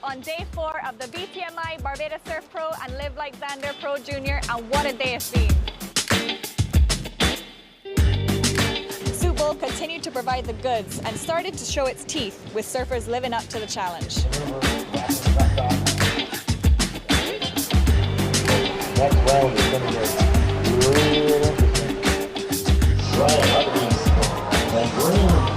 on day 4 of the BTMI Barbados Surf Pro and Live Like Zander Pro Junior, and what a day it's been. Soup Bowl continued to provide the goods and started to show its teeth, with surfers living up to the challenge. Next round is going to get really interesting. Ryan Hutchins and Green.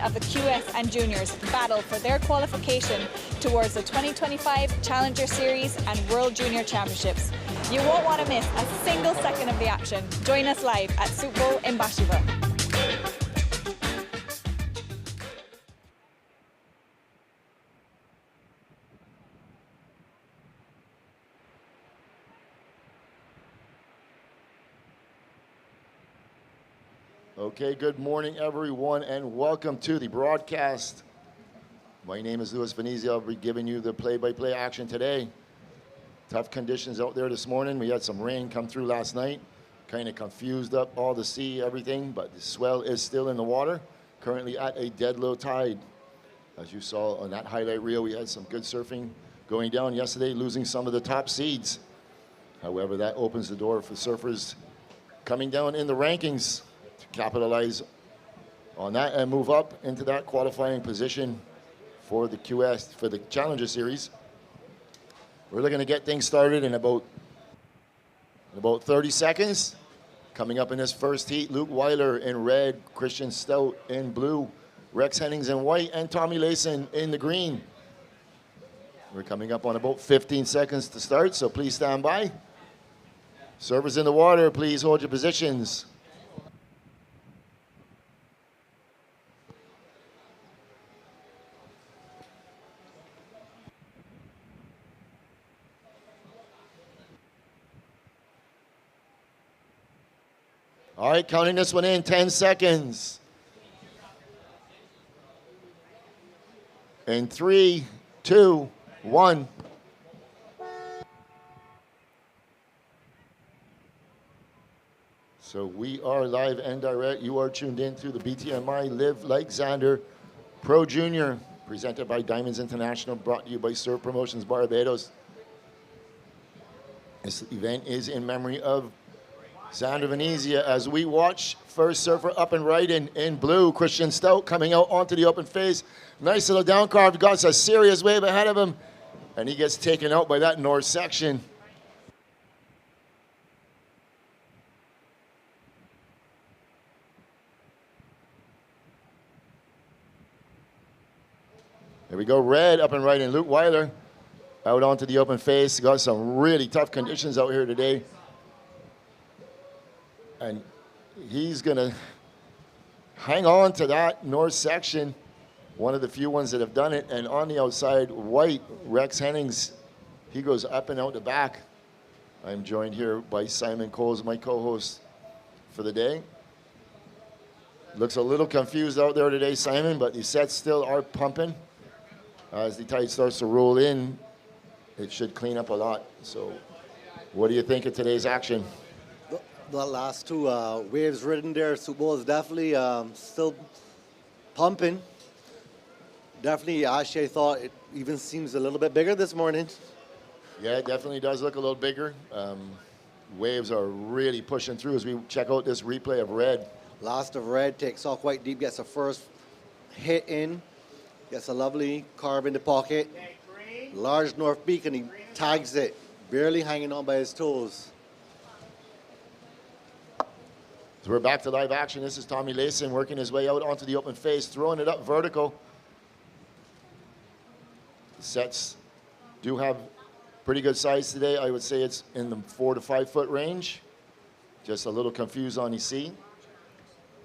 Of the QS and juniors battle for their qualification towards the 2025 Challenger Series and World Junior Championships. You won't want to miss a single second of the action. Join us live at Soup Bowl in Bathsheba. Okay, good morning everyone and welcome to the broadcast. My name is Zander Venezia. I'll be giving you the play-by-play action today. Tough conditions out there this morning. We had some rain come through last night. Kind of confused up all the sea, everything, but the swell is still in the water. Currently at a dead low tide. As you saw on that highlight reel, we had some good surfing going down yesterday, losing some of the top seeds. However, that opens the door for surfers coming down in the rankings. Capitalize on that and move up into that qualifying position for the QS, for the Challenger Series. We're looking to get things started in about 30 seconds. Coming up in this first heat, Luke Weiler in red, Christian Stout in blue, Rex Hennings in white, and Tommy Layson in the green. We're coming up on about 15 seconds to start, so please stand by. Servers in the water, please hold your positions. All right, counting this one in, 10 seconds. In 3, 2, 1. So we are live and direct. You are tuned in to the BTMI Live Like Zander Pro Junior, presented by Diamonds International, brought to you by Surf Promotions Barbados. This event is in memory of Zander Venezia as we watch first surfer up and right in blue, Christian Stout coming out onto the open face. Nice little down carve, got a serious wave ahead of him, and he gets taken out by that north section. There we go, red up and right in Luke Weiler out onto the open face. Got some really tough conditions out here today. And he's going to hang on to that north section, one of the few ones that have done it. And on the outside, white, Rex Hennings, he goes up and out the back. I'm joined here by Simon Coles, my co-host for the day. Looks a little confused out there today, Simon, but the sets still are pumping. As the tide starts to roll in, it should clean up a lot. So what do you think of today's action? The last two waves ridden there, Soup Bowl is definitely still pumping. Definitely, actually, I thought it even seems a little bit bigger this morning. Yeah, it definitely does look a little bigger. Waves are really pushing through as we check out this replay of red. Last of red takes off quite deep, gets a first hit in, gets a lovely carve in the pocket. Large north beak, and he tags it, barely hanging on by his toes. So we're back to live action. This is Tommy Layson working his way out onto the open face, throwing it up vertical. The sets do have pretty good size today. I would say it's in the 4 to 5 foot range. Just a little confused on the sea.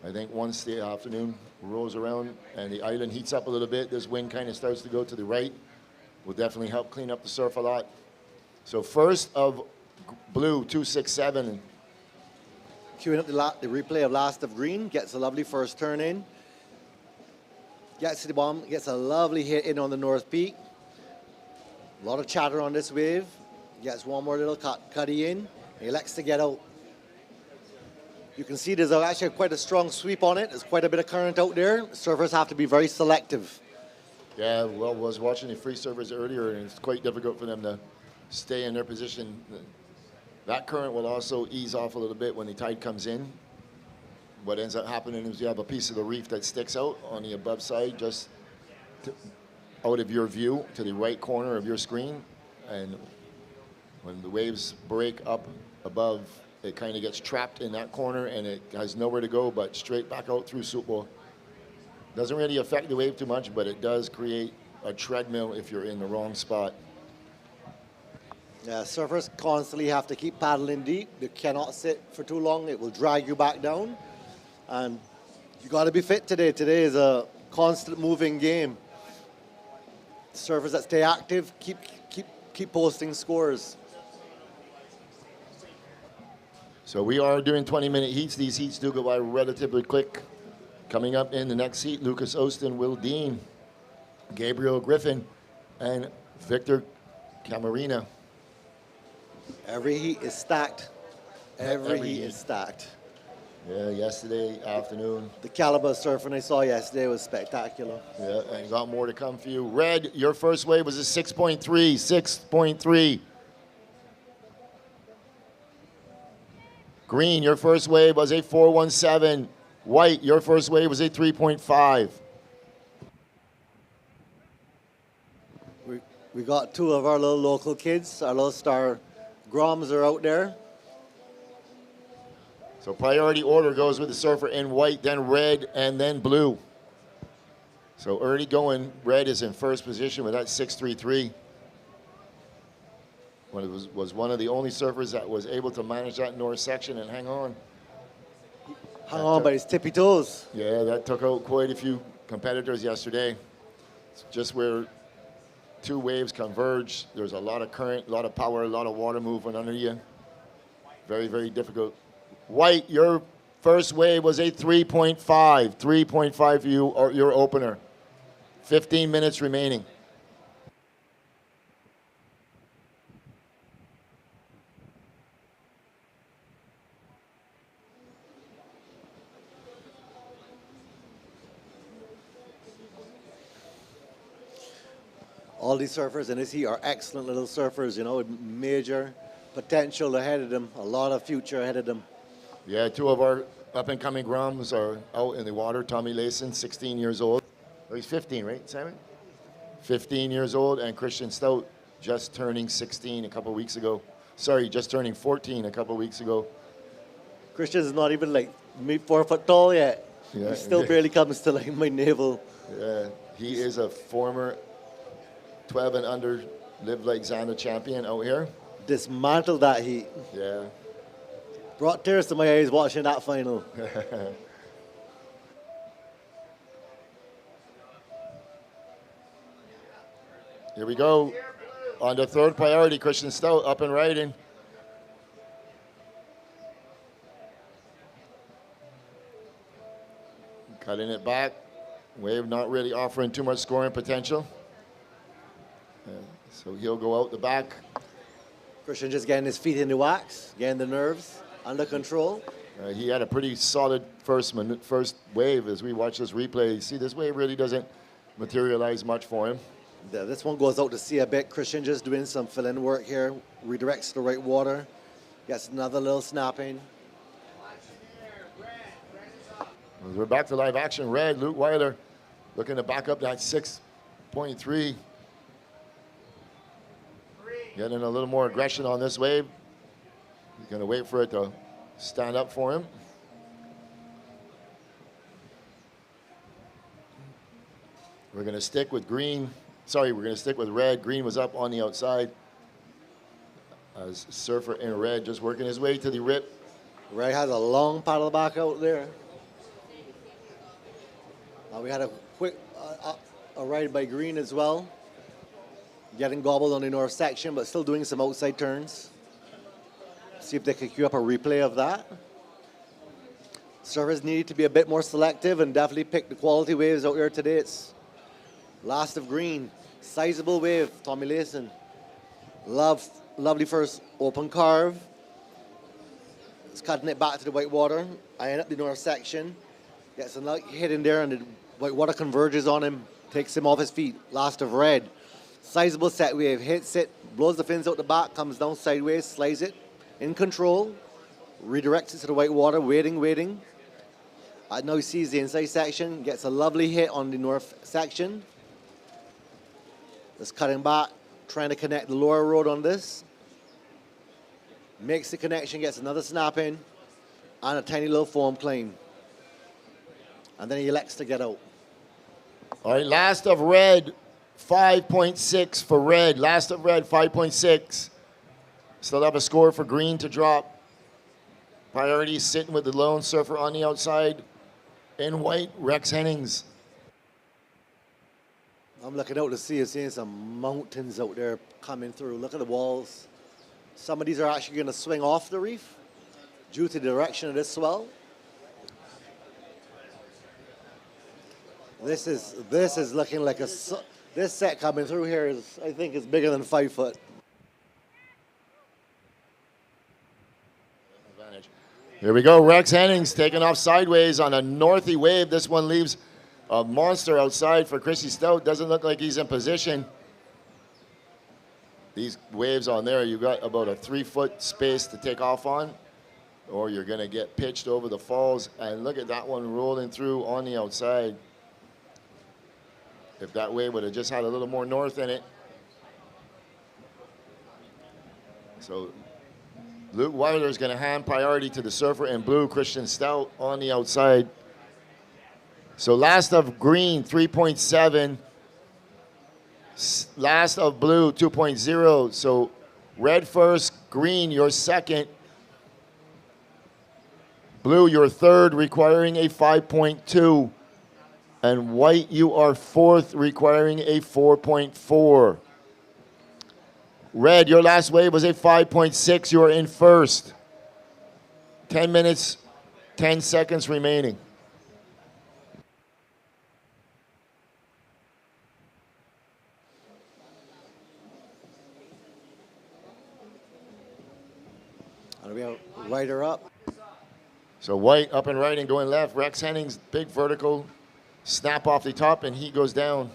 I think once the afternoon rolls around and the island heats up a little bit, this wind kind of starts to go to the right. Will definitely help clean up the surf a lot. So first of blue, 267. queuing up the replay of last of green, gets a lovely first turn in. Gets to the bottom, gets a lovely hit in on the North Peak. A lot of chatter on this wave. Gets one more little cutty in. He elects to get out. You can see there's actually quite a strong sweep on it. There's quite a bit of current out there. Surfers have to be very selective. Yeah, well, I was watching the free surfers earlier, and it's quite difficult for them to stay in their position. That current will also ease off a little bit when the tide comes in. What ends up happening is you have a piece of the reef that sticks out on the above side, just out of your view to the right corner of your screen. And when the waves break up above, it kind of gets trapped in that corner, and it has nowhere to go but straight back out through Supo. Doesn't really affect the wave too much, but it does create a treadmill if you're in the wrong spot. Yeah, surfers constantly have to keep paddling deep. They cannot sit for too long. It will drag you back down. And you got to be fit today. Today is a constant moving game. Surfers that stay active keep posting scores. So we are doing 20-minute heats. These heats do go by relatively quick. Coming up in the next heat, Lucas Ostin, Will Dean, Gabriel Griffin, and Victor Camarina. Every heat is stacked. Every heat is stacked. Yeah, yesterday afternoon. The caliber of surfing I saw yesterday was spectacular. Yeah, and got more to come for you. Red, your first wave was a 6.3, 6.3. Green, your first wave was a 417. White, your first wave was a 3.5. We got two of our little local kids, our little star Groms are out there. So priority order goes with the surfer in white, then red, and then blue. So early going, red is in first position with that 6.33. When it was one of the only surfers that was able to manage that north section and hang on. Hung on by his tippy toes. Yeah, that took out quite a few competitors yesterday. It's just where two waves converge, there's a lot of current, a lot of power, a lot of water movement under you. Very, very difficult. White, your first wave was a 3.5. 3.5 for you, or your opener. 15 minutes remaining. All these surfers in this heat are excellent little surfers, you know, with major potential ahead of them, a lot of future ahead of them. Yeah, two of our up-and-coming Groms are out in the water. Tommy Layson, 16 years old. Oh, he's 15, right, Simon? 15 years old, and Christian Stout just turning 16 a couple weeks ago. Sorry, just turning 14 a couple weeks ago. Christian's not even like 4 foot tall yet. Yeah. He still barely comes to like my navel. Yeah, he is a former 12 and under Live Like Zander champion out here. Dismantled that heat. Yeah. Brought tears to my eyes watching that final. Here we go. On the third priority, Christian Stout up and riding. Cutting it back. Wave not really offering too much scoring potential. So he'll go out the back. Christian just getting his feet in the wax, getting the nerves under control. He had a pretty solid first wave as we watch this replay. See, this wave really doesn't materialize much for him. Yeah, this one goes out to sea a bit. Christian just doing some fill-in work here. Redirects the right water. Gets another little snapping. We're back to live action. Red, Luke Weiler looking to back up that 6.3. Getting a little more aggression on this wave. He's going to wait for it to stand up for him. We're going to stick with green. Sorry, we're going to stick with red. Green was up on the outside. As surfer in red just working his way to the rip. Red has a long paddle back out there. We had a quick a ride by green as well. Getting gobbled on the north section, but still doing some outside turns. See if they can queue up a replay of that. Surfers need to be a bit more selective and definitely pick the quality waves out here today. It's last of green, sizable wave, Tommy Layson. Lovely first open carve. It's cutting it back to the white water. I end up the north section. Gets a light hit in there and the white water converges on him, takes him off his feet. Last of red. Sizable set wave, hits it, blows the fins out the back, comes down sideways, slides it, in control, redirects it to the white water, waiting. Now he sees the inside section, gets a lovely hit on the north section. Just cutting back, trying to connect the lower road on this. Makes the connection, gets another snap in, and a tiny little foam climb. And then he elects to get out. All right, last of red, 5.6 for red. Last of red, 5.6. Still have a score for green to drop. Priority sitting with the lone surfer on the outside. In white, Rex Hennings. I'm looking out to see, seeing some mountains out there coming through. Look at the walls. Some of these are actually going to swing off the reef due to the direction of this swell. This is looking like this set coming through here is, I think, is bigger than 5 foot. Here we go, Rex Hennings taking off sideways on a northy wave. This one leaves a monster outside for Chrissy Stout. Doesn't look like he's in position. These waves on there, you got about a 3 foot space to take off on, or you're gonna get pitched over the falls. And look at that one rolling through on the outside. If that wave would have just had a little more north in it. So Luke Wilder is going to hand priority to the surfer in blue, Christian Stout on the outside. So last of green, 3.7. Last of blue, 2.0. So red first, green your second. Blue your third, requiring a 5.2. And white, you are fourth, requiring a 4.4. Red, your last wave was a 5.6. You are in first. 10 minutes, 10 seconds remaining. And we have rider up. So white up and right and going left. Rex Hennings, big vertical. Snap off the top, and he goes down.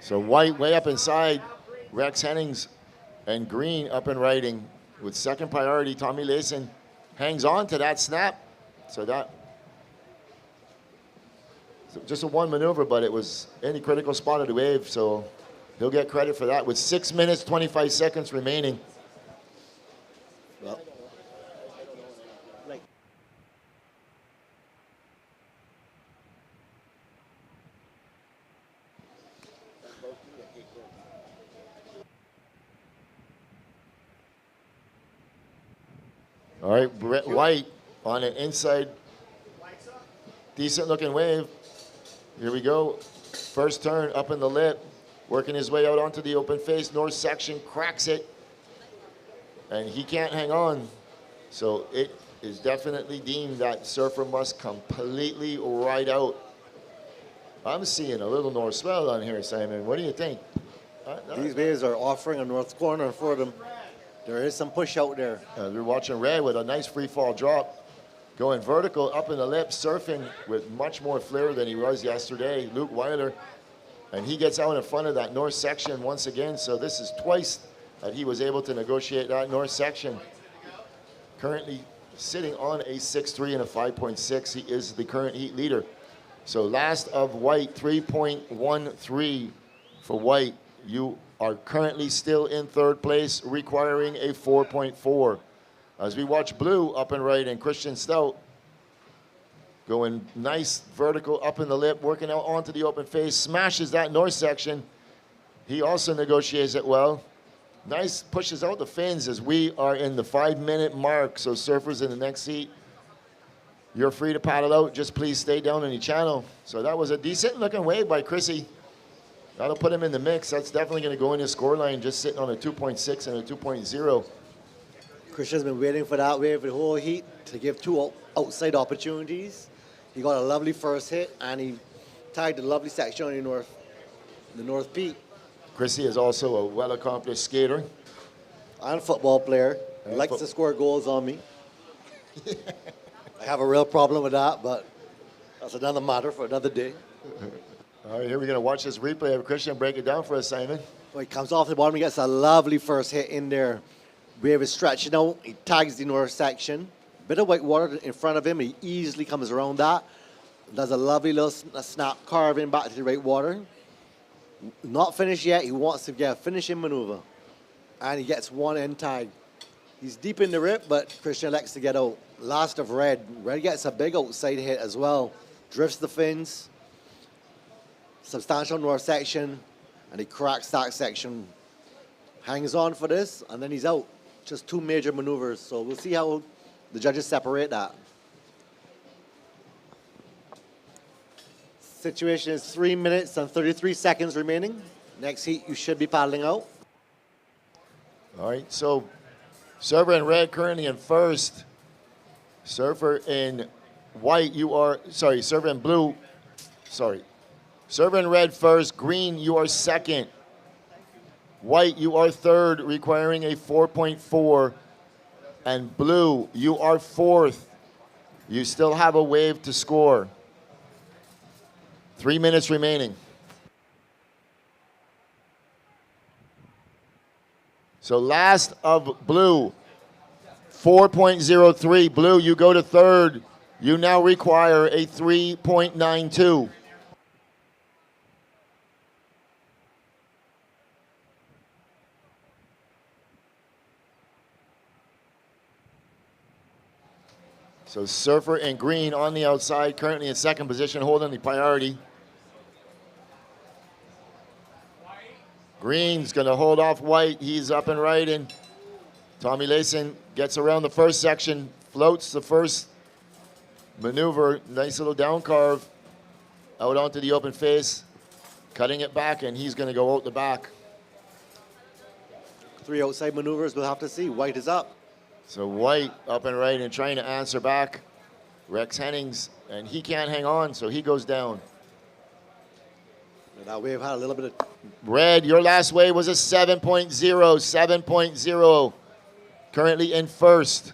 So white way up inside, Rex Hennings, and green up and riding with second priority. Tommy Layson hangs on to that snap. So just a one maneuver, but it was in the critical spot of the wave, so he'll get credit for that with 6 minutes, 25 seconds remaining. Well, All right, Brett White on an inside, decent looking wave. Here we go. First turn up in the lip, working his way out onto the open face. North section cracks it, and he can't hang on. So it is definitely deemed that surfer must completely ride out. I'm seeing a little north swell on here, Simon. What do you think? these waves are offering a north corner for them. There is some push out there. We're watching Red with a nice free fall drop, going vertical up in the lip, surfing with much more flair than he was yesterday. Luke Weiler, and he gets out in front of that north section once again. So this is twice that he was able to negotiate that north section. Currently sitting on a 6.3 and a 5.6. He is the current heat leader. So last of White, 3.13 for White. You are currently still in third place, requiring a 4.4. As we watch Blue up and right, and Christian Stout going nice vertical up in the lip, working out onto the open face, smashes that north section. He also negotiates it well. Nice, pushes out the fins as we are in the 5-minute mark. So surfers in the next heat, you're free to paddle out. Just please stay down in the channel. So that was a decent looking wave by Chrissy. That'll put him in the mix. That's definitely going to go in his scoreline, just sitting on a 2.6 and a 2.0. Christian's been waiting for that wave for the whole heat to give two outside opportunities. He got a lovely first hit, and he tagged a lovely section on the North Peak. Chrissy is also a well-accomplished skater. And football player. He likes to score goals on me. I have a real problem with that, but that's another matter for another day. All right, here we're going to watch this replay of Christian break it down for us, Simon. So he comes off the bottom, he gets a lovely first hit in there. Wave is stretching out, he tags the north section. Bit of white water in front of him, he easily comes around that. Does a lovely little snap carving back to the right water. Not finished yet, he wants to get a finishing maneuver. And he gets one end tag. He's deep in the rip, but Christian elects to get out. Last of Red. Red gets a big outside hit as well. Drifts the fins. Substantial north section, and he cracks that section. Hangs on for this, and then he's out. Just two major maneuvers, so we'll see how the judges separate that. Situation is 3 minutes and 33 seconds remaining. Next heat, you should be paddling out. All right, so surfer in red currently in first. Surfer in white, surfer in blue, Surfer in red first, green, you are second. White, you are third, requiring a 4.4. And blue, you are fourth. You still have a wave to score. 3 minutes remaining. So last of blue, 4.03. Blue, you go to third. You now require a 3.92. So surfer in green on the outside, currently in second position, holding the priority. Green's going to hold off White. He's up and riding. Tommy Layson gets around the first section, floats the first maneuver. Nice little down carve out onto the open face, cutting it back, and he's going to go out the back. Three outside maneuvers, we'll have to see. White is up. So White up and right and trying to answer back. Rex Hennings, and he can't hang on, so he goes down. That wave had a little bit of... Red, your last wave was a 7.0, 7.0. Currently in first.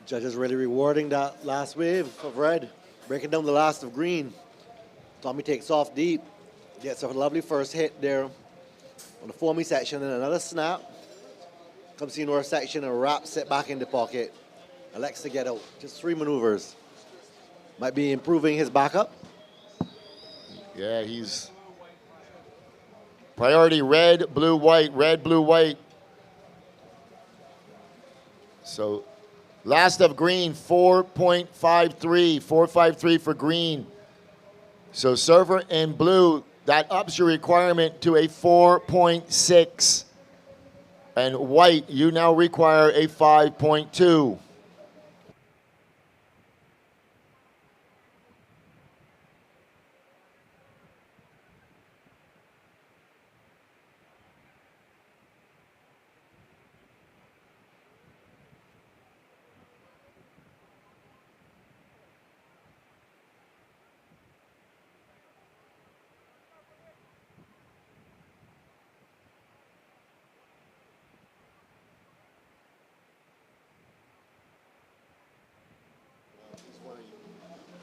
Judges really rewarding that last wave of red. Breaking down the last of green. Tommy takes off deep, gets a lovely first hit there on the foamy section, and another snap. Comes to the north section and wraps it back in the pocket. Elects to get out. Just 3 maneuvers. Might be improving his backup. Yeah, he's priority red, blue, white, red, blue, white. So last of green, 4.53, 4.53 for green. So server in blue, that ups your requirement to a 4.6. And white, you now require a 5.2.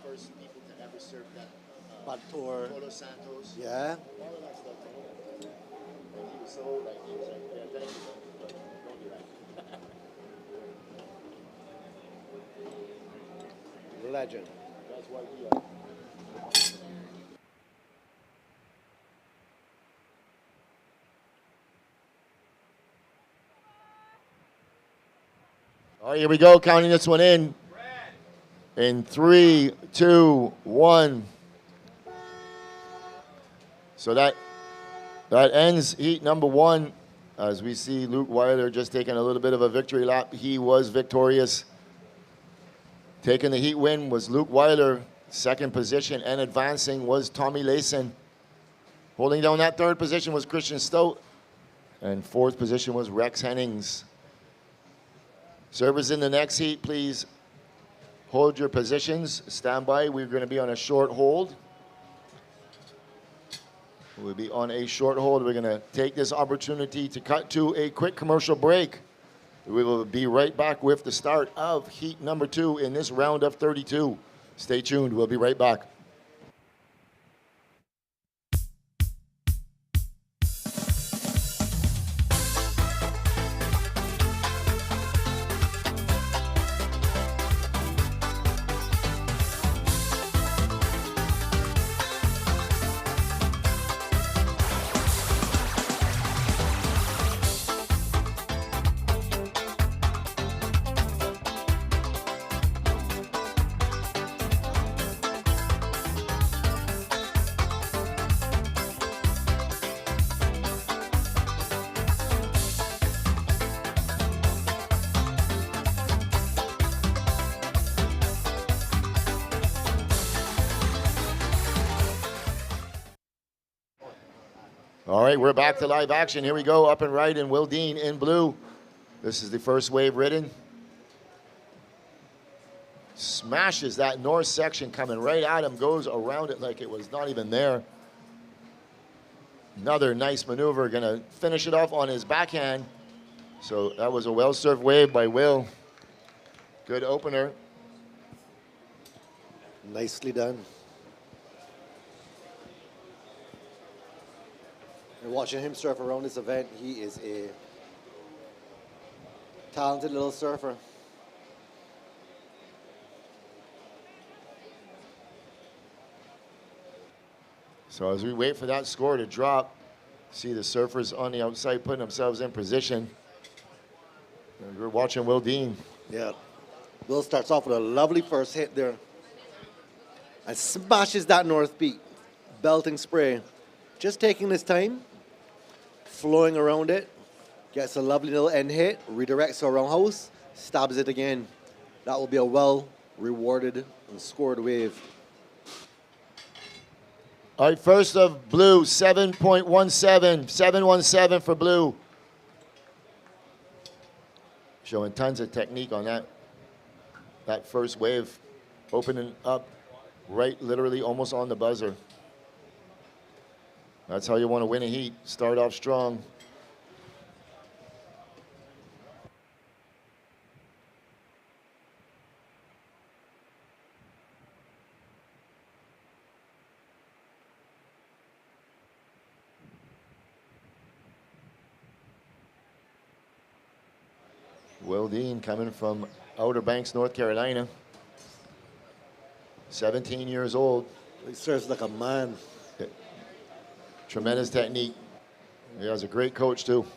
First people to ever serve that. Bator. Polo Santos. Yeah. All of that stuff. And he was so like, yeah, thank you, but don't do that. Legend. That's why he. All right, here we go. Counting this one in. In 3, 2, 1. So that ends heat number 1. As we see Luke Weiler just taking a little bit of a victory lap. He was victorious. Taking the heat win was Luke Weiler. Second position and advancing was Tommy Layson. Holding down that third position was Christian Stout. And fourth position was Rex Hennings. Servers in the next heat, please hold your positions. Stand by. We're going to be on a short hold. We'll be on a short hold. We're going to take this opportunity to cut to a quick commercial break. We will be right back with the start of heat number 2 in this round of 32. Stay tuned. We'll be right back. All right, we're back to live action. Here we go, up and right, and Will Dean in blue. This is the first wave ridden. Smashes that north section coming right at him, goes around it like it was not even there. Another nice maneuver, gonna finish it off on his backhand. So that was a well-served wave by Will. Good opener. Nicely done. And watching him surf around this event, he is a talented little surfer. So as we wait for that score to drop, see the surfers on the outside putting themselves in position. And we're watching Will Dean. Yeah. Will starts off with a lovely first hit there. And smashes that north beat. Belting spray. Just taking his time. Flowing around it. Gets a lovely little end hit. Redirects around house. Stabs it again. That will be a well rewarded and scored wave. All right, first of blue, 7.17. 717 for blue. Showing tons of technique on that first wave. Opening up right literally almost on the buzzer. That's how you want to win a heat. Start off strong. Will Dean coming from Outer Banks, North Carolina. 17 years old. He serves like a man. Tremendous technique. He has a great coach too.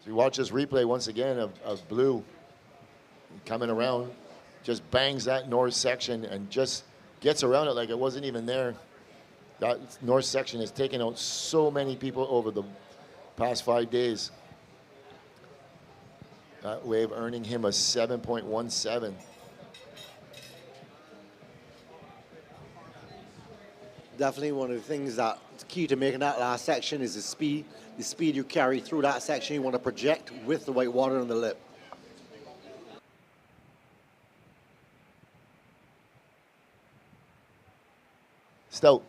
So you watch this replay once again of Blue coming around, just bangs that north section and just gets around it like it wasn't even there. That north section has taken out so many people over the past 5 days. That wave earning him a 7.17. Definitely one of the things that's key to making that last section is the speed. The speed you carry through that section, you want to project with the white water on the lip. Stout.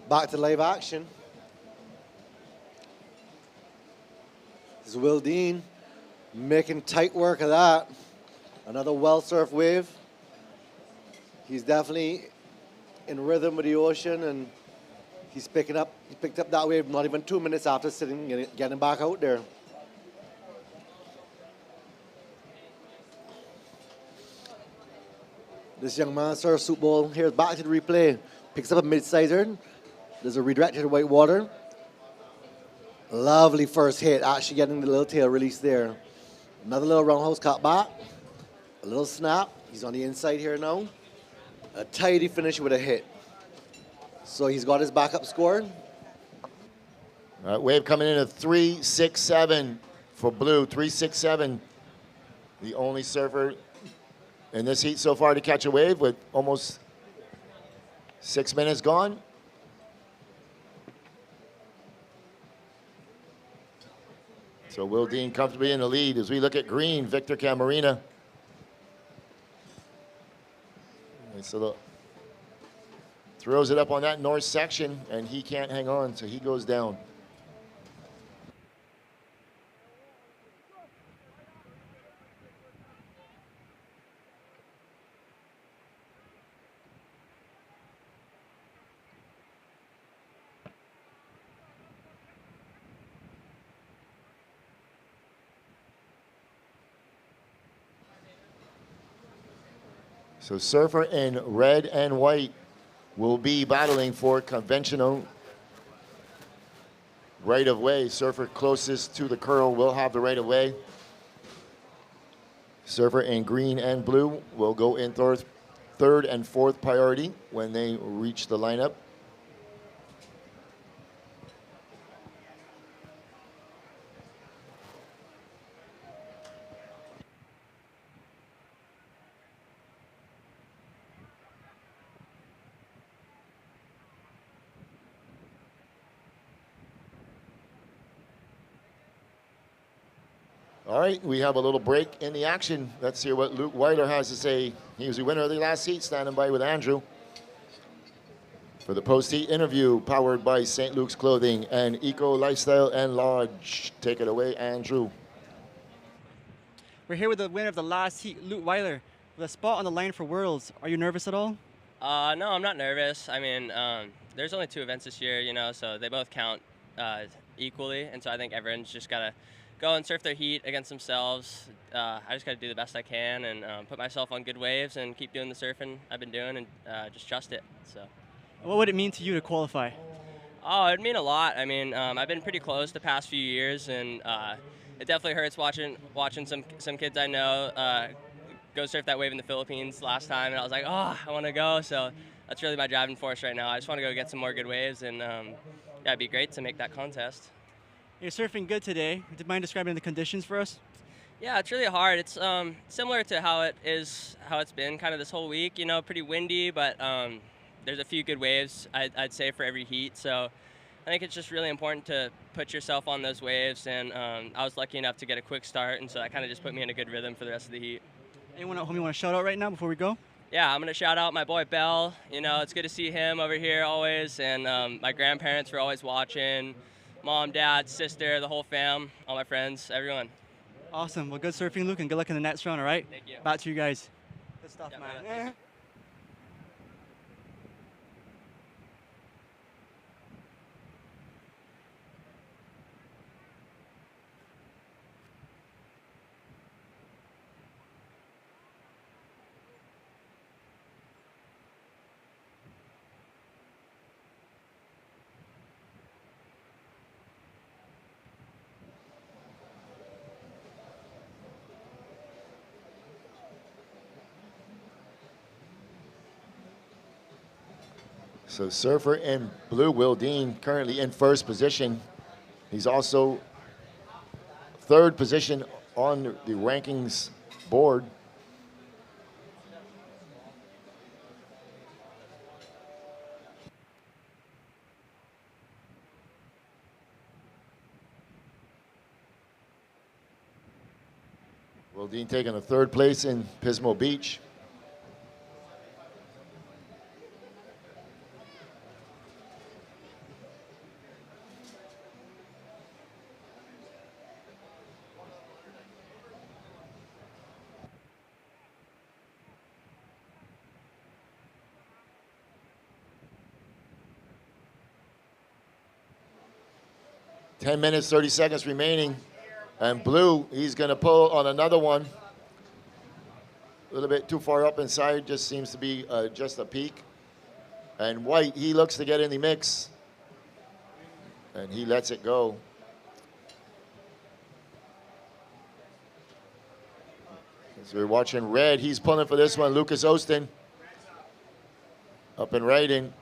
Back to live action. This is Will Dean making tight work of that. Another well-surfed wave. He's definitely in rhythm with the ocean, and he picked up that wave not even 2 minutes after getting back out there. This young man surfs Soup Bowl. Here's back to the replay. Picks up a mid-sizer. There's a redirect to the white water. Lovely first hit, actually getting the little tail release there. Another little roundhouse cut back. A little snap. He's on the inside here now. A tidy finish with a hit. So he's got his backup score. All right, wave coming in at 3.67 for Blue. 3.67. The only surfer in this heat so far to catch a wave with almost 6 minutes gone. So Will Dean comfortably in the lead as we look at green, Victor Camarena. And so throws it up on that north section, and he can't hang on, so he goes down. So surfer in red and white will be battling for conventional right of way. Surfer closest to the curl will have the right of way. Surfer in green and blue will go in third and fourth priority when they reach the lineup. All right, we have a little break in the action. Let's hear what Luke Weiler has to say. He was the winner of the last heat, standing by with Andrew for the post-heat interview, powered by St. Luke's Clothing and Eco Lifestyle and Lodge. Take it away, Andrew. We're here with the winner of the last heat, Luke Weiler, with a spot on the line for Worlds. Are you nervous at all? No, I'm not nervous. I mean, there's only 2 events this year, you know, so they both count equally, and so I think everyone's just got to go and surf their heat against themselves. I just got to do the best I can and put myself on good waves and keep doing the surfing I've been doing and just trust it. So, What would it mean to you to qualify? Oh, it'd mean a lot. I mean, I've been pretty close the past few years, and it definitely hurts watching some kids I know go surf that wave in the Philippines last time, and I was like, oh, I want to go. So that's really my driving force right now. I just want to go get some more good waves, and yeah, it'd be great to make that contest. You're surfing good today. Do you mind describing the conditions for us? Yeah, it's really hard. It's similar to how it's been kind of this whole week. You know, pretty windy, but there's a few good waves, I'd say, for every heat. So I think it's just really important to put yourself on those waves, and I was lucky enough to get a quick start, and so that kind of just put me in a good rhythm for the rest of the heat. Anyone at home you want to shout out right now before we go? Yeah, I'm gonna shout out my boy Bell. You know, it's good to see him over here always, and my grandparents were always watching, mom, dad, sister, the whole fam, all my friends, everyone. Awesome. Well, good surfing, Luke, and good luck in the next round, all right? Thank you. Back to you guys. Good stuff, Yeah, man. man. So surfer in blue, Will Dean, currently in first position. He's also third position on the rankings board. Will Dean taking a third place in Pismo Beach. Ten minutes, 30 seconds remaining. And blue, he's gonna pull on another one. A little bit too far up inside, just seems to be just a peak. And white, he looks to get in the mix. And he lets it go. So we're watching red, he's pulling for this one, Lucas Ostin. Up and right in.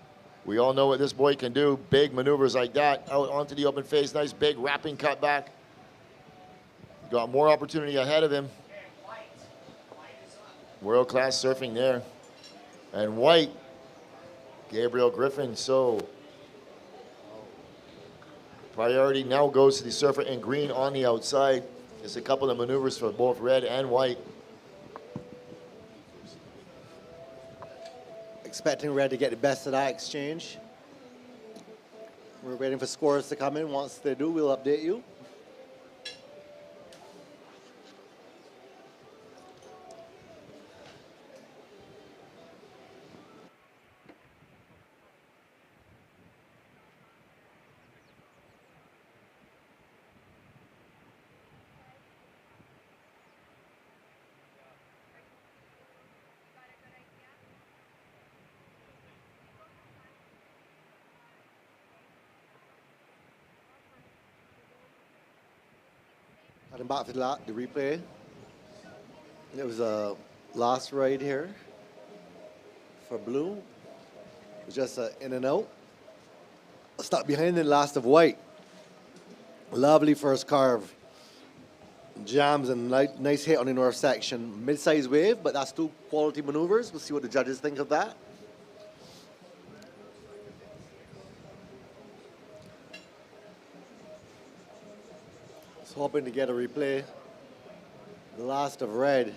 We all know what this boy can do. Big maneuvers like that, out onto the open face, nice big wrapping cut back. Got more opportunity ahead of him. World-class surfing there. And white, Gabriel Griffin. So priority now goes to the surfer in green on the outside. Just a couple of maneuvers for both red and white. Expecting red to get the best of that exchange. We're waiting for scores to come in. Once they do, we'll update you. Heading back to the replay. It was a last ride here for blue. It was just in and out. Stuck behind the last of white. Lovely first carve. Jams and nice hit on the north section. Mid-size wave, but that's two quality maneuvers. We'll see what the judges think of that. Just hoping to get a replay. The last of red.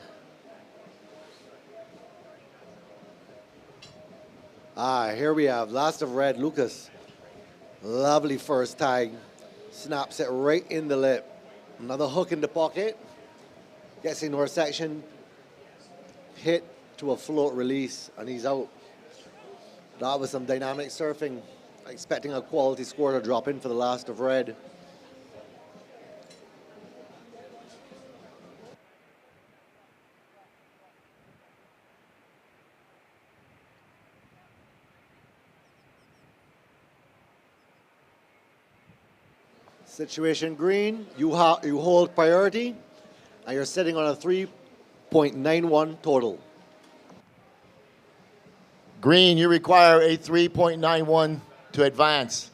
Here we have last of red, Lucas. Lovely first tag. Snaps it right in the lip. Another hook in the pocket. Gets in north section. Hit to a float release, and he's out. That was some dynamic surfing. Expecting a quality score to drop in for the last of red. Situation green, you hold priority, and you're sitting on a 3.91 total. Green, you require a 3.91 to advance.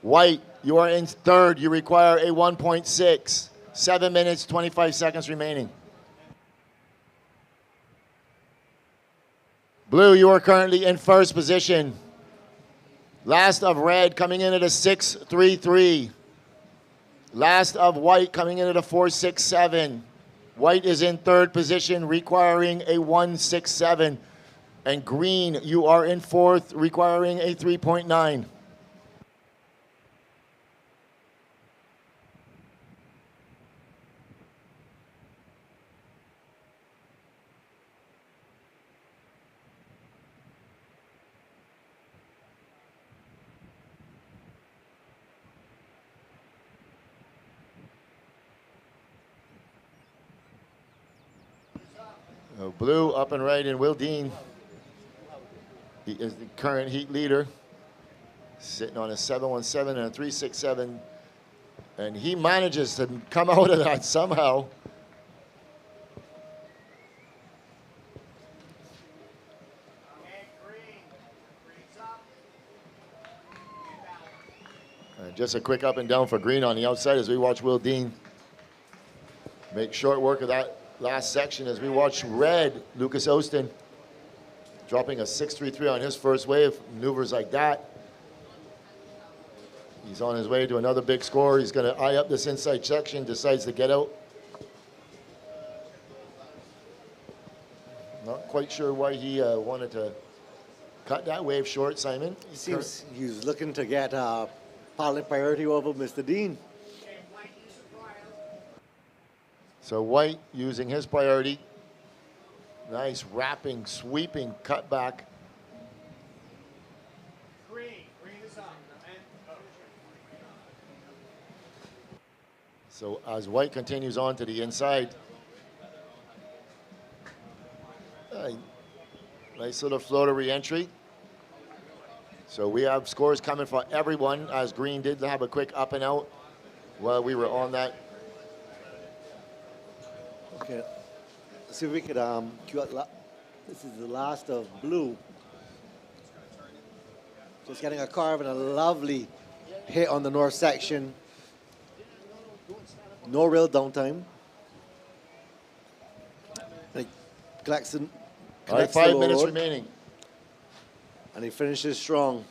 White, you are in third. You require a 1.6. 7 minutes, 25 seconds remaining. Blue, you are currently in first position. Last of red coming in at a 6.33. Last of white coming in at a 4.67. White is in third position, requiring a 1.67. And green, you are in fourth, requiring a 3.9. Blue up and right, and Will Dean, he is the current heat leader, sitting on a 7.17 and a 3.67, and he manages to come out of that somehow. Just a quick up and down for green on the outside as we watch Will Dean make short work of that last section as we watch red, Lucas Ostin, dropping a 6.33 on his first wave. Maneuvers like that. He's on his way to another big score. He's going to eye up this inside section, decides to get out. Not quite sure why he wanted to cut that wave short, Simon. He seems he's looking to get pilot priority over Mr. Dean. So White using his priority. Nice wrapping, sweeping cutback. Green is up. So as White continues on to the inside, nice little floater re-entry. So we have scores coming for everyone, as Green did have a quick up and out while we were on that. Okay, let's see if we could cue out. This is the last of blue. Just getting a carve and a lovely hit on the north section. No real downtime. And he collects All right, 5 minutes remaining. And he finishes strong.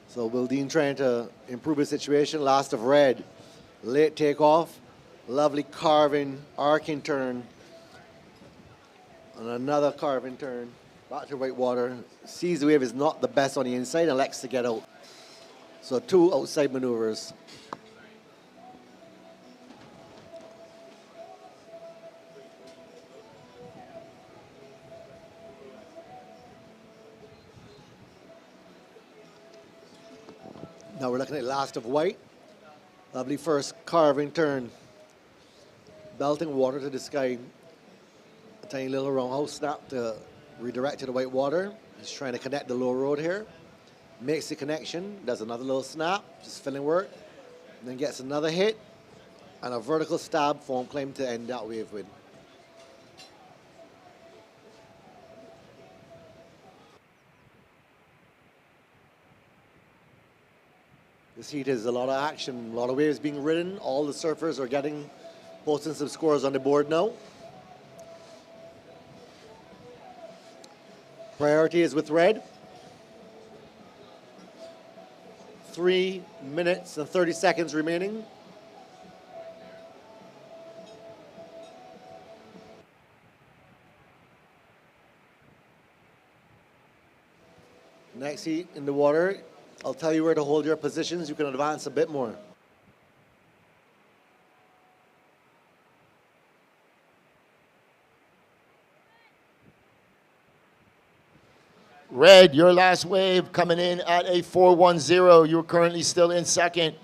So Will Dean trying to improve his situation. Last of red. Late takeoff. Lovely carving, arcing turn. And another carving turn. Back to white water. Sees the wave is not the best on the inside and elects to get out. So 2 outside maneuvers. Now we're looking at last of white. Lovely first carving turn. Belting water to the sky. A tiny little roundhouse snap to redirect to the white water. He's trying to connect the low road here. Makes the connection, does another little snap, just filling work. And then gets another hit and a vertical stab form claim to end that wave with. This heat is a lot of action, a lot of waves being ridden. All the surfers are posting some scores on the board now. Priority is with red. 3 minutes and 30 seconds remaining. Next heat in the water. I'll tell you where to hold your positions. You can advance a bit more. Red, your last wave coming in at a 4.10. You're currently still in second.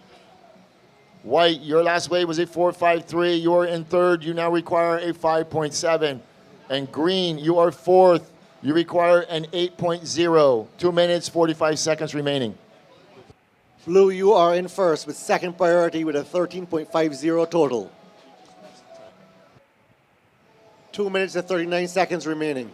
White, your last wave was a 4.53. You're in third. You now require a 5.7. And green, you are fourth. You require an 8.0. 2 minutes, 45 seconds remaining. Blue, you are in first with second priority with a 13.50 total. 2 minutes and 39 seconds remaining.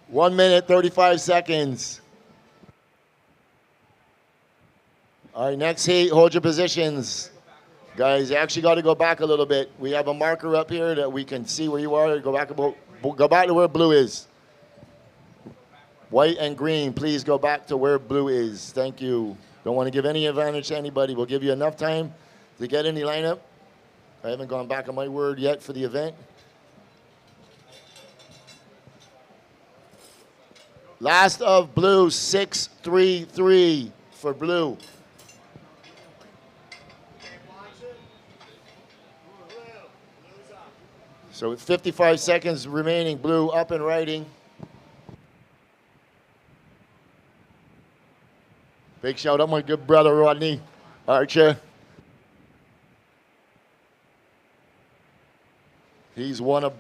One minute, 35 seconds. All right, next heat, hold your positions. Guys, you actually got to go back a little bit. We have a marker up here that we can see where you are. Go back to where blue is. White and green, please go back to where blue is. Thank you. Don't want to give any advantage to anybody. We'll give you enough time to get in the lineup. I haven't gone back on my word yet for the event. Last of blue, 6-3-3 for blue. So with 55 seconds remaining, blue up and riding. Big shout out my good brother Rodney Archer. He's one of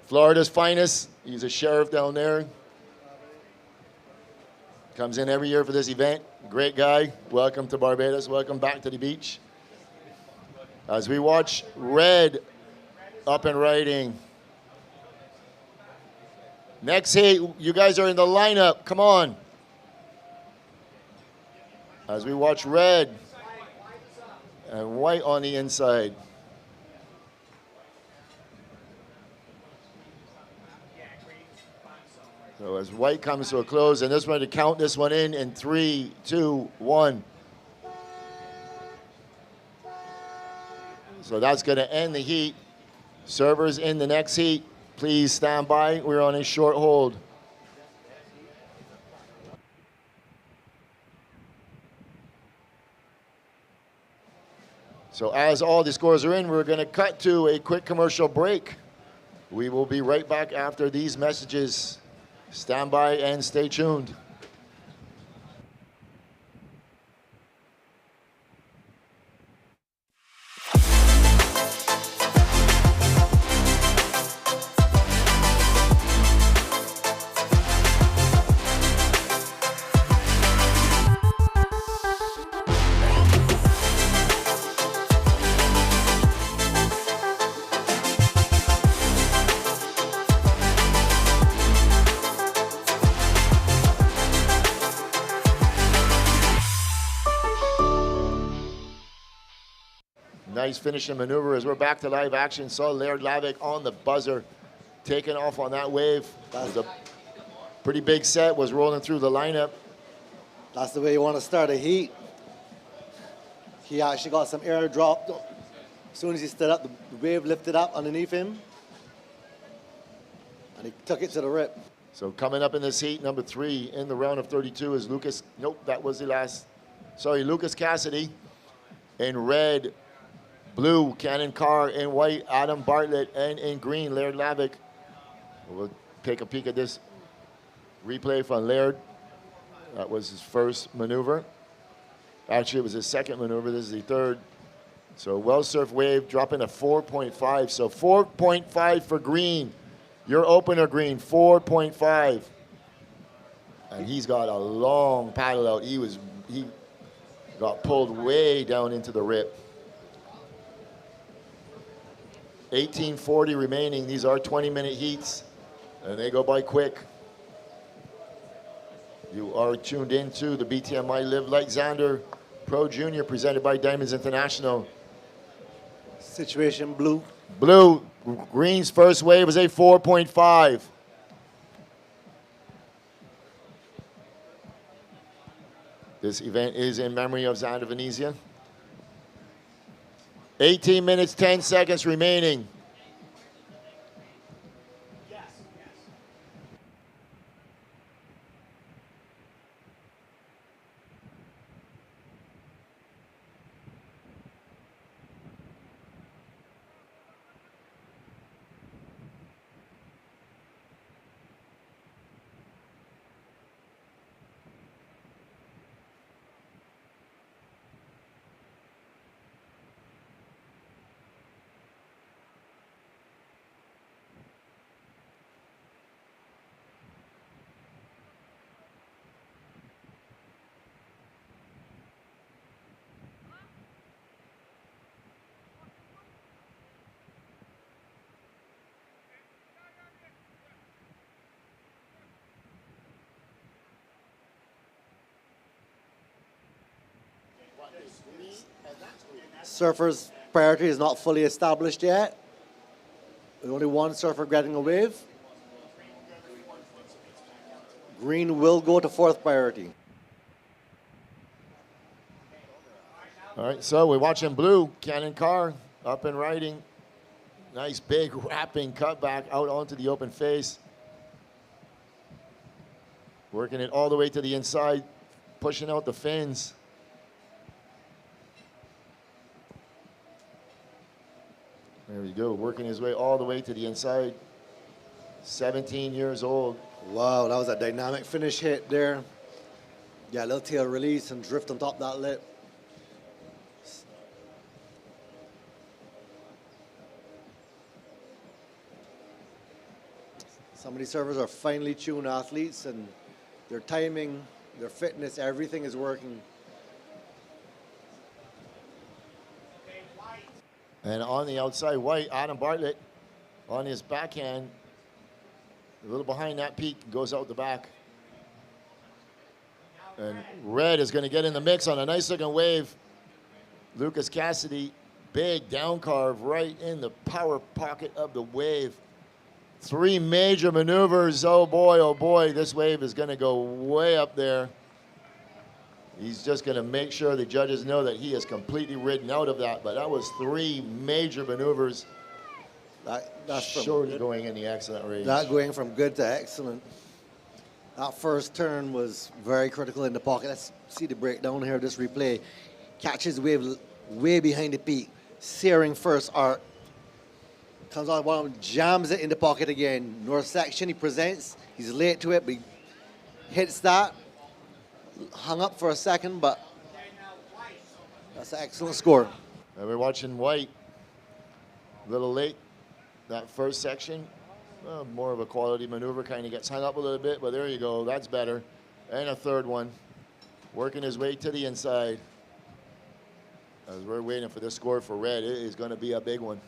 Florida's finest. He's a sheriff down there. Comes in every year for this event. Great guy. Welcome to Barbados. Welcome back to the beach. As we watch red up and riding. Next heat, you guys are in the lineup. Come on. As we watch red and white on the inside. So as white comes to a close, and this one to count this one in 3, 2, 1. So that's going to end the heat. Servers in the next heat, please stand by. We're on a short hold. So as all the scores are in, we're going to cut to a quick commercial break. We will be right back after these messages. Stand by and stay tuned. Nice finishing maneuver as we're back to live action. Saw Laird Lavick on the buzzer, taking off on that wave. That was a pretty big set, was rolling through the lineup. That's the way you want to start a heat. He actually got some air dropped. As soon as he stood up, the wave lifted up underneath him. And he took it to the rip. So coming up in this heat, number 3 in the round of 32 is Lucas. Nope, that was the last. Sorry, Lucas Cassidy in red. Blue, Cannon Carr. In white, Adam Bartlett. And in green, Laird Lavick. We'll take a peek at this replay from Laird. That was his first maneuver. Actually, it was his second maneuver. This is the third. So well-surfed wave dropping a 4.5. So 4.5 for green. Your opener green, 4.5. And he's got a long paddle out. He got pulled way down into the rip. 18:40 remaining. These are 20-minute heats, and they go by quick. You are tuned into the BTMI Live Like Zander Pro Junior presented by Diamonds International. Situation blue. Blue, green's first wave was a 4.5. This event is in memory of Zander Venezia. 18 minutes, 10 seconds remaining. Surfer's priority is not fully established yet. There's only one surfer getting a wave. Green will go to fourth priority. All right, so we're watching blue, Cannon Carr, up and riding. Nice big wrapping cutback out onto the open face. Working it all the way to the inside, pushing out the fins. There we go, working his way all the way to the inside. 17 years old. Wow, that was a dynamic finish hit there. Yeah, little tail release and drift on top of that lip. Some of these surfers are finely tuned athletes, and their timing, their fitness, everything is working. And on the outside white, Adam Bartlett on his backhand, a little behind that peak, goes out the back. And red is going to get in the mix on a nice looking wave. Lucas Cassidy, big down carve right in the power pocket of the wave. 3 major maneuvers. Oh boy, this wave is going to go way up there. He's just going to make sure the judges know that he is completely ridden out of that. But that was 3 major maneuvers. That's surely going in the excellent range. That going from good to excellent. That first turn was very critical in the pocket. Let's see the breakdown here of this replay. Catches wave way behind the peak. Searing first arc. Comes on one, jams it in the pocket again. North section, he presents. He's late to it, but he hits that. Hung up for a second, but that's an excellent score. And we're watching white. A little late, that first section. Well, more of a quality maneuver, kind of gets hung up a little bit, but there you go, that's better. And a third one, working his way to the inside. As we're waiting for the score for red, it is going to be a big one.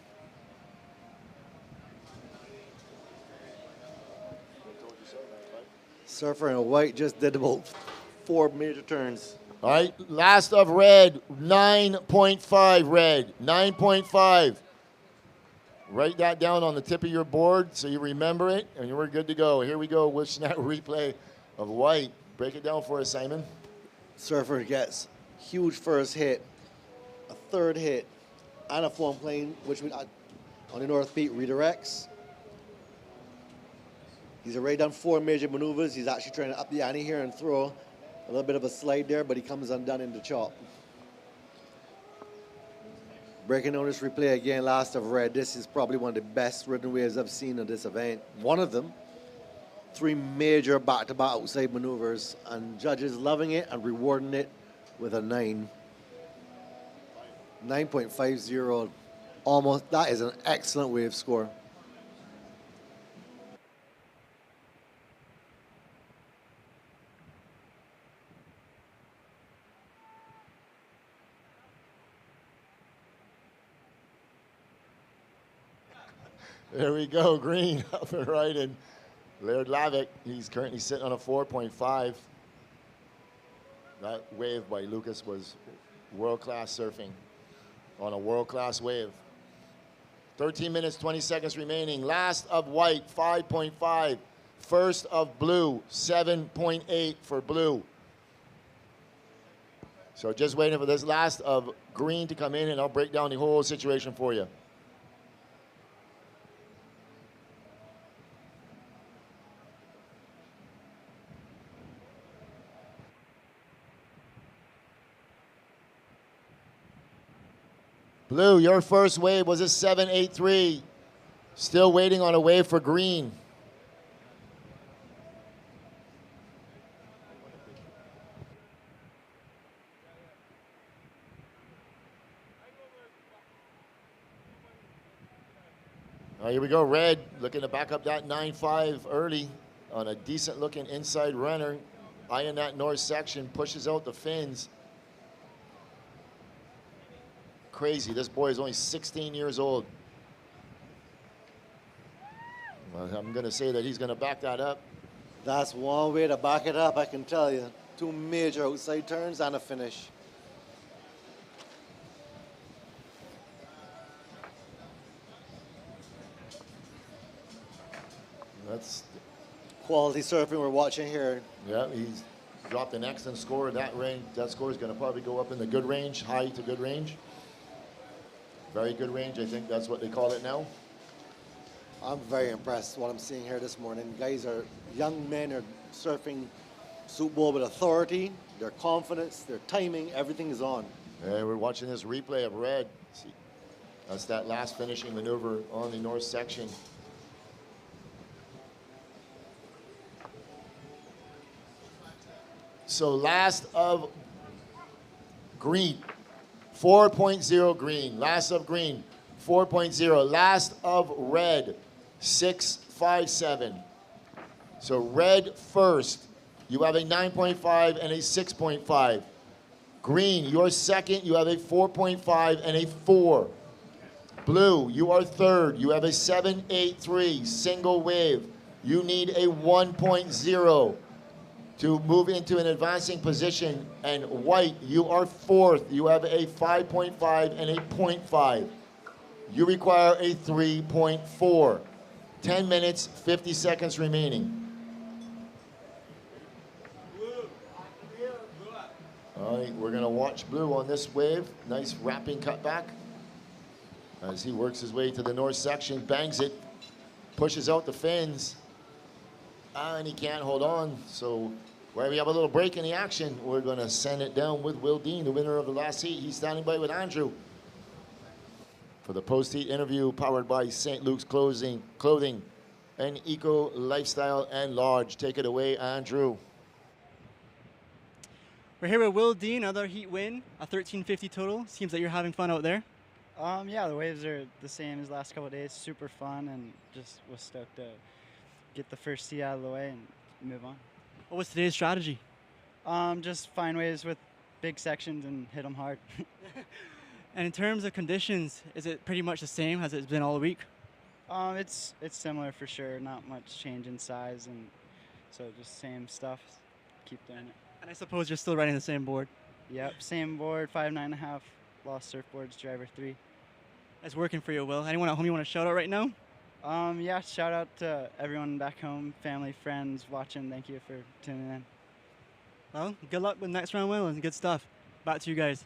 Surfer in white just did about 4 major turns. All right, last of red, 9.5 red, 9.5. Write that down on the tip of your board so you remember it, and we're good to go. Here we go, with that replay of white. Break it down for us, Simon. Surfer gets huge first hit, a third hit, and a foam plane, which we, on the North Peak redirects. He's already done 4 major maneuvers. He's actually trying to up the ante here and throw a little bit of a slide there, but he comes undone in the chop. Breaking down this replay again, last of red. This is probably one of the best ridden waves I've seen in this event. One of them, 3 major back-to-back outside maneuvers, and judges loving it and rewarding it with a 9. 9.50, almost, that is an excellent wave score. There we go, green up and right, and Laird Lavick, he's currently sitting on a 4.5. That wave by Lucas was world-class surfing on a world-class wave. 13 minutes, 20 seconds remaining. Last of white, 5.5. First of blue, 7.8 for blue. So just waiting for this last of green to come in, and I'll break down the whole situation for you. Blue, your first wave was a 7.83. Still waiting on a wave for green. Here we go, red, looking to back up that 9.5 early on a decent looking inside runner. Eyeing that north section, pushes out the fins. Crazy, this boy is only 16 years old. Well, I'm gonna say that he's gonna back that up. That's one way to back it up, I can tell you. 2 major outside turns and a finish. That's Quality surfing we're watching here. Yeah, he's dropped an excellent score. That range, that score is going to probably go up in the good range, high to good range. Very good range, I think that's what they call it now. I'm very impressed with what I'm seeing here this morning. Guys are, young men are surfing Super Bowl with authority, their confidence, their timing, everything is on. Yeah, we're watching this replay of red. See, that's that last finishing maneuver on the north section. So last of green, 4.0 green. Last of green, 4.0. Last of red, 6.57. So red first, you have a 9.5 and a 6.5. Green, you're second, you have a 4.5 and a 4. Blue, you are third, you have a 7.83 single wave. You need a 1.0 to move into an advancing position. And white, you are fourth. You have a 5.5 and a 0.5. You require a 3.4. 10 minutes, 50 seconds remaining. All right, we're gonna watch blue on this wave. Nice wrapping cutback. As he works his way to the north section, bangs it, pushes out the fins, and he can't hold on. So where we have a little break in the action, we're gonna send it down with Will Dean, the winner of the last heat. He's standing by with Andrew for the post-heat interview, powered by St. Luke's Clothing and Eco Lifestyle and Lodge. Take it away, Andrew. We're here with Will Dean, another heat win, a 1350 total. Seems like you're having fun out there. Yeah, the waves are the same as the last couple of days. Super fun, and just was stoked to get the first tee out of the way and move on. What was today's strategy? Just find waves with big sections and hit them hard. And in terms of conditions, is it pretty much the same as it's been all week? It's similar for sure. Not much change in size, and so just same stuff. Keep doing it. And I suppose you're still riding the same board. Yep, same board, 5 9.5. Lost surfboards, driver 3. That's working for you, Will. Anyone at home you want to shout out right now? Yeah, shout out to everyone back home, family, friends watching. Thank you for tuning in. Well, good luck with next round, Will, and good stuff. Back to you guys.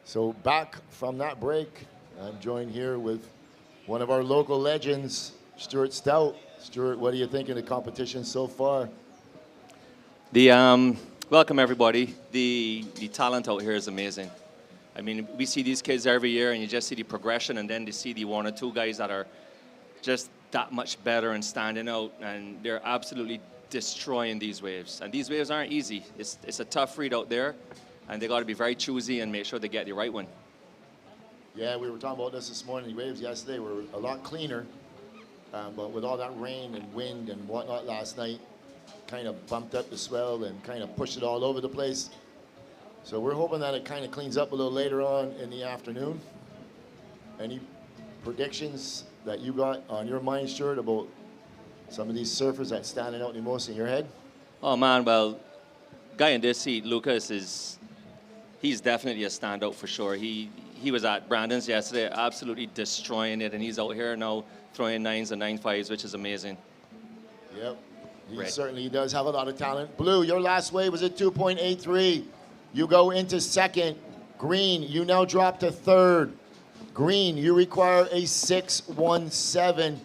So back from that break, I'm joined here with one of our local legends, Stuart Stout. Stuart, what do you think of the competition so far? Welcome everybody. The talent out here is amazing. I mean, we see these kids every year, and you just see the progression, and then to see the 1 or 2 guys that are just that much better and standing out, and they're absolutely destroying these waves. And these waves aren't easy. It's a tough read out there, and they got to be very choosy and make sure they get the right one. Yeah, we were talking about this morning. The waves yesterday were a lot cleaner, but with all that rain and wind and whatnot last night, kind of bumped up the swell and kind of pushed it all over the place. So we're hoping that it kind of cleans up a little later on in the afternoon. Any predictions that you got on your mind, Stuart, about some of these surfers that's standing out the most in your head? Oh man, well, guy in this seat, Lucas, he's definitely a standout for sure. He was at Brandon's yesterday, absolutely destroying it, and he's out here now throwing 9s and 9.5s, which is amazing. Yep, he Right. certainly does have a lot of talent. Blue, your last wave was at 2.83. You go into second. Green, you now drop to third. Green, you require a 6.17.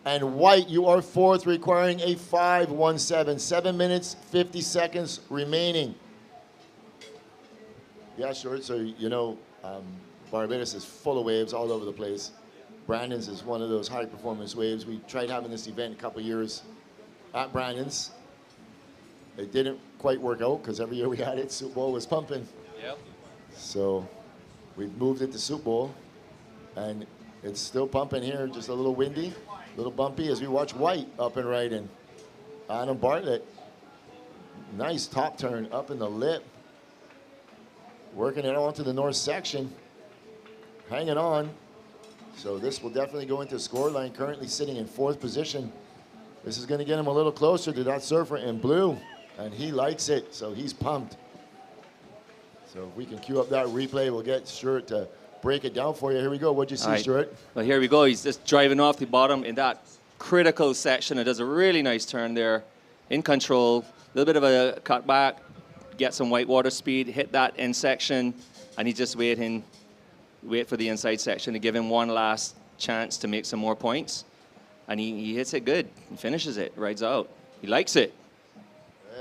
And white, you are fourth, requiring a 5.17. 7 minutes, 50 seconds remaining. Yeah, sure. So, Barbados is full of waves all over the place. Brandon's is one of those high-performance waves. We tried having this event a couple years at Brandon's. It didn't quite work out because every year we had it, Soup Bowl was pumping. Yep. So we've moved it to Soup Bowl, and it's still pumping here, just a little windy, a little bumpy as we watch white up and right in. Adam Bartlett, nice top turn up in the lip. Working it on to the north section, hanging on. So this will definitely go into scoreline, currently sitting in fourth position. This is gonna get him a little closer to that surfer in blue, and he likes it, so he's pumped. So if we can cue up that replay, we'll get Stuart to break it down for you. Here we go, what'd you see, All right. Stuart? Well, here we go. He's just driving off the bottom in that critical section. It does a really nice turn there, in control. A little bit of a cut back, get some whitewater speed, hit that end section, and he's just wait for the inside section to give him one last chance to make some more points. And he hits it good. He finishes it, rides out. He likes it.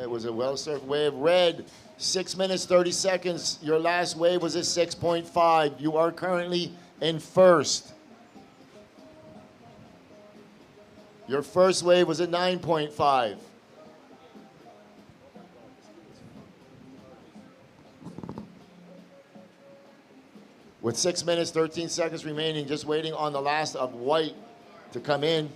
It was a well-surfed wave. Red, 6 minutes, 30 seconds. Your last wave was a 6.5. You are currently in first. Your first wave was a 9.5. With 6 minutes, 13 seconds remaining, just waiting on the last of white to come in.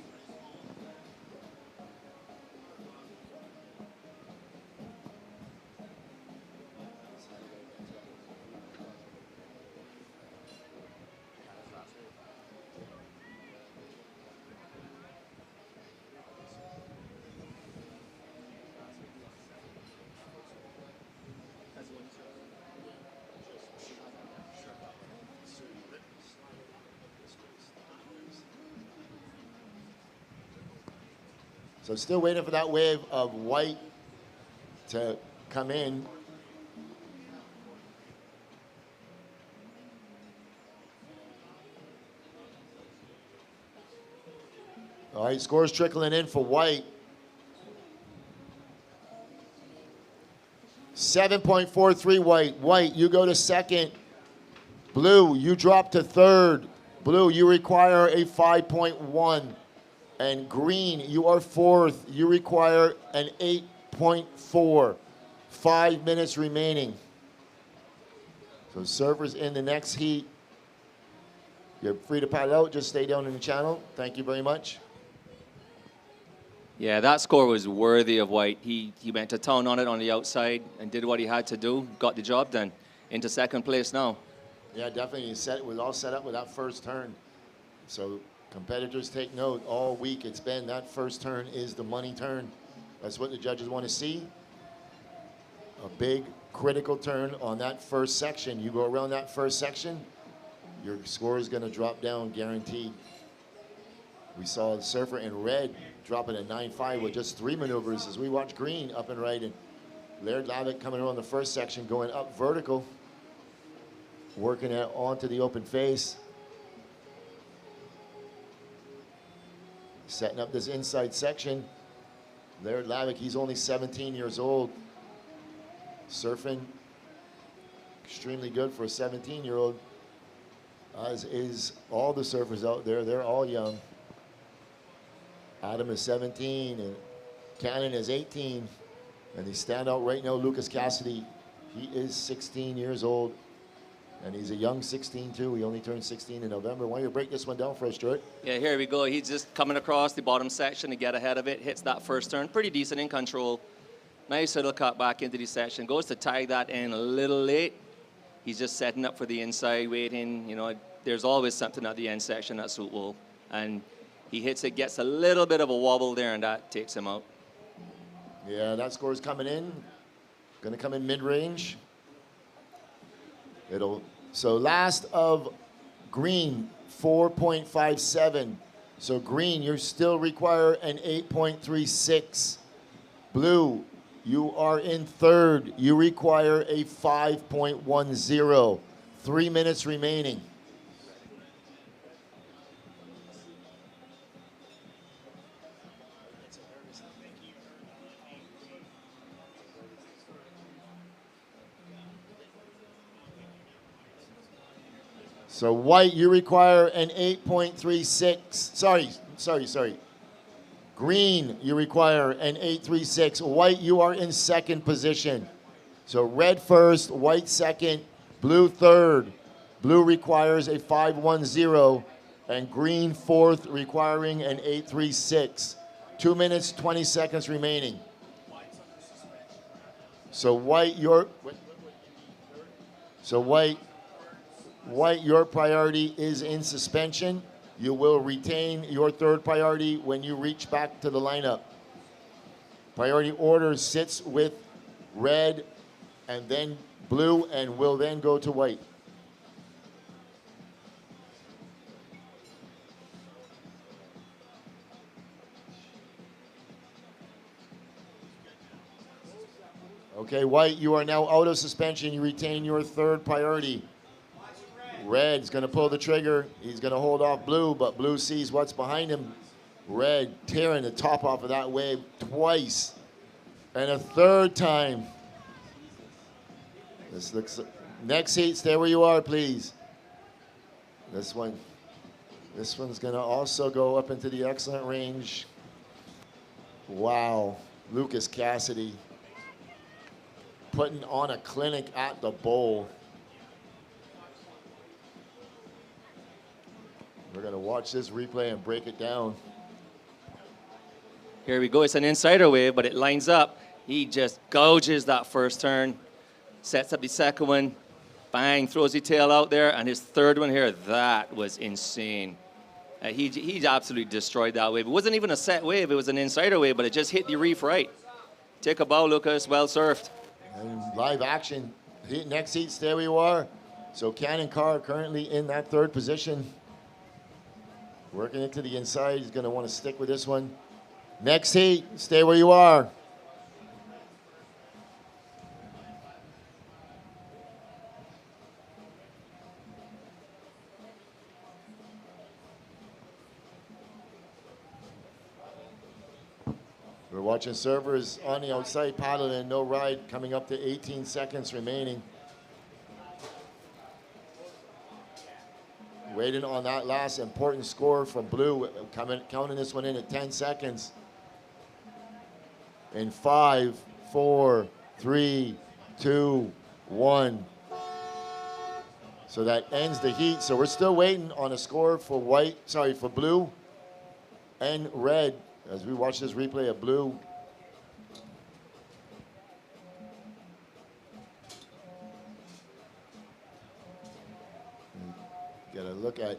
So still waiting for that wave of white to come in. All right, scores trickling in for white. 7.43 white. White, you go to second. Blue, you drop to third. Blue, you require a 5.1. And green, you are fourth. You require an 8.4. 5 minutes remaining. So surfers in the next heat. You're free to paddle out. Just stay down in the channel. Thank you very much. Yeah, that score was worthy of white. He went to town on it on the outside and did what he had to do, got the job done. Into second place now. Yeah, definitely. It was all set up with that first turn. So competitors take note. All week it's been that first turn is the money turn. That's what the judges want to see. A big critical turn on that first section. You go around that first section, your score is going to drop down guaranteed. We saw the surfer in red dropping a 9.5 with just 3 maneuvers as we watch green up and right. And Laird Lavick coming around the first section, going up vertical, working it onto the open face. Setting up this inside section. Laird Lavick, he's only 17 years old. Surfing extremely good for a 17-year-old, as is all the surfers out there. They're all young. Adam is 17 and Cannon is 18. And the standout right now, Lucas Cassidy, he is 16 years old. And he's a young 16 too. He only turned 16 in November. Why don't you break this one down for us, Stuart? Yeah, here we go. He's just coming across the bottom section to get ahead of it. Hits that first turn. Pretty decent in control. Nice little cut back into the section. Goes to tag that in a little late. He's just setting up for the inside, waiting. You know, there's always something at the end section that suit will. And he hits it, gets a little bit of a wobble there, and that takes him out. Yeah, that score is coming in. Going to come in mid-range. So last of green, 4.57. So green, you still require an 8.36. Blue, you are in third. You require a 5.10. 3 minutes remaining. So white, you require an 8.36. Sorry. Green, you require an 8.36. White, you are in second position. So red first, white second, blue third. Blue requires a 5.10, and green fourth, requiring an 8.36. 2 minutes, 20 seconds remaining. So white, your priority is in suspension. You will retain your third priority when you reach back to the lineup. Priority order sits with red and then blue and will then go to white. Okay, white, you are now out of suspension. You retain your third priority. Red's going to pull the trigger. He's going to hold off blue, but blue sees what's behind him. Red tearing the top off of that wave twice. And a third time. This looks, next heat, stay where you are, please. This one's going to also go up into the excellent range. Wow, Lucas Cassidy putting on a clinic at the bowl. We're going to watch this replay and break it down. Here we go. It's an insider wave, but it lines up. He just gouges that first turn, sets up the second one, bang, throws the tail out there, and his third one here, that was insane. He absolutely destroyed that wave. It wasn't even a set wave. It was an insider wave, but it just hit the reef right. Take a bow, Lucas. Well surfed. And live action. Next heat, stay where you are. So Cannon Carr currently in that third position. Working it to the inside. He's going to want to stick with this one. Next heat, stay where you are. We're watching servers on the outside paddling, no ride, coming up to 18 seconds remaining. Waiting on that last important score from blue, counting this one in at 10 seconds. In 5, 4, 3, 2, 1. So that ends the heat. So we're still waiting on a score for for blue and red as we watch this replay of blue. Get a look at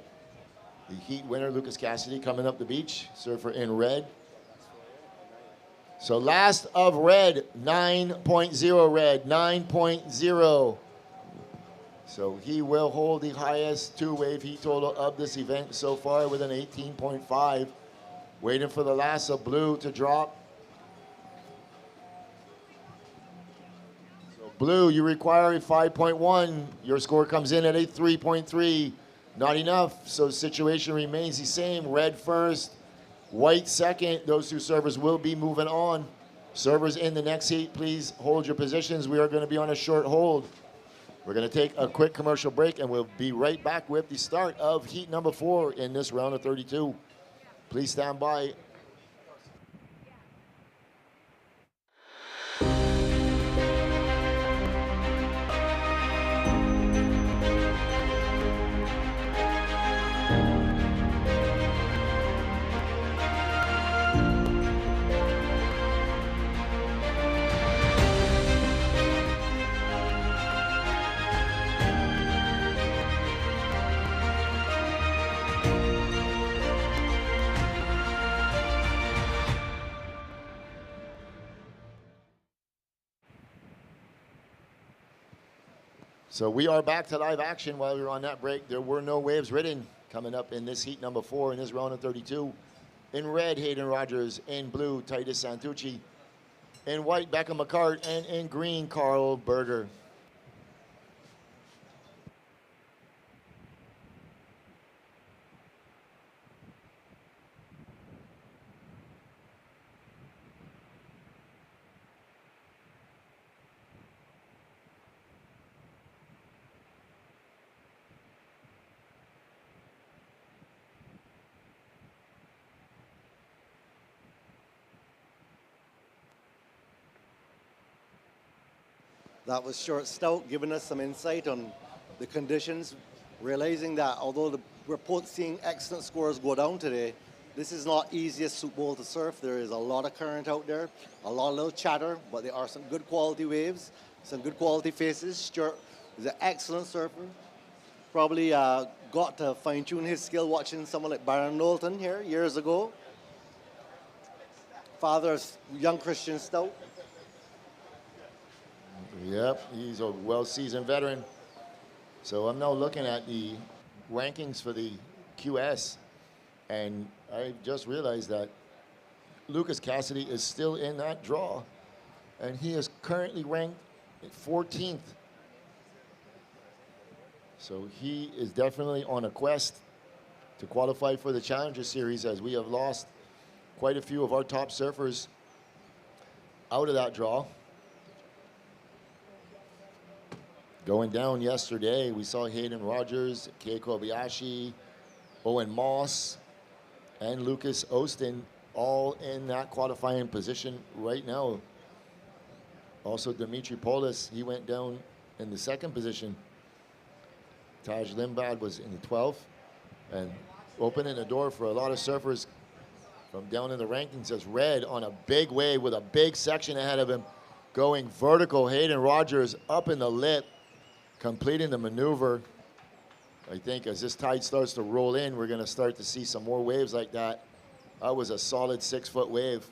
the heat winner, Lucas Cassidy, coming up the beach, surfer in red. So last of red, 9.0 red, 9.0. So he will hold the highest two-wave heat total of this event so far with an 18.5. Waiting for the last of blue to drop. So blue, you require a 5.1. Your score comes in at a 3.3. Not enough, so the situation remains the same. Red first, white second. Those two servers will be moving on. Servers in the next heat, please hold your positions. We are going to be on a short hold. We're going to take a quick commercial break, and we'll be right back with the start of heat number 4 in this round of 32. Please stand by. So we are back to live action. While we were on that break, there were no waves ridden coming up in this heat number 4 in this round of 32. In red, Hayden Rogers. In blue, Titus Santucci. In white, Becca McCart. And in green, Carl Berger. That was Short Stout giving us some insight on the conditions, realizing that although we're both seeing excellent scores go down today, this is not easiest soup bowl to surf. There is a lot of current out there, a lot of little chatter, but there are some good quality waves, some good quality faces. Stuart is an excellent surfer. Probably got to fine-tune his skill watching someone like Baron Knowlton here years ago. Father of young Christian Stout. Yep, he's a well-seasoned veteran. So I'm now looking at the rankings for the QS, and I just realized that Lucas Cassidy is still in that draw, and he is currently ranked 14th. So he is definitely on a quest to qualify for the Challenger Series, as we have lost quite a few of our top surfers out of that draw. Going down yesterday, we saw Hayden Rogers, Kei Kobayashi, Owen Moss, and Lucas Ostin all in that qualifying position right now. Also, Dimitri Polis, he went down in the 2nd position. Taj Limbad was in the 12th, and opening the door for a lot of surfers from down in the rankings as Red on a big wave with a big section ahead of him, going vertical. Hayden Rogers up in the lip, completing the maneuver. I think as this tide starts to roll in, we're going to start to see some more waves like that. That was a solid 6-foot wave.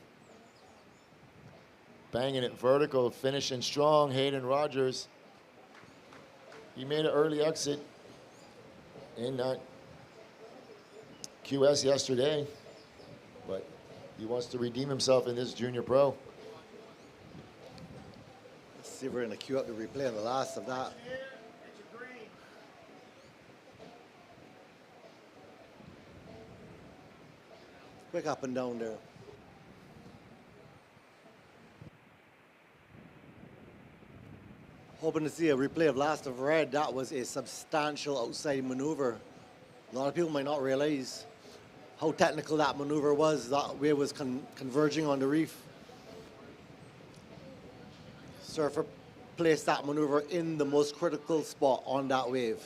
Banging it vertical, finishing strong, Hayden Rogers. He made an early exit in that QS yesterday, but he wants to redeem himself in this junior pro. Let's see if we're going to queue up the replay on the last of that. Quick up and down there. Hoping to see a replay of last of Red. That was a substantial outside maneuver. A lot of people might not realize how technical that maneuver was. That wave was converging on the reef. Surfer placed that maneuver in the most critical spot on that wave.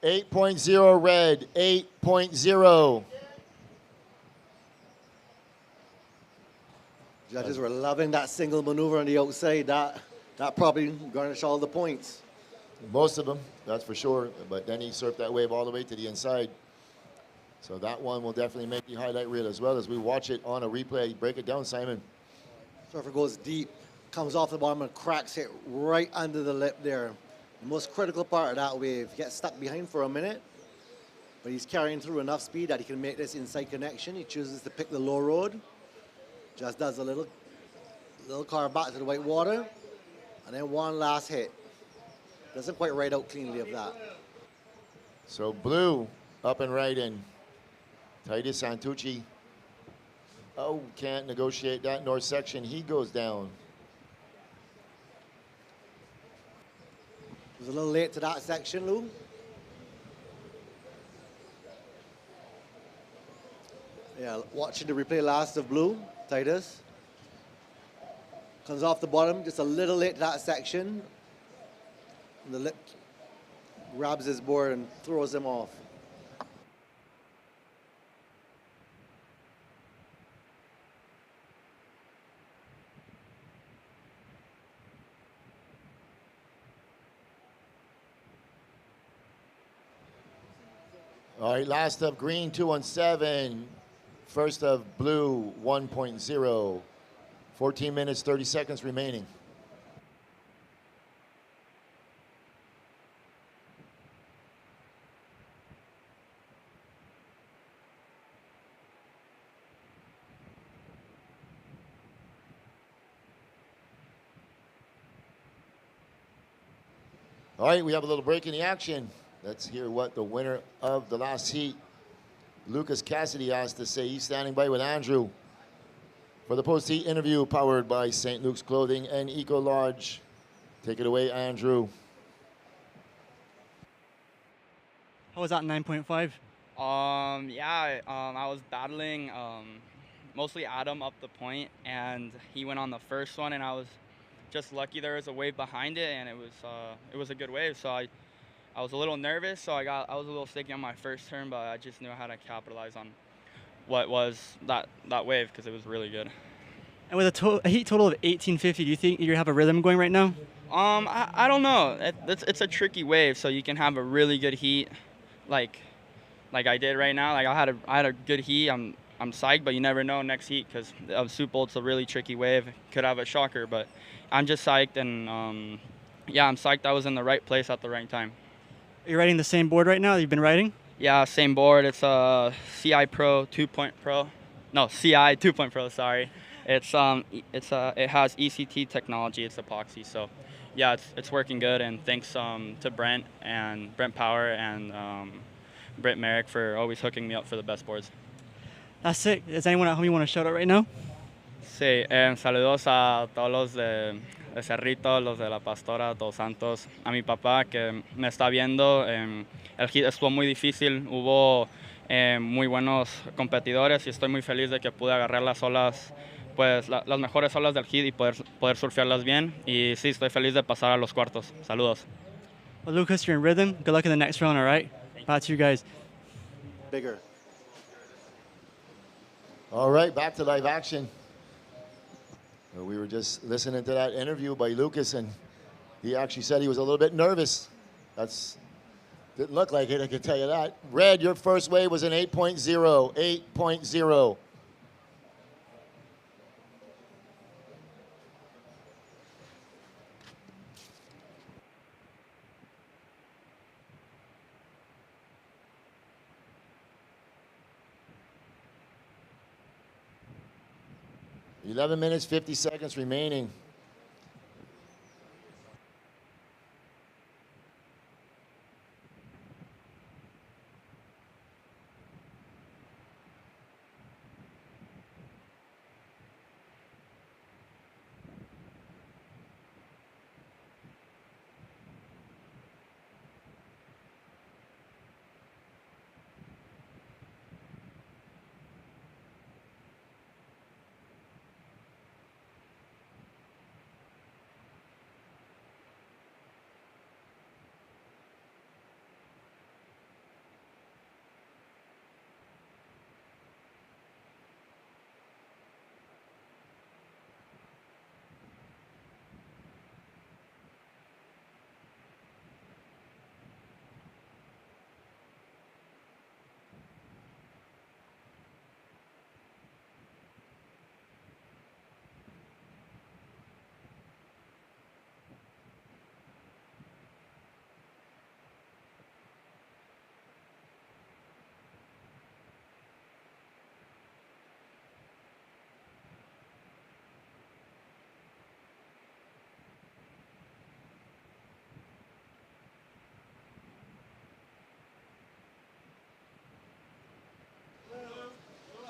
8.0 Red, 8.0. Judges were loving that single maneuver on the outside. That probably garnished all the points. Most of them, that's for sure. But then he surfed that wave all the way to the inside. So that one will definitely make the highlight reel as well as we watch it on a replay. Break it down, Simon. Surfer goes deep, comes off the bottom and cracks it right under the lip there. The most critical part of that wave. Gets stuck behind for a minute, but he's carrying through enough speed that he can make this inside connection. He chooses to pick the low road. Just does a little carve back to the white water, and then one last hit. Doesn't quite ride out cleanly of that. So blue up and right in. Titus Santucci. Oh, can't negotiate that north section. He goes down. Was a little late to that section, Lou. Yeah, watching the replay last of blue, Titus. Comes off the bottom, just a little late to that section. And the lip grabs his board and throws him off. All right, last of green, 2 on 7. First of blue, 1.0. 14 minutes, 30 seconds remaining. All right, we have a little break in the action. Let's hear what the winner of the last heat, Lucas Cassidy, has to say. He's standing by with Andrew for the post-heat interview powered by St. Luke's Clothing and Eco Lodge. Take it away, Andrew. How was that 9.5? I was battling mostly Adam up the point, and he went on the first one, and I was just lucky there was a wave behind it, and it was a good wave. So I was a little nervous, so I was a little sticky on my first turn, but I just knew how to capitalize on what was that wave because it was really good. And with a heat total of 1850, do you think you have a rhythm going right now? I don't know. It's a tricky wave, so you can have a really good heat, like I did right now. Like I had a good heat. I'm psyched, but you never know next heat because Soup Bolt's a really tricky wave. Could have a shocker, but I'm just psyched, and I'm psyched I was in the right place at the right time. Are you riding the same board right now that you've been riding? Yeah, same board. It's a CI Pro 2.0 Pro. No, CI 2.0 Pro, sorry. It has ECT technology. It's epoxy, so yeah, it's working good. And thanks to Brent Power and Britt Merrick for always hooking me up for the best boards. That's sick. Is anyone at home you want to shout out right now? Sí, saludos a todos los de Cerrito, los de La Pastora, Dos Santos, a mi papá que me está viendo. El hit estuvo muy difícil, hubo muy buenos competidores y estoy muy feliz de que pude agarrar las olas, pues las mejores olas del hit y poder surfearlas bien. Y sí, estoy feliz de pasar a los cuartos. Saludos. Well, Lucas, you're in rhythm. Good luck in the next round, all right? Back to you guys. Bigger. All right, back to live action. We were just listening to that interview by Lucas, and he actually said he was a little bit nervous. Didn't look like it, I can tell you that. Red, your first wave was an 8.0, 8.0. $11 minutes, 50 seconds remaining.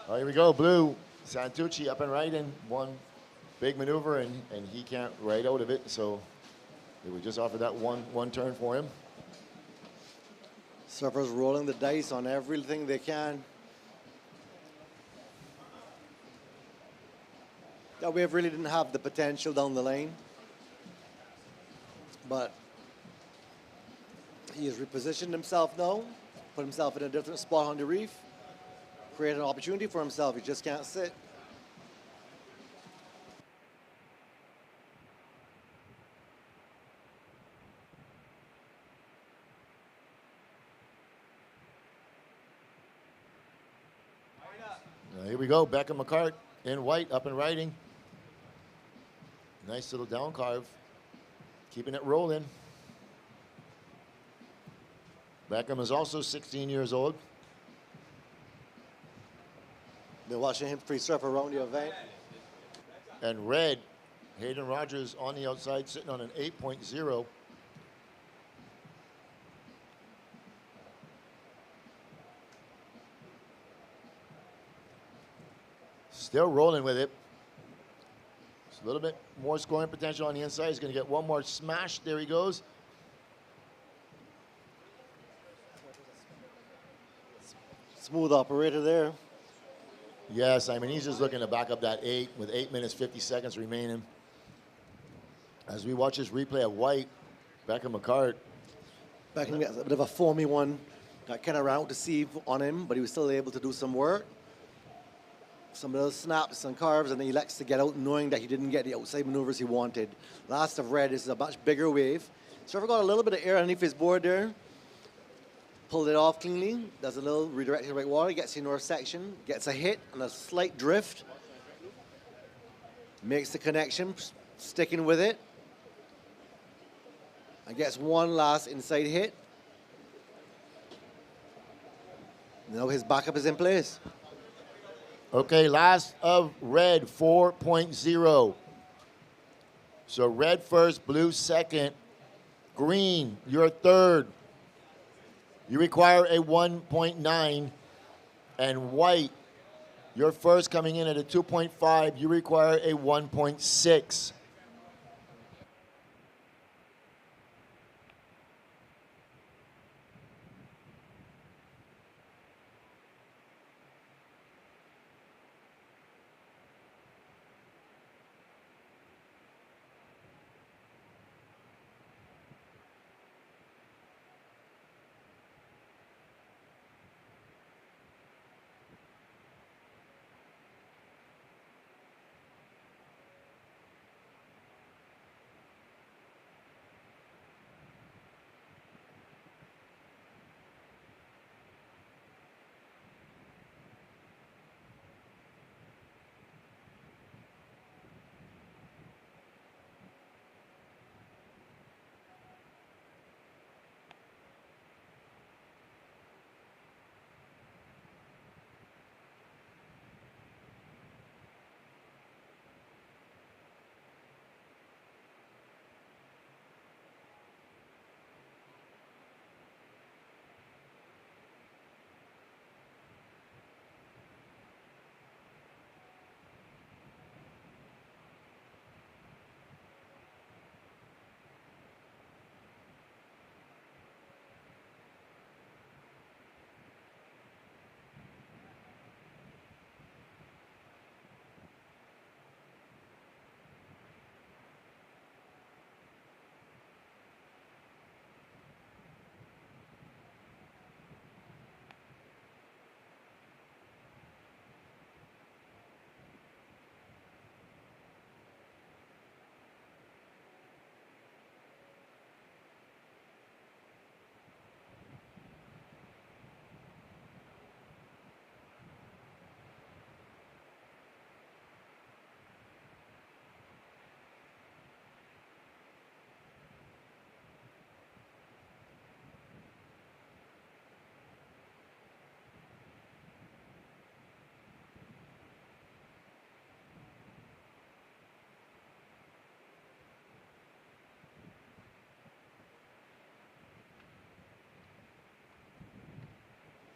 All right, here we go, blue. Santucci up and right in one big maneuver, and he can't ride out of it, so they would just offer that one turn for him. Surfers rolling the dice on everything they can. That wave really didn't have the potential down the lane, but he has repositioned himself now, put himself in a different spot on the reef, created an opportunity for himself. He just can't sit. we go. Becca McCart in white, up and riding. Nice little down carve. Keeping it rolling. Beckham is also 16 years old. Been watching him free surf around the event. And red, Hayden Rogers on the outside, sitting on an 8.0. Still rolling with it. Just a little bit more scoring potential on the inside. He's going to get one more smash. There he goes. Smooth operator there. Yes, I mean, he's just looking to back up that 8 with 8 minutes, 50 seconds remaining. As we watch this replay of white, Becca McCart. Beckham got a bit of a foamy one. Got kind of round to see on him, but he was still able to do some work. Some little snaps and carves, and then he elects to get out knowing that he didn't get the outside maneuvers he wanted. Last of red is a much bigger wave. Surfer got a little bit of air underneath his board there. Pulled it off cleanly. Does a little redirected right water. Gets the north section. Gets a hit and a slight drift. Makes the connection, sticking with it. And gets one last inside hit. Now his backup is in place. Okay, last of red, 4.0. So red first, blue second. Green, you're third. You require a 1.9. And white, you're first coming in at a 2.5. You require a 1.6.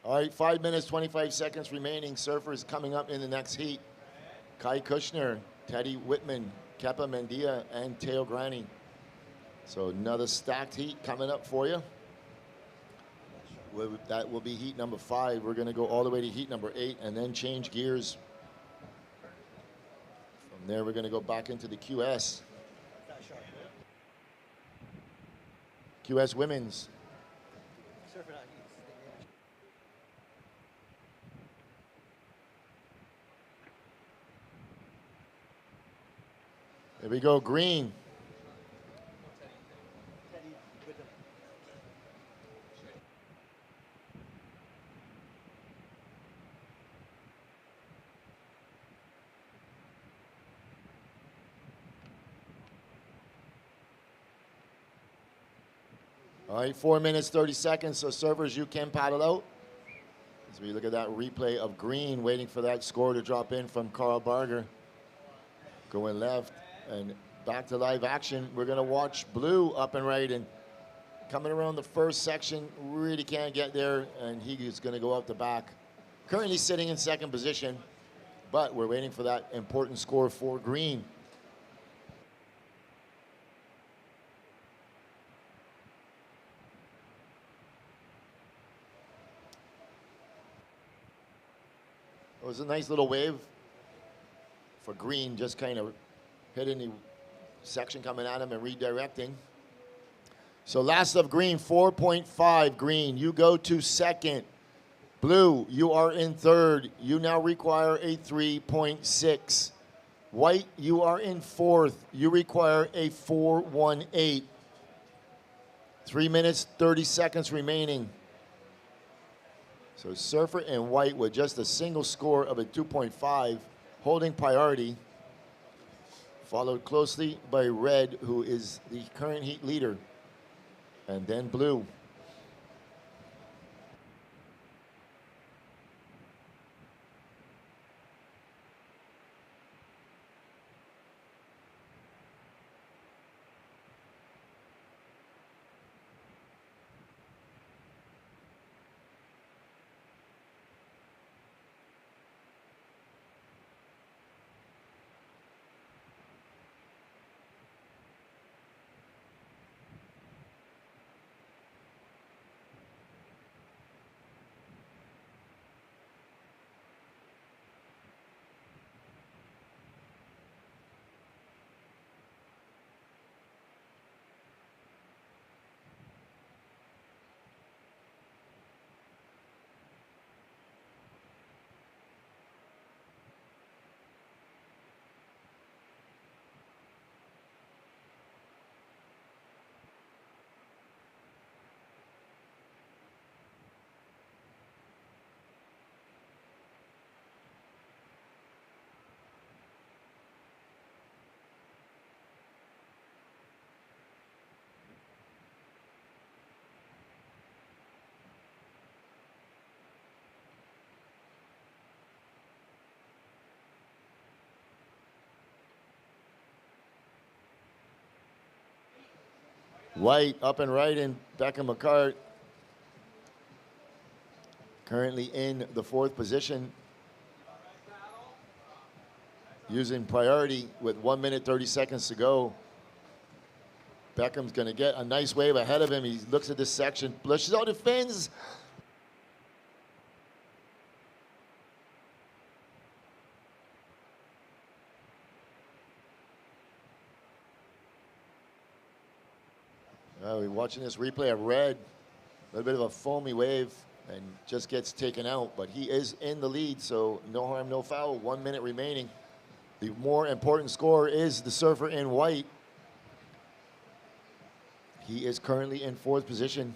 All right, 5 minutes, 25 seconds remaining. Surfers coming up in the next heat. Kai Kushner, Teddy Whitman, Kepa Mendia, and Teo Granny. So another stacked heat coming up for you. That will be heat number 5. We're going to go all the way to heat number 8 and then change gears. From there, we're going to go back into the QS. QS Women's. There we go, green. All right, 4 minutes, 30 seconds. So servers, you can paddle out. As we look at that replay of green, waiting for that score to drop in from Carl Barger. Going left and back to live action. We're gonna watch blue up and right, and coming around the first section, really can't get there, and he is gonna go out the back. Currently sitting in second position, but we're waiting for that important score for green. It was a nice little wave for green, just kind of hitting the section coming at him and redirecting. So last of green, 4.5 green. You go to second. Blue, you are in third. You now require a 3.6. White, you are in fourth. You require a 4.18. 3 minutes, 30 seconds remaining. So surfer and white with just a single score of a 2.5, holding priority, followed closely by red, who is the current heat leader, and then blue. White up and right in Beckham McCart. Currently in the fourth position. Using priority with 1 minute, 30 seconds to go. Beckham's gonna get a nice wave ahead of him. He looks at this section, pushes out the fins. We're watching this replay of red, a little bit of a foamy wave, and just gets taken out, but he is in the lead, so no harm, no foul. 1 minute remaining. The more important score is the surfer in white. He is currently in fourth position,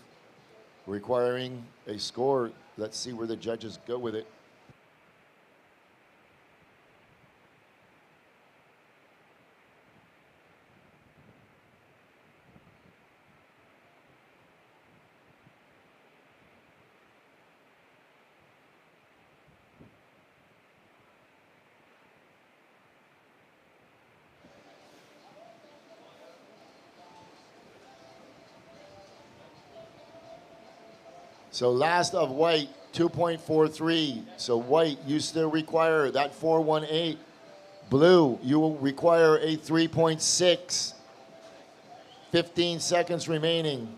requiring a score. Let's see where the judges go with it. So last of white, 2.43. So white, you still require that 4.18. Blue, you will require a 3.6. 15 seconds remaining.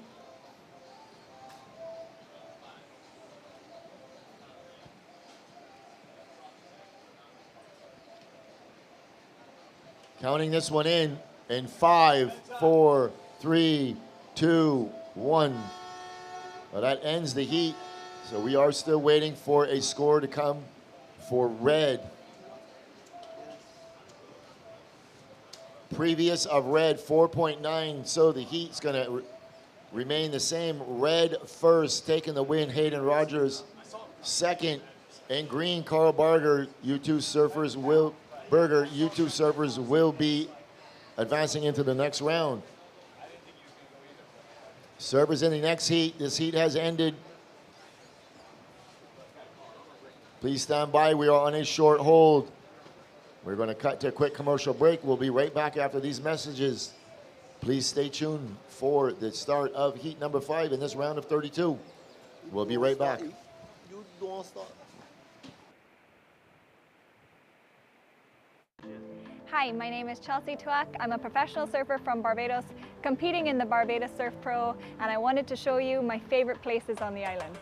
Counting this one in 5, 4, 3, 2, 1. Well, that ends the heat, so we are still waiting for a score to come for red. Previous of red, 4.9, so the heat's going to remain the same. Red first, taking the win, Hayden Rogers. Second, and green, Carl Barger. You two surfers will be advancing into the next round. Servers in the next heat. This heat has ended. Please stand by. We are on a short hold. We're going to cut to a quick commercial break. We'll be right back after these messages. Please stay tuned for the start of heat number 5 in this round of 32. We'll be right back. You don't start. Hi, my name is Chelsea Tuak. I'm a professional surfer from Barbados, competing in the Barbados Surf Pro, and I wanted to show you my favorite places on the island.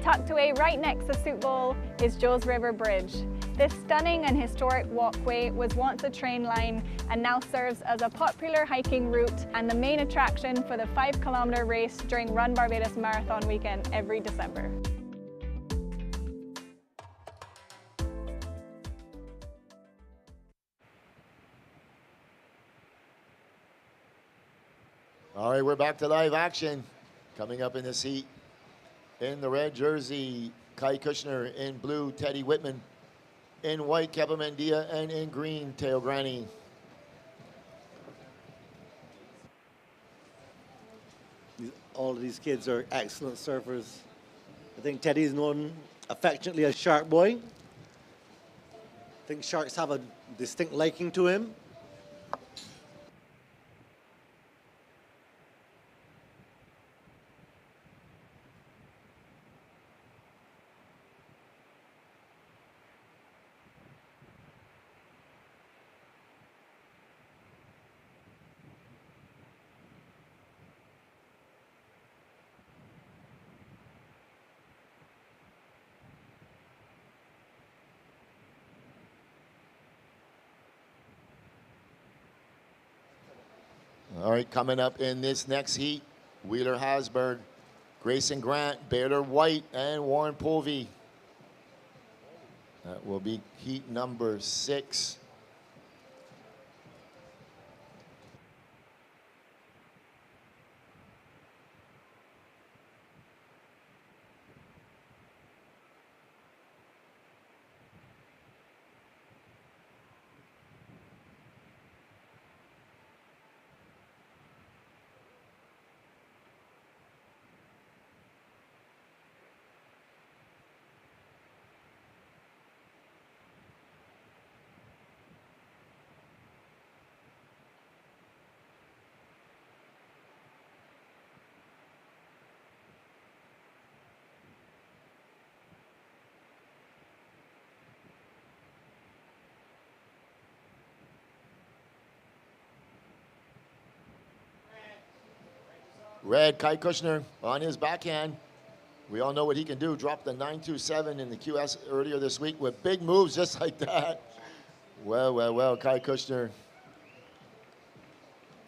Tucked away right next to Soup Bowl is Joe's River Bridge. This stunning and historic walkway was once a train line and now serves as a popular hiking route and the main attraction for the 5-kilometer race during Run Barbados Marathon weekend every December. All right, we're back to live action. Coming up in this heat, in the red jersey, Kai Kushner. In blue, Teddy Whitman. In white, Kevin Mendia. And in green, Teo Granny. All of these kids are excellent surfers. I think Teddy's known affectionately as Shark Boy. I think sharks have a distinct liking to him. All right, coming up in this next heat, Wheeler Hasberg, Grayson Grant, Baylor White, and Warren Povey. That will be heat number 6. Red, Kai Kushner on his backhand. We all know what he can do. Dropped the 927 in the QS earlier this week with big moves just like that. Well, well, well, Kai Kushner,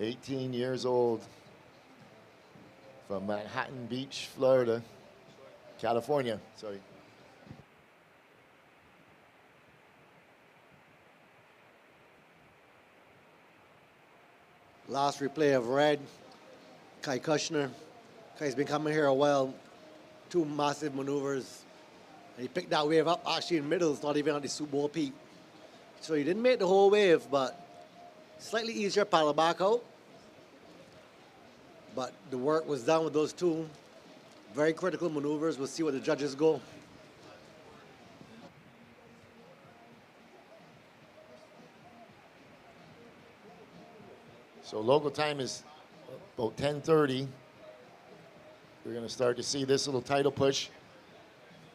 18 years old, from Manhattan Beach, Florida, California, sorry. Last replay of red, Kai Kushner. Kai's been coming here a while. 2 massive maneuvers. And he picked that wave up actually in middles, not even on the Soup Bowl peak. So he didn't make the whole wave, but slightly easier paddle back out. But the work was done with those 2 very critical maneuvers. We'll see where the judges go. So local time is about 10:30. We're going to start to see this little title push.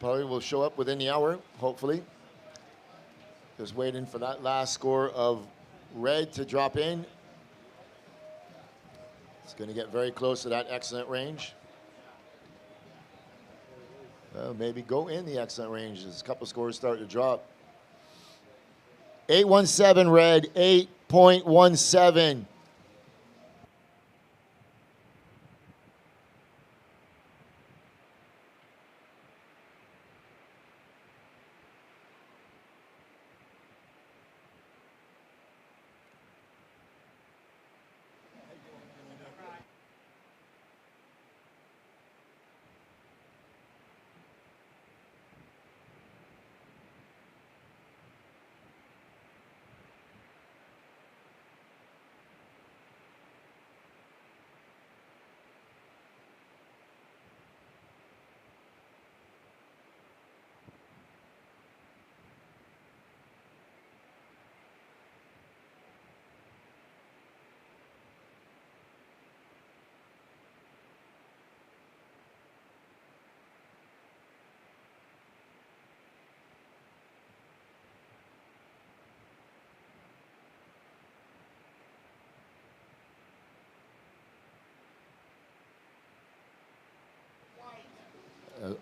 Probably will show up within the hour, hopefully. Just waiting for that last score of red to drop in. It's going to get very close to that excellent range. Well, maybe go in the excellent range as a couple scores start to drop. 817 red, 8.17.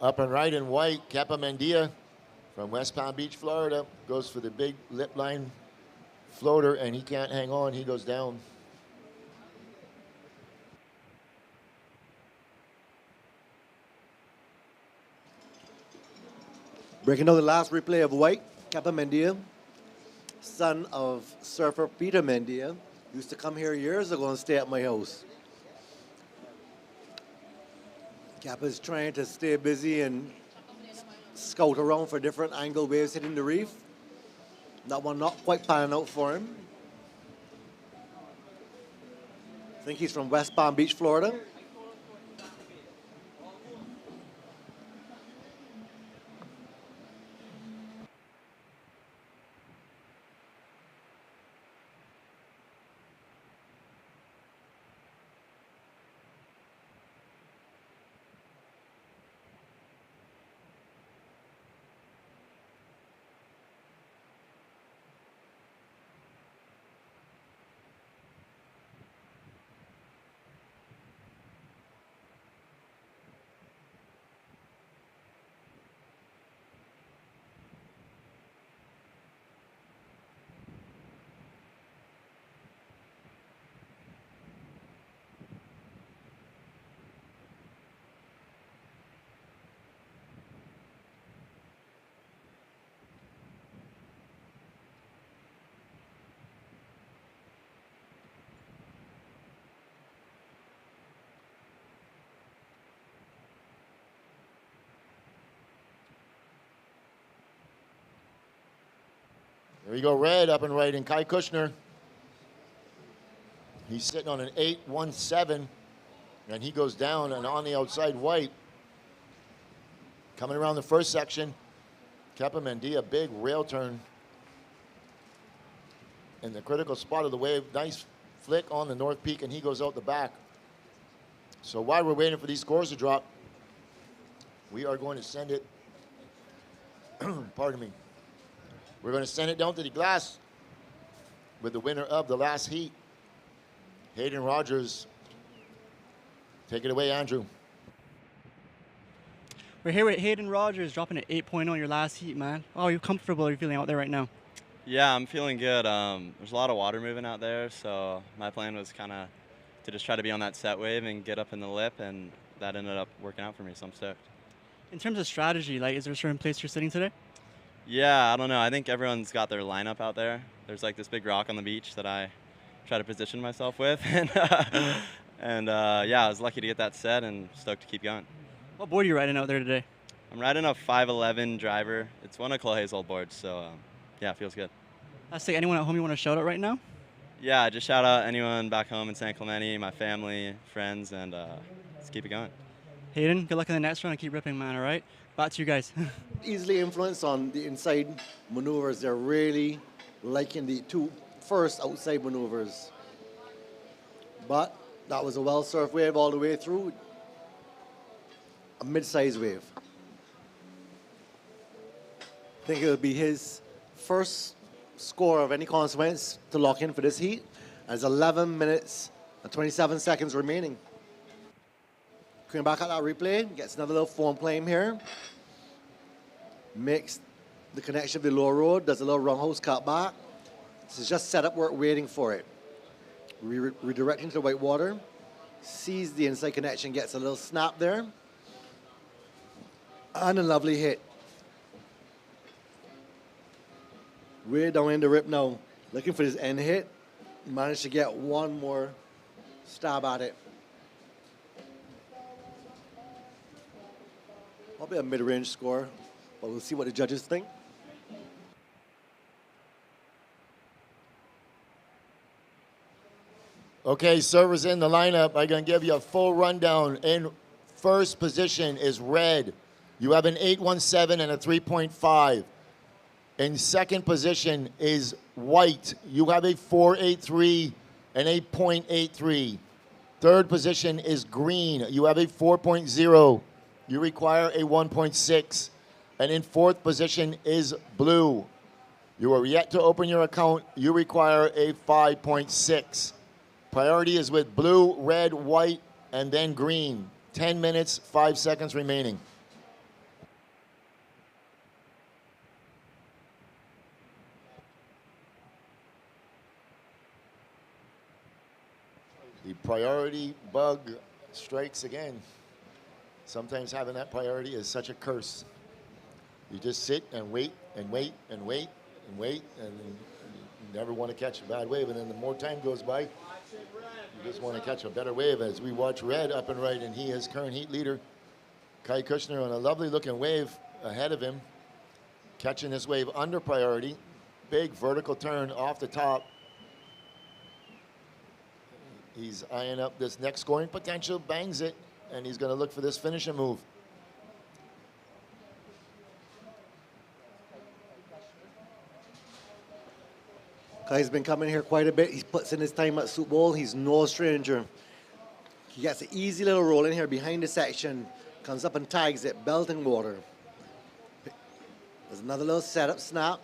Up and right in white, Kepa Mendia from West Palm Beach, Florida, goes for the big lip line floater, and he can't hang on. He goes down. Breaking down the last replay of white, Kepa Mendia, son of surfer Peter Mendia, used to come here years ago and stay at my house. Kepa's trying to stay busy and scout around for different angle waves hitting the reef. That one not quite panning out for him. I think he's from West Palm Beach, Florida. There you go, red up and right in Kai Kushner. He's sitting on an 8-1-7, and he goes down and on the outside white. Coming around the first section, Kepa Mendia, big rail turn in the critical spot of the wave. Nice flick on the North Peak, and he goes out the back. So while we're waiting for these scores to drop, we are going to send it, pardon me, we're going to send it down to the glass with the winner of the last heat, Hayden Rogers. Take it away, Andrew. We're here with Hayden Rogers, dropping an 8.0 in your last heat, man. Oh, you're comfortable. You're feeling out there right now. Yeah, I'm feeling good. There's a lot of water moving out there, so my plan was kind of to just try to be on that set wave and get up in the lip, and that ended up working out for me, so I'm stoked. In terms of strategy, like, is there a certain place you're sitting today? Yeah, I don't know. I think everyone's got their lineup out there. There's like this big rock on the beach that I try to position myself with, and yeah, I was lucky to get that set and stoked to keep going. What board are you riding out there today? I'm riding a 511 driver. It's one of Chloe's old boards, so yeah, it feels good. Let's say anyone at home you want to shout out right now? Yeah, just shout out anyone back home in San Clemente, my family, friends, and let's keep it going. Hayden, good luck in the next round and keep ripping, man, all right? Back to you guys. Easily influenced on the inside maneuvers. They're really liking the two first outside maneuvers. But that was a well-surfed wave all the way through. A mid-size wave. I think it'll be his first score of any consequence to lock in for this heat. There's 11 minutes and 27 seconds remaining. Coming back at that replay, gets another little foam plane here. Makes the connection with the lower road, does a little roundhouse cut back. This is just setup work waiting for it. Redirecting to the white water. Sees the inside connection, gets a little snap there. And a lovely hit. Way down in the rip now. Looking for this end hit. Managed to get one more stab at it. Probably a mid-range score, but we'll see what the judges think. Okay, servers in the lineup. I'm going to give you a full rundown. In first position is red. You have an 817 and a 3.5. In second position is white. You have a 483 and a 0.83. Third position is green. You have a 4.0. You require a 1.6. And in fourth position is blue. You are yet to open your account. You require a 5.6. Priority is with blue, red, white, and then green. 10 minutes, 5 seconds remaining. priority bug strikes again. Sometimes having that priority is such a curse. You just sit and wait and wait and wait and wait, and you never want to catch a bad wave. And then the more time goes by, you just want to catch a better wave. As we watch Red up and right, and he is current heat leader. Kai Kushner on a lovely looking wave ahead of him, catching this wave under priority. Big vertical turn off the top. He's eyeing up this next scoring potential, bangs it, and he's going to look for this finishing move. Kai's been coming here quite a bit. He puts in his time at Soup Bowl. He's no stranger. He gets an easy little roll in here behind the section, comes up and tags it, belting water. There's another little setup snap,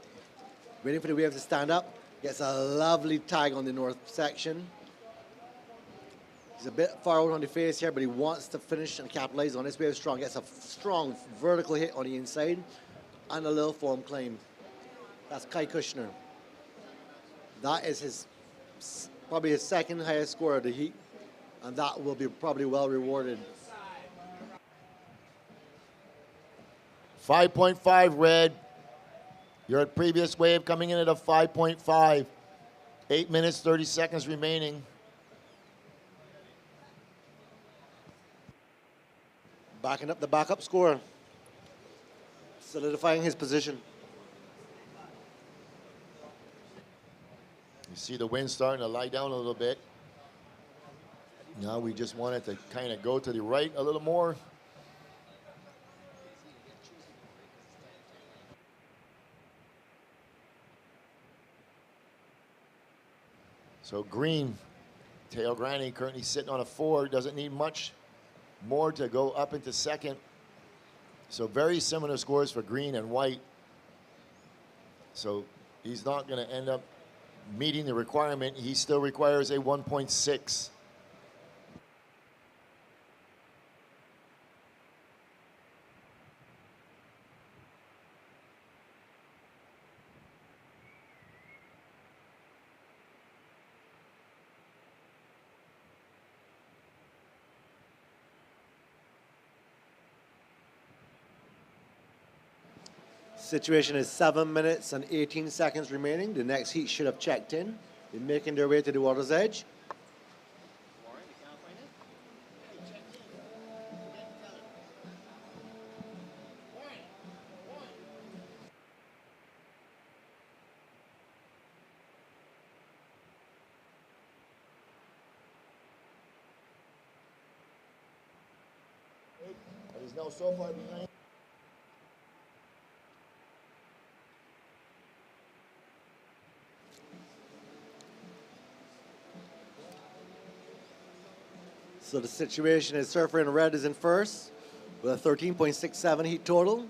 waiting for the wave to stand up. Gets a lovely tag on the north section. He's a bit far out on the face here, but he wants to finish and capitalize on this wave strong. Gets a strong vertical hit on the inside and a little form climb. That's Kai Kushner. That is his probably his second highest score of the heat, and that will be probably well rewarded. 5.5 Red. Your previous wave coming in at a 5.5. 8 minutes, 30 seconds remaining. Backing up the backup score, solidifying his position. You see the wind starting to lie down a little bit. Now we just want it to kind of go to the right a little more. So Green, Teo Granny currently sitting on a 4, doesn't need much more to go up into second. So very similar scores for Green and White. So he's not going to end up meeting the requirement. He still requires a 1.6. Situation is 7 minutes and 18 seconds remaining. The next heat should have checked in. They're making their way to the water's edge. He's now so far behind. So the situation is Surfer in Red is in first with a 13.67 heat total.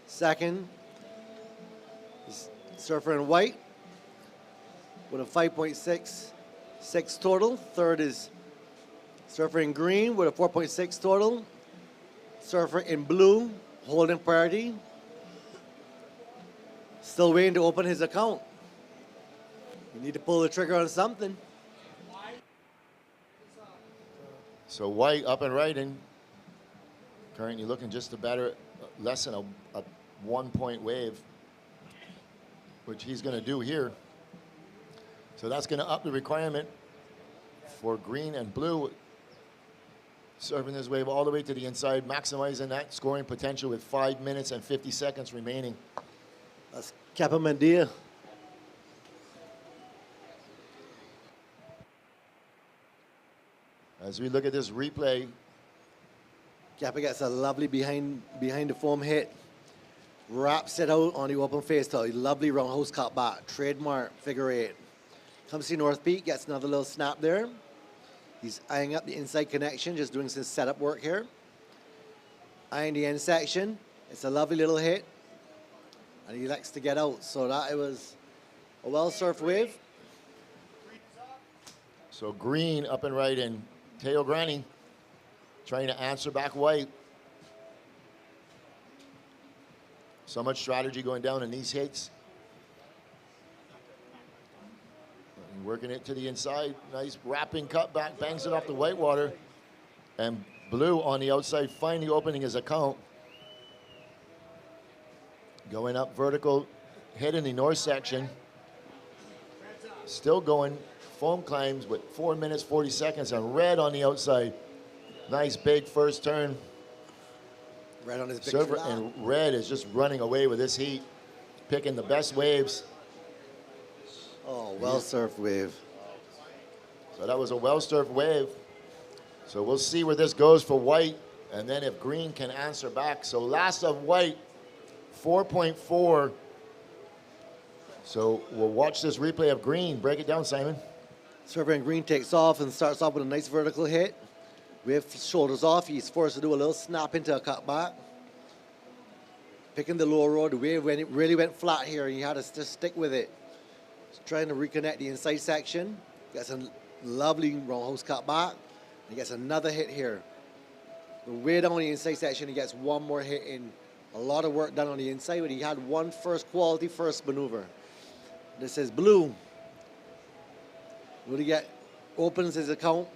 Second is Surfer in White with a 5.66 total. Third is Surfer in Green with a 4.6 total. Surfer in Blue holding priority. Still waiting to open his account. You need to pull the trigger on something. So White up and right, and currently looking just to batter less than a 1 point wave, which he's going to do here. So that's going to up the requirement for Green and Blue, serving this wave all the way to the inside, maximizing that scoring potential with 5 minutes and 50 seconds remaining. That's Capamendia. As we look at this replay, Kappa gets a lovely behind the foam hit. Wraps it out on the open face to a lovely roundhouse cut back. Trademark figure 8. Comes to North Peak, gets another little snap there. He's eyeing up the inside connection, just doing some setup work here. Eyeing the end section. It's a lovely little hit. And he likes to get out. So that it was a well-surfed wave. so Green up and right, and Teo Granny trying to answer back White. So much strategy going down in these hits. Working it to the inside. Nice wrapping cutback. Bangs it off the whitewater. And Blue on the outside, finally opening his account. Going up vertical, hitting the north section. Still going foam climbs with 4 minutes, 40 seconds, and Red on the outside. Nice big first turn. Red on his big Surfer, slot. and Red is just running away with this heat, picking the best waves. Oh, well-surfed wave. So that was a well-surfed wave. So we'll see where this goes for White, and then if Green can answer back. So last of White, 4.4. So we'll watch this replay of Green. Break it down, Simon. Surfer in green takes off and starts off with a nice vertical hit. Wave shoulders off. He's forced to do a little snap into a cutback. Picking the lower road. The wave really went flat here. He had to just stick with it. He's trying to reconnect the inside section. Gets a lovely roundhouse cutback. He gets another hit here. The way down the inside section, he gets one more hit in. A lot of work done on the inside, but he had one quality first maneuver. This is Blue. What do you get? Opens his account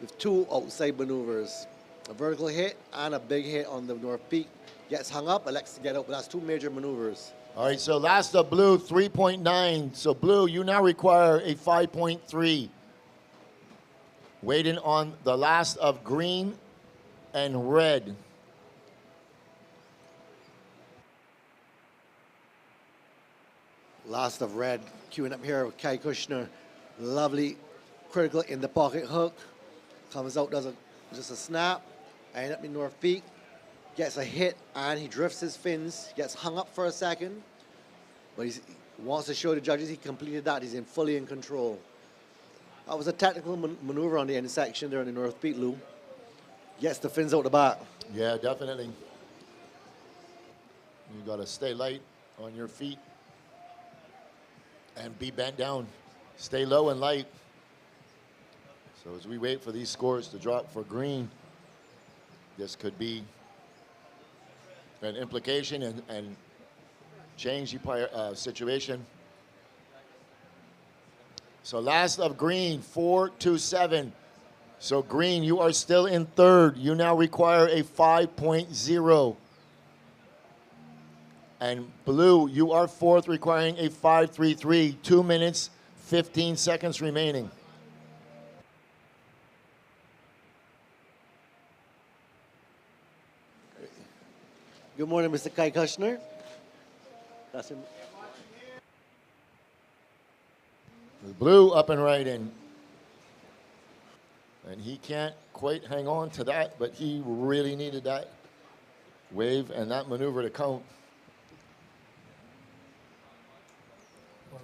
with 2 outside maneuvers. A vertical hit and a big hit on the North Peak. Gets hung up, elects to get out, but that's 2 major maneuvers. All right, so last of Blue, 3.9. So Blue, you now require a 5.3. Waiting on the last of Green and Red. Last of Red, queuing up here with Kai Kushner. Lovely, critical in the pocket hook. Comes out, does just a snap. And up in North Peak, gets a hit, and he drifts his fins. Gets hung up for a second, but he wants to show the judges he completed that. He's fully in control. That was a technical maneuver on the end section there in the North Peak, Lou. Gets the fins out the back. Yeah, definitely. You got to stay light on your feet and be bent down. Stay low and light. So as we wait for these scores to drop for Green, this could be an implication and change the situation. So last of Green, 4.27. So Green, you are still in third. You now require a 5.0. And Blue, you are fourth, requiring a 5.33. 2 minutes, 15 seconds remaining. Good morning, Mr. Kai Kushner. That's him. Blue up and right in. And he can't quite hang on to that, but he really needed that wave and that maneuver to count.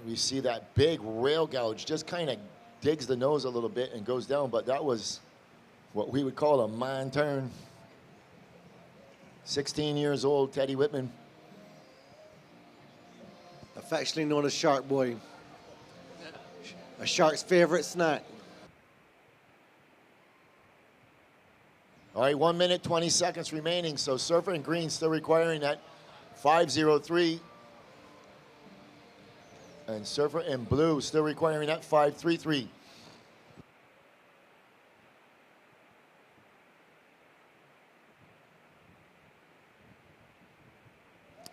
We see that big rail gouge just kind of digs the nose a little bit and goes down, but that was what we would call a man turn. 16 years old, Teddy Whitman. Affectionately known as Shark Boy. A shark's favorite snack. All right, 1 minute, 20 seconds remaining. So Surfer and Green still requiring that 5.03. And Surfer and Blue still requiring that 5.33.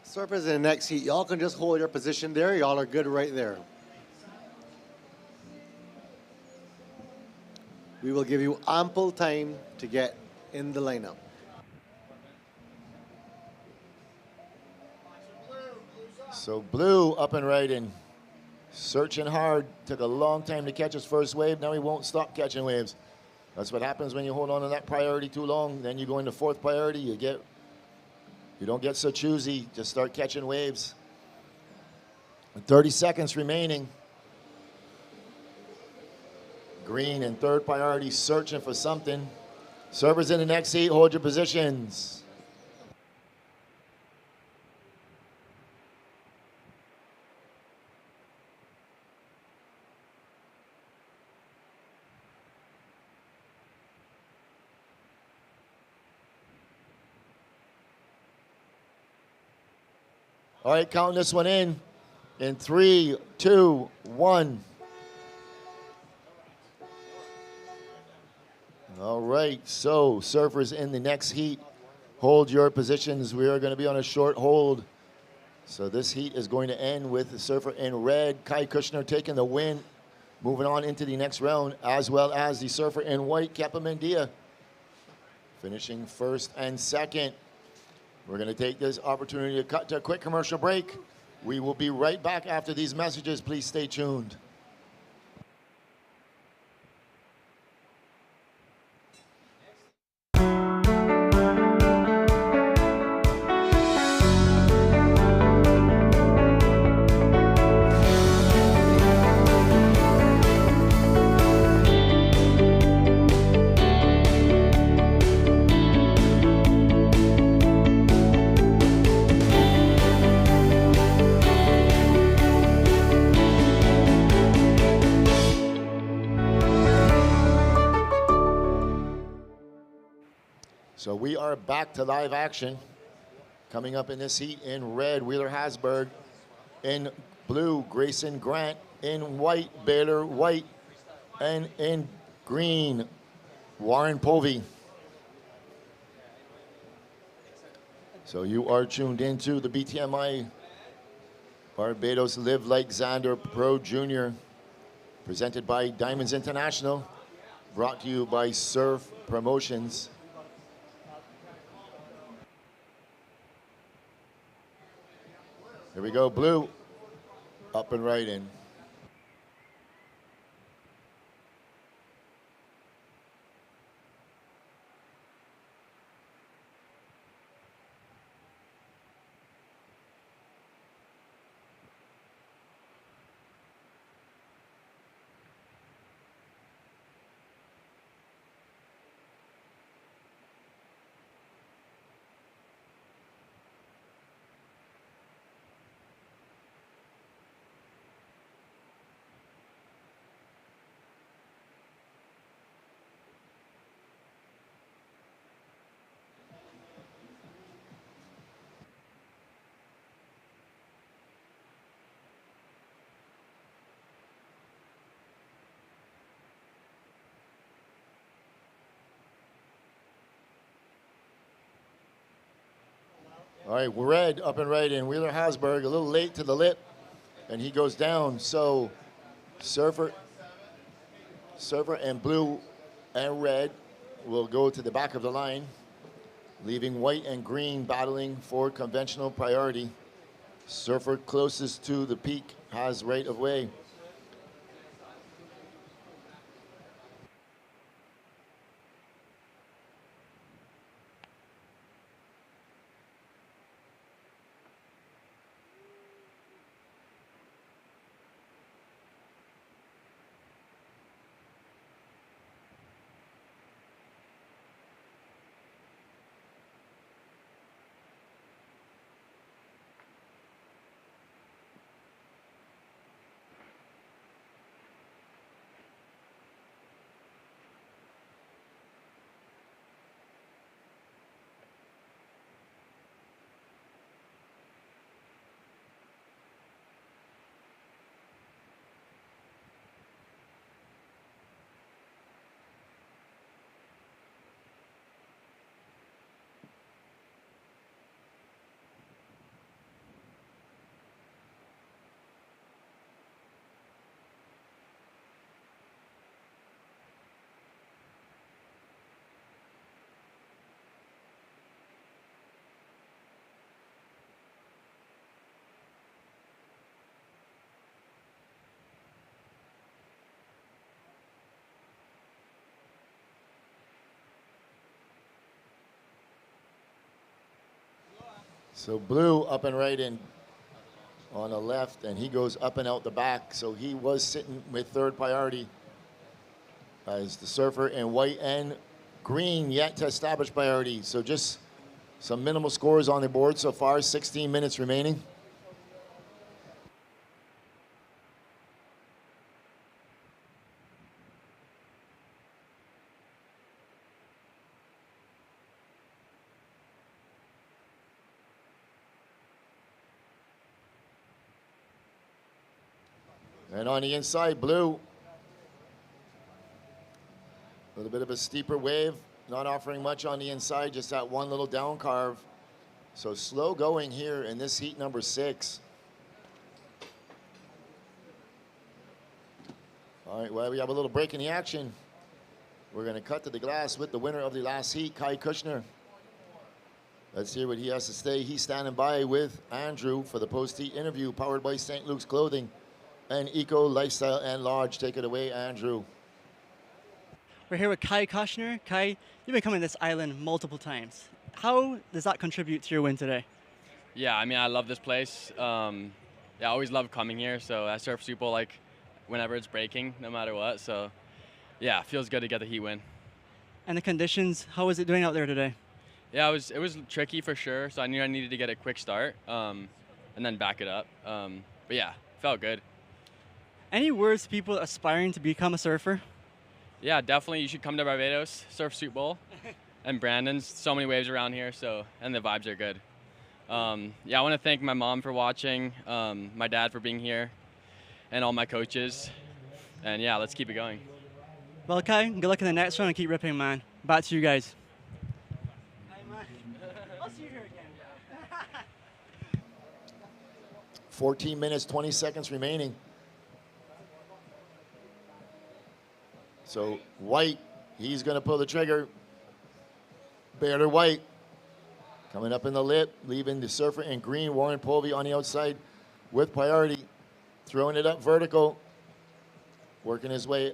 Surfers in the next heat. Y'all can just hold your position there. Y'all are good right there. We will give you ample time to get in the lineup. So Blue up and right in. Searching hard. Took a long time to catch his first wave. Now he won't stop catching waves. That's what happens when you hold on to that priority too long. Then you go into fourth priority. You don't get so choosy. Just start catching waves. 30 seconds remaining. Green in third priority, searching for something. Servers in the next heat, hold your positions. All right, counting this one in 3, 2, 1. All right, so surfers in the next heat, hold your positions. We are going to be on a short hold. So this heat is going to end with the surfer in red, Kai Kushner, taking the win, moving on into the next round, as well as the surfer in white, Kepa Mendia, finishing first and second. We're going to take this opportunity to cut to a quick commercial break. We will be right back after these messages. Please stay tuned. So we are back to live action. Coming up in this heat in red, Wheeler Hasberg. In blue, Grayson Grant. In white, Baylor White. And in green, Warren Povey. So you are tuned into the BTMI Barbados Live Like Zander Pro Junior, presented by Diamonds International, brought to you by Surf Promotions. Here we go, blue, up and right in. All right, red up and right in. Wheeler Hasberg a little late to the lip, and he goes down. So surfer and blue and red will go to the back of the line, leaving white and green battling for conventional priority. Surfer closest to the peak has right of way. So blue up and right in on the left, and he goes up and out the back. So he was sitting with third priority as the surfer in white and green yet to establish priority. So just some minimal scores on the board so far, 16 minutes remaining. And on the inside, blue A little bit of a steeper wave, not offering much on the inside, just that one little down carve. So slow going here in this heat number 6. All right, well, we have a little break in the action. We're going to cut to the glass with the winner of the last heat, Kai Kushner. Let's hear what he has to say. He's standing by with Andrew for the post-heat interview, powered by St. Luke's Clothing and Eco Lifestyle and Lodge. Take it away, Andrew. We're here with Kai Kushner. Kai, you've been coming to this island multiple times. How does that contribute to your win today? Yeah, I mean, I love this place. I always love coming here, so I surf Super Bowl like whenever it's breaking, no matter what. So, yeah, feels good to get the heat win. And the conditions, how is it doing out there today? Yeah, it was tricky for sure, so I knew I needed to get a quick start and then back it up. But yeah, felt good. Any words to people aspiring to become a surfer? Yeah, definitely. You should come to Barbados, surf Super Bowl, and Brandon's. So many waves around here, and the vibes are good. Yeah, I want to thank my mom for watching, my dad for being here, and all my coaches. And yeah, let's keep it going. Well, Kai, good luck in the next one and keep ripping, man. Back to you guys. I'll see you here again. 14 minutes, 20 seconds remaining. So White, he's going to pull the trigger. Bader White coming up in the lip, leaving the surfer in green. Warren Povey on the outside with priority, throwing it up vertical, working his way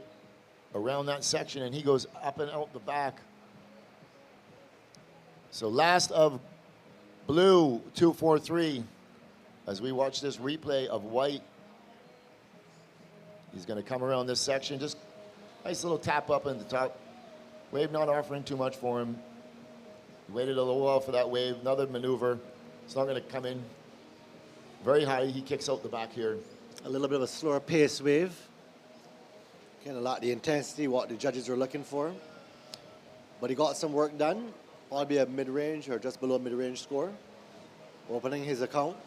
around that section, and he goes up and out the back. So last of blue, 243, as we watch this replay of White. He's going to come around this section, just nice little tap up in the top. Wave not offering too much for him. He waited a little while for that wave. Another maneuver. It's not going to come in very high. He kicks out the back here. A little bit of a slower pace wave. Kind of lacked the intensity, what the judges were looking for. But he got some work done. Probably a mid-range or just below mid-range score. Opening his account.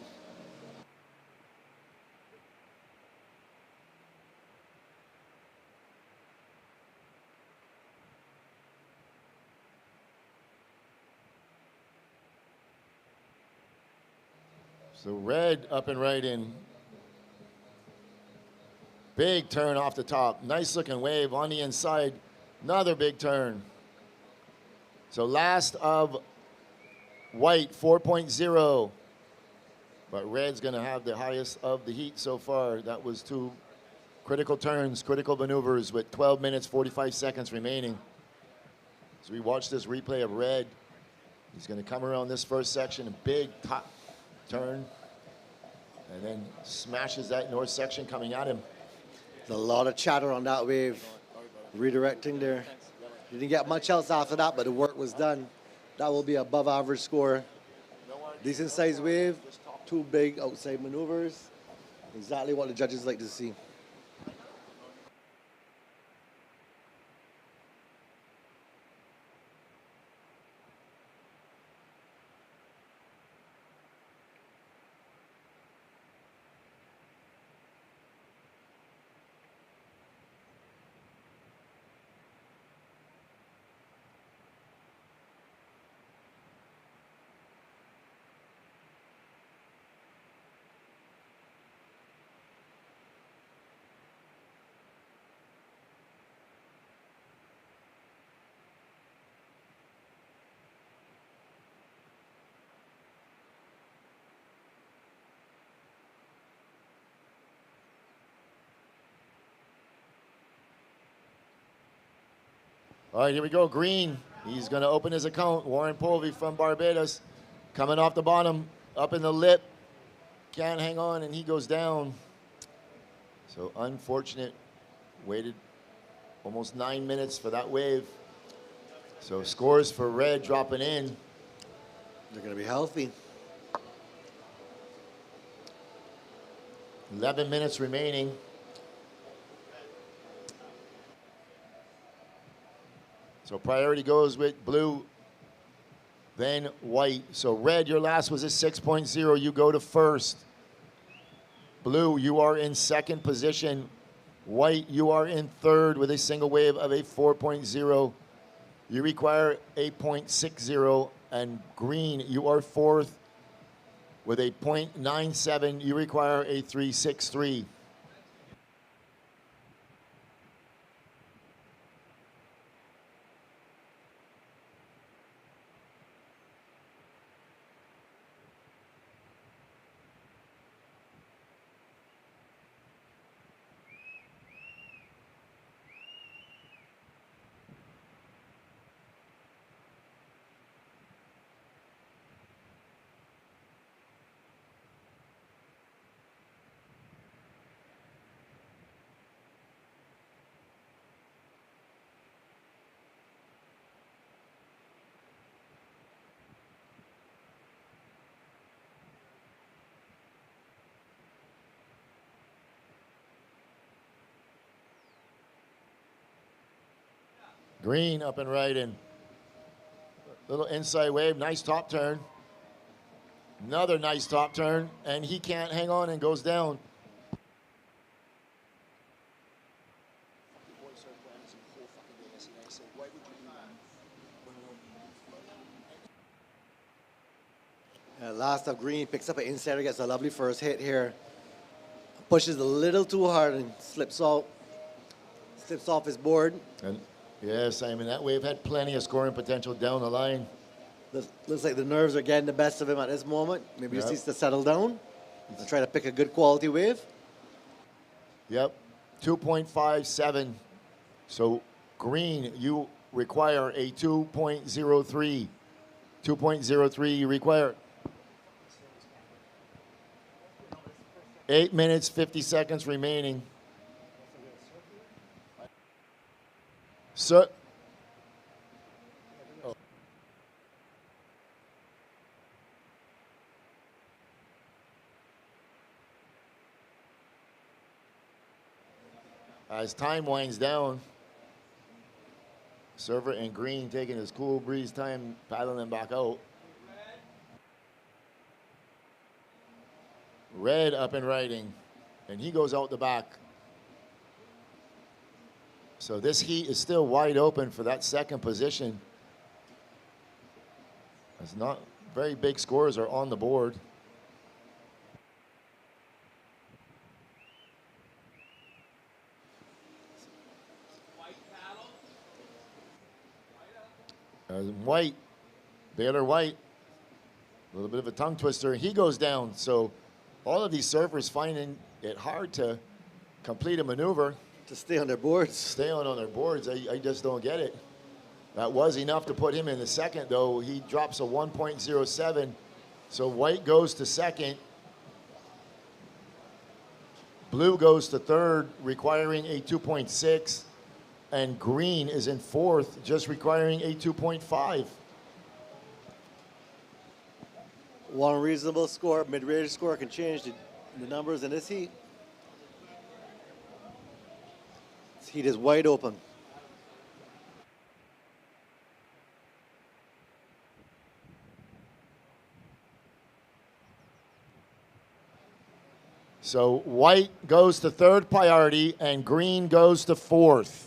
So red up and right in. Big turn off the top. Nice looking wave on the inside. Another big turn. So last of White, 4.0. But red's going to have the highest of the heat so far. That was 2 critical turns, critical maneuvers with 12 minutes, 45 seconds remaining. As we watch this replay of red, he's going to come around this first section, a big top turn, and then smashes that north section coming at him. There's a lot of chatter on that wave. Redirecting there. Didn't get much else after that, but the work was done. That will be above average score. Decent sized wave, 2 big outside maneuvers. Exactly what the judges like to see. All right, here we go. Green. He's going to open his account. Warren Povey from Barbados. Coming off the bottom, up in the lip. Can't hang on, and he goes down. So unfortunate. Waited almost 9 minutes for that wave. So scores for red dropping in. They're going to be healthy. 11 minutes remaining. So priority goes with blue, then white. So red, your last was a 6.0. You go to first. Blue, you are in second position White, you are in third with a single wave of a 4.0. You require a 0.60. And green, you are fourth with a 0.97. You require a 3.63. Green up and right in. Little inside wave, nice top turn. Another nice top turn, and he can't hang on and goes down. Last of green picks up an insider, gets a lovely first hit here. Pushes a little too hard and slips off his board. And yes, I mean, that wave had plenty of scoring potential down the line. Looks like the nerves are getting the best of him at this moment. Maybe Yep. he needs to settle down and try to pick a good quality wave. Yep, 2.57. So green, you require a 2.03. 2.03 you require. 8 minutes, 50 seconds remaining. So, as time winds down, server and green taking his cool breeze time, paddling back out. Red up and riding, and he goes out the back. So this heat is still wide open for that second position. It's not very big scores are on the board. White, Baylor White, a little bit of a tongue twister. He goes down. So all of these surfers finding it hard to complete a maneuver. To stay on their boards. Stay on their boards. I just don't get it. That was enough to put him in the second, though. He drops a 1.07. So white goes to second. Blue goes to third, requiring a 2.6. And green is in fourth, just requiring a 2.5. One reasonable score, mid-range score can change the numbers in this heat. This heat is wide open. So white goes to third priority and green goes to fourth.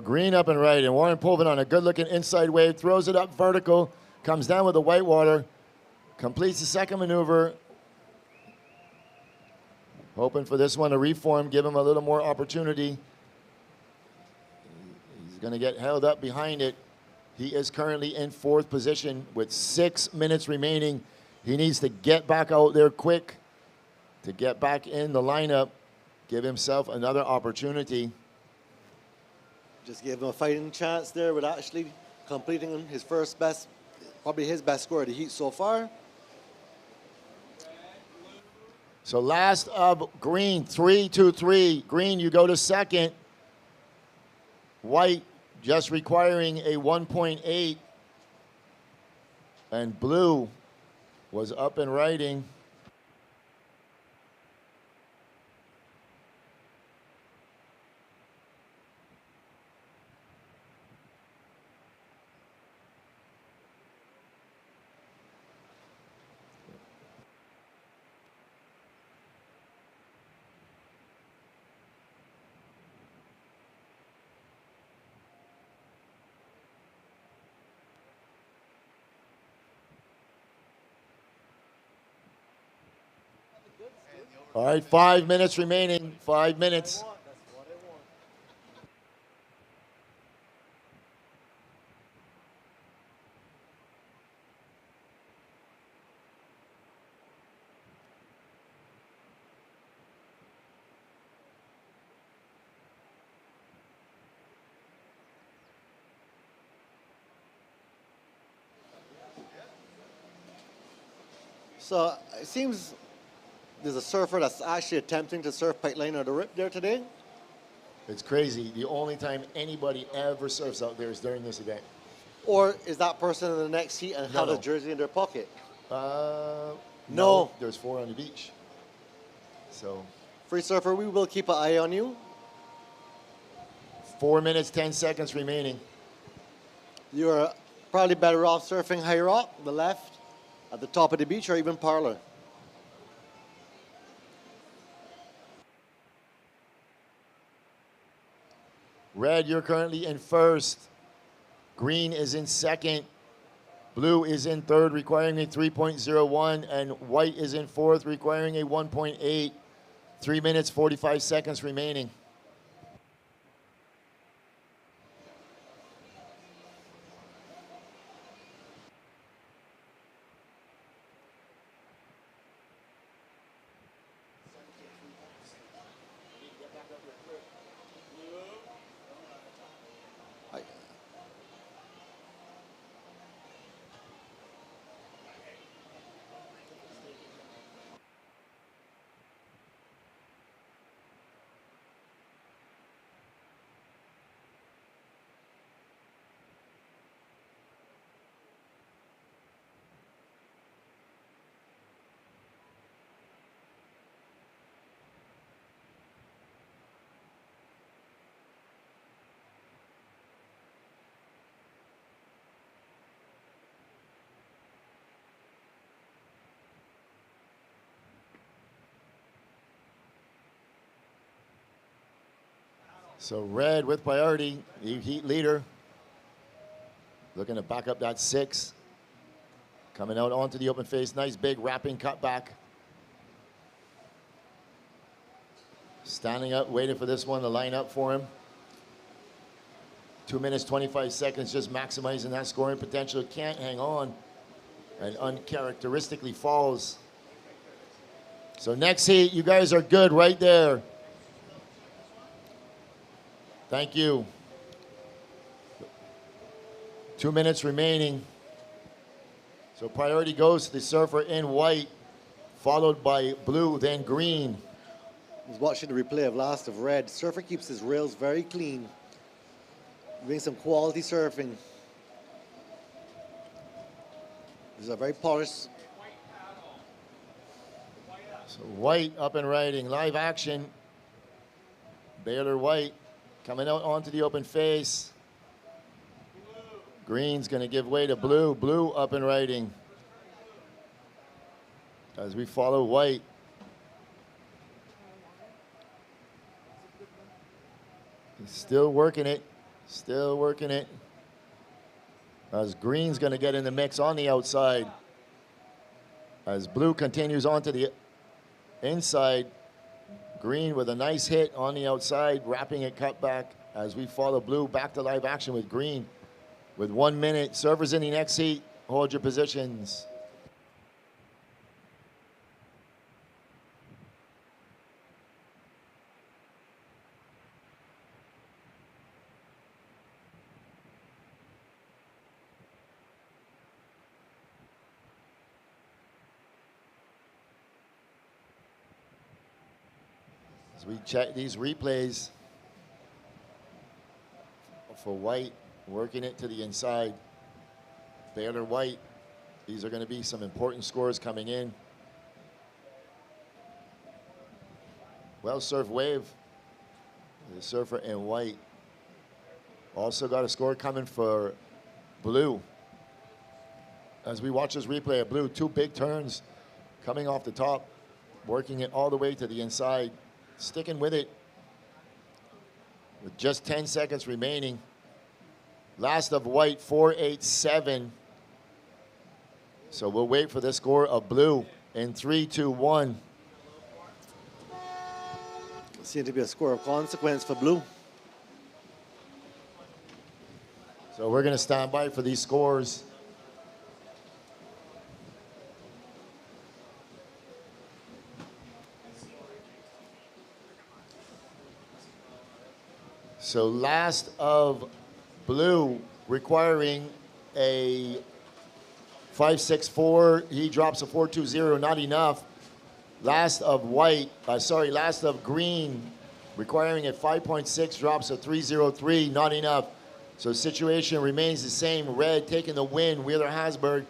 Green up and right, and Warren Pulvin on a good-looking inside wave, throws it up vertical, comes down with the white water, completes the second maneuver, hoping for this one to reform, give him a little more opportunity. He's going to get held up behind it. He is currently in fourth position with 6 minutes remaining. He needs to get back out there quick to get back in the lineup, give himself another opportunity. Just gave him a fighting chance there with actually completing his first best, probably his best score of the heat so far. So last of green, 3-2-3. Green, you go to second. White just requiring a 1.8. And blue was up and riding. All right, 5 minutes remaining. 5 minutes. So it seems there's a surfer that's actually attempting to surf pipeline or the rip there today. It's crazy. The only time anybody ever surfs out there is during this event. Or is that person in the next heat and have No. a jersey in their pocket? No. No. There's 4 on the beach. So Free surfer, we will keep an eye on you. 4 minutes, 10 seconds remaining. You're probably better off surfing higher up, the left, at the top of the beach, or even parlor. Red, you're currently in first. Green is in second. Blue is in third, requiring a 3.01. And white is in fourth, requiring a 1.8. 3 minutes, 45 seconds remaining. So red with priority, the heat leader. Looking to back up that 6. Coming out onto the open face, nice big wrapping cutback. Standing up, waiting for this one to line up for him. 2 minutes, 25 seconds, just maximizing that scoring potential. Can't hang on and uncharacteristically falls. So next heat, you guys are good right there. Thank you. 2 minutes remaining. So priority goes to the surfer in white, followed by blue, then green. I was watching the replay of last of red. Surfer keeps his rails very clean. Doing some quality surfing. These are very polished. So white up and riding, live action. Baylor White coming out onto the open face. Green's gonna give way to blue. Blue up and riding. As we follow white. He's still working it. Still working it. As green's gonna get in the mix on the outside. As blue continues onto the inside. Green with a nice hit on the outside, wrapping it cut back as we follow blue back to live action with green. With 1 minute, surfers in the next heat, hold your positions. As we check these replays for White, working it to the inside. Baylor White, these are going to be some important scores coming in. Well served wave. The surfer in White. Also got a score coming for Blue. As we watch this replay of Blue, 2 big turns coming off the top, working it all the way to the inside, sticking with it with just 10 seconds remaining. Last of White, 4.87. So we'll wait for the score of Blue in 3, 2, 1. Seems to be a score of consequence for Blue. So we're going to stand by for these scores. So last of Blue requiring a 5.64. He drops a 4.20, not enough. Last of last of Green requiring a 5.6, drops a 3.03, not enough. So situation remains the same. Red taking the win. Wheeler Hasberg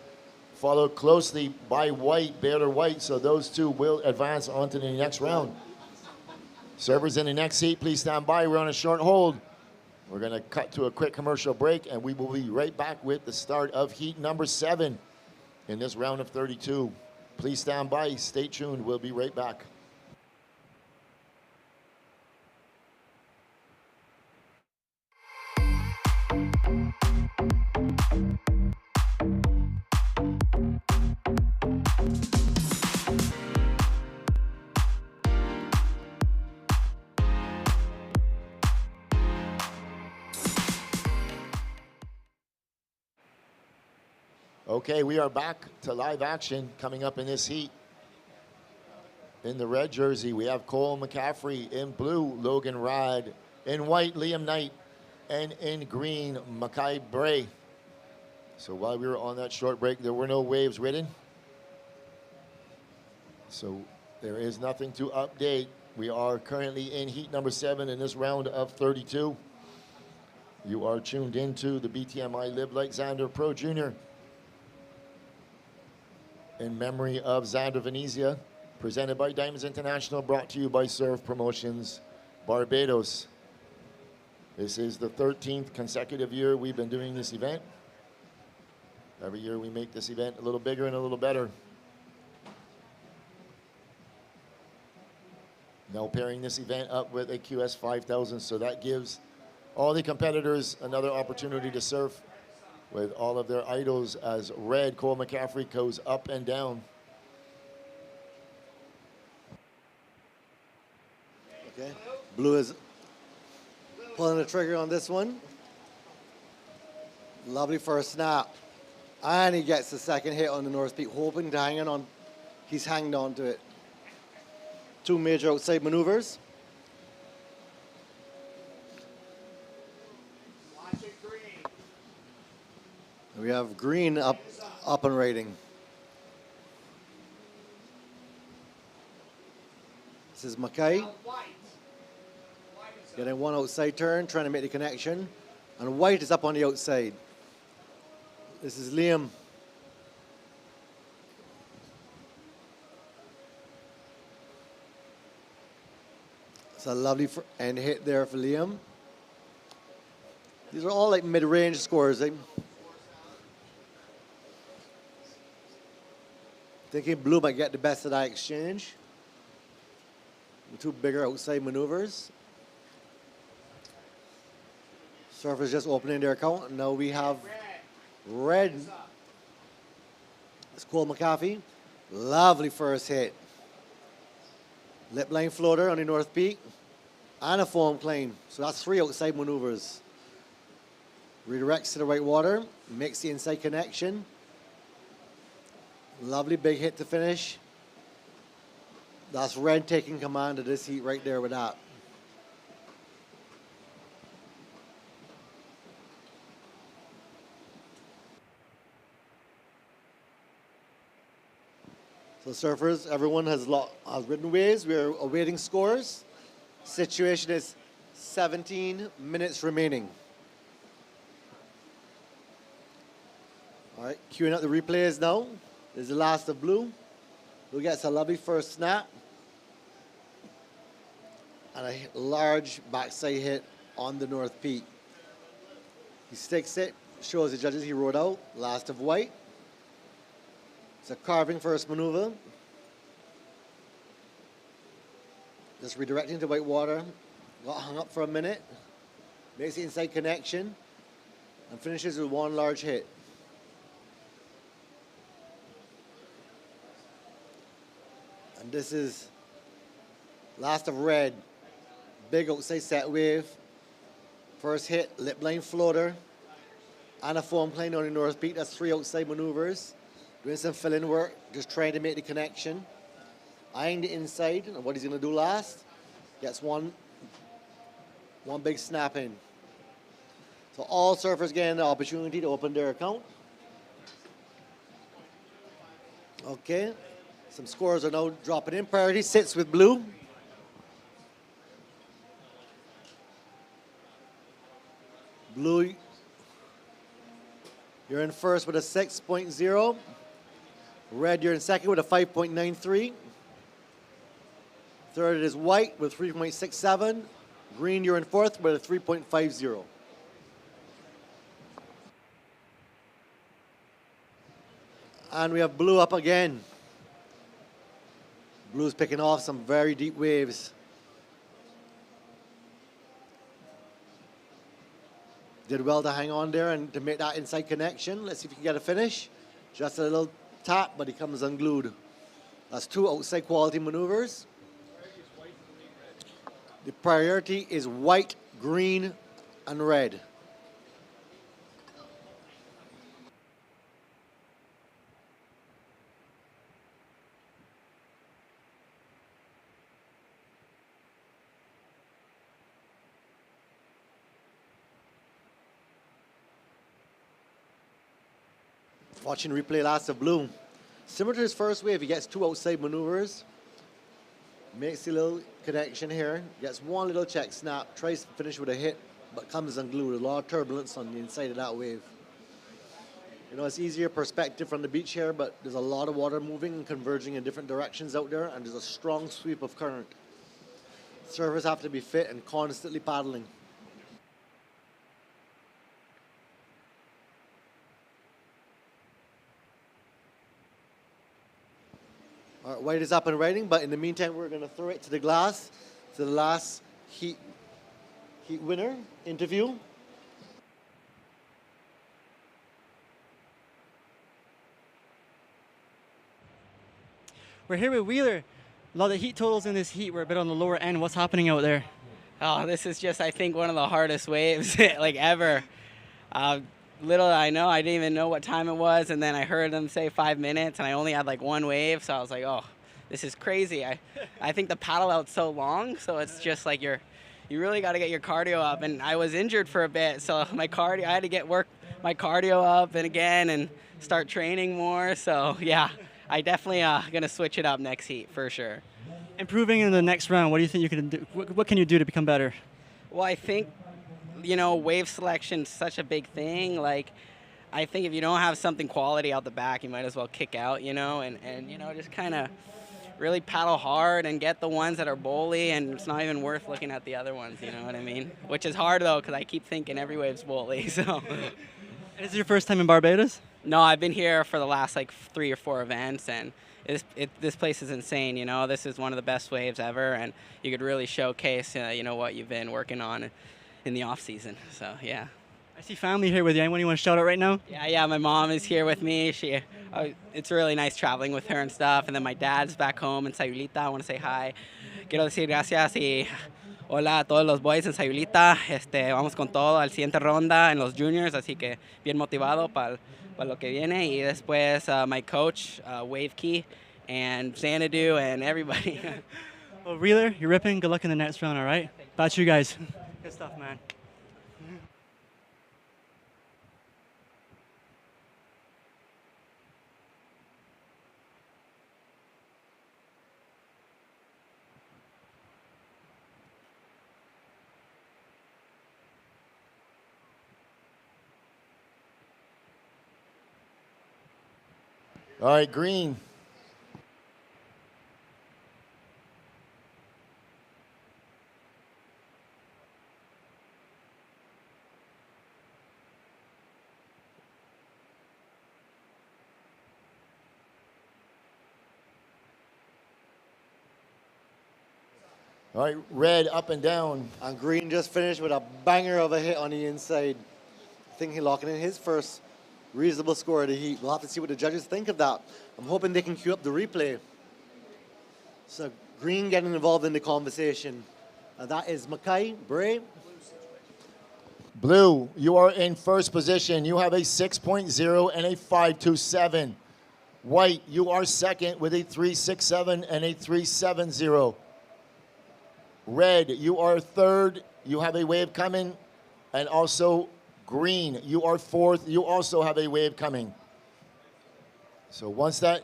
followed closely by White, Baylor White. So those two will advance on to the next round. Servers in the next seat, please stand by. We're on a short hold. We're going to cut to a quick commercial break, and we will be right back with the start of heat number 7 in this round of 32. Please stand by. Stay tuned. We'll be right back. Okay, we are back to live action coming up in this heat. In the red jersey, we have Cole McCaffrey. In blue, Logan Rad. In white, Liam Knight. And in green, Mackay Bray. So while we were on that short break, there were no waves ridden. So there is nothing to update. We are currently in heat number 7 in this round of 32. You are tuned into the BTMI Live Like Zander Pro Junior. In memory of Zander Venezia, presented by Diamonds International, brought to you by Surf Promotions Barbados. This is the 13th consecutive year we've been doing this event. Every year we make this event a little bigger and a little better. Now pairing this event up with a QS 5000, so that gives all the competitors another opportunity to surf with all of their idols as red Cole McCaffrey goes up and down. Okay, Blue is pulling the trigger on this one. Lovely first snap. And he gets the second hit on the North Peak, hoping to hang on. He's hanging on to it. 2 major outside maneuvers. We have Green up and rating. This is Mackay. Getting one outside turn, trying to make the connection. And White is up on the outside. This is Liam. It's a lovely end hit there for Liam. These are all like mid-range scores. Thinking Blue might get the best of that exchange. The 2 bigger outside maneuvers. Surfers just opening their account. And now we have red. It's Cole McCaffrey. Lovely first hit. Lip line floater on the North Peak. And a foam climb. So that's 3 outside maneuvers. Redirects to the right water. Makes the inside connection. Lovely big hit to finish. That's red taking command of this heat right there with that. So surfers, everyone has ridden waves. We're awaiting scores. Situation is 17 minutes remaining. All right, queuing up the replays now. This is the last of Blue. Blue gets a lovely first snap. And a large backside hit on the North Peak. He sticks it, shows the judges he rode out, last of White. It's a carving first maneuver. Just redirecting to white water. Got hung up for a minute. Makes the inside connection. And finishes with one large hit. And this is last of Red. Big outside set wave. First hit, lip line floater. And a foam plane on the North Peak. That's 3 outside maneuvers. Doing some fill-in work, just trying to make the connection. Eyeing the inside and what he's going to do last. Gets one big snap in. So all surfers getting the opportunity to open their account. Okay. Some scores are now dropping in. Priority sits with Blue. Blue, you're in first with a 6.0. Red, you're in second with a 5.93. Third is White with 3.67. Green, you're in fourth with a 3.50. And we have Blue up again. Blue's picking off some very deep waves. Did well to hang on there and to make that inside connection. Let's see if he can get a finish. Just a little tap, but he comes unglued. That's 2 outside quality maneuvers. The priority is white, green, and red. Watching replay last of Blue. Similar to his first wave, he gets 2 outside maneuvers. Makes a little connection here. Gets one little check snap. Tries to finish with a hit, but comes unglued. A lot of turbulence on the inside of that wave. You know, it's easier perspective from the beach here, but there's a lot of water moving and converging in different directions out there, and there's a strong sweep of current. Surfers have to be fit and constantly paddling. All right, White is up and riding, but in the meantime, we're going to throw it to the glass, to the last heat winner interview. We're here with Wheeler. A lot of heat totals in this heat were a bit on the lower end. What's happening out there? Oh, this is just, I think, one of the hardest waves like ever. Little I know, I didn't even know what time it was, and then I heard them say 5 minutes, and I only had like one wave, so I was like, oh, this is crazy. I think the paddle out's so long, so it's just like you really got to get your cardio up, and I was injured for a bit, so I had to get my cardio up and again and start training more, so yeah, I definitely gonna switch it up next heat for sure. Improving in the next round, what do you think you can do? What can you do to become better? Well, I think, wave selection's such a big thing. Like, I think if you don't have something quality out the back, you might as well kick out, and just kind of really paddle hard and get the ones that are bowly, and it's not even worth looking at the other ones, you know what I mean? Which is hard, though, because I keep thinking every wave's bowly, so. Is this your first time in Barbados? No, I've been here for the last, 3 or 4 events, and this place is insane, This is one of the best waves ever, and you could really showcase, what you've been working on in the off season. So yeah. I see family here with you. Anyone you want to shout out right now? Yeah. My mom is here with me. It's really nice traveling with her and stuff. And then my dad's back home in Sayulita. I want to say hi. Quiero decir gracias y hola a todos los boys en Sayulita. Vamos con todo al siguiente ronda en los juniors, así que bien motivado para lo que viene. Y después my coach, Wave Key, and Xanadu, and everybody. Well, Wheeler, you're ripping. Good luck in the next round, all right? Back to you guys. Good stuff, man. All right, green. All right, red up and down. And green just finished with a banger of a hit on the inside. I think he's locking in his first reasonable score of the heat. We'll have to see what the judges think of that. I'm hoping they can cue up the replay. So green getting involved in the conversation. That is Mackay, Bray. Blue, you are in first position. You have a 6.0 and a 5.27. White, you are second with a 3.67 and a 3.70. Red, you are third. You have a wave coming. And also green, you are fourth. You also have a wave coming. So once that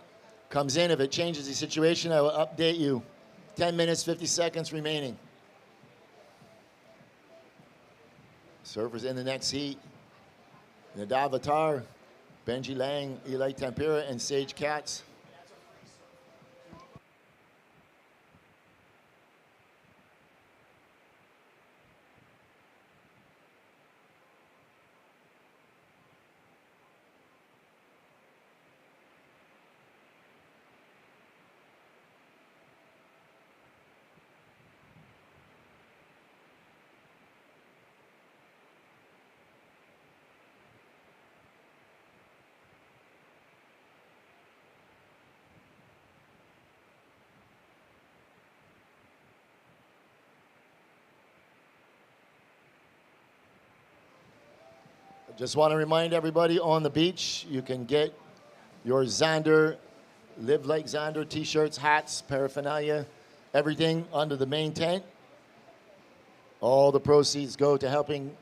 comes in, if it changes the situation, I will update you. 10 minutes, 50 seconds remaining. Surfers in the next heat. Nadav Attar, Benji Lang, Eli Tempera, and Sage Katz. Just want to remind everybody on the beach, you can get your Zander, Live Like Zander t-shirts, hats, paraphernalia, everything under the main tent. All the proceeds go to helping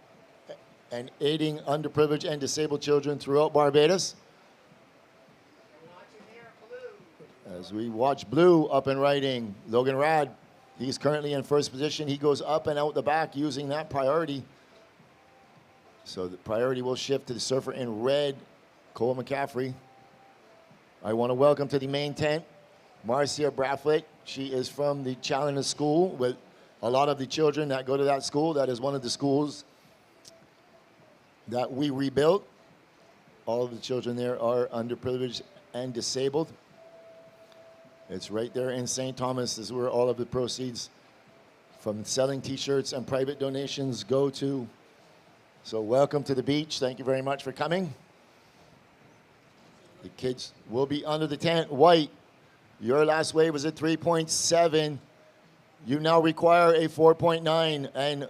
and aiding underprivileged and disabled children throughout Barbados. As we watch blue up and riding, Logan Rad, he's currently in first position. He goes up and out the back using that priority. So the priority will shift to the surfer in red, Cole McCaffrey. I want to welcome to the main tent, Marcia Brathwaite. She is from the Challenger School with a lot of the children that go to that school. That is one of the schools that we rebuilt. All of the children there are underprivileged and disabled. It's right there in St. Thomas. This is where all of the proceeds from selling t-shirts and private donations go to. So welcome to the beach. Thank you very much for coming. The kids will be under the tent. White, your last wave was at 3.7. You now require a 4.9. And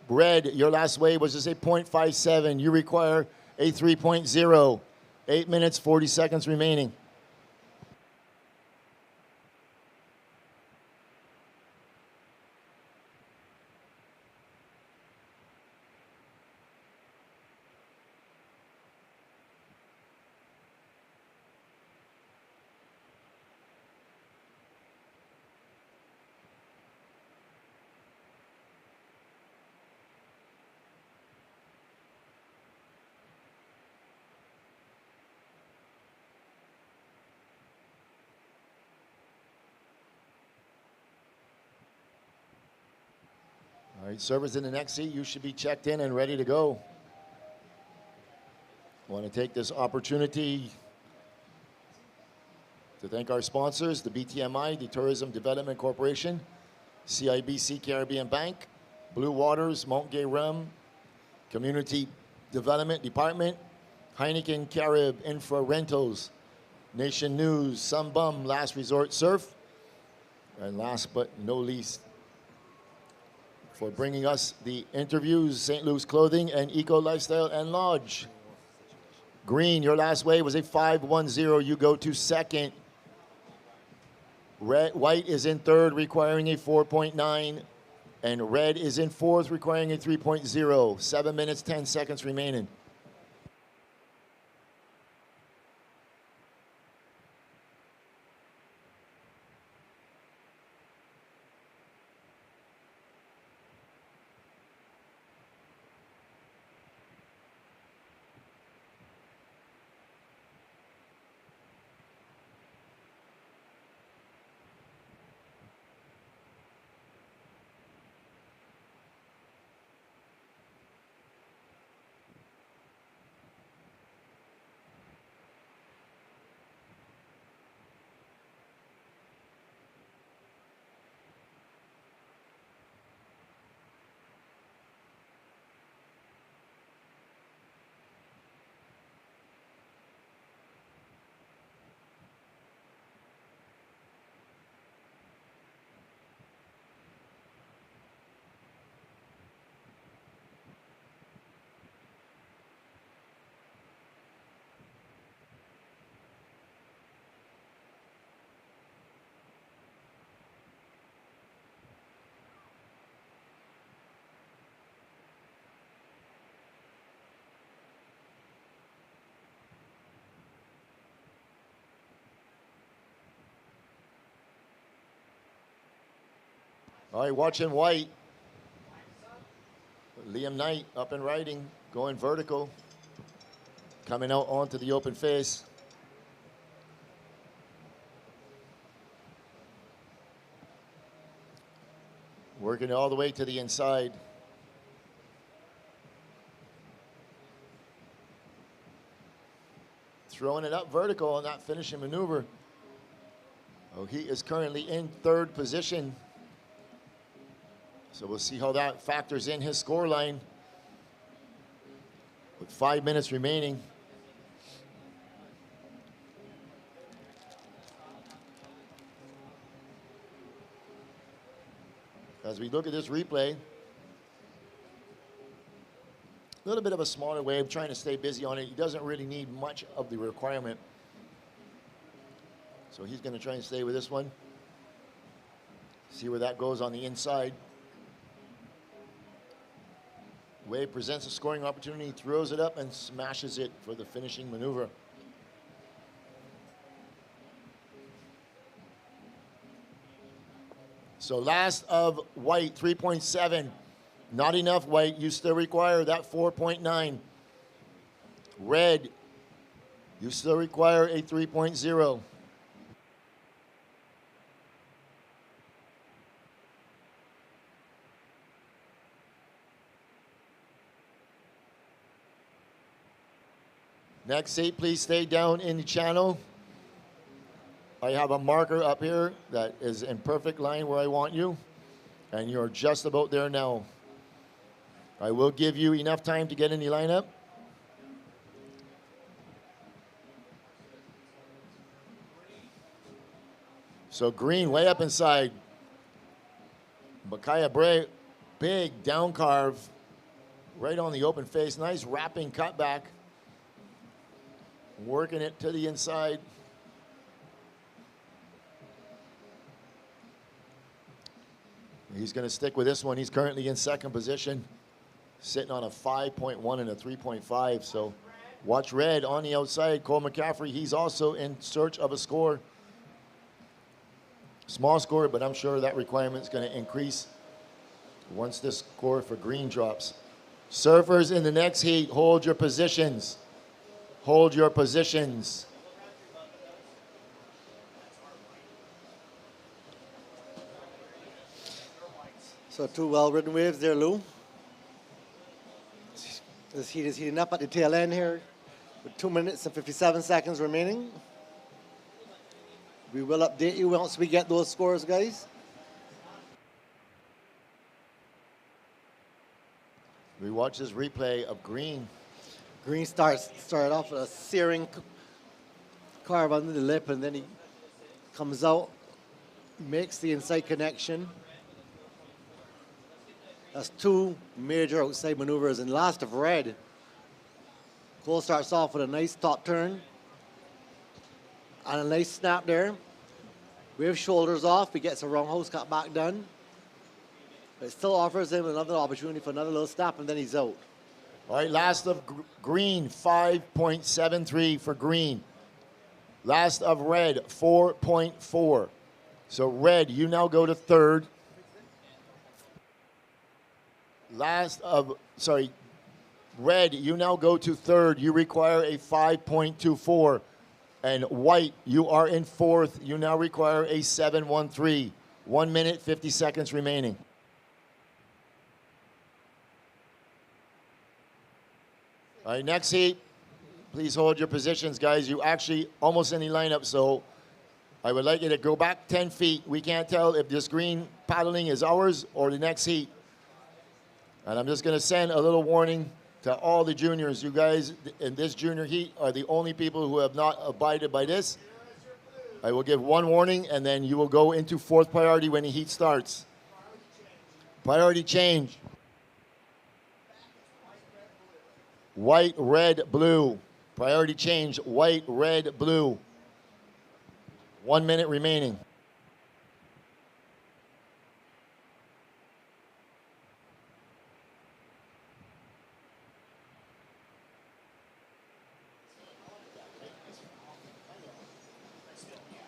red, your last wave was just a 0.57. You require a 3.0. 8 minutes, 40 seconds remaining. All right, servers in the next seat, you should be checked in and ready to go. I want to take this opportunity to thank our sponsors, the BTMI, the Tourism Development Corporation, CIBC Caribbean Bank, Blue Waters, Mount Gay Rum, Community Development Department, Heineken Carib Infra Rentals, Nation News, Some Bum, Last Resort Surf, and last but no least, for bringing us the interviews, St. Luke's Clothing and Eco Lifestyle and Lodge. Green, your last wave was a 5.10. You go to second. White is in third, requiring a 4.9. And red is in fourth, requiring a 3.0. 7 minutes, 10 seconds remaining. All right, watching white. Liam Knight up and riding, going vertical, coming out onto the open face. Working it all the way to the inside. Throwing it up vertical on that finishing maneuver. Oh, he is currently in third position. So we'll see how that factors in his score line with 5 minutes remaining. As we look at this replay, a little bit of a smaller wave, trying to stay busy on it. He doesn't really need much of the requirement. So he's going to try and stay with this one. See where that goes on the inside. Wave presents a scoring opportunity, throws it up and smashes it for the finishing maneuver. So last of white, 3.7. Not enough white, you still require that 4.9. Red, you still require a 3.0. Next seat, please stay down in the channel. I have a marker up here that is in perfect line where I want you, and you're just about there now. I will give you enough time to get in the lineup. So green way up inside. Micaiah Bray, big down carve, right on the open face. Nice wrapping cutback. Working it to the inside. He's going to stick with this one. He's currently in second position, sitting on a 5.1 and a 3.5. So watch red on the outside. Cole McCaffrey, he's also in search of a score. Small score, but I'm sure that requirement's going to increase once this score for green drops. Surfers in the next heat, hold your positions. Hold your positions. So two well-ridden waves there, Lou. This heat is heating up at the tail end here with 2 minutes and 57 seconds remaining. We will update you once we get those scores, guys. We watch this replay of green. Green started off with a searing carve under the lip, and then he comes out, makes the inside connection. That's two major outside maneuvers. And last of red, Cole starts off with a nice top turn and a nice snap there. Wave shoulders off, he gets a wrong house cut back done. But it still offers him another opportunity for another little snap, and then he's out. All right, last of green, 5.73 for green. Last of red, 4.4. So red, you now go to third. Red, you now go to third. You require a 5.24. And white, you are in fourth. You now require a 7.13. 1 minute, 50 seconds remaining. All right, next heat. Please hold your positions, guys. You actually almost in the lineup, so I would like you to go back 10 feet. We can't tell if this green paddling is ours or the next heat. And I'm just going to send a little warning to all the juniors. You guys in this junior heat are the only people who have not abided by this. I will give one warning, and then you will go into fourth priority when the heat starts. Priority change. White, red, blue. Priority change, white, red, blue. 1 minute remaining.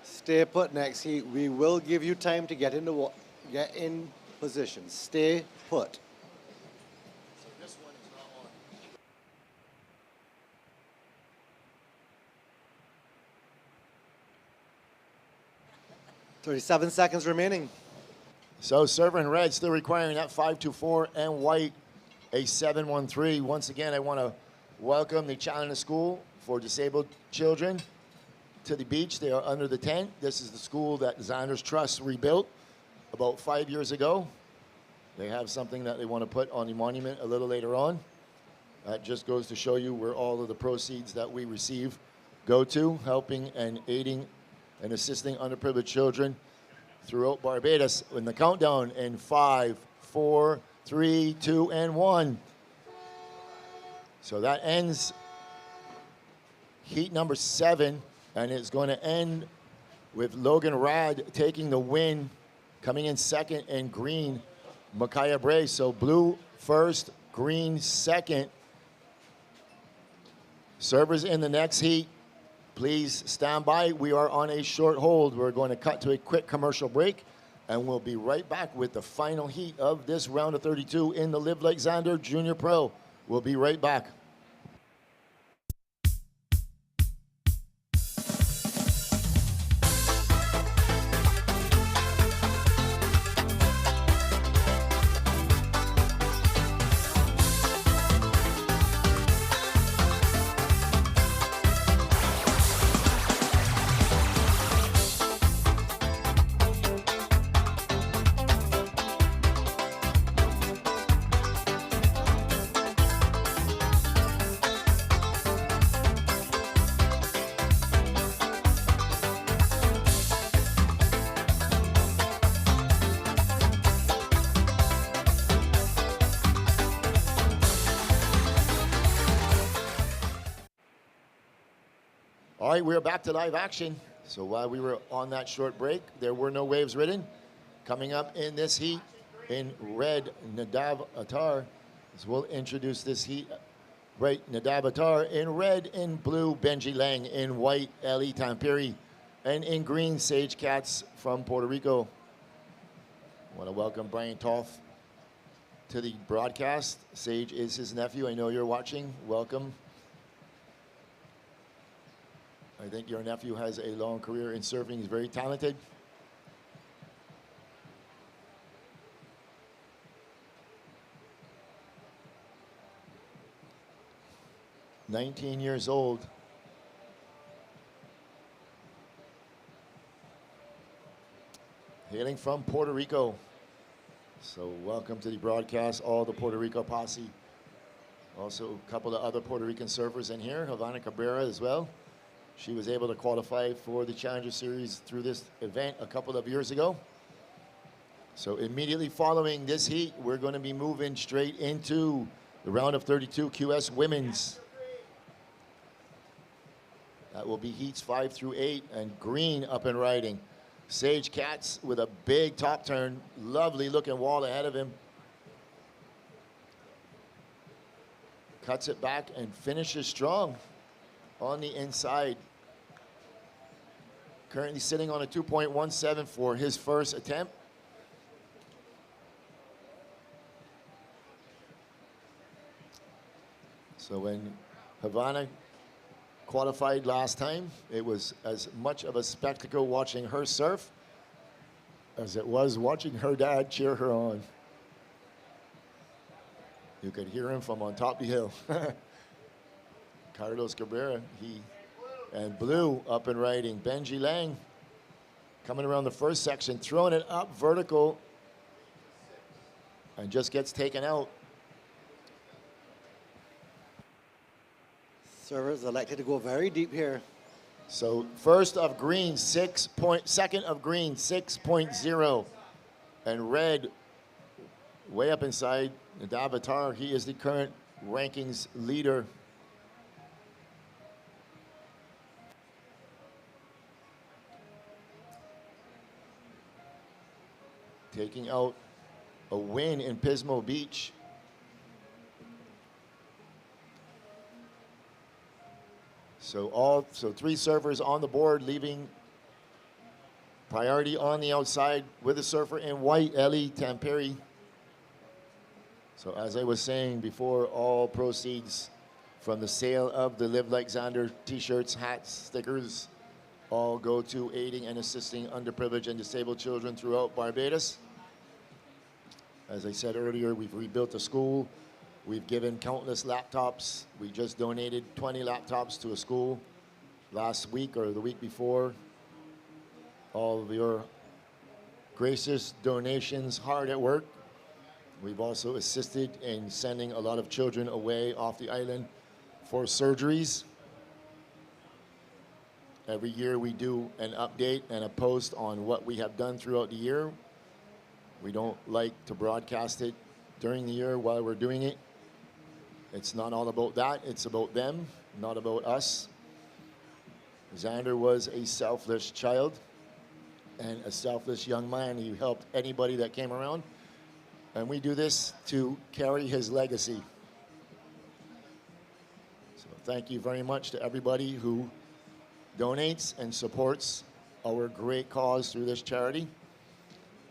Stay put next heat. We will give you time to get in position. Stay put. 37 seconds remaining. So server in red still requiring that 5-2-4 and white a 7-1-3. Once again, I want to welcome the Challenger School for Disabled Children to the beach. They are under the tent. This is the school that Zander's Trust rebuilt about 5 years ago. They have something that they want to put on the monument a little later on. That just goes to show you where all of the proceeds that we receive go to, helping and aiding and assisting underprivileged children throughout Barbados. In the countdown in 5, 4, 3, 2, and 1. So that ends heat number 7, and it's going to end with Logan Rad taking the win, coming in second, and green, Micaiah Bray. So blue first, green second. Servers in the next heat, please stand by. We are on a short hold. We're going to cut to a quick commercial break, and we'll be right back with the final heat of this round of 32 in the Live Like Zander Junior Pro. We'll be right back. All right, we're back to live action. So while we were on that short break, there were no waves ridden. Coming up in this heat, in red, Nadav Attar. So we'll introduce this heat. Right, Nadav Attar in red, in blue, Benji Lang, in white, Ellie Tampiri, and in green, Sage Katz from Puerto Rico. I want to welcome Brian Toth to the broadcast. Sage is his nephew. I know you're watching. Welcome. I think your nephew has a long career in surfing. He's very talented. "19 years old. Hailing from Puerto Rico. So welcome to the broadcast, all the Puerto Rico posse. Also a couple of other Puerto Rican surfers in here, Havana Cabrera as well. She was able to qualify for the Challenger Series through this event a couple of years ago. So immediately following this heat, we're going to be moving straight into the round of 32 QS Women's. That will be heats 5 through 8, and green up and riding. Sage Katz with a big top turn, lovely looking wall ahead of him. Cuts it back and finishes strong on the inside. Currently sitting on a 2.17 for his first attempt. So when Havana qualified last time, it was as much of a spectacle watching her surf as it was watching her dad cheer her on. You could hear him from on top of the hill. Carlos Cabrera, and blue up and riding. Benji Lang coming around the first section, throwing it up vertical, and just gets taken out. Servers elected to go very deep here. So first of green, second of green, 6.0. And red, way up inside, Nadav Attar, he is the current rankings leader. Taking out a win in Pismo Beach. So three surfers on the board, leaving Priority on the outside with the surfer in white, Ellie Tamperi. So as I was saying before, all proceeds from the sale of the Live Like Zander t-shirts, hats, stickers, all go to aiding and assisting underprivileged and disabled children throughout Barbados. As I said earlier, we've rebuilt a school. We've given countless laptops. We just donated 20 laptops to a school last week or the week before. All of your gracious donations, hard at work. We've also assisted in sending a lot of children away off the island for surgeries. Every year we do an update and a post on what we have done throughout the year. We don't like to broadcast it during the year while we're doing it. It's not all about that, it's about them, not about us. Zander was a selfless child and a selfless young man. He helped anybody that came around. And we do this to carry his legacy. So thank you very much to everybody who donates and supports our great cause through this charity.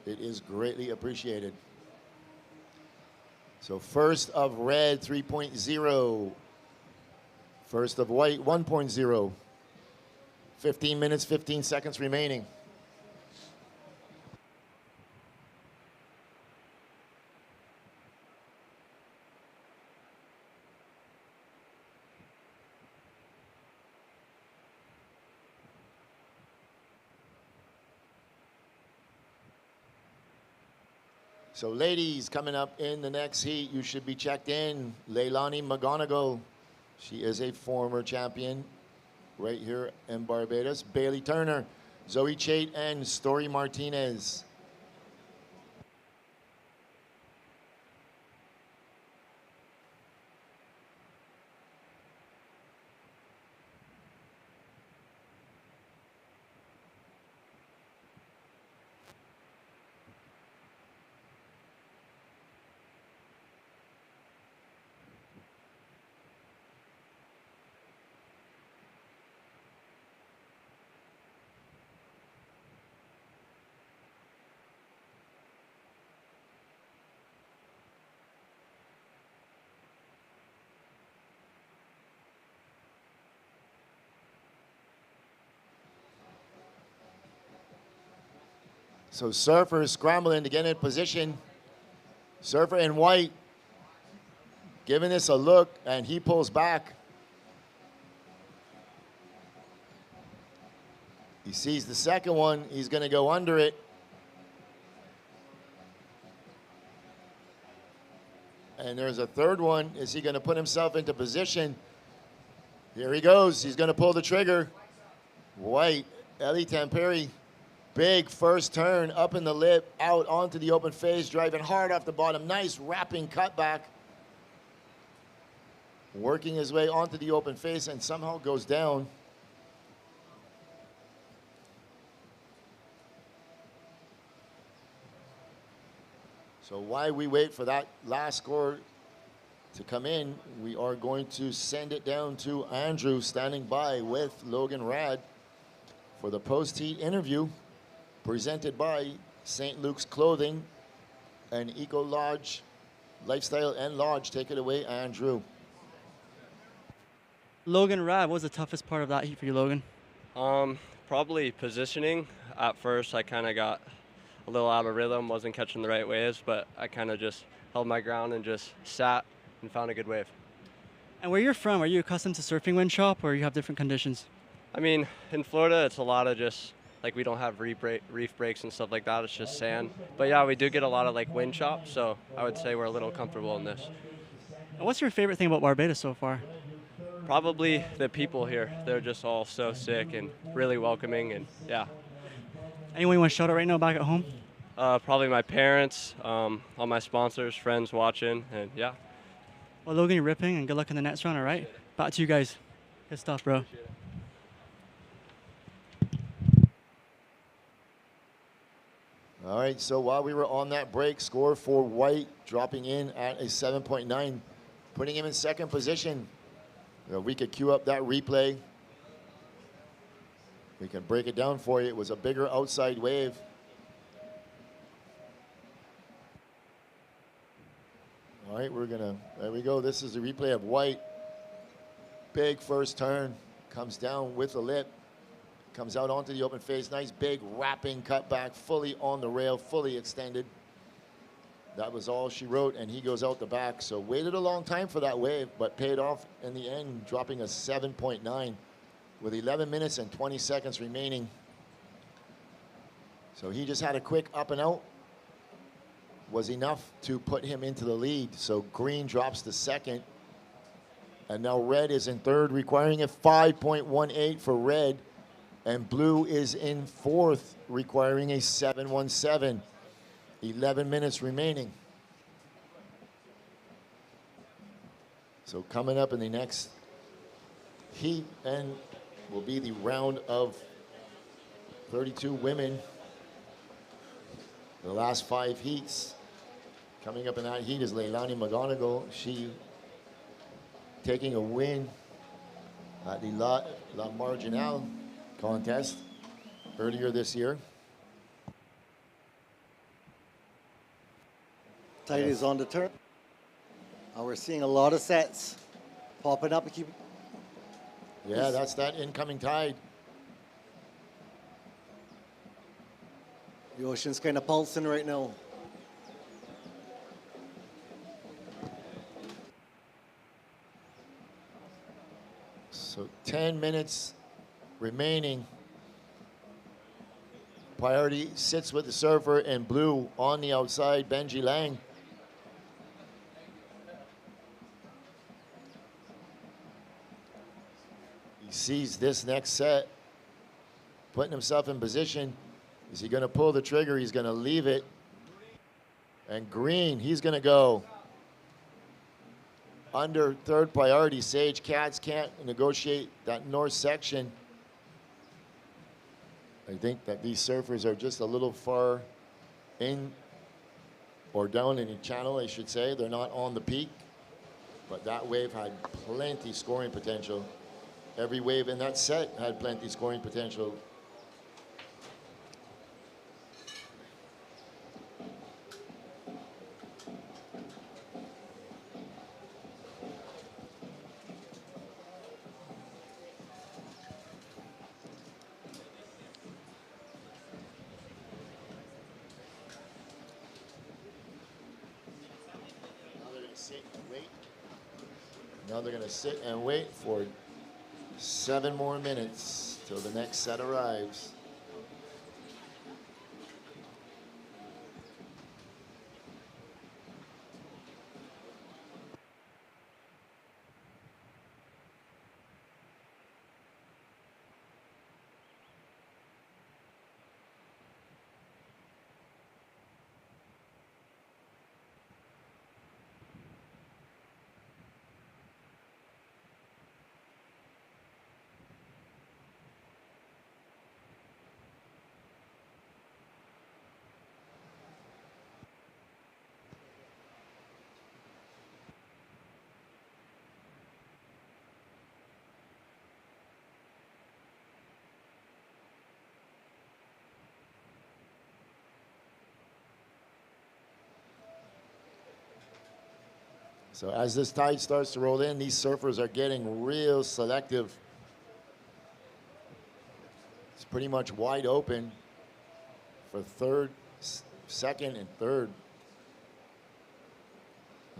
It is greatly appreciated. So first of red, 3.0. First of white, 1.0. 15 minutes, 15 seconds remaining. So ladies, coming up in the next heat, you should be checked in. Leilani McGonigal, she is a former champion right here in Barbados. Bailey Turner, Zoe Chait, and Story Martinez. So surfer scrambling to get in position. Surfer in white, giving this a look, and he pulls back. He sees the second one. He's going to go under it. And there's a third one. Is he going to put himself into position? Here he goes. He's going to pull the trigger. White, Ellie Tamperi. Big first turn up in the lip, out onto the open face, driving hard off the bottom. Nice wrapping cutback. Working his way onto the open face and somehow goes down. So while we wait for that last score to come in, we are going to send it down to Andrew standing by with Logan Rad for the post-heat interview. Presented by St. Luke's Clothing and Eco Lodge, Lifestyle and Lodge. Take it away, Andrew. Logan Rad, what was the toughest part of that heat for you, Logan? Probably positioning. At first, I kind of got a little out of rhythm, wasn't catching the right waves, but I kind of just held my ground and just sat and found a good wave. And where you're from, are you accustomed to surfing wind chop, or you have different conditions? I mean, in Florida, it's a lot of just, like, we don't have reef breaks and stuff like that. It's just sand. But yeah, we do get a lot of like wind chop, so I would say we're a little comfortable in this. And what's your favorite thing about Barbados so far? Probably the people here. They're just all so sick and really welcoming, and yeah. Anyone you want to shout out right now back at home? Probably my parents, all my sponsors, friends watching, and yeah. Well, Logan, you're ripping, and good luck in the next round, all right? Back to you guys. Good stuff, bro. All right, so while we were on that break, score for White dropping in at a 7.9, putting him in second position. We could cue up that replay. We can break it down for you. It was a bigger outside wave. All right, there we go. This is a replay of White. Big first turn, comes down with the lip, comes out onto the open face. Nice big wrapping cutback, fully on the rail, fully extended. That was all she wrote, and he goes out the back. So waited a long time for that wave, but paid off in the end, dropping a 7.9 with 11 minutes and 20 seconds remaining. So he just had a quick up and out. Was enough to put him into the lead. So green drops to second. And now red is in third, requiring a 5.18 for red. And blue is in fourth, requiring a 7.17. 11 minutes remaining. So coming up in the next heat and will be the round of 32 women. The last 5 heats. Coming up in that heat is Leilani McGonigal. She taking a win at the La Marginale contest earlier this year. Tide is on the turn. We're seeing a lot of sets popping up. Yeah, that's that incoming tide. The ocean's kind of pulsing right now. So 10 minutes remaining. Priority sits with the surfer in blue on the outside, Benji Lang. He sees this next set, putting himself in position. Is he going to pull the trigger? He's going to leave it. And green, he's going to go under third priority. Sage Katz can't negotiate that north section. I think that these surfers are just a little far in or down in the channel, I should say. They're not on the peak, but that wave had plenty scoring potential. Every wave in that set had plenty scoring potential. Now they're going to sit and wait for 7 more minutes till the next set arrives. So as this tide starts to roll in, these surfers are getting real selective. It's pretty much wide open for third, second, and third.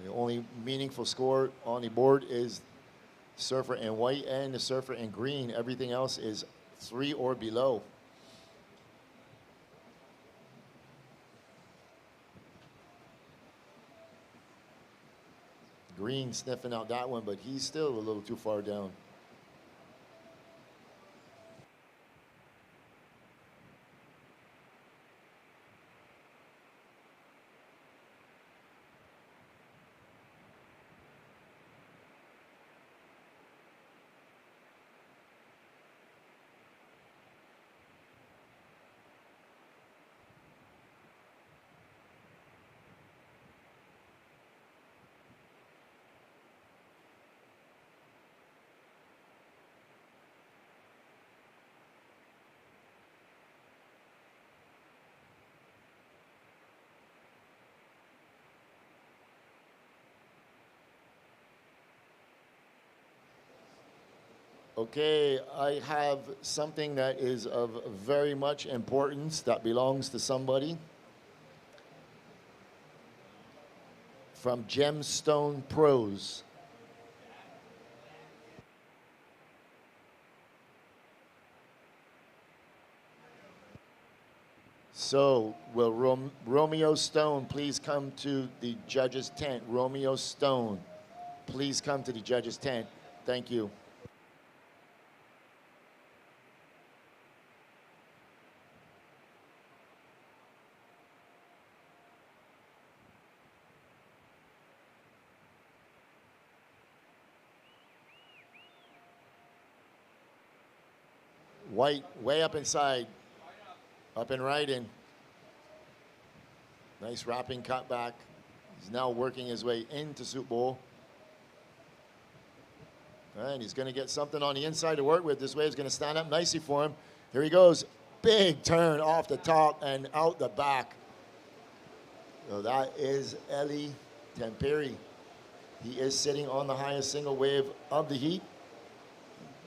The only meaningful score on the board is surfer in white and the surfer in green. Everything else is 3 or below. Green sniffing out that one, but he's still a little too far down. Okay, I have something that is of very much importance that belongs to somebody. From Gemstone Pros. So, will Romeo Stone please come to the judge's tent? Romeo Stone, please come to the judge's tent. Thank you. White, way up inside. Up and right in. Nice wrapping cut back. He's now working his way into Soup Bowl. And he's going to get something on the inside to work with. This wave's going to stand up nicely for him. Here he goes. Big turn off the top and out the back. So that is Eli Temperi. He is sitting on the highest single wave of the heat.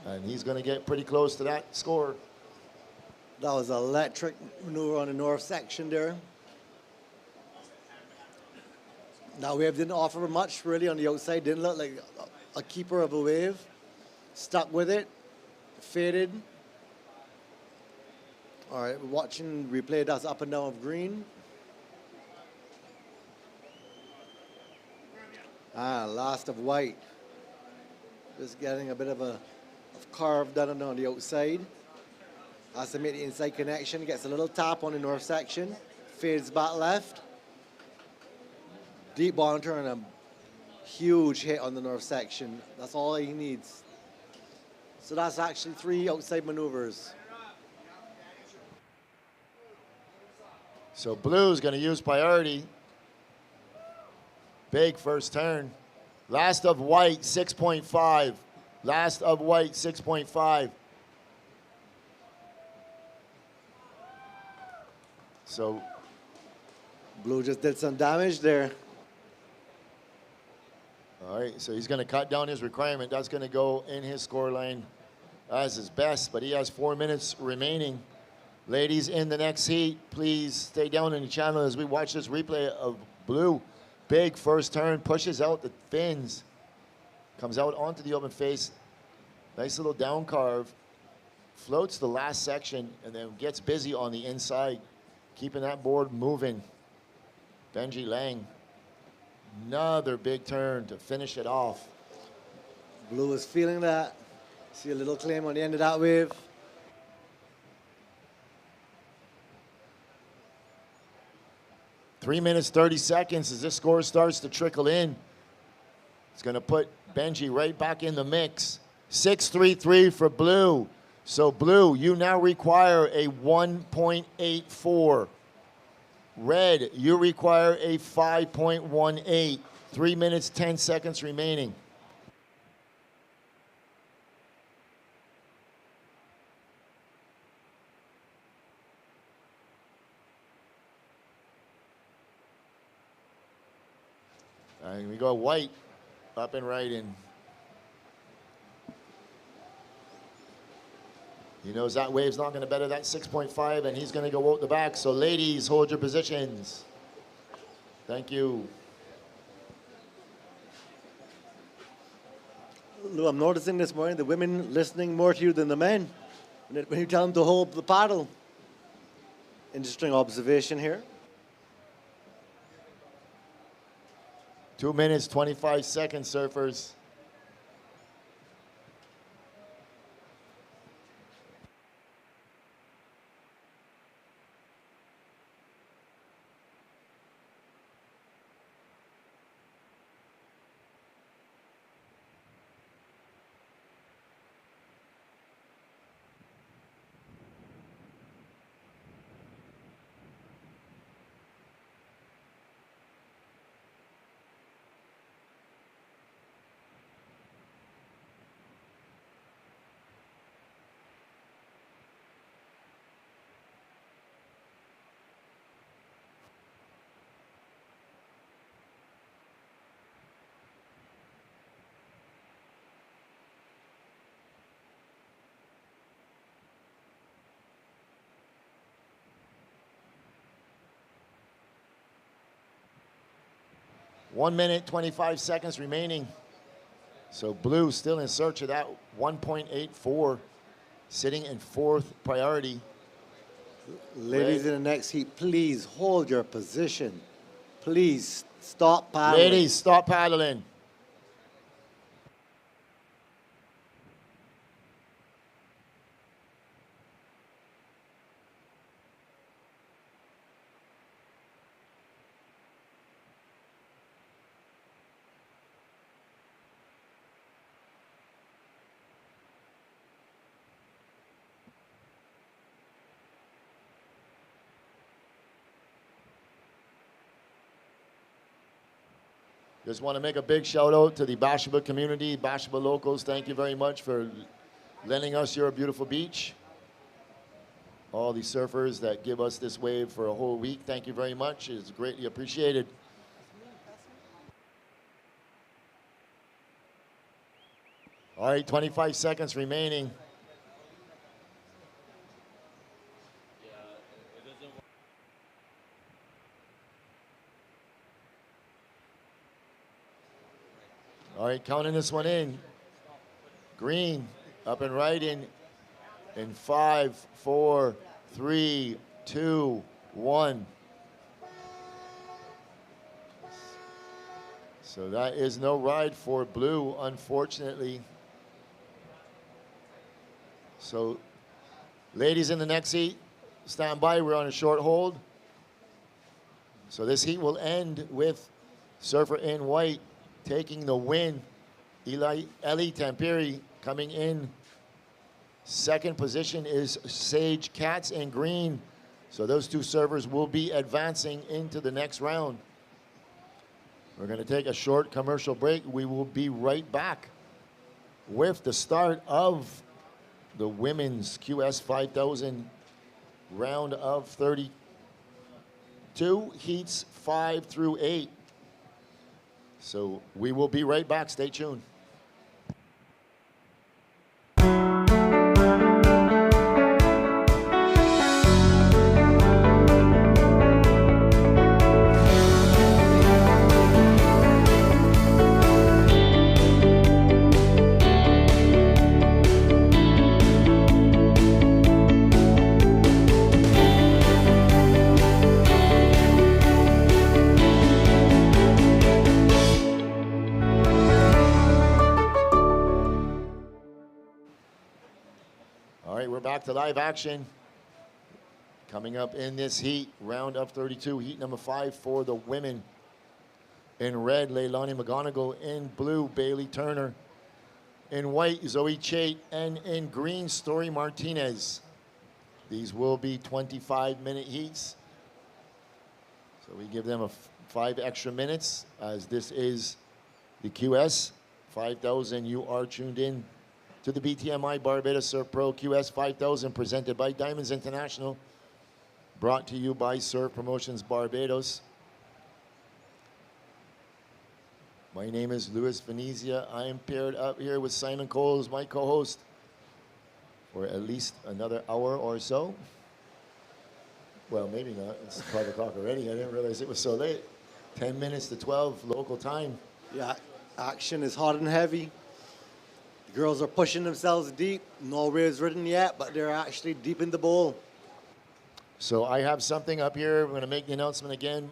And he's going to get pretty close to that score. That was an electric maneuver on the north section there. That wave didn't offer much really on the outside. Didn't look like a keeper of a wave. Stuck with it. Faded. All right, we're watching replay. That's up and down of green. Last of white. Just getting a bit of carve done on the outside. Has to make the inside connection. Gets a little tap on the north section. Fades back left. Deep bottom turn and a huge hit on the north section. That's all he needs. So that's actually 3 outside maneuvers. So Blue's going to use priority. Big first turn. Last of white, 6.5. Last of white, 6.5. So Blue just did some damage there. All right, so he's going to cut down his requirement. That's going to go in his score line as his best, but he has 4 minutes remaining. Ladies in the next heat, please stay down in the channel as we watch this replay of Blue. Big first turn, pushes out the fins, comes out onto the open face. Nice little down carve, floats the last section, and then gets busy on the inside, keeping that board moving. Benji Lang. Another big turn to finish it off. Blue is feeling that. See a little claim on the end of that wave. Three minutes, 30 seconds as this score starts to trickle in. It's going to put Benji right back in the mix. 6.33 for Blue. So Blue, you now require a 1.84. Red, you require a 5.18. 3 minutes, 10 seconds remaining. And we go white, up and right in. He knows that wave's not going to better that 6.5, and he's going to go out the back. So ladies, hold your positions. Thank you. Lou, I'm noticing this morning the women listening more to you than the men when you tell them to hold the paddle. Interesting observation here. 2 minutes, 25 seconds, surfers. 1 minute, 25 seconds remaining. So blue still in search of that 1.84, sitting in fourth priority. Ladies in the next heat, please hold your position. Please stop paddling. Ladies, stop paddling. Just want to make a big shout out to the Bathsheba community, Bathsheba locals. Thank you very much for lending us your beautiful beach. All the surfers that give us this wave for a whole week, thank you very much. It's greatly appreciated. All right, 25 seconds remaining. All right, counting this one in. Green, up and right in 5, 4, 3, 2, 1. So that is no ride for blue, unfortunately. So, ladies in the next heat, stand by. We're on a short hold. So this heat will end with surfer in white taking the win. Ellie Tampiri coming in. Second position is Sage Katz in green. So those two surfers will be advancing into the next round. We're going to take a short commercial break. We will be right back with the start of the women's QS 5000 round of 32, heats 5 through 8. So we will be right back. Stay tuned. Back to live action. Coming up in this heat, round of 32, heat number 5 for the women. In red, Leilani McGonigal. In blue, Bailey Turner. In white, Zoe Chait. And in green, Story Martinez. These will be 25-minute heats. So we give them 5 extra minutes, as this is the QS 5000. You are tuned in to the BTMI Barbados Surf Pro QS 5000, presented by Diamonds International, brought to you by Surf Promotions Barbados. My name is Zander Venezia. I am paired up here with Simon Coles, my co-host, for at least another hour or so. Well, maybe not. It's 12 o'clock already. I didn't realize it was so late. 10 minutes to 12 local time. Yeah, action is hot and heavy. Girls are pushing themselves deep. No waves written yet, but they're actually deep in the bowl. So I have something up here. I'm going to make the announcement again.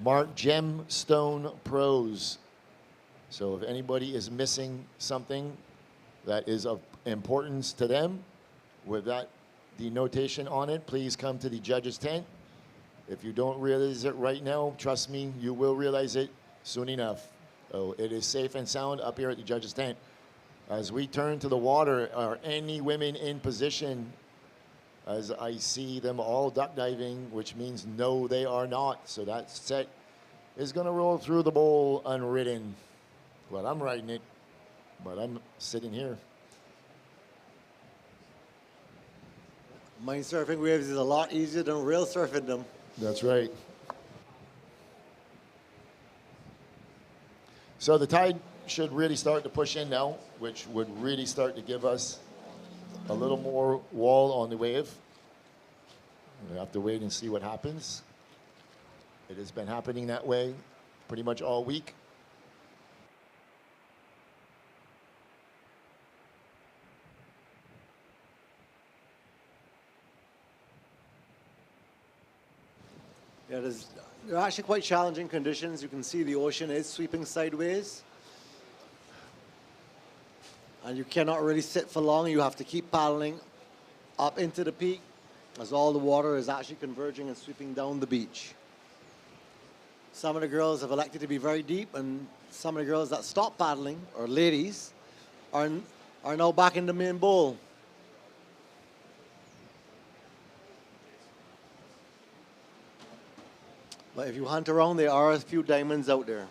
Mark Gemstone Pros. So if anybody is missing something that is of importance to them, with that denotation on it, please come to the judges' tent. If you don't realize it right now, trust me, you will realize it soon enough. So it is safe and sound up here at the judges' tent. As we turn to the water, are any women in position? As I see them all duck diving, which means no, they are not. So that set is going to roll through the bowl unridden. Well, I'm riding it, but I'm sitting here. Mind surfing waves is a lot easier than real surfing them. That's right. So the tide should really start to push in now, which would really start to give us a little more wall on the wave. We have to wait and see what happens. It has been happening that way pretty much all week. Yeah, they're actually quite challenging conditions. You can see the ocean is sweeping sideways. And you cannot really sit for long. You have to keep paddling up into the peak as all the water is actually converging and sweeping down the beach. Some of the girls have elected to be very deep, and some of the girls that stopped paddling, or ladies, are now back in the main bowl. But if you hunt around, there are a few diamonds out there.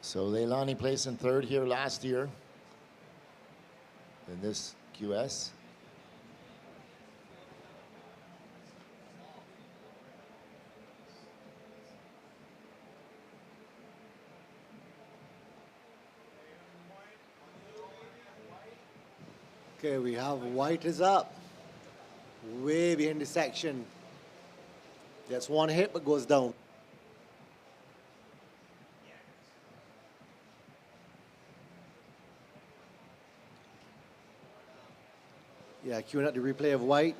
So Leilani placed in third here last year in this QS. Okay, we have white is up, way behind the section. Gets one hit but goes down. Yeah, queuing up the replay of white.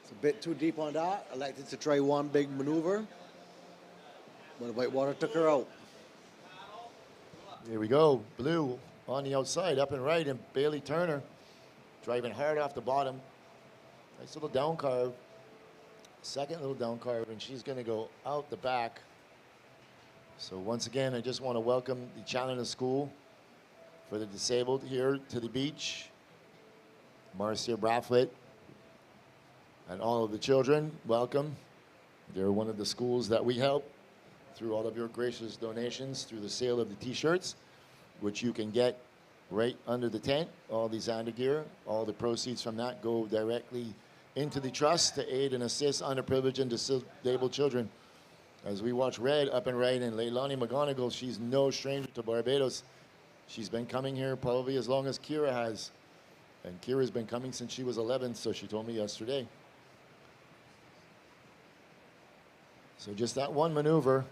It's a bit too deep on that. Elected to try one big maneuver, but Whitewater took her out. Here we go. Blue on the outside, up and right, and Bailey Turner driving hard off the bottom. Nice little down carve. Second little down carve, and she's going to go out the back. So once again, I just want to welcome the Challenger School for the disabled here to the beach. Marcia Brathwaite and all of the children, welcome. They're one of the schools that we help through all of your gracious donations through the sale of the t-shirts, which you can get right under the tent. All the Zander gear, all the proceeds from that go directly into the trust to aid and assist underprivileged and disabled children. As we watch Red up and right, and Leilani McGonigal, she's no stranger to Barbados. She's been coming here probably as long as Kira has. And Kira's been coming since she was 11, so she told me yesterday. So just that one maneuver.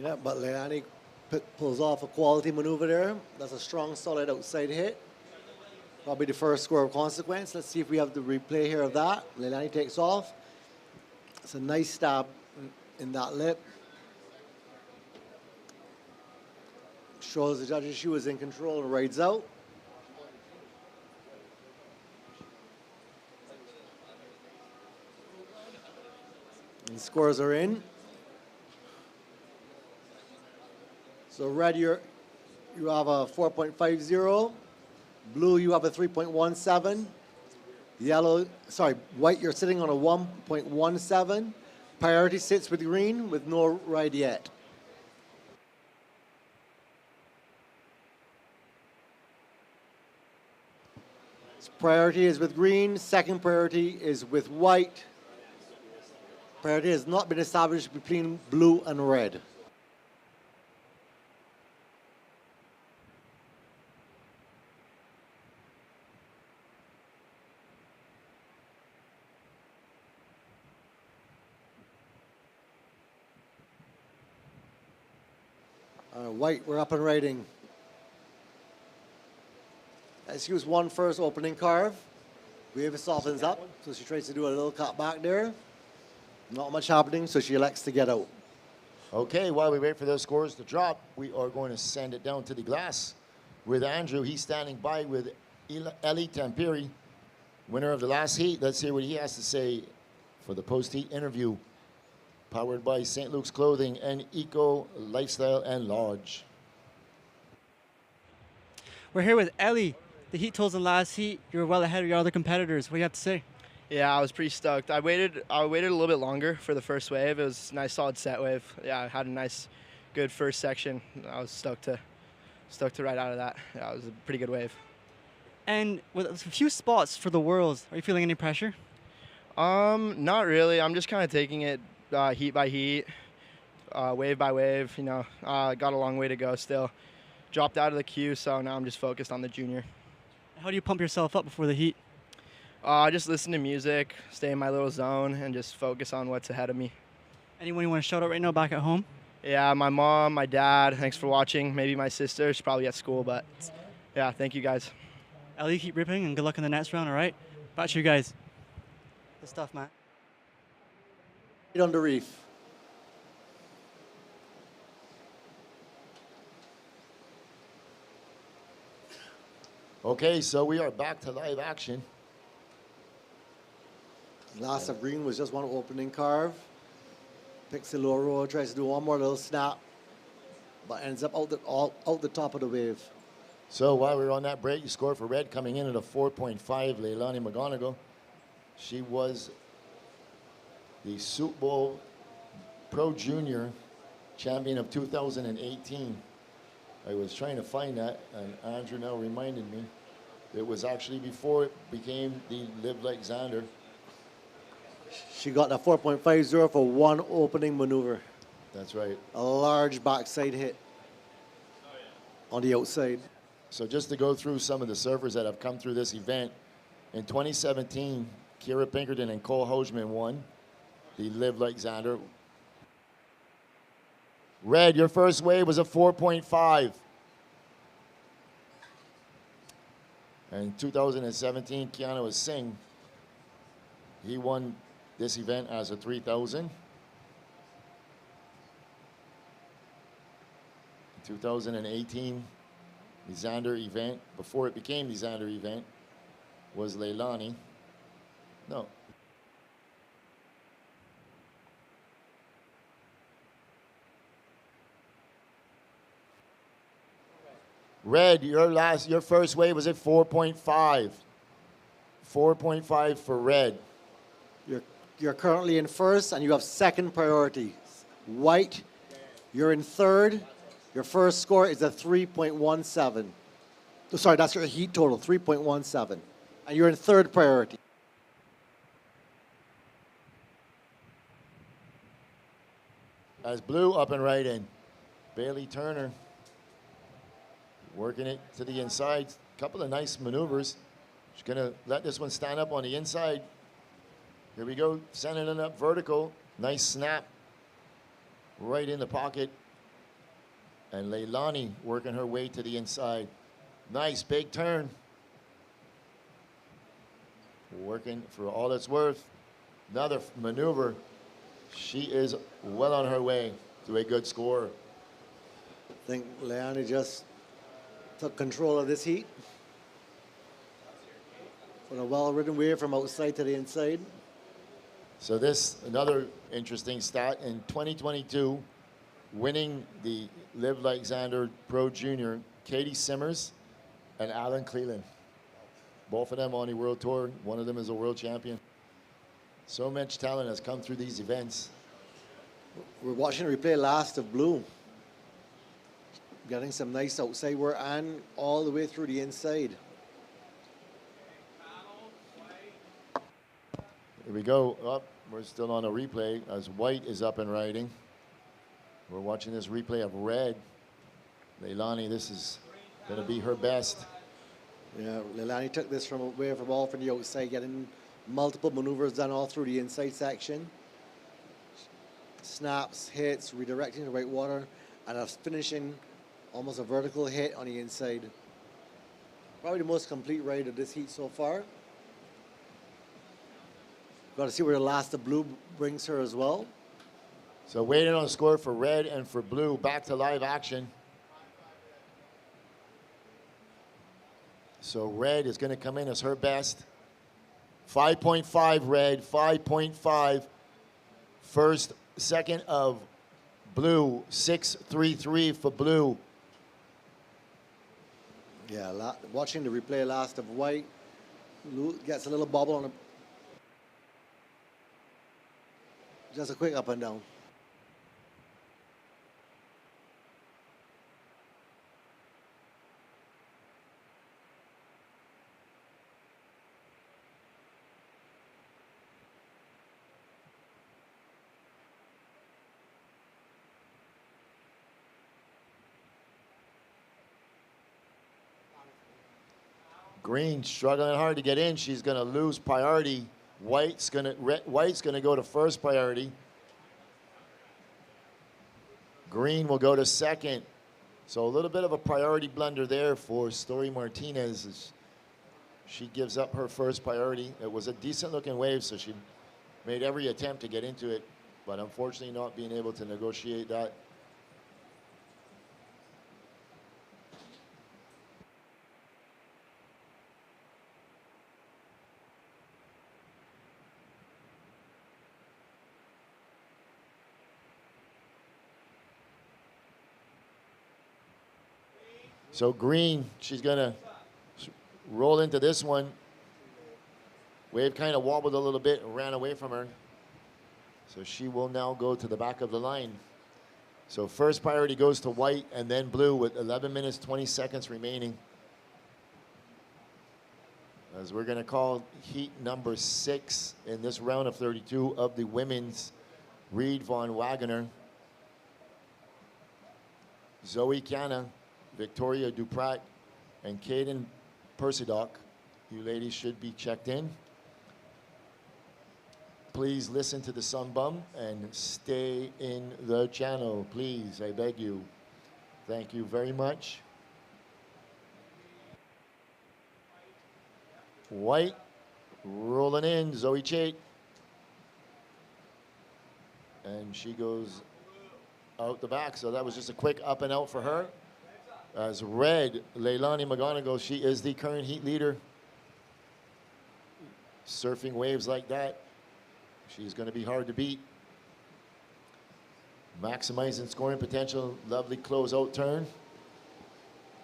Yeah, but Leilani pulls off a quality maneuver there. That's a strong, solid outside hit. Probably the first score of consequence. Let's see if we have the replay here of that. Leilani takes off. It's a nice stab in that lip. Shows the judges she was in control and rides out. And scores are in. So red, you have a 4.50. Blue, you have a 3.17. White, you're sitting on a 1.17. Priority sits with green with no ride yet. Priority is with green. Second priority is with white. Priority has not been established between blue and red. White, we're up and riding. Let's use one first opening carve. Wave softens up, so she tries to do a little cut back there. Not much happening, so she elects to get out. Okay, while we wait for those scores to drop, we are going to send it down to the glass with Andrew. He's standing by with Ellie Tampiri, winner of the last heat. Let's hear what he has to say for the post-heat interview. Powered by St. Luke's Clothing and Eco Lifestyle and Lodge. We're here with Ellie The heat totals in the last heat, you were well ahead of your other competitors. What do you have to say? Yeah, I was pretty stoked. I waited a little bit longer for the first wave. It was a nice solid set wave. Yeah, I had a nice, good first section. I was stoked to ride out of that. Yeah, it was a pretty good wave. And with a few spots for the Worlds, are you feeling any pressure? Not really. I'm just kind of taking it heat by heat, wave by wave. You know, got a long way to go still. Dropped out of the queue, so now I'm just focused on the junior. How do you pump yourself up before the heat? Just listen to music, stay in my little zone, and just focus on what's ahead of me. Anyone you want to shout out right now back at home? Yeah, my mom, my dad, thanks for watching. Maybe my sister, she's probably at school, but yeah, thank you guys. Ellie, keep ripping and good luck in the next round, all right? Back to you guys. Good stuff, man. On the reef. Okay, so we are back to live action. Last of green was just one opening carve. Picks the lower row, tries to do one more little snap, but ends up out the top of the wave. So while we were on that break, you scored for red coming in at a 4.5, Leilani McGonigal. She was the Super Bowl Pro Junior champion of 2018. I was trying to find that, and Andrew now reminded me. It was actually before it became the Live Like Zander. She got a 4.50 for one opening maneuver. That's right. A large backside hit on the outside. So just to go through some of the surfers that have come through this event, in 2017, Kira Pinkerton and Cole Hogeman won the Live Like Zander. Red, your first wave was a 4.5. And in 2017, Keanu Singh, he won this event as a 3,000. 2018, the Zander event, before it became the Zander event, was Leilani. No. Red, your first wave was at 4.5. 4.5 for red. You're currently in first, and you have second priority. White, you're in third. Your first score is a 3.17. Sorry, that's your heat total, 3.17. And you're in third priority. As blue up and right in. Bailey Turner working it to the inside. Couple of nice maneuvers. She's gonna let this one stand up on the inside. Here we go, sending it up vertical. Nice snap. Right in the pocket. And Leilani working her way to the inside. Nice big turn. Working for all it's worth. Another maneuver. She is well on her way to a good score. I think Leilani just took control of this heat. With a well-ridden wave from outside to the inside. So this, another interesting stat, in 2022, winning the Live Like Zander Pro Junior, Katie Simmers and Alan Cleland. Both of them on the World Tour. One of them is a world champion. So much talent has come through these events. We're watching a replay last of blue. Getting some nice outside work and all the way through the inside. Here we go. Up. We're still on a replay as white is up and riding. We're watching this replay of red. Leilani, this is going to be her best. Yeah, Leilani took this from away from all from the outside, getting multiple maneuvers done all through the inside section. Snaps, hits, redirecting the right water, and a finishing almost a vertical hit on the inside. Probably the most complete ride of this heat so far. Got to see where the last of blue brings her as well. So waiting on a score for red and for blue. Back to live action. So red is going to come in as her best. 5.5 red, 5.5. First, second of blue, 6.33 for blue. Yeah, watching the replay last of White, gets a little bobble on it. Just a quick up and down. Green struggling hard to get in. She's going to lose priority. White's going to go to first priority. Green will go to second. So a little bit of a priority blunder there for Story Martinez as she gives up her first priority. It was a decent looking wave, so she made every attempt to get into it, but unfortunately not being able to negotiate that. So Green, she's gonna roll into this one. Wave kind of wobbled a little bit and ran away from her. So she will now go to the back of the line. So first priority goes to White and then Blue with 11 minutes, 20 seconds remaining. As we're gonna call heat number 6 in this round of 32 of the women's Reed Von Wagoner. Zoe Canna, Victoria Duprat, and Caden Persidoc. You ladies should be checked in. Please listen to the sun bum and stay in the channel, please, I beg you. Thank you very much. White rolling in, Zoe Chait. And she goes out the back, so that was just a quick up and out for her. As red, Leilani McGonigal, she is the current heat leader. Surfing waves like that, she's going to be hard to beat. Maximizing scoring potential, lovely close-out turn.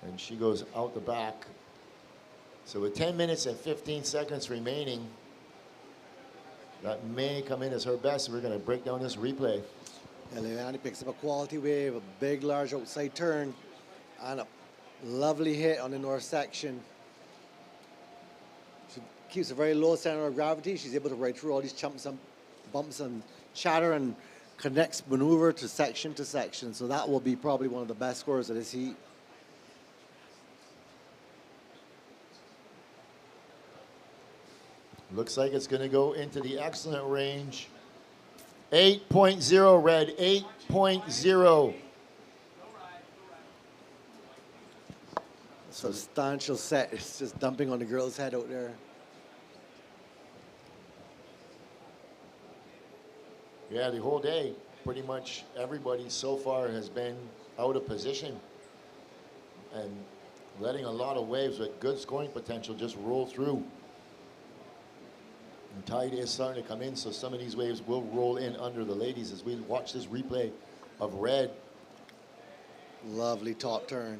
And she goes out the back. So with 10 minutes and 15 seconds remaining, that may come in as her best. We're going to break down this replay. Leilani picks up a quality wave, a big, large outside turn, and a lovely hit on the north section. She keeps a very low center of gravity. She's able to ride through all these bumps and chatter and connects maneuver to section. So that will be probably one of the best scores of this heat. Looks like it's going to go into the excellent range. 8.0 red, 8.0. Substantial set. It's just dumping on the girl's head out there. Yeah, the whole day, pretty much everybody so far has been out of position and letting a lot of waves with good scoring potential just roll through. And tide is starting to come in, so some of these waves will roll in under the ladies as we watch this replay of red. Lovely top turn.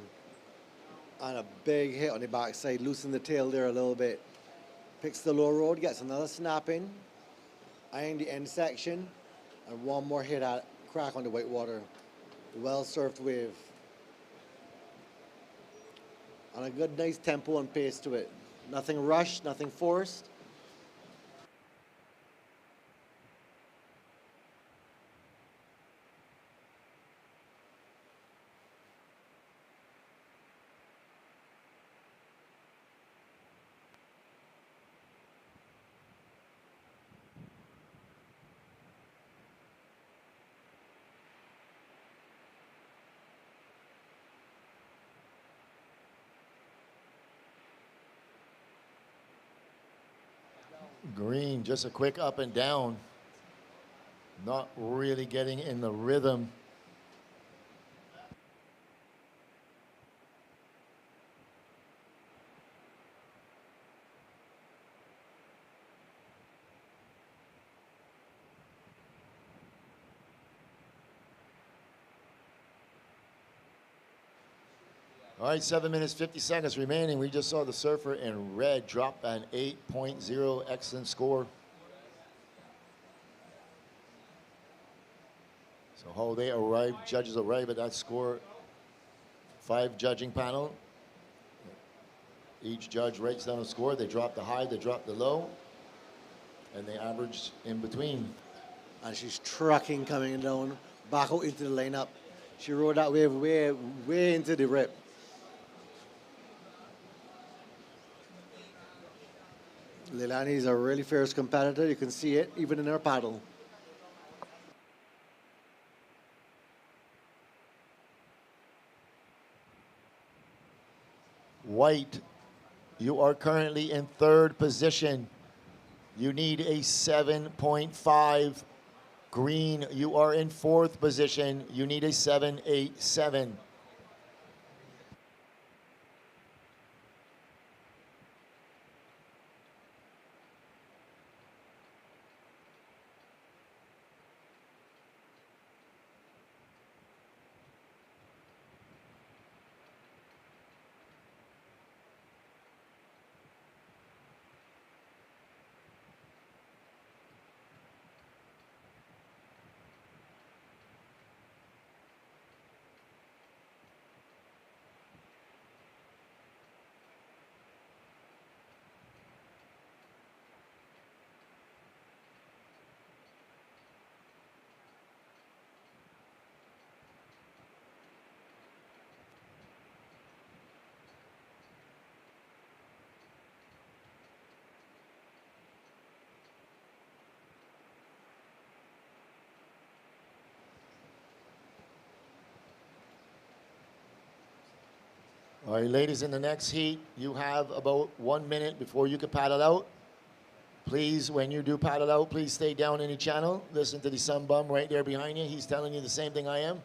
And a big hit on the backside, loosen the tail there a little bit. Picks the low road, gets another snap in, eyeing the end section, and one more hit at crack on the white water. Well surfed wave. And a good, nice tempo and pace to it. Nothing rushed, nothing forced. Green, just a quick up and down. Not really getting in the rhythm. All right, 7 minutes, 50 seconds remaining. We just saw the surfer in red drop an 8.0, excellent score. So how they arrive, judges arrive at that score. 5 judging panel. Each judge writes down a score. They drop the high, they drop the low, and they average in between. And she's trucking coming down, back out into the lineup. She rode that wave way into the rip. Leilani is a really fierce competitor. You can see it even in her paddle. White, you are currently in 3rd position. You need a 7.5. Green, you are in 4th position. You need a 7.87. All right, ladies, in the next heat, you have about 1 minute before you can paddle out. Please, when you do paddle out, please stay down in the channel. Listen to the sun bum right there behind you. He's telling you the same thing I am.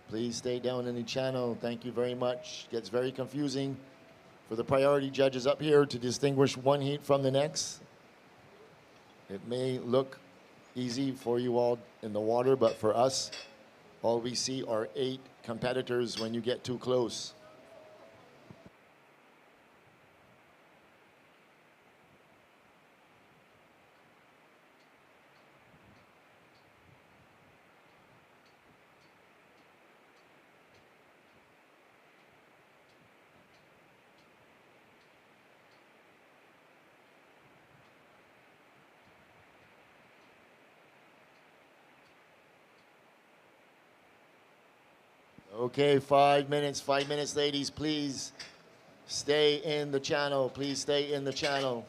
Please stay down in the channel. Thank you very much. Gets very confusing for the priority judges up here to distinguish one heat from the next. It may look easy for you all in the water, but for us, all we see are 8 competitors when you get too close. Okay, 5 minutes, ladies, please stay in the channel. Please stay in the channel.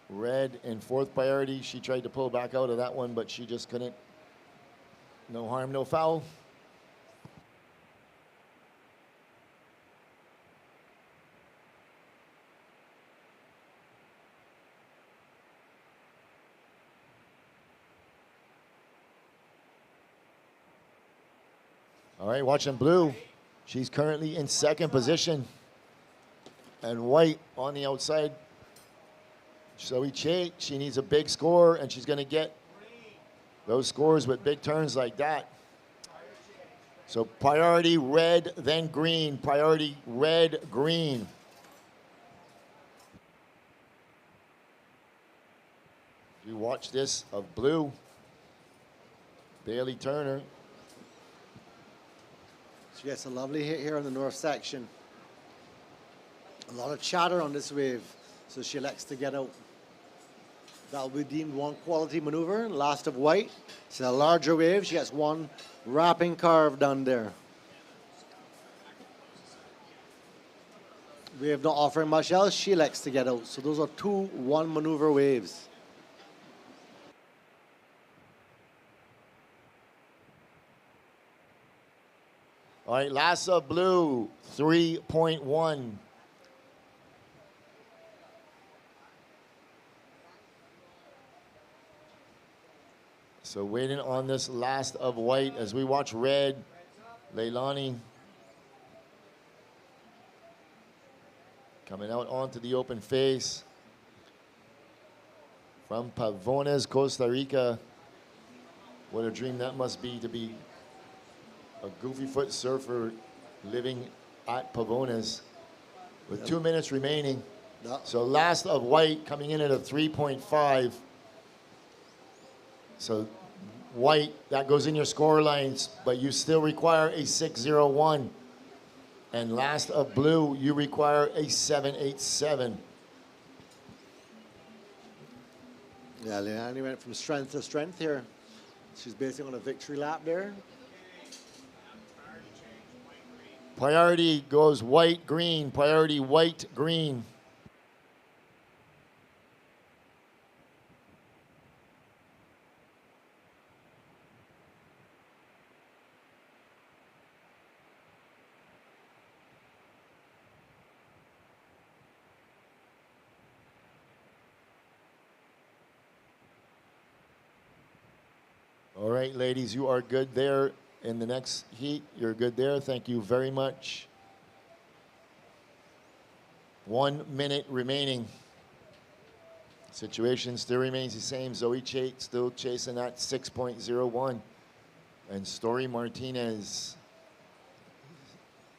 Red in 4th priority. She tried to pull back out of that one, but she just couldn't. No harm, no foul. All right, watching blue. She's currently in 2nd position. And white on the outside. So she needs a big score, and she's going to get those scores with big turns like that. So priority red, then green. Priority red, green. You watch this of blue. Bailey Turner. She gets a lovely hit here on the north section. A lot of chatter on this wave, so she elects to get out. That'll be deemed one quality maneuver. Last of white. It's a larger wave. She gets one wrapping carve done there. Wave not offering much else. She likes to get out. So those are 2-1 maneuver waves. All right, Lhasa Blue, 3.1. So waiting on this last of white as we watch red, Leilani coming out onto the open face. From Pavones, Costa Rica. What a dream that must be to be a goofy foot surfer living at Pavones with 2 minutes remaining. So last of white coming in at a 3.5. So white, that goes in your score lines, but you still require a 6.01. And last of blue, you require a 7.87. Yeah, Leilani went from strength to strength here. She's basically on a victory lap there. Priority goes white, green. Priority white, green. All right, ladies, you are good there. In the next heat, you're good there. Thank you very much. 1 minute remaining. Situation still remains the same. Zoe Chait still chasing that 6.01. And Story Martinez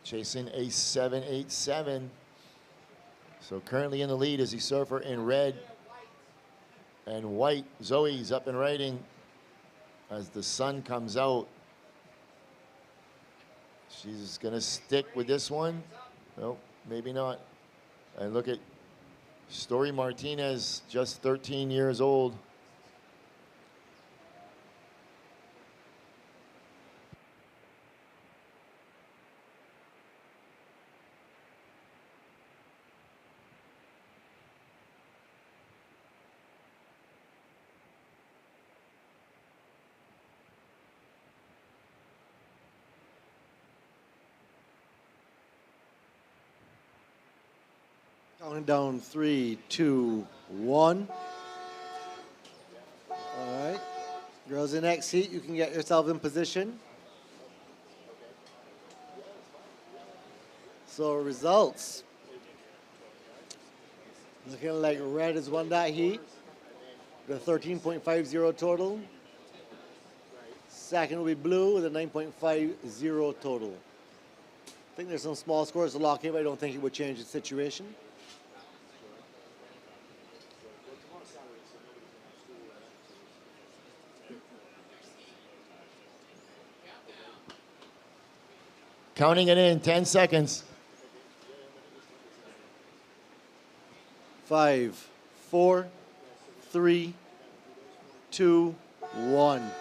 chasing a 7.87. So currently in the lead is the surfer in red and white. Zoe's up and riding as the sun comes out. She's gonna stick with this one. Nope, maybe not. And look at Story Martinez, just 13 years old. Counting down 3, 2, 1. All right. Girls in next heat, you can get yourself in position. So results. Looking like red has won that heat. The 13.50 total. Second will be blue with a 9.50 total. I think there's some small scores to lock in, but I don't think it would change the situation. Counting it in, 10 seconds. 5, 4, 3, 2, 1.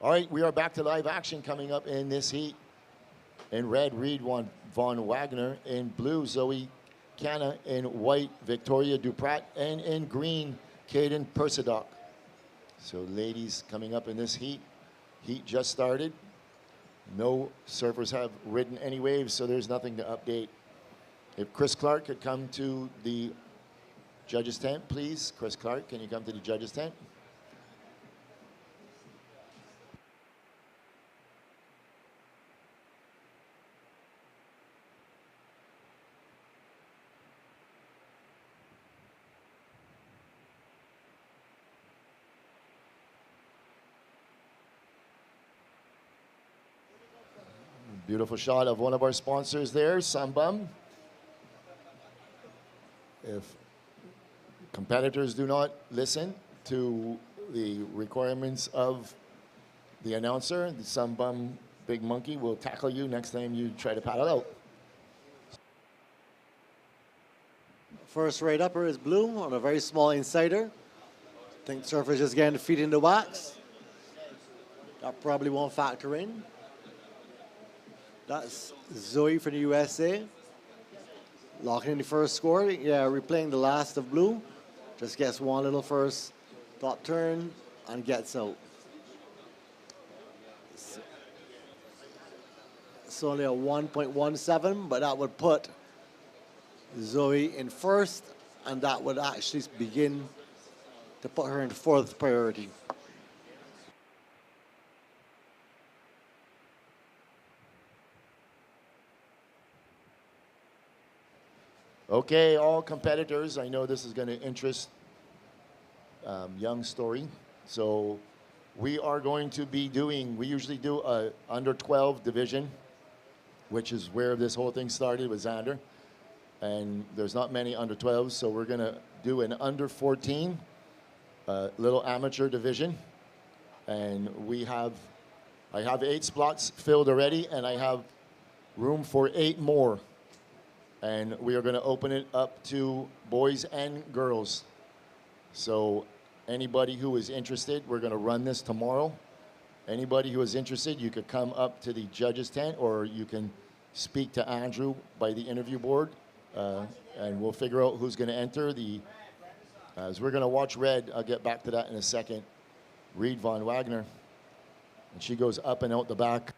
All right, we are back to live action coming up in this heat. In red, Reed Von Wagner. In blue, Zoe Canna. In white, Victoria Duprat. And in green, Caden Persidoc. So ladies coming up in this heat. Heat just started. No surfers have ridden any waves, so there's nothing to update. If Chris Clark could come to the judges tent, please. Chris Clark, can you come to the judges tent? Beautiful shot of one of our sponsors there, Sambum. if competitors do not listen to the requirements of the announcer, some bum big monkey will tackle you next time you try to paddle out. First right upper is blue on a very small insider. Think surfer's just getting the feet in the wax. That probably won't factor in. That's Zoe from the USA. Locking in the first score. Yeah, replaying the last of blue. Just gets one little first top turn and gets out. It's only a 1.17, but that would put Zoe in first, and that would actually begin to put her in fourth priority. Okay, all competitors, I know this is going to interest young Story. So we are going to be doing, we usually do a under 12 division, which is where this whole thing started with Zander. And there's not many under 12s, so we're going to do an under 14 little amateur division. And I have 8 spots filled already, and I have room for 8 more. And we are going to open it up to boys and girls. So anybody who is interested, we're going to run this tomorrow. Anybody who is interested, you could come up to the judges' tent, or you can speak to Andrew by the interview board, and we'll figure out who's going to enter. As we're going to watch Red, I'll get back to that in a second, Reed Von Wagner. And she goes up and out the back.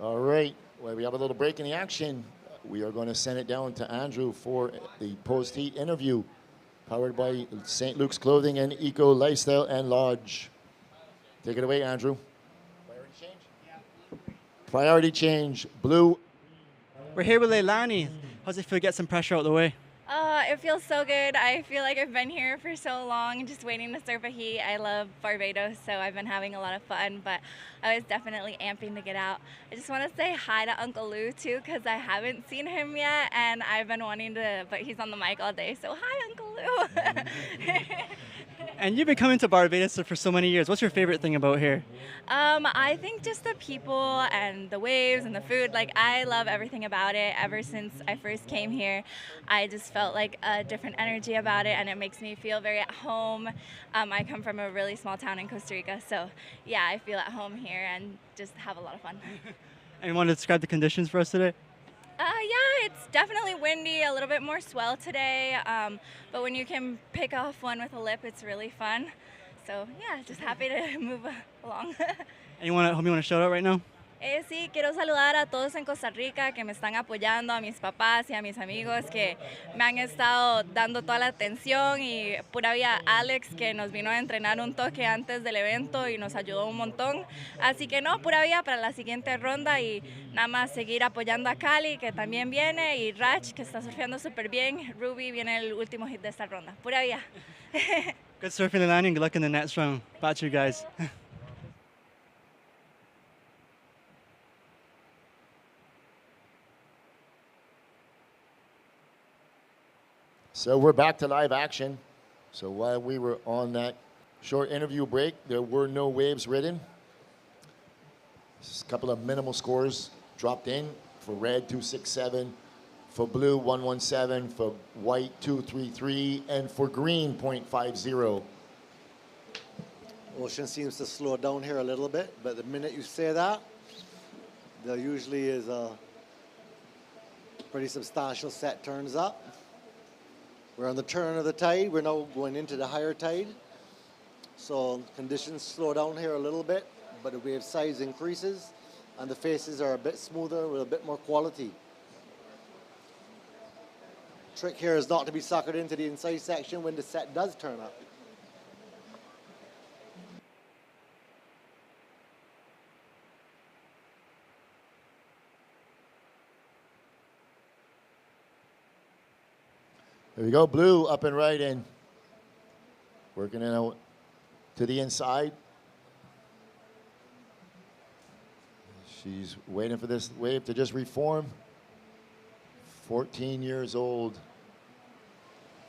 All right, well, we have a little break in the action. We are going to send it down to Andrew for the post-heat interview, powered by St. Luke's Clothing and Eco Lifestyle and Lodge. Take it away, Andrew. Priority change? Yeah. Priority change, blue. We're here with Leilani. How's it feel to get some pressure out of the way? It feels so good. I feel like I've been here for so long, just waiting to surf a heat. I love Barbados, so I've been having a lot of fun, but I was definitely amping to get out. I just want to say hi to Uncle Lou, too, because I haven't seen him yet, and I've been wanting to, but he's on the mic all day, so hi, Uncle Lou. And you've been coming to Barbados for so many years. What's your favorite thing about here? I think just the people and the waves and the food. Like, I love everything about it. Ever since I first came here, I just felt like a different energy about it, and it makes me feel very at home. I come from a really small town in Costa Rica, so yeah, I feel at home here and just have a lot of fun. And you want to describe the conditions for us today? Yeah, it's definitely windy, a little bit more swell today, but when you can pick off one with a lip, it's really fun. So yeah, just happy to move along. Anyone at home you want to shout out right now? Sí, quiero saludar a todos en Costa Rica que me están apoyando, a mis papás y a mis amigos que me han estado dando toda la atención y pura vida Alex que nos vino a entrenar un toque antes del evento y nos ayudó un montón. Así que no, pura vida para la siguiente ronda y nada más seguir apoyando a Cali que también viene y Rach que está surfeando súper bien. Ruby viene el último hit de esta ronda. Pura vida. Good surfing and landing. Good luck in the next round. Back to you guys. So we're back to live action. So while we were on that short interview break, there were no waves ridden. Just a couple of minimal scores dropped in for red 267, for blue 117, for white 233, and for green 0.50. Ocean seems to slow down here a little bit, but the minute you say that, there usually is a pretty substantial set turns up. We're on the turn of the tide. We're now going into the higher tide. So conditions slow down here a little bit, but the wave size increases and the faces are a bit smoother with a bit more quality. Trick here is not to be suckered into the inside section when the set does turn up. There we go, blue up and right in. Working it out to the inside. She's waiting for this wave to just reform. 14 years old.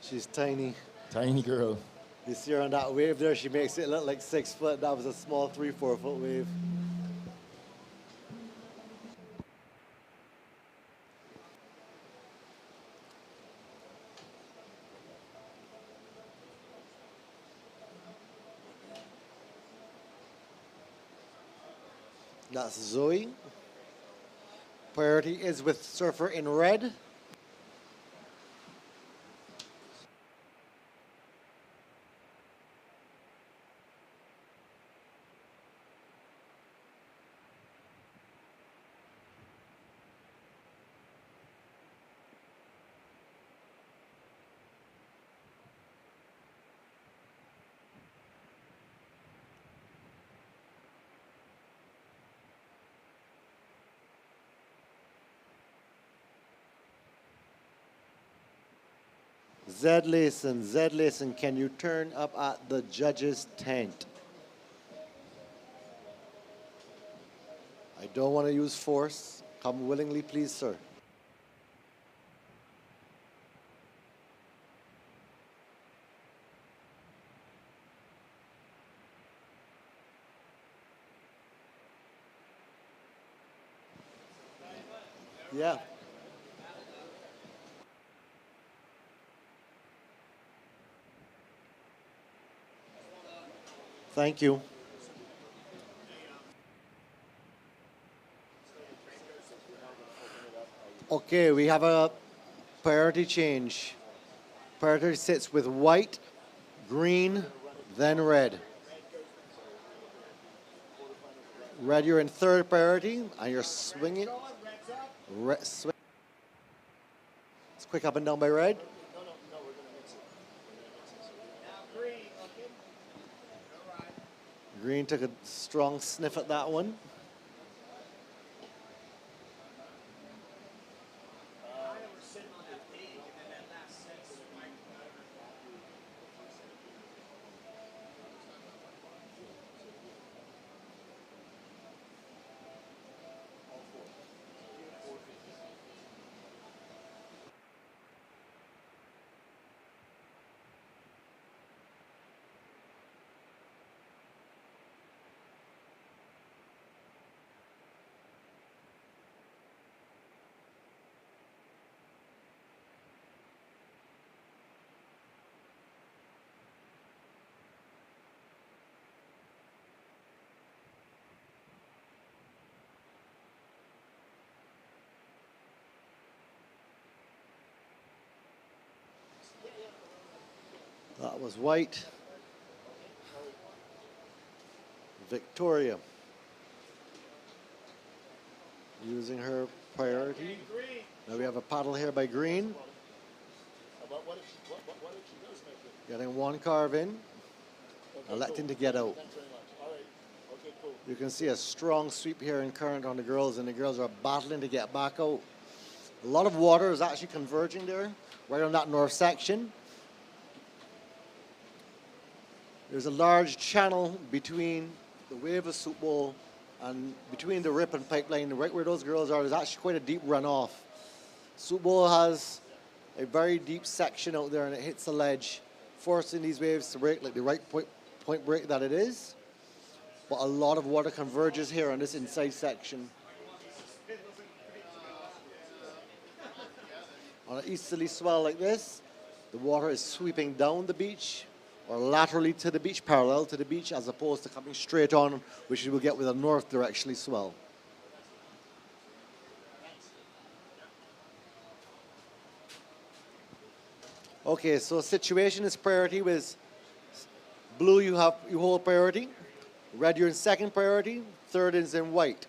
She's tiny. Tiny girl. You see her on that wave there, she makes it look like 6 foot. That was a small 3-4 foot wave. That's Zoe. Priority is with surfer in red. Zed Layson, can you turn up at the judge's tent? I don't want to use force. Come willingly, please, sir. Yeah. Thank you. Okay, we have a priority change. Priority sits with white, green, then red. Red, you're in third priority, and you're swinging. Swing. It's quick up and down by red. Green took a strong sniff at that one. That was white. Victoria. using her priority. Now we have a paddle here by Green. Getting one carve in, electing to get out. You can see a strong sweep here in current on the girls, and the girls are battling to get back out. A lot of water is actually converging there, right on that north section. There's a large channel between the wave of Soup Bowl and between the rip and pipeline, right where those girls are, there's actually quite a deep runoff. Soup Bowl has a very deep section out there, and it hits the ledge, forcing these waves to break like the right point break that it is. But a lot of water converges here on this inside section. On an easterly swell like this, the water is sweeping down the beach or laterally to the beach, parallel to the beach, as opposed to coming straight on, which you will get with a north directionally swell. Okay, so situation is priority with blue, you hold priority. Red, you're in second priority. Third is in white.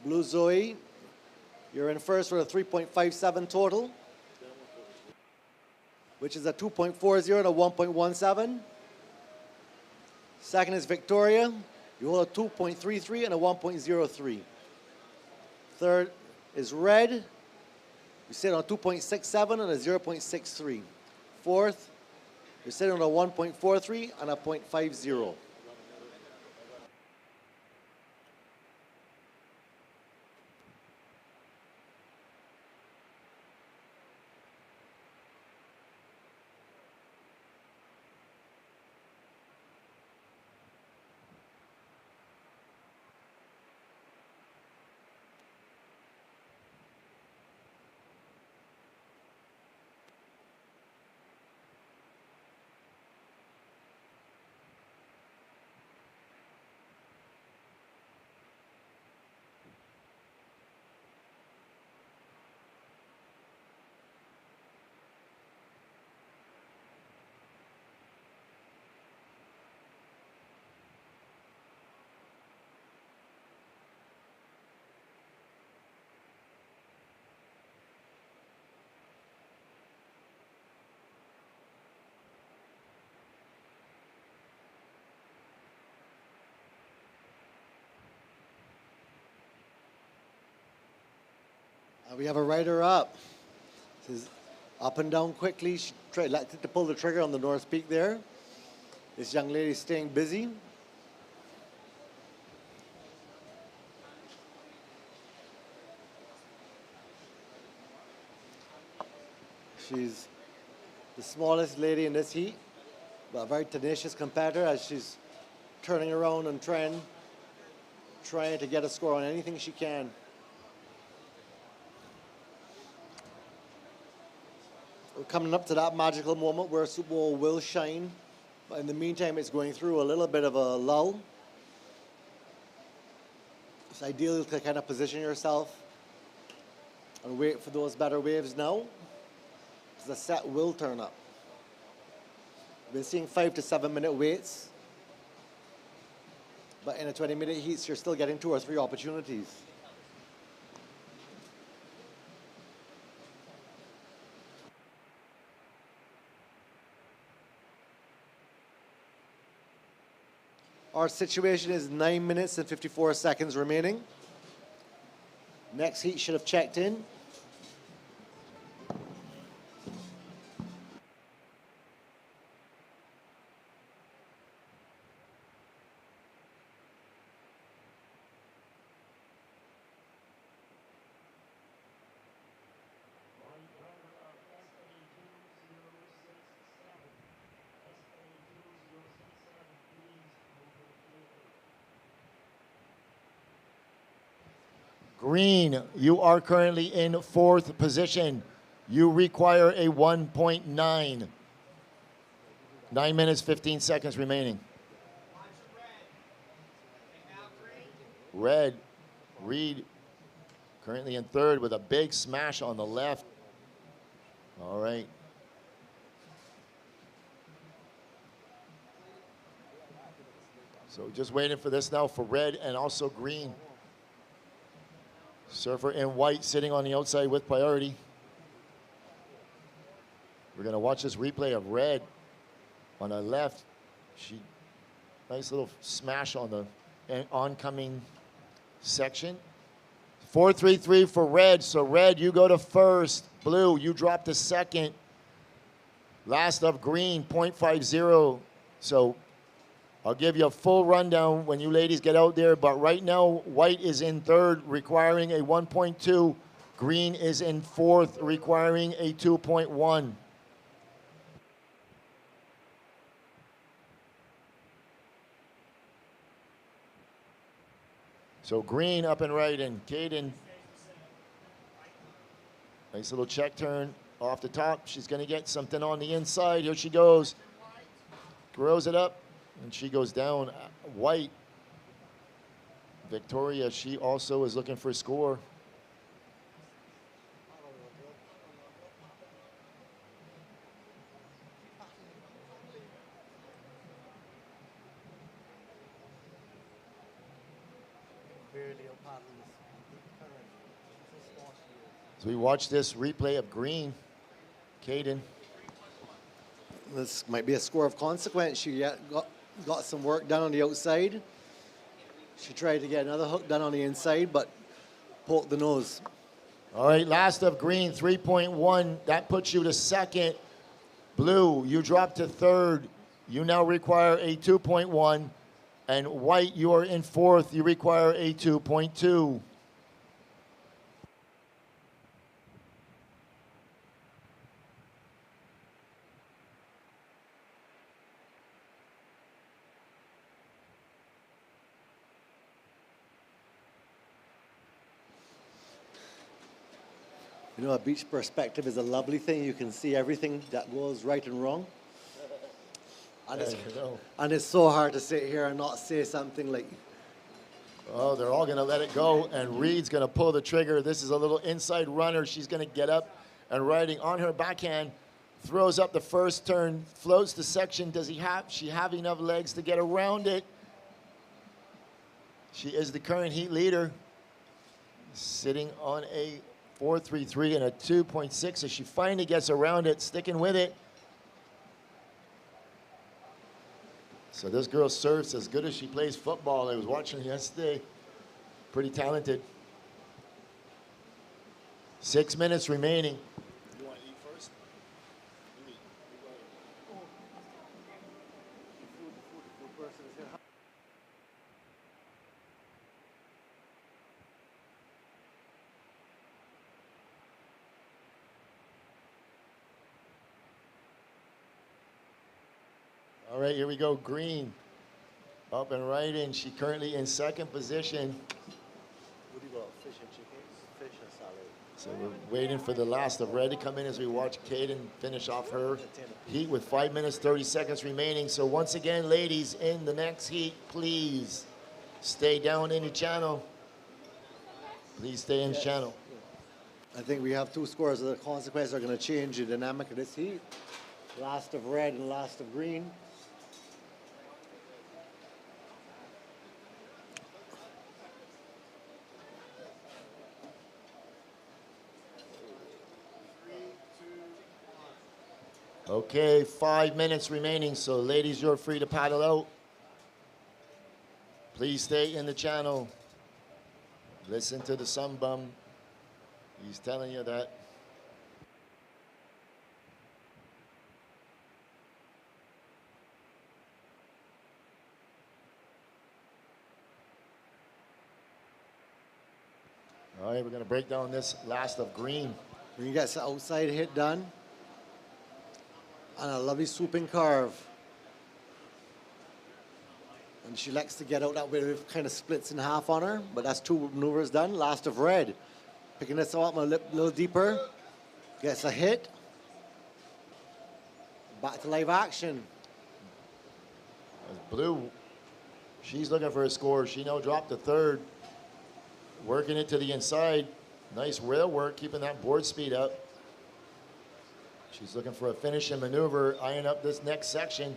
Blue Zoe, you're in first with a 3.57 total, which is a 2.40 and a 1.17. Second is Victoria. You hold a 2.33 and a 1.03. Third is Red. You sit on a 2.67 and a 0.63. Fourth, you're sitting on a 1.43 and a 0.50. We have a rider up. This is up and down quickly. She elected to pull the trigger on the north peak there. This young lady is staying busy. She's the smallest lady in this heat, but a very tenacious competitor as she's turning around and trying to get a score on anything she can. We're coming up to that magical moment where Soup Bowl will shine, but in the meantime it's going through a little bit of a lull. It's ideal to kind of position yourself and wait for those better waves now, because the set will turn up. We've been seeing 5 to 7 minute waits, but in a 20-minute heats you're still getting 2 or 3 opportunities. Our situation is 9 minutes and 54 seconds remaining. Next heat should have checked in. Green, you are currently in 4th position. You require a 1.9. 9 minutes, 15 seconds remaining. Red, Reed, currently in 3rd with a big smash on the left. All right. So just waiting for this now for red and also green. Surfer in white sitting on the outside with priority. We're going to watch this replay of red on the left. Nice little smash on the oncoming section. 4-3-3 for red. So red, you go to first. Blue, you drop to second. Last of green, 0.50. So I'll give you a full rundown when you ladies get out there. But right now, white is in third, requiring a 1.2. Green is in fourth, requiring a 2.1. So green up and right, and Caden. Nice little check turn off the top. She's going to get something on the inside. Here she goes. Throws it up, and she goes down. White. Victoria, she also is looking for a score. So we watch this replay of green. Caden. This might be a score of consequence. She got some work done on the outside. She tried to get another hook done on the inside, but poked the nose. All right, last of green, 3.1. That puts you to second. Blue, you drop to third. You now require a 2.1. And white, you are in fourth. You require a 2.2. You know, a beach perspective is a lovely thing. You can see everything that goes right and wrong. And it's so hard to sit here and not say something like... Oh, they're all going to let it go, and Reed's going to pull the trigger. This is a little inside runner. She's going to get up and riding on her backhand, throws up the first turn, floats the section. Does she have enough legs to get around it? She is the current heat leader, sitting on a 4.33 and a 2.6 as she finally gets around it, sticking with it. So this girl surfs as good as she plays football. I was watching yesterday. Pretty talented. 6 minutes remaining. You want to eat first? All right, here we go. Green up and right in. She currently in second position. What do you got? Fish and chickens? Fish and salad. So we're waiting for the last of red to come in as we watch Caden finish off her heat with 5 minutes, 30 seconds remaining. So once again, ladies, in the next heat, please stay down in the channel. Please stay in the channel. I think we have two scores. The consequences are going to change the dynamic of this heat. Last of red and last of green. Okay, 5 minutes remaining, so ladies, you're free to paddle out. Please stay in the channel. Listen to the sun bum. He's telling you that. All right, we're going to break down this last of green. Green gets the outside hit done. And a lovely swooping curve. And she likes to get out that way. It kind of splits in half on her, but that's two maneuvers done. Last of red. Picking this up a little deeper. Gets a hit. Back to live action. Blue, she's looking for a score. She now dropped to third. Working it to the inside. Nice rail work, keeping that board speed up. She's looking for a finishing maneuver, eyeing up this next section,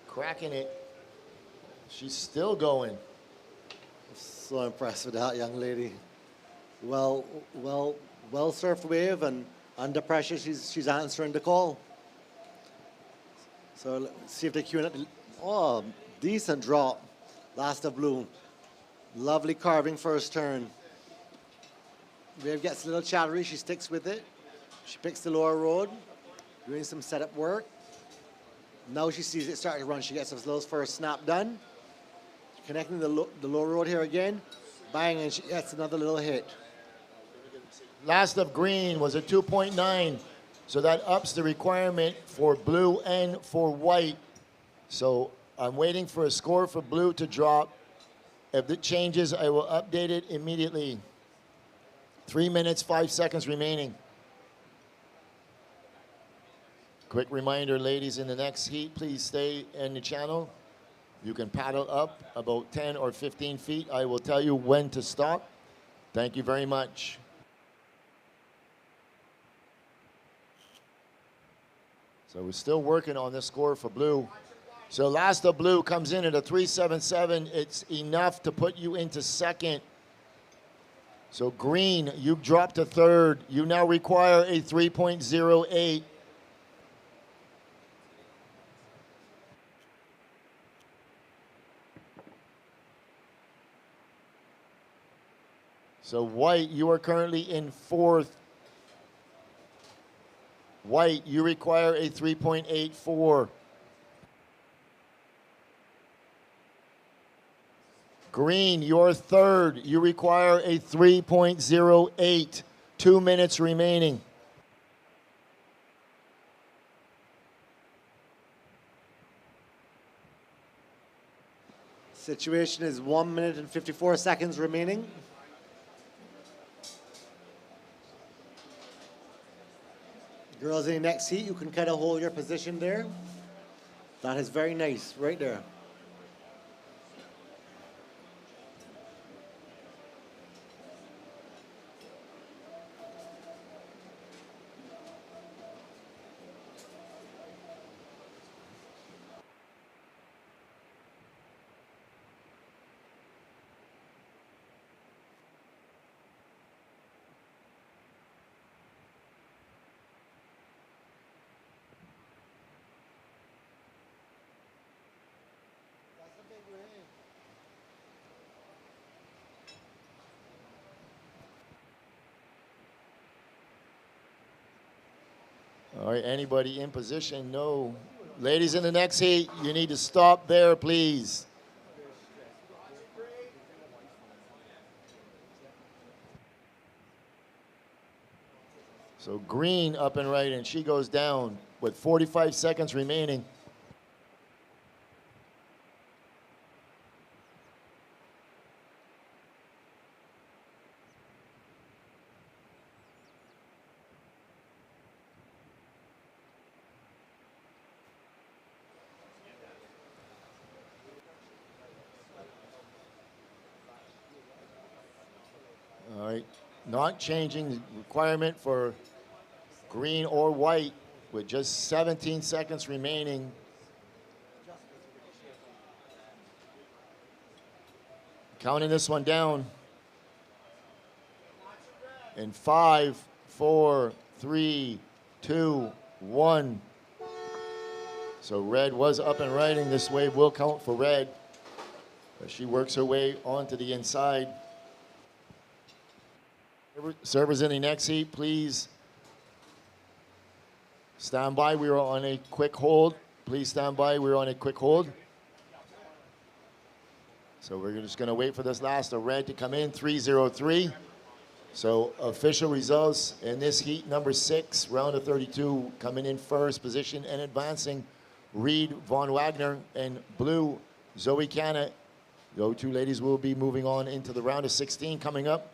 cracking it. She's still going. So impressed with that young lady. Well surfed wave, and under pressure, she's answering the call. So let's see if they cue in. Oh, decent drop. Last of blue. Lovely carving first turn. Wave gets a little chattery. She sticks with it. She picks the lower road, doing some setup work. Now she sees it starting to run. She gets those little first snap done. Connecting the lower road here again. Bang, and she gets another little hit. Last of green was a 2.9. So that ups the requirement for blue and for white. So I'm waiting for a score for blue to drop. If it changes, I will update it immediately. 3 minutes, 5 seconds remaining. Quick reminder, ladies, in the next heat, please stay in the channel. You can paddle up about 10 or 15 feet. I will tell you when to stop. Thank you very much. So we're still working on this score for blue. So last of blue comes in at a 377. It's enough to put you into second. So green, you dropped to third. You now require a 3.08. So white, you are currently in fourth. White, you require a 3.84. Green, you're third. You require a 3.08. 2 minutes remaining. Situation is 1 minute and 54 seconds remaining. Girls in the next heat, you can kind of hold your position there. That is very nice, right there. All right, anybody in position? No. Ladies in the next heat, you need to stop there, please. So green up and right, and she goes down with 45 seconds remaining. All right, not changing the requirement for green or white with just 17 seconds remaining. Counting this one down. In 5, 4, 3, 2, 1. So red was up and riding. This wave will count for red as she works her way onto the inside. Servers in the next heat, please stand by. We are on a quick hold. Please stand by. We're on a quick hold. So we're just going to wait for this last of red to come in, 303. So official results in this heat number 6, round of 32, coming in first position and advancing. Reed Von Wagner and blue Zoe Canna. Those two ladies will be moving on into the round of 16 coming up.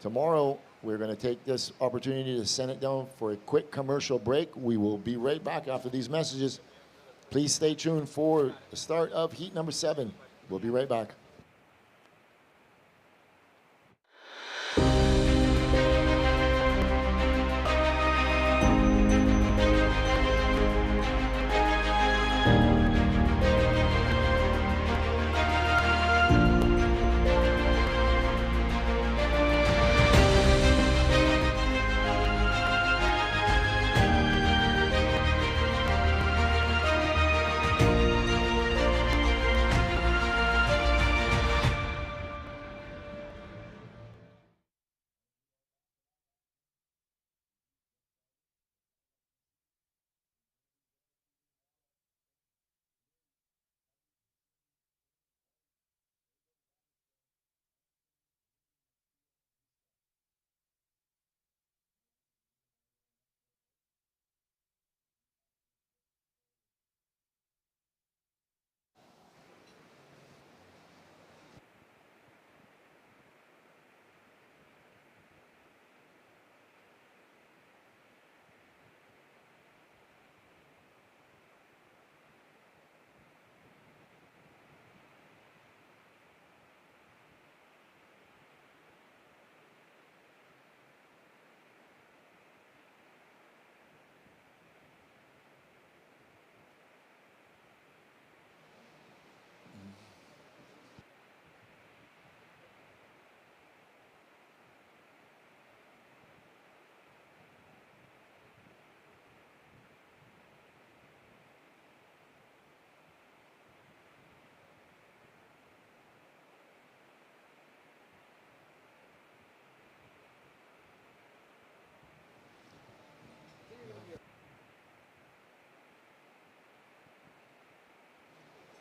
Tomorrow, we're going to take this opportunity to send it down for a quick commercial break. We will be right back after these messages. Please stay tuned for the start of heat number 7. We'll be right back.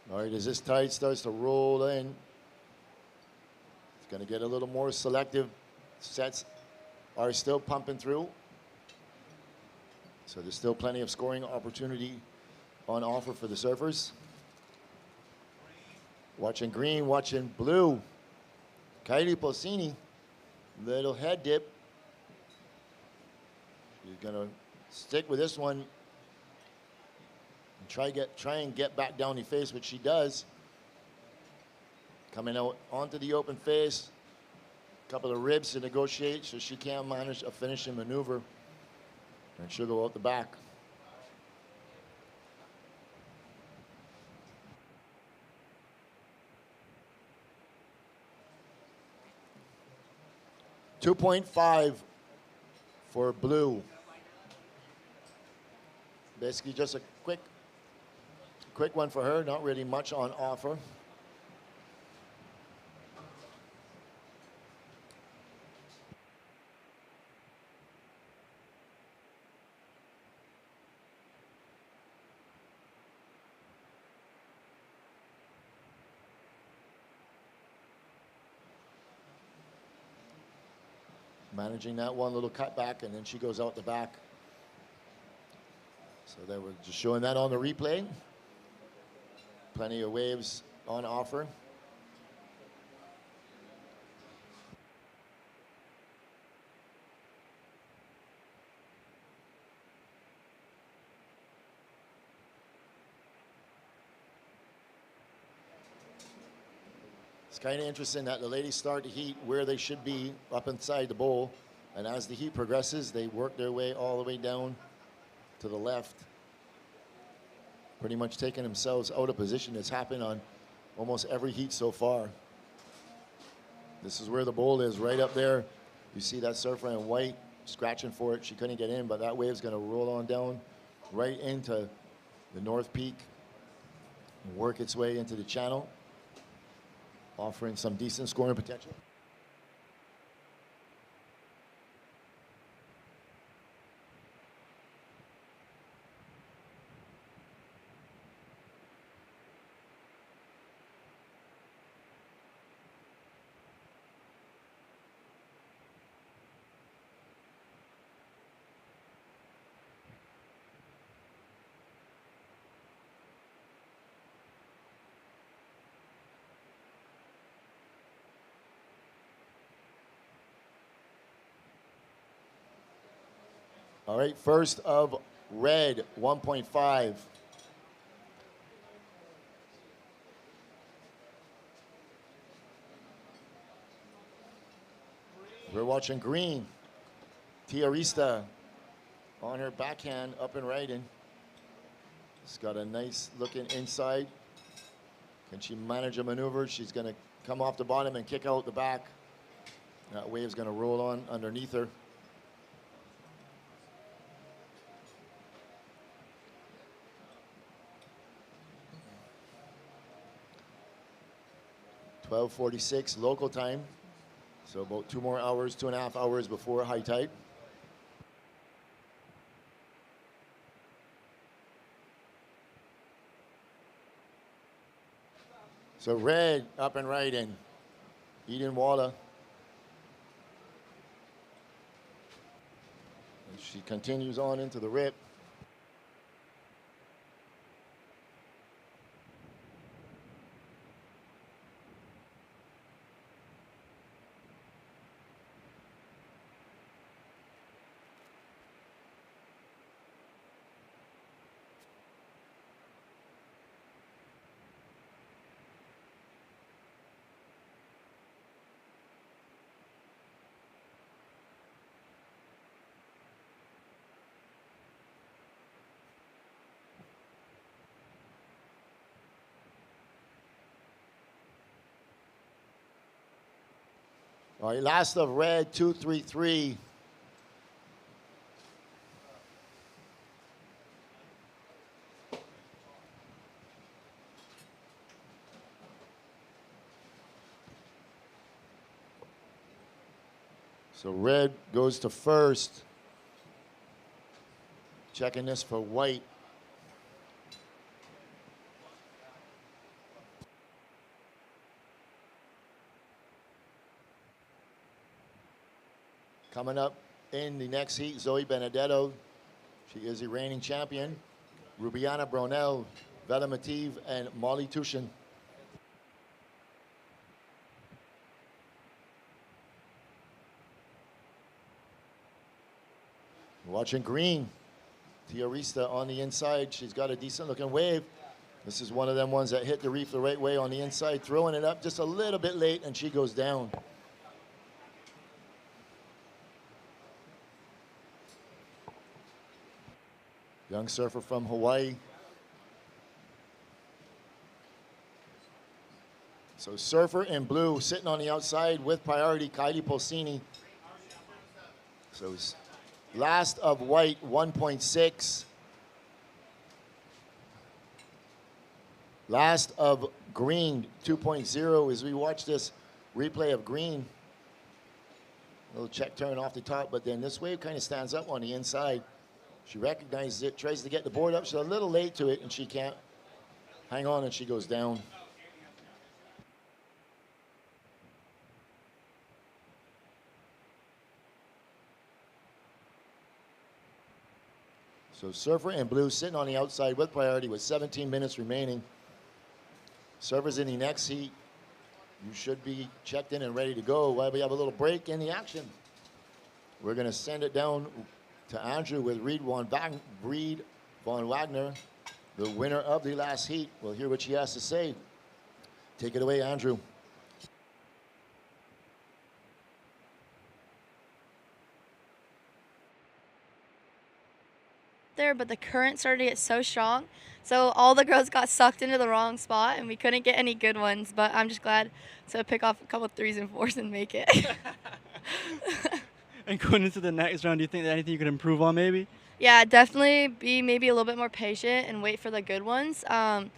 All right, as this tide starts to roll in, it's going to get a little more selective. Sets are still pumping through. So there's still plenty of scoring opportunity on offer for the surfers. Watching green, watching blue. Kylie Pulsini, little head dip. She's gonna stick with this one and try and get back down the face, which she does. Coming out onto the open face. A couple of ribs to negotiate, so she can manage a finishing maneuver. And she'll go out the back. .5 for blue. Basically just a quick one for her, not really much on offer. Managing that one little cutback, and then she goes out the back. So they were just showing that on the replay. Plenty of waves on offer. It's kind of interesting that the ladies start the heat where they should be, up inside the bowl. And as the heat progresses, they work their way all the way down to the left. Pretty much taking themselves out of position. It's happened on almost every heat so far. This is where the bowl is, right up there. You see that surfer in white scratching for it. She couldn't get in, but that wave's going to roll on down right into the North Peak and work its way into the channel, offering some decent scoring potential. All right, first of red, 1.5. We're watching green. Tiarista on her backhand, up and right in. She's got a nice looking inside. Can she manage a maneuver? She's gonna come off the bottom and kick out the back. That wave's gonna roll on underneath her. .1246 local time. So about 2 more hours, 2.5 hours before high tide. So red up and right in. Eden Walla. And she continues on into the rip. All right, last of red, 233. So red goes to first. Checking this for white. Coming up in the next heat, Zoe Benedetto. She is the reigning champion. Rubiana Bronell, Vela Mativ, and Molly Tushin. Watching green. Tiarista on the inside. She's got a decent looking wave. This is one of them ones that hit the reef the right way on the inside, throwing it up just a little bit late, and she goes down. Young surfer from Hawaii. So surfer in blue sitting on the outside with priority, Kylie Polsini. So last of white, 1.6. Last of green, 2.0. As we watch this replay of green, a little check turn off the top, but then this wave kind of stands up on the inside. She recognizes it, tries to get the board up. She's a little late to it, and she can't hang on, and she goes down. So surfer in blue sitting on the outside with priority with 17 minutes remaining. Surfers in the next heat. You should be checked in and ready to go while we have a little break in the action. We're going to send it down to Andrew with Reed von Wagner, the winner of the last heat. We'll hear what she has to say. Take it away, Andrew. There, but the current started to get so strong, so all the girls got sucked into the wrong spot and we couldn't get any good ones, but I'm just glad to pick off a couple 3s and 4s and make it. And going into the next round, do you think that anything you could improve on maybe? Yeah, definitely be maybe a little bit more patient and wait for the good ones. I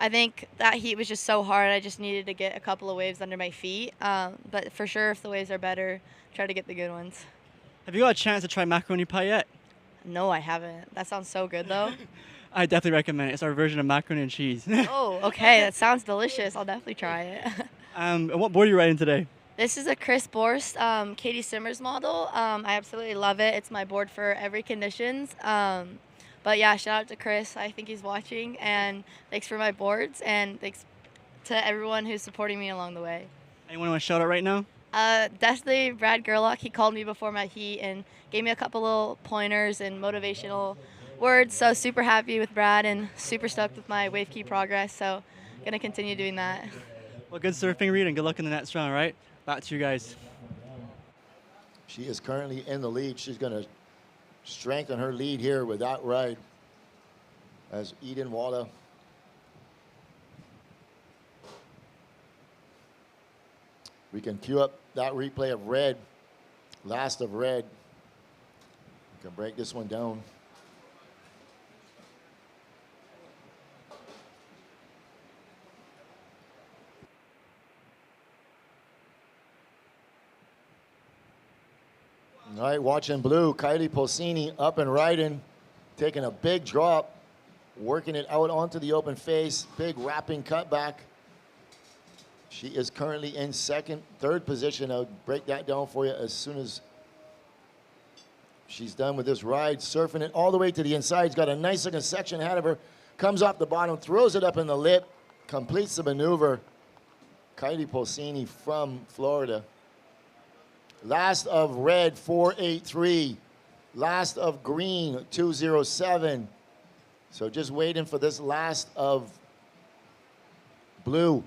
think that heat was just so hard. I just needed to get a couple of waves under my feet, but for sure if the waves are better, try to get the good ones. Have you got a chance to try macaroni pie yet? No, I haven't. That sounds so good though. I definitely recommend it. It's our version of macaroni and cheese. Oh, okay. That sounds delicious. I'll definitely try it. And what board are you riding today? This is a Chris Borst, Katie Simmers model. I absolutely love it. It's my board for every conditions. But yeah, shout out to Chris. I think he's watching. And thanks for my boards. And thanks to everyone who's supporting me along the way. Anyone want to shout out right now? Definitely Brad Gerlach. He called me before my heat and gave me a couple little pointers and motivational words. So super happy with Brad and super stoked with my wave key progress. So gonna continue doing that. Well, good surfing, Reed, and good luck in the next round, all right? Back to you guys. She is currently in the lead. She's gonna strengthen her lead here with that ride as Eden Walla. We can cue up that replay of red, last of red. We can break this one down. All right, watching blue, Kylie Polsini up and riding, taking a big drop, working it out onto the open face, big wrapping cutback. She is currently in third position. I'll break that down for you as soon as she's done with this ride. Surfing it all the way to the inside. She's got a nice looking section ahead of her. Comes off the bottom, throws it up in the lip, completes the maneuver. Kylie Polsini from Florida. Last of red, 483. Last of green, 207. So just waiting for this last of blue.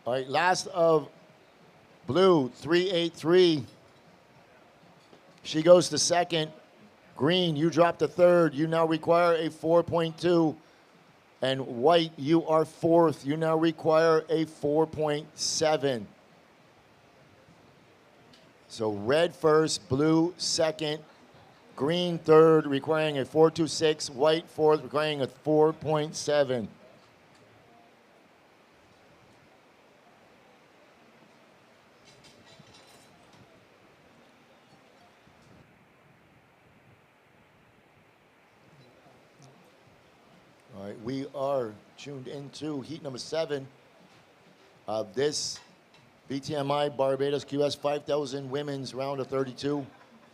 All right, last of blue, 383. She goes to second. Green, you dropped to third. You now require a 4.2. And white, you are fourth. You now require a 4.7. So red first, blue second, green third, requiring a 4.26. White fourth, requiring a 4.7. All right, we are tuned into heat number 7 of this BTMI Barbados QS 5,000 women's round of 32.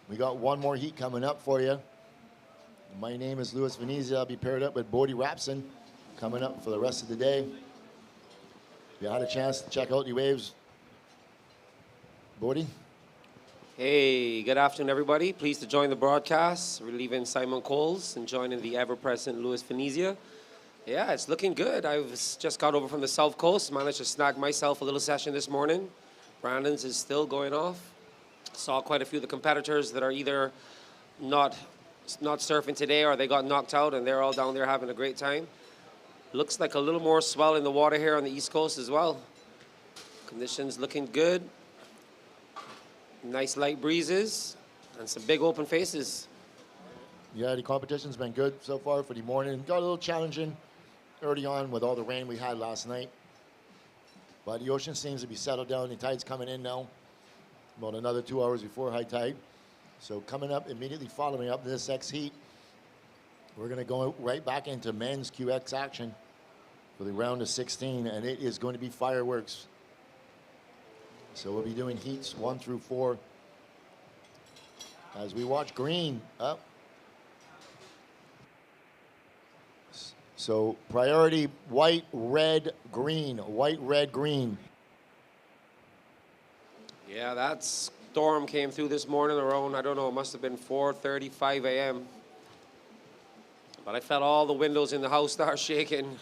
We got one more heat coming up for you. My name is Louis Venezia. I'll be paired up with Bodie Rapson coming up for the rest of the day. If you had a chance to check out the waves, Bodie? Hey, good afternoon, everybody. Pleased to join the broadcast, relieving Simon Coles and joining the ever-present Louis Venezia. Yeah, it's looking good. I've just got over from the South Coast, managed to snag myself a little session this morning. Brandon's is still going off. Saw quite a few of the competitors that are either not surfing today or they got knocked out and they're all down there having a great time. Looks like a little more swell in the water here on the East Coast as well. Conditions looking good. Nice light breezes and some big open faces. Yeah, the competition's been good so far for the morning. Got a little challenging early on with all the rain we had last night. But the ocean seems to be settled down. The tide's coming in now, about another 2 hours before high tide. So coming up, immediately following up this X heat, we're going to go right back into men's QX action for the round of 16, and it is going to be fireworks. So we'll be doing heats 1 through 4 as we watch green up. So priority white, red, green. White, red, green. Yeah, that storm came through this morning around, I don't know, it must have been 4:35 a.m. But I felt all the windows in the house start shaking.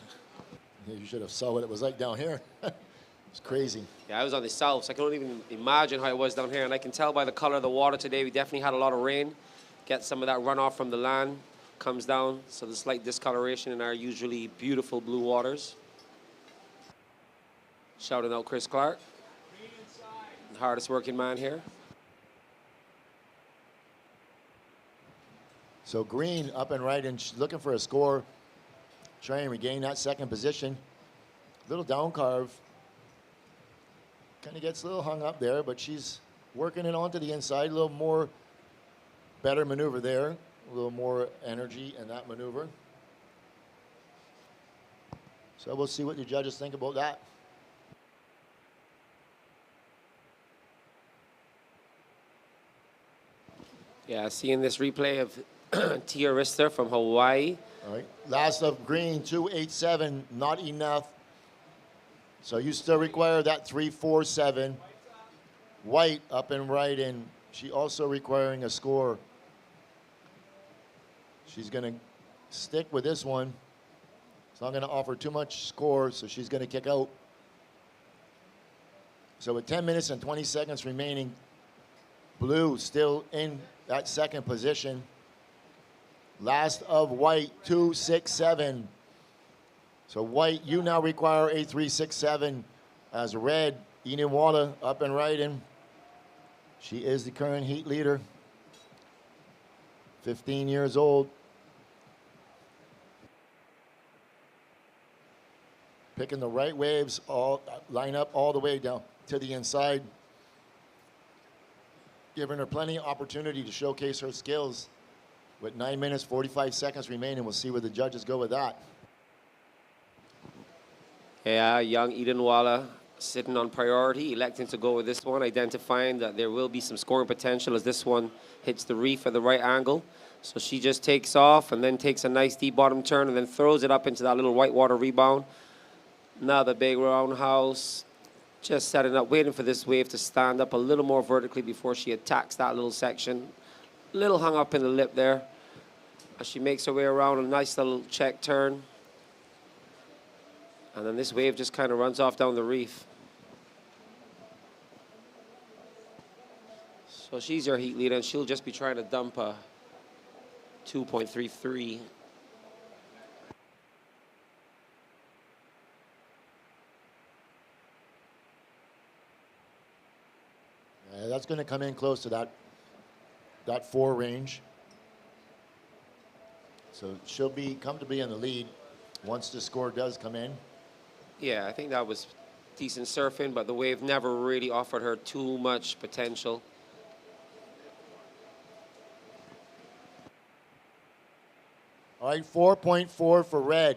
Yeah, you should have saw what it was like down here. It's crazy. Yeah, I was on the south, so I couldn't even imagine how it was down here. And I can tell by the color of the water today, we definitely had a lot of rain. Get some of that runoff from the land, comes down. So the slight discoloration in our usually beautiful blue waters. Shouting out Chris Clark, the hardest working man here. So green up and right and looking for a score. Trying to regain that second position. Little down carve. Kind of gets a little hung up there, but she's working it onto the inside. A little more better maneuver there. A little more energy in that maneuver. So we'll see what the judges think about that. Yeah, seeing this replay of Tia Rister from Hawaii. All right, last of green, 287, not enough. So you still require that 347. White up and right, and she also requiring a score. She's going to stick with this one. It's not going to offer too much score, so she's going to kick out. So with 10 minutes and 20 seconds remaining, blue still in that second position. Last of white, 267. So white, you now require a 367 as red, Inewala up and right in. She is the current heat leader. 15 years old. Picking the right waves, all line up all the way down to the inside. Giving her plenty of opportunity to showcase her skills. With 9 minutes, 45 seconds remaining, we'll see where the judges go with that. Yeah, young Edenwala sitting on priority, electing to go with this one, identifying that there will be some scoring potential as this one hits the reef at the right angle. So she just takes off and then takes a nice deep bottom turn and then throws it up into that little whitewater rebound. Now the big roundhouse, just setting up, waiting for this wave to stand up a little more vertically before she attacks that little section. Little hung up in the lip there. As she makes her way around a nice little check turn. And then this wave just kind of runs off down the reef. So she's your heat leader, and she'll just be trying to dump a 2.33. That's going to come in close to that 4 range. So she'll be comfortably in the lead once the score does come in. Yeah, I think that was decent surfing, but the wave never really offered her too much potential. All right, 4.4 for red.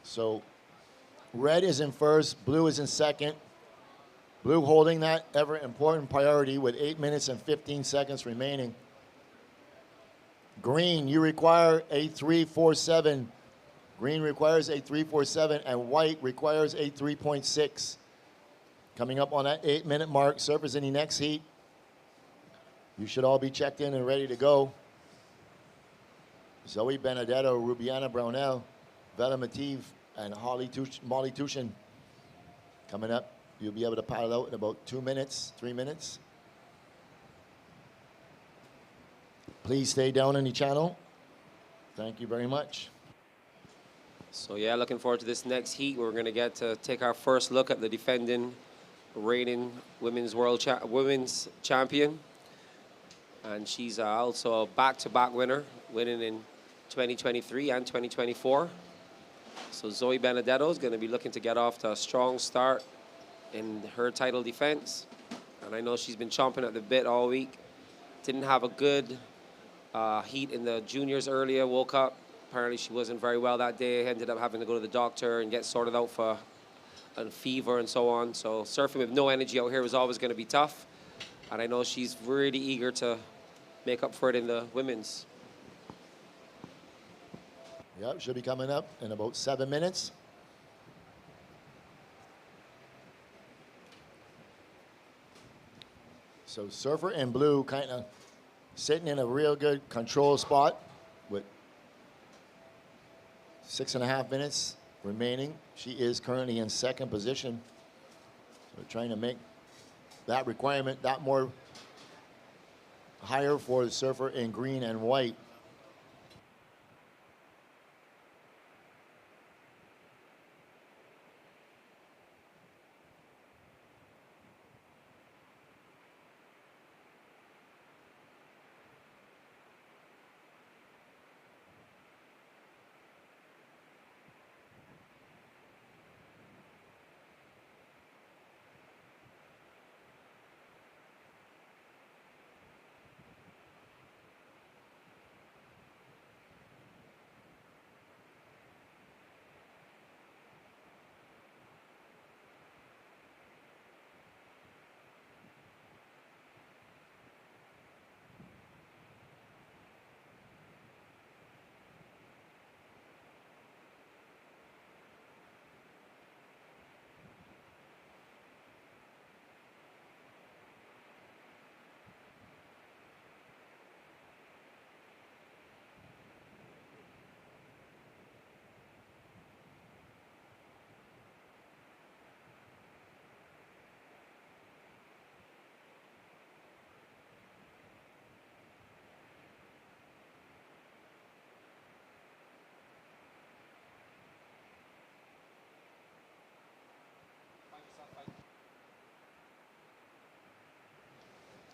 So Red is in first, blue is in second. Blue holding that ever important priority with 8 minutes and 15 seconds remaining. Green, you require a 3.47. Green requires a 3.47, and white requires a 3.6. Coming up on that 8-minute mark, surfers in the next heat. You should all be checked in and ready to go. Zoe Benedetto, Rubiana Brownell, Vela Mative, and Molly Tushin coming up. You'll be able to paddle out in about 2 minutes, 3 minutes. Please stay down in the channel. Thank you very much. So yeah, looking forward to this next heat. We're going to get to take our first look at the defending, reigning women's women's champion. And she's also a back-to-back winner, winning in 2023 and 2024. So Zoe Benedetto is going to be looking to get off to a strong start in her title defense. And I know she's been chomping at the bit all week. Didn't have a good heat in the juniors earlier, woke up. Apparently she wasn't very well that day. Ended up having to go to the doctor and get sorted out for a fever and so on. So surfing with no energy out here was always going to be tough. And I know she's really eager to make up for it in the women's. Yep, should be coming up in about 7 minutes. So surfer in blue kind of sitting in a real good control spot with 6.5 minutes remaining. She is currently in second position. So trying to make that requirement that more higher for the surfer in green and white.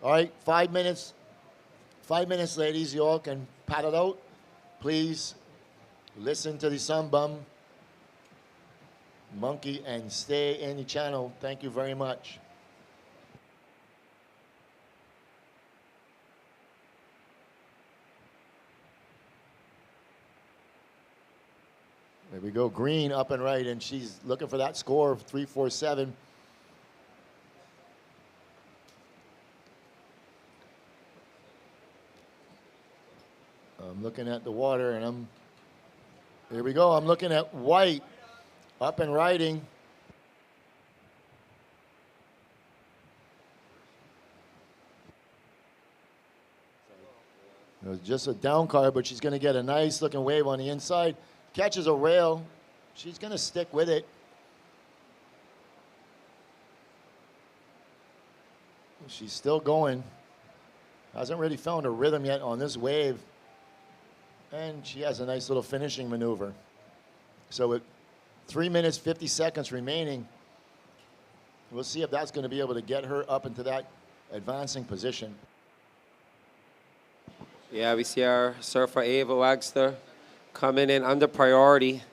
All right, 5 minutes. 5 minutes, ladies. You all can paddle out. Please listen to the sun bum, monkey, and stay in the channel. Thank you very much. There we go. Green up and right, and she's looking for that score of 3.47. I'm looking at the water, and here we go. I'm looking at white, up and riding. It was just a down car, but she's going to get a nice looking wave on the inside. Catches a rail. She's going to stick with it. She's still going. Hasn't really found a rhythm yet on this wave. And she has a nice little finishing maneuver. So with 3 minutes, 50 seconds remaining, we'll see if that's going to be able to get her up into that advancing position. Yeah, we see our surfer Ava Wagster coming in under priority.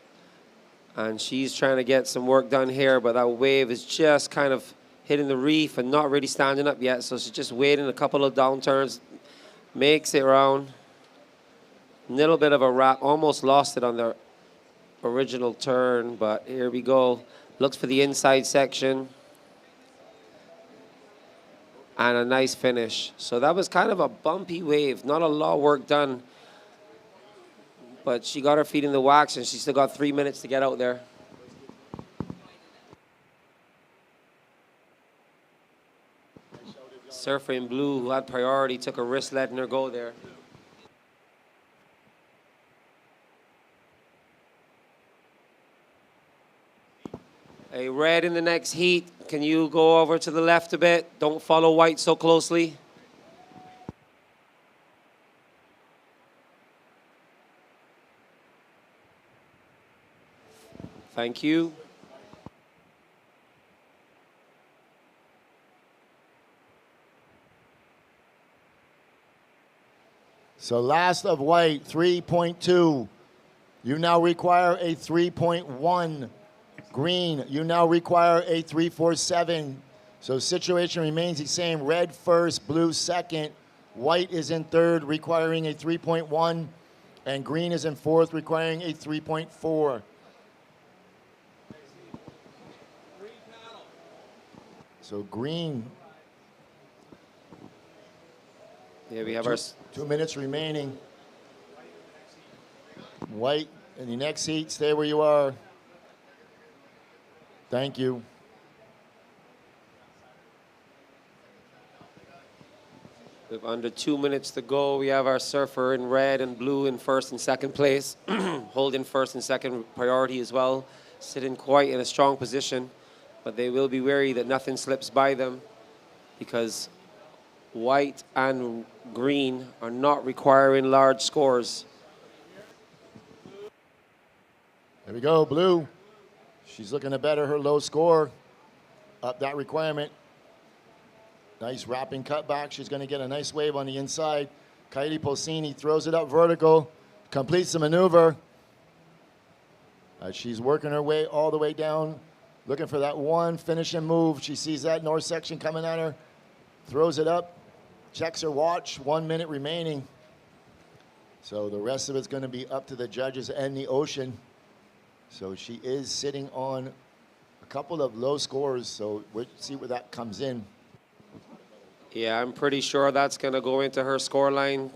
And she's trying to get some work done here, but that wave is just kind of hitting the reef and not really standing up yet. So she's just waiting a couple of downturns, makes it around. Little bit of a wrap, almost lost it on the original turn, but here we go. Looks for the inside section. And a nice finish. So that was kind of a bumpy wave. Not a lot of work done. But she got her feet in the wax, and she still got 3 minutes to get out there. Surfer in blue, who had priority, took a risk letting her go there. A red in the next heat. Can you go over to the left a bit? Don't follow white so closely. Thank you. So last of white, 3.2. You now require a 3.1. Green, you now require a 3.47. So situation remains the same. Red first, blue second. White is in third, requiring a 3.1. And green is in fourth, requiring a 3.4. So green. Yeah, we have our 2 minutes remaining. White in the next heat, stay where you are. Thank you. With under 2 minutes to go, we have our surfer in red and blue in first and second place, holding first and second priority as well, sitting quite in a strong position, but they will be wary that nothing slips by them because white and green are not requiring large scores. There we go, blue. She's looking to better her low score, up that requirement. Nice wrapping cutback. She's going to get a nice wave on the inside. Kylie Polsini throws it up vertical, completes the maneuver. She's working her way all the way down, looking for that one finishing move. She sees that north section coming at her, throws it up, checks her watch, 1 minute remaining. So the rest of it's going to be up to the judges and the ocean. So she is sitting on a couple of low scores, so we'll see where that comes in. Yeah, I'm pretty sure that's going to go into her scoreline.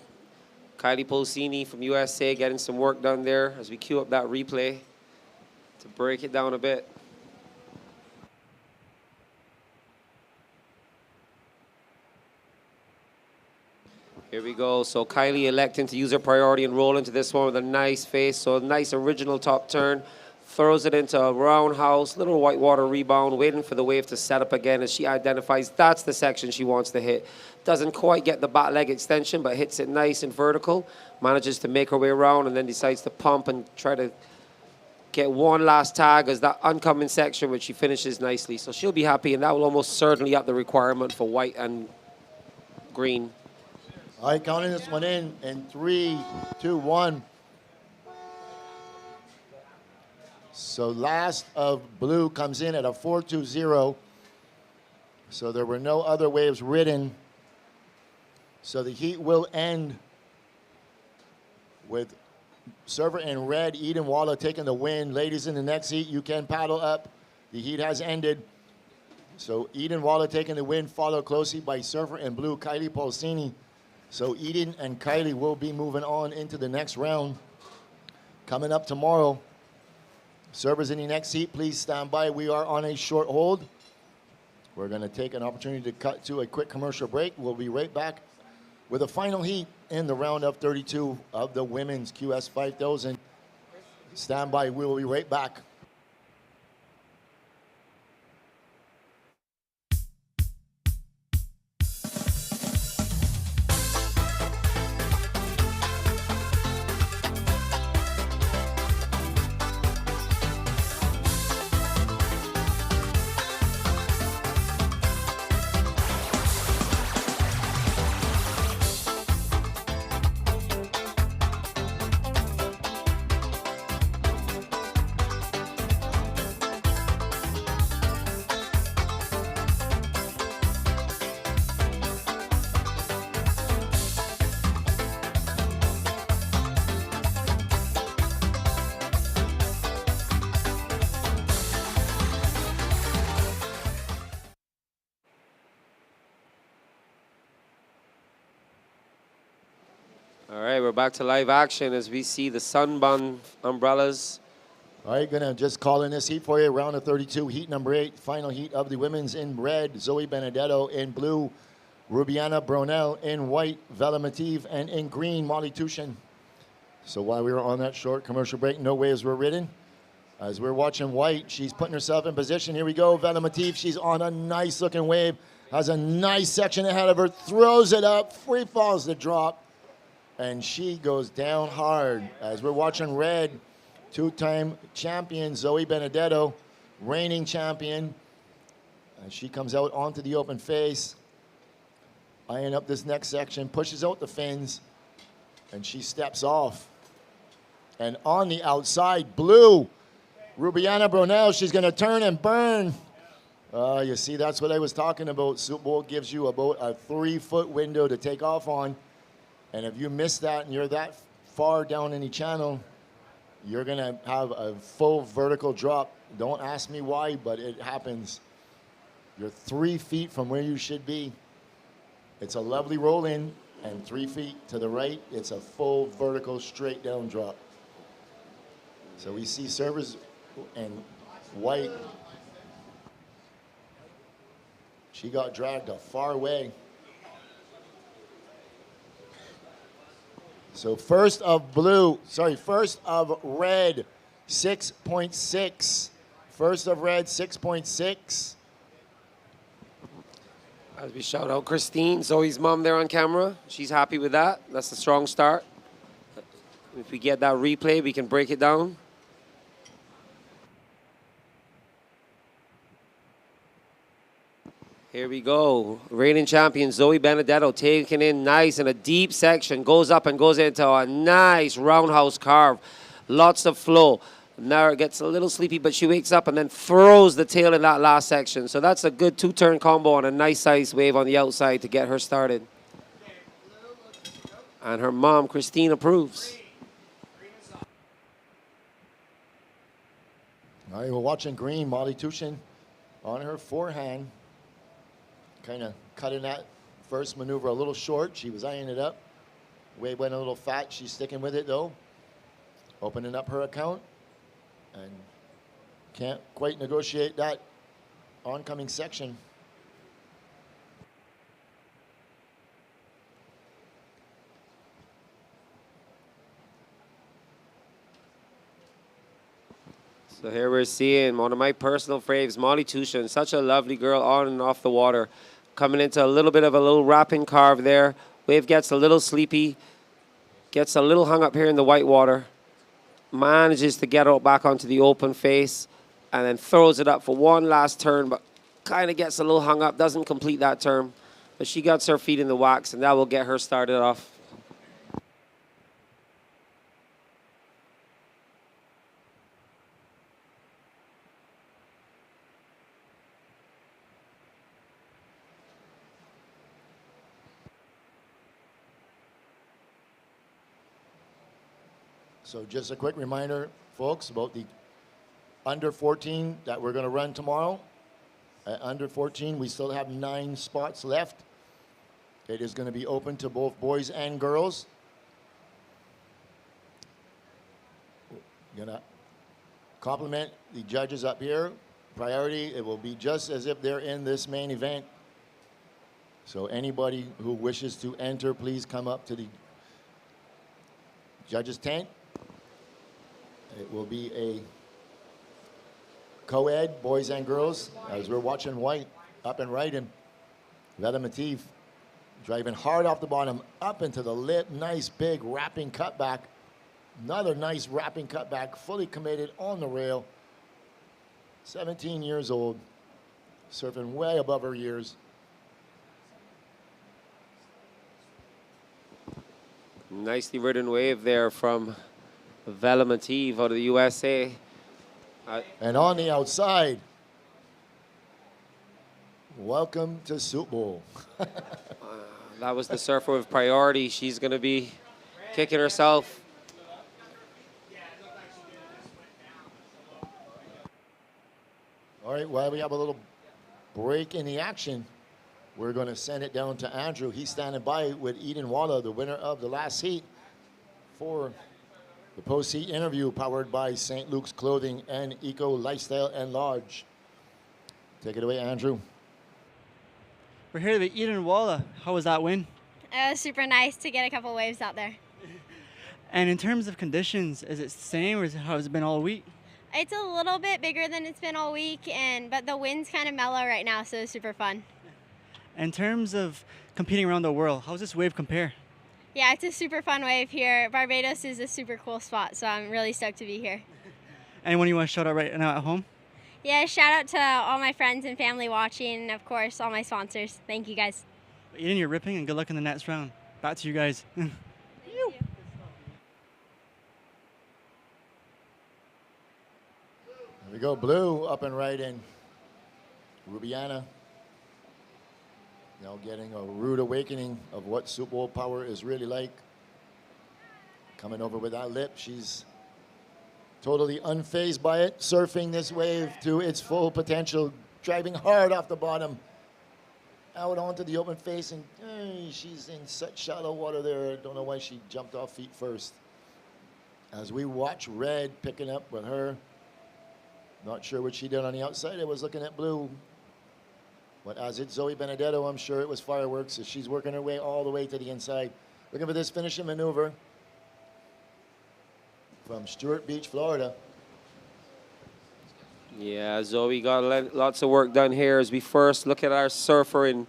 Kylie Polsini from USA getting some work done there as we queue up that replay to break it down a bit. Here we go. So Kylie electing to use her priority and roll into this one with a nice face. So a nice original top turn. Throws it into a roundhouse, little whitewater rebound, waiting for the wave to set up again as she identifies that's the section she wants to hit. Doesn't quite get the back leg extension, but hits it nice and vertical. Manages to make her way around and then decides to pump and try to get one last tag as that oncoming section, which she finishes nicely. So she'll be happy, and that will almost certainly up the requirement for white and green. All right, counting this one in 3, 2, 1. So last of blue comes in at a 4.20. So there were no other waves ridden. So the heat will end with server in red, Eden Walla taking the win. Ladies in the next heat, you can paddle up. The heat has ended. So Eden Walla taking the win, followed closely by server in blue, Kylie Polsini. So Eden and Kylie will be moving on into the next round. Coming up tomorrow. Servers in the next heat, please stand by. We are on a short hold. We're going to take an opportunity to cut to a quick commercial break. We'll be right back with a final heat in the round of 32 of the women's QS 5000. Stand by. We will be right back. All right, we're back to live action as we see the Sunbun umbrellas. All right, gonna just call in this heat for you. Round of 32, heat number 8. Final heat of the women's in red, Zoe Benedetto in blue, Rubiana Bronell in white, Vela Mative, and in green, Molly Tushin. So while we were on that short commercial break, no waves were ridden. As we're watching white, she's putting herself in position. Here we go, Vela Mative. She's on a nice looking wave, has a nice section ahead of her, throws it up, free falls the drop, and she goes down hard. As we're watching red, two-time champion Zoe Benedetto, reigning champion. And she comes out onto the open face, eyeing up this next section, pushes out the fins, and she steps off. And on the outside, blue, Rubiana Bronell, she's going to turn and burn. You see, that's what I was talking about. Soup Bowl gives you about a 3-foot window to take off on. And if you miss that and you're that far down in the channel, you're going to have a full vertical drop. Don't ask me why, but it happens. You're 3 feet from where you should be. It's a lovely roll in, and 3 feet to the right, it's a full vertical straight down drop. So we see servers and white. She got dragged a far way. So first of red, 6.6. First of red, 6.6. As we shout out Christine, Zoe's mom there on camera. She's happy with that. That's a strong start. If we get that replay, we can break it down. Here we go. Reigning champion Zoe Benedetto taking in nice in a deep section. Goes up and goes into a nice roundhouse carve. Lots of flow. Now it gets a little sleepy, but she wakes up and then throws the tail in that last section. So that's a good 2-turn combo on a nice size wave on the outside to get her started. And her mom, Christine, approves. All right, we're watching green, Molly Tushin on her forehand. Kind of cutting that first maneuver a little short. She was eyeing it up. Wave went a little fat. She's sticking with it, though. Opening up her account. And can't quite negotiate that oncoming section. So here we're seeing one of my personal faves, Molly Tushin, such a lovely girl on and off the water. Coming into a little bit of a little wrapping carve there. Wave gets a little sleepy, gets a little hung up here in the white water. Manages to get out back onto the open face and then throws it up for one last turn, but kind of gets a little hung up, doesn't complete that turn. But she gets her feet in the wax, and that will get her started off. So just a quick reminder, folks, about the under 14 that we're going to run tomorrow. At under 14, we still have 9 spots left. It is going to be open to both boys and girls. Going to compliment the judges up here. Priority, it will be just as if they're in this main event. So anybody who wishes to enter, please come up to the judges' tent. It will be a co-ed, boys and girls, as we're watching white up and right, and Vela Mative driving hard off the bottom, up into the lip, nice big wrapping cutback. Another nice wrapping cutback, fully committed on the rail. 17 years old, surfing way above her years. Nicely ridden wave there from Vela Mative out of the USA. And on the outside, welcome to Soup Bowl. That was the surfer with priority. She's going to be kicking herself. All right, while we have a little break in the action, we're going to send it down to Andrew. He's standing by with Eden Walla, the winner of the last heat. for the post-heat interview powered by St. Luke's Clothing and Eco Lifestyle and Lodge. Take it away, Andrew. We're here to Eden Walla. How was that win? It was super nice to get a couple waves out there. And in terms of conditions, is it the same or how has it been all week? It's a little bit bigger than it's been all week, but the wind's kind of mellow right now, so it's super fun. In terms of competing around the world, how does this wave compare? Yeah, it's a super fun wave here. Barbados is a super cool spot, so I'm really stoked to be here. Anyone you want to shout out right now at home? Yeah, shout out to all my friends and family watching, and of course, all my sponsors. Thank you, guys. Eden, you're ripping, and good luck in the next round. Back to you guys. Here we go, blue up and right in. Rubiana now getting a rude awakening of what Super Bowl power is really like. Coming over with that lip, she's totally unfazed by it, surfing this wave to its full potential, driving hard off the bottom, out onto the open face, and she's in such shallow water there. I don't know why she jumped off feet first. As we watch red picking up with her, not sure what she did on the outside. I was looking at blue. But as it's Zoe Benedetto, I'm sure it was fireworks as she's working her way all the way to the inside. Looking for this finishing maneuver from Stewart Beach, Florida. Yeah, Zoe got lots of work done here as we first look at our surfer in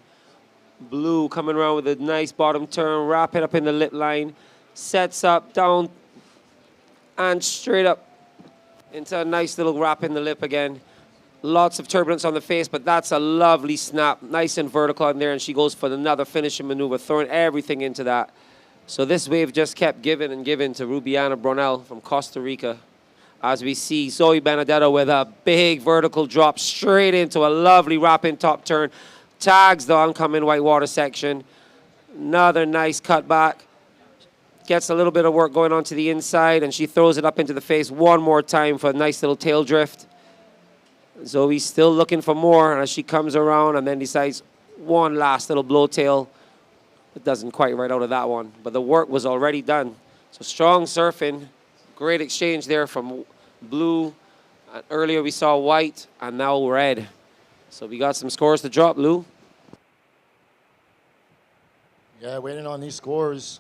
blue coming around with a nice bottom turn, wrap it up in the lip line, sets up, down, and straight up into a nice little wrap in the lip again. Lots of turbulence on the face, but that's a lovely snap. Nice and vertical in there, and she goes for another finishing maneuver, throwing everything into that. So this wave just kept giving and giving to Rubiana Brunel from Costa Rica. As we see Zoe Benedetto with a big vertical drop straight into a lovely wrap-in top turn. Tags the oncoming whitewater section. Another nice cutback. Gets a little bit of work going on to the inside, and she throws it up into the face one more time for a nice little tail drift. Zoe's still looking for more as she comes around and then decides one last little blow tail. It doesn't quite right out of that one, but the work was already done. So strong surfing, great exchange there from blue. Earlier we saw white and now red. So we got some scores to drop, Lou. Yeah, waiting on these scores.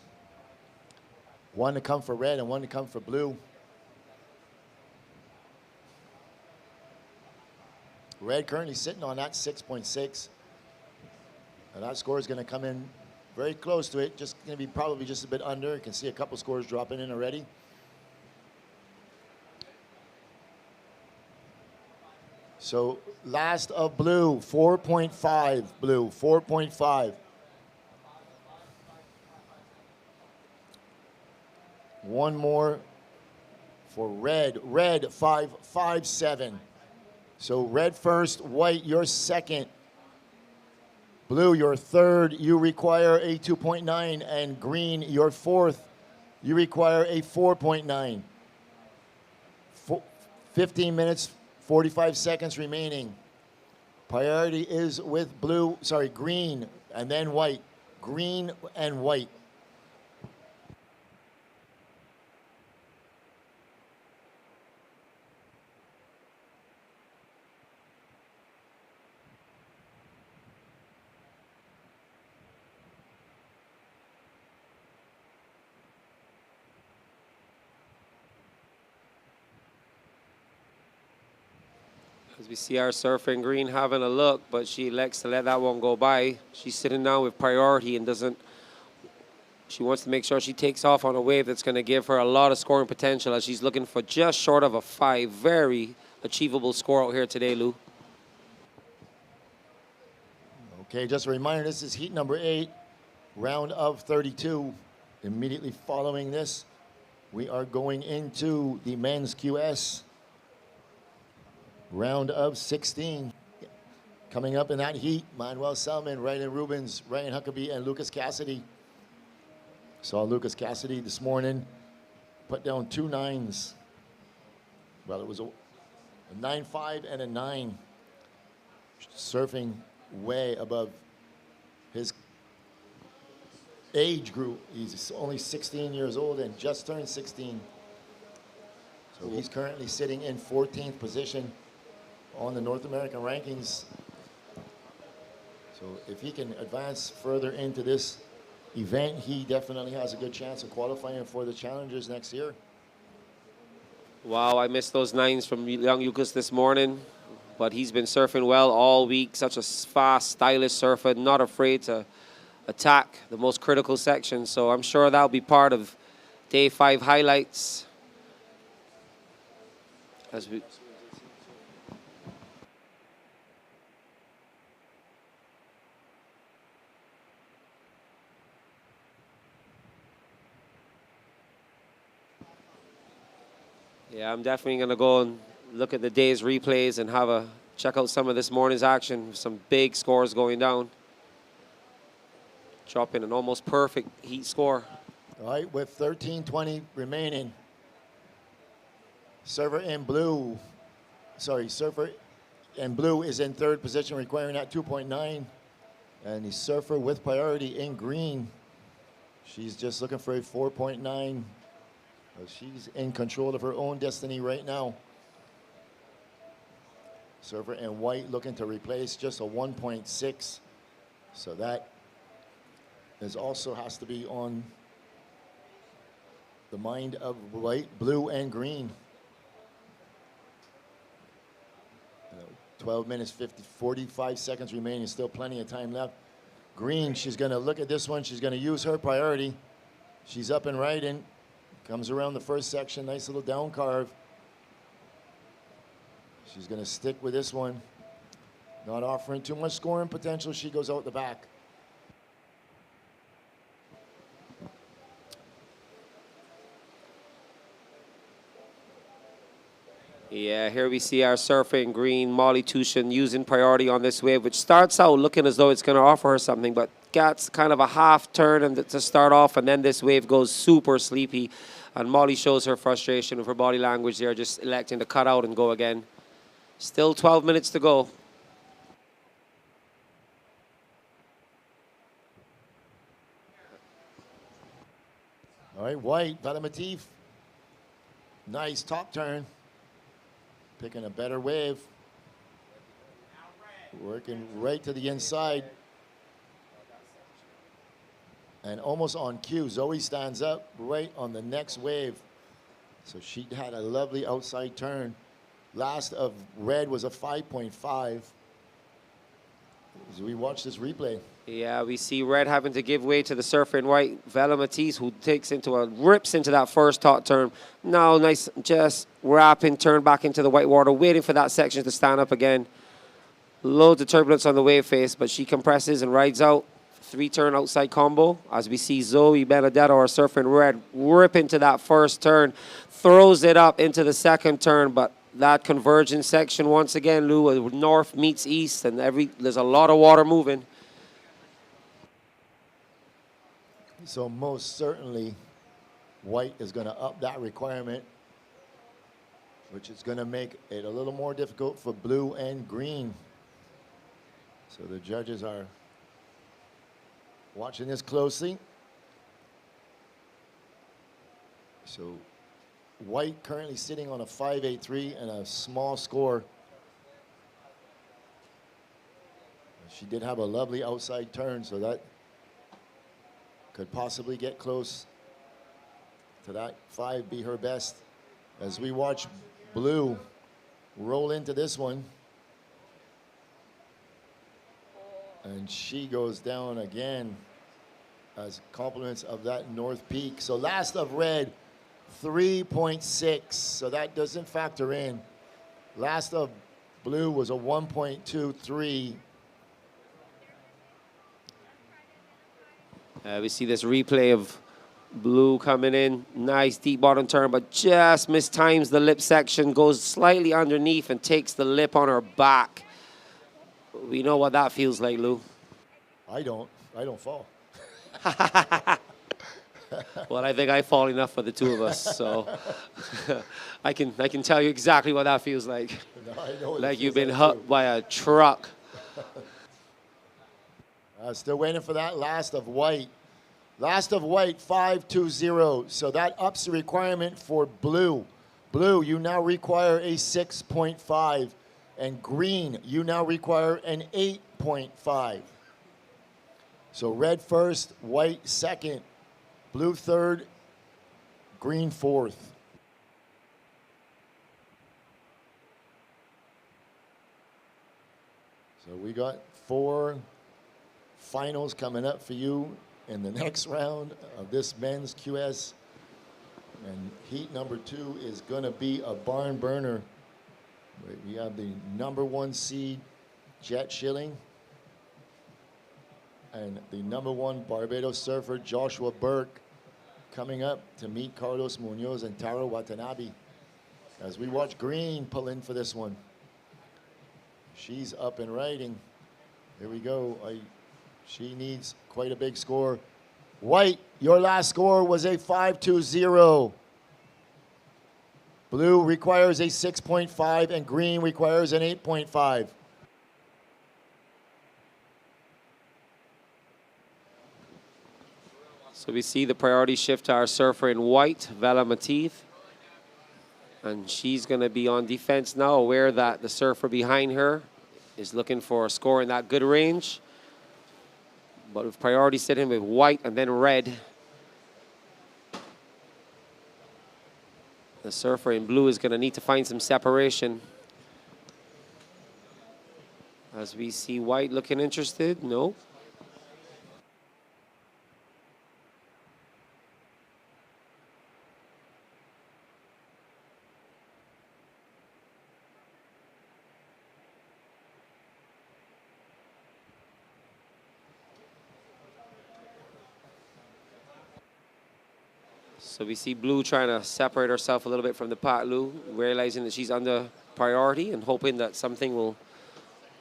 One to come for red and one to come for blue. Red currently sitting on that 6.6. And that score is going to come in very close to it. Just going to be probably just a bit under. You can see a couple scores dropping in already. So last of blue, 4.5. Blue, 4.5. One more for red. Red, 5.57. So red first, white your second. Blue your third, you require a 2.9, and green your fourth, you require a 4.9. 15 minutes, 45 seconds remaining. Priority is with green, and then white. Green and white. As we see our surfer in green having a look, but she elects to let that one go by. She's sitting down with priority and she wants to make sure she takes off on a wave that's going to give her a lot of scoring potential as she's looking for just short of a 5. Very achievable score out here today, Lou. Okay, just a reminder, this is heat number 8, round of 32. Immediately following this, we are going into the men's QS. Round of 16. Coming up in that heat, Manuel Selman, Ryan Rubens, Ryan Huckabee, and Lucas Cassidy. Saw Lucas Cassidy this morning put down 2 9s. Well, it was a 9.5 and a 9. Surfing way above his age group. He's only 16 years old and just turned 16. So he's currently sitting in 14th position on the North American rankings. So if he can advance further into this event, he definitely has a good chance of qualifying for the Challengers next year. Wow, I missed those nines from young Lucas this morning, but he's been surfing well all week. Such a fast, stylish surfer, not afraid to attack the most critical section. So I'm sure that'll be part of day 5 highlights. As we Yeah, I'm definitely going to go and look at the day's replays and have a check out some of this morning's action. Some big scores going down. Dropping an almost perfect heat score. All right, with 13:20 remaining. Surfer in blue is in 3rd position, requiring that 2.9. And the surfer with priority in green, she's just looking for a 4.9. She's in control of her own destiny right now. Surfer in white looking to replace just a 1.6. So that is also has to be on the mind of white, blue, and green. 12 minutes, 45 seconds remaining, still plenty of time left. Green, she's going to look at this one. She's going to use her priority. She's up and right in. Comes around the first section, nice little down carve. She's going to stick with this one. Not offering too much scoring potential. She goes out the back. Yeah, here we see our surfer in green, Molly Tushin, using priority on this wave, which starts out looking as though it's going to offer her something, but gets kind of a half turn and to start off, and then this wave goes super sleepy. And Molly shows her frustration with her body language there, just electing to cut out and go again. Still 12 minutes to go. All right, white, Bathsheba. Nice top turn. Picking a better wave. Working right to the inside. And almost on cue, Zoe stands up right on the next wave. So she had a lovely outside turn. Last of red was a 5.5. As we watch this replay. Yeah, we see red having to give way to the surfer in white, Vela Matisse, who rips into that first top turn. Now, nice, just wrapping, turn back into the white water, waiting for that section to stand up again. Loads of turbulence on the wave face, but she compresses and rides out. 3-turn outside combo, as we see Zoe Benedetto, our surfer in red, rip into that first turn, throws it up into the second turn, but that convergence section, once again, Lou, north meets east, and there's a lot of water moving. So most certainly, white is going to up that requirement, which is going to make it a little more difficult for blue and green. So the judges are watching this closely. So white currently sitting on a 5.83 and a small score. She did have a lovely outside turn, so that could possibly get close to that 5, be her best. As we watch blue roll into this one. And she goes down again as compliments of that north peak. So last of red, 3.6. So that doesn't factor in. Last of blue was a 1.23. We see this replay of blue coming in. Nice deep bottom turn, but just mistimes the lip section, goes slightly underneath and takes the lip on her back. We know what that feels like, Lou. I don't fall. Well, I think I fall enough for the two of us, so I can tell you exactly what that feels like. No, I know like you've been hit by a truck. Still waiting for that last of white. Last of white, 5-2-0. So that ups the requirement for blue. Blue, you now require a 6.5. And green, you now require an 8.5. So red first, white second, blue third, green fourth. So we got 4 finals coming up for you in the next round of this men's QS. And heat number 2 is going to be a barn burner. We have the number 1 seed, Jet Schilling, and the number 1 Barbados surfer, Joshua Burke, coming up to meet Carlos Munoz and Taro Watanabe. As we watch green pull in for this one. She's up and riding. Here we go. She needs quite a big score. White, your last score was a 5-2-0. Blue requires a 6.5 and green requires an 8.5. So we see the priority shift to our surfer in white, Vela Matif. And she's going to be on defense now, aware that the surfer behind her is looking for a score in that good range. But with priority sitting with white and then red, the surfer in blue is going to need to find some separation. As we see white looking interested, no. So we see blue trying to separate herself a little bit from the Patlu, realizing that she's under priority and hoping that something will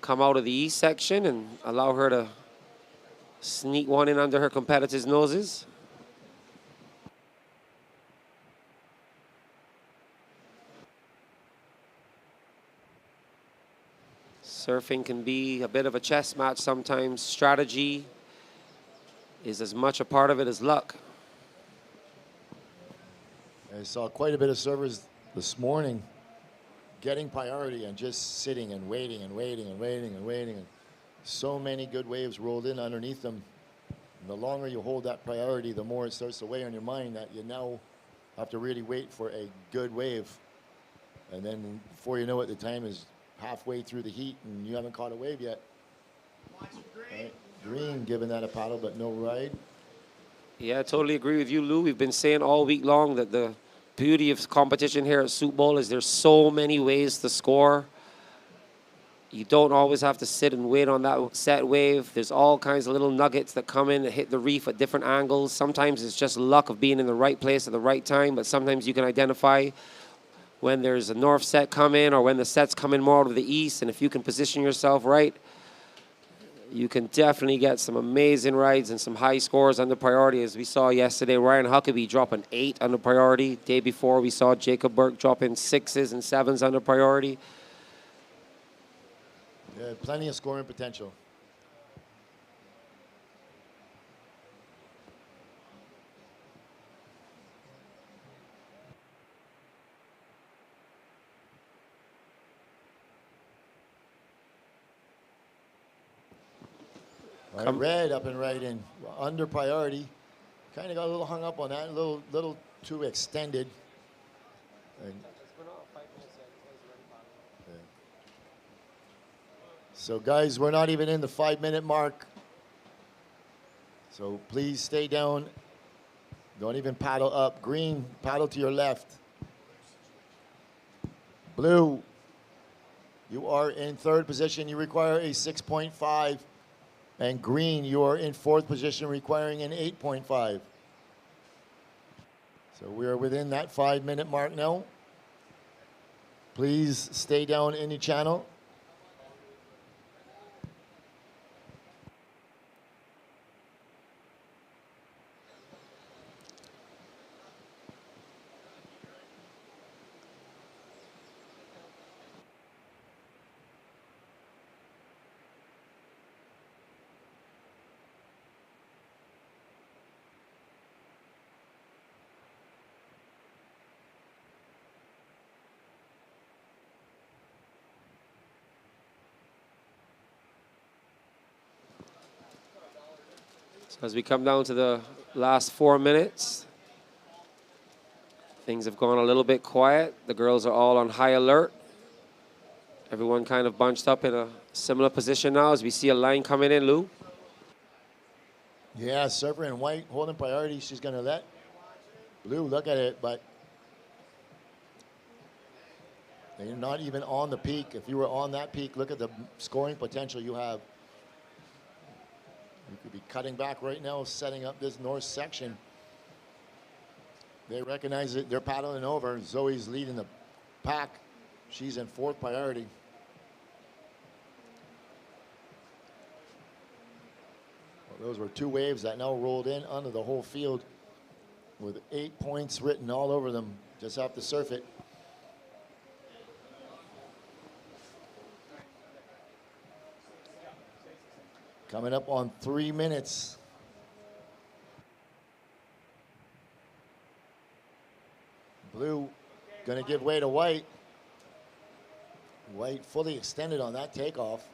come out of the east section and allow her to sneak one in under her competitors' noses. Surfing can be a bit of a chess match sometimes. Strategy is as much a part of it as luck. I saw quite a bit of surfers this morning getting priority and just sitting and waiting and waiting and waiting and waiting. And so many good waves rolled in underneath them. And the longer you hold that priority, the more it starts to weigh on your mind that you now have to really wait for a good wave. And then before you know it, the time is halfway through the heat and you haven't caught a wave yet. Right. Green giving that a paddle, but no ride. Yeah, I totally agree with you, Lou. We've been saying all week long that the beauty of competition here at Soup Bowl is there's so many ways to score. You don't always have to sit and wait on that set wave. There's all kinds of little nuggets that come in that hit the reef at different angles. Sometimes it's just luck of being in the right place at the right time, but sometimes you can identify when there's a north set come in or when the set's coming more out of the east, and if you can position yourself right, you can definitely get some amazing rides and some high scores under priority. As we saw yesterday, Ryan Huckabee dropping 8 under priority. Day before, we saw Jacob Burke dropping 6s and 7s under priority. Yeah, plenty of scoring potential. All right, red up and right in, under priority. Kind of got a little hung up on that, a little too extended. And so guys, we're not even in the 5-minute mark. So please stay down. Don't even paddle up. Green, paddle to your left. Blue, you are in 3rd position. You require a 6.5. And green, you are in 4th position, requiring an 8.5. So we are within that 5-minute mark now. Please stay down in the channel. So as we come down to the last 4 minutes, things have gone a little bit quiet. The girls are all on high alert. Everyone kind of bunched up in a similar position now as we see a line coming in, Lou. Yeah, server in white holding priority. She's going to let blue look at it, but they're not even on the peak. If you were on that peak, look at the scoring potential you have. You could be cutting back right now, setting up this north section. They recognize it. They're paddling over. Zoe's leading the pack. She's in fourth priority. Well, those were two waves that now rolled in under the whole field with 8 points written all over them. Just have to surf it. Coming up on 3 minutes. Blue going to give way to white. White fully extended on that takeoff.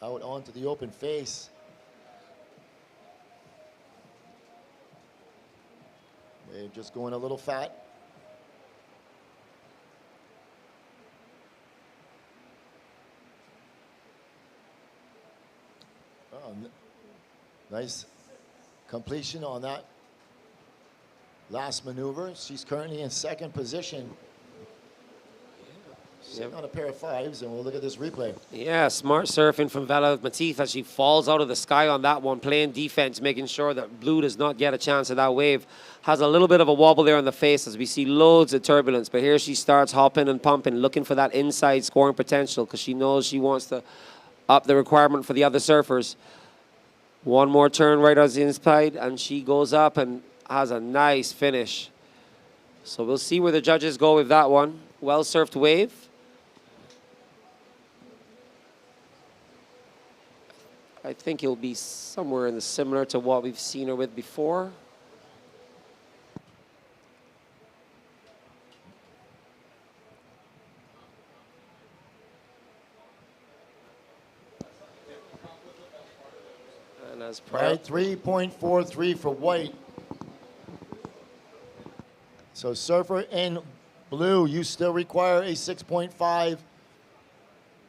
Out onto the open face. Wave just going a little fat. Oh, nice completion on that last maneuver. She's currently in second position. Sitting on a pair of fives, and we'll look at this replay. Yeah, smart surfing from Vela Matif as she falls out of the sky on that one, playing defense, making sure that blue does not get a chance at that wave. Has a little bit of a wobble there on the face as we see loads of turbulence, but here she starts hopping and pumping, looking for that inside scoring potential because she knows she wants to up the requirement for the other surfers. One more turn right on the inside, and she goes up and has a nice finish. So we'll see where the judges go with that one. Well surfed wave. I think he'll be somewhere in the similar to what we've seen her with before. And as Right, 3.43 for white. So surfer in blue, you still require a 6.5.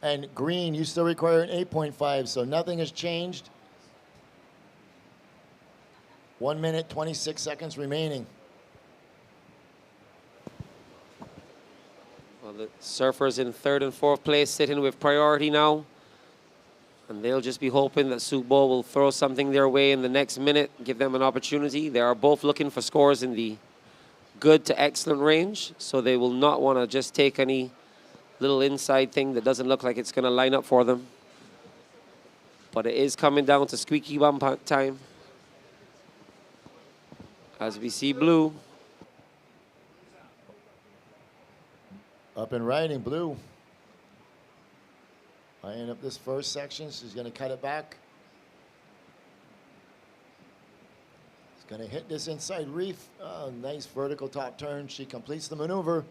And green, you still require an 8.5, so nothing has changed. 1 minute, 26 seconds remaining. Well, the surfers in third and fourth place sitting with priority now. And they'll just be hoping that Subo will throw something their way in the next minute, give them an opportunity. They are both looking for scores in the good to excellent range, so they will not want to just take any little inside thing that doesn't look like it's going to line up for them. But it is coming down to squeaky bum time. As we see blue. Up and riding, blue. Eyeing up this first section, she's going to cut it back. She's going to hit this inside reef. Oh, nice vertical top turn. She completes the maneuver.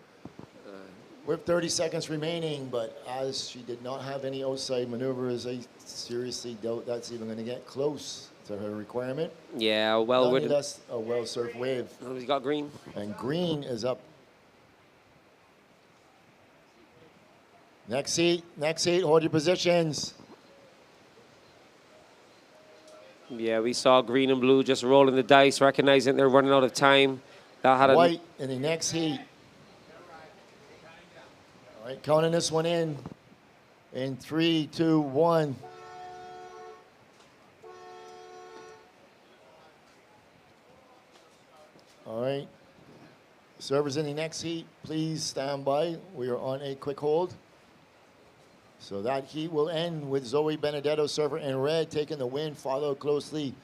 With 30 seconds remaining, but as she did not have any outside maneuvers, I seriously doubt that's even going to get close to her requirement. Yeah, well, that's a well-surfed wave. Oh, we got green. And green is up. Next heat, hold your positions. Yeah, we saw green and blue just rolling the dice, recognizing they're running out of time. That had white in the next heat. All right, counting this one in 3, 2, 1. All right, servers in the next heat, please stand by. We are on a quick hold. So that heat will end with Zoe Benedetto, surfer in red, taking the win, followed closely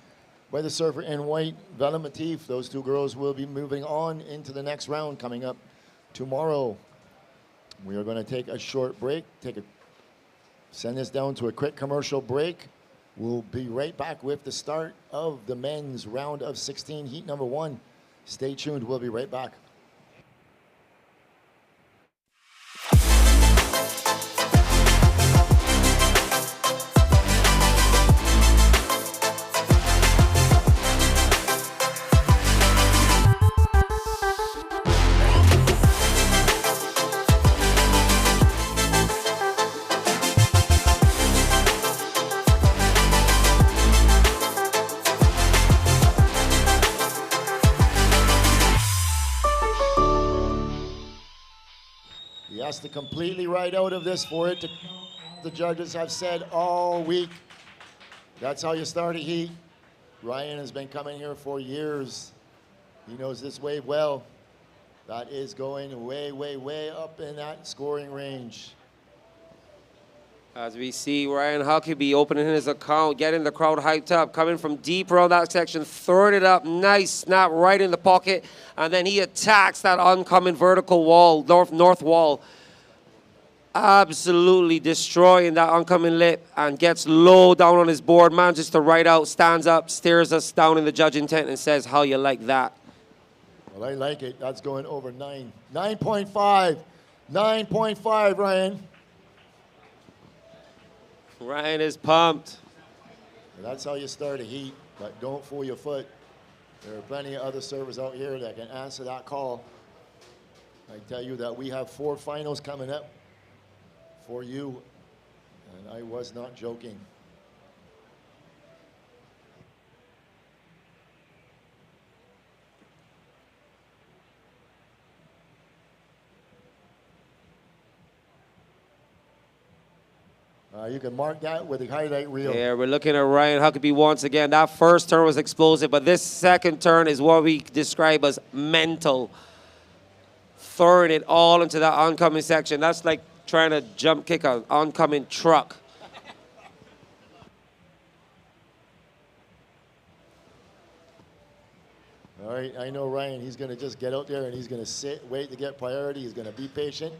by the surfer in white, Vela Matif. Those two girls will be moving on into the next round coming up tomorrow. We are going to take a short break, send this down to a quick commercial break. We'll be right back with the start of the men's round of 16, heat number 1. Stay tuned, we'll be right back. He has to completely ride out of this for it to, the judges have said all week. That's how you start a heat. Ryan has been coming here for years. He knows this wave well. That is going way, way, way up in that scoring range. As we see Ryan Huckabee opening his account, getting the crowd hyped up, coming from deep around that section, throwing it up, nice snap right in the pocket, and then he attacks that oncoming vertical wall, north wall, absolutely destroying that oncoming lip, and gets low down on his board, manages to ride out, stands up, stares us down in the judging tent and says, how you like that? Well, I like it. That's going over 9. 9.5. 9.5, Ryan. Ryan is pumped. That's how you start a heat, but don't fool your foot. There are plenty of other servers out here that can answer that call. I tell you that we have 4 finals coming up for you, and I was not joking. You can mark that with a highlight reel. Yeah, we're looking at Ryan Huckabee once again. That first turn was explosive, but this second turn is what we describe as mental. Throwing it all into that oncoming section. That's like trying to jump kick an oncoming truck. All right, I know Ryan, he's going to just get out there and he's going to sit, wait to get priority. He's going to be patient.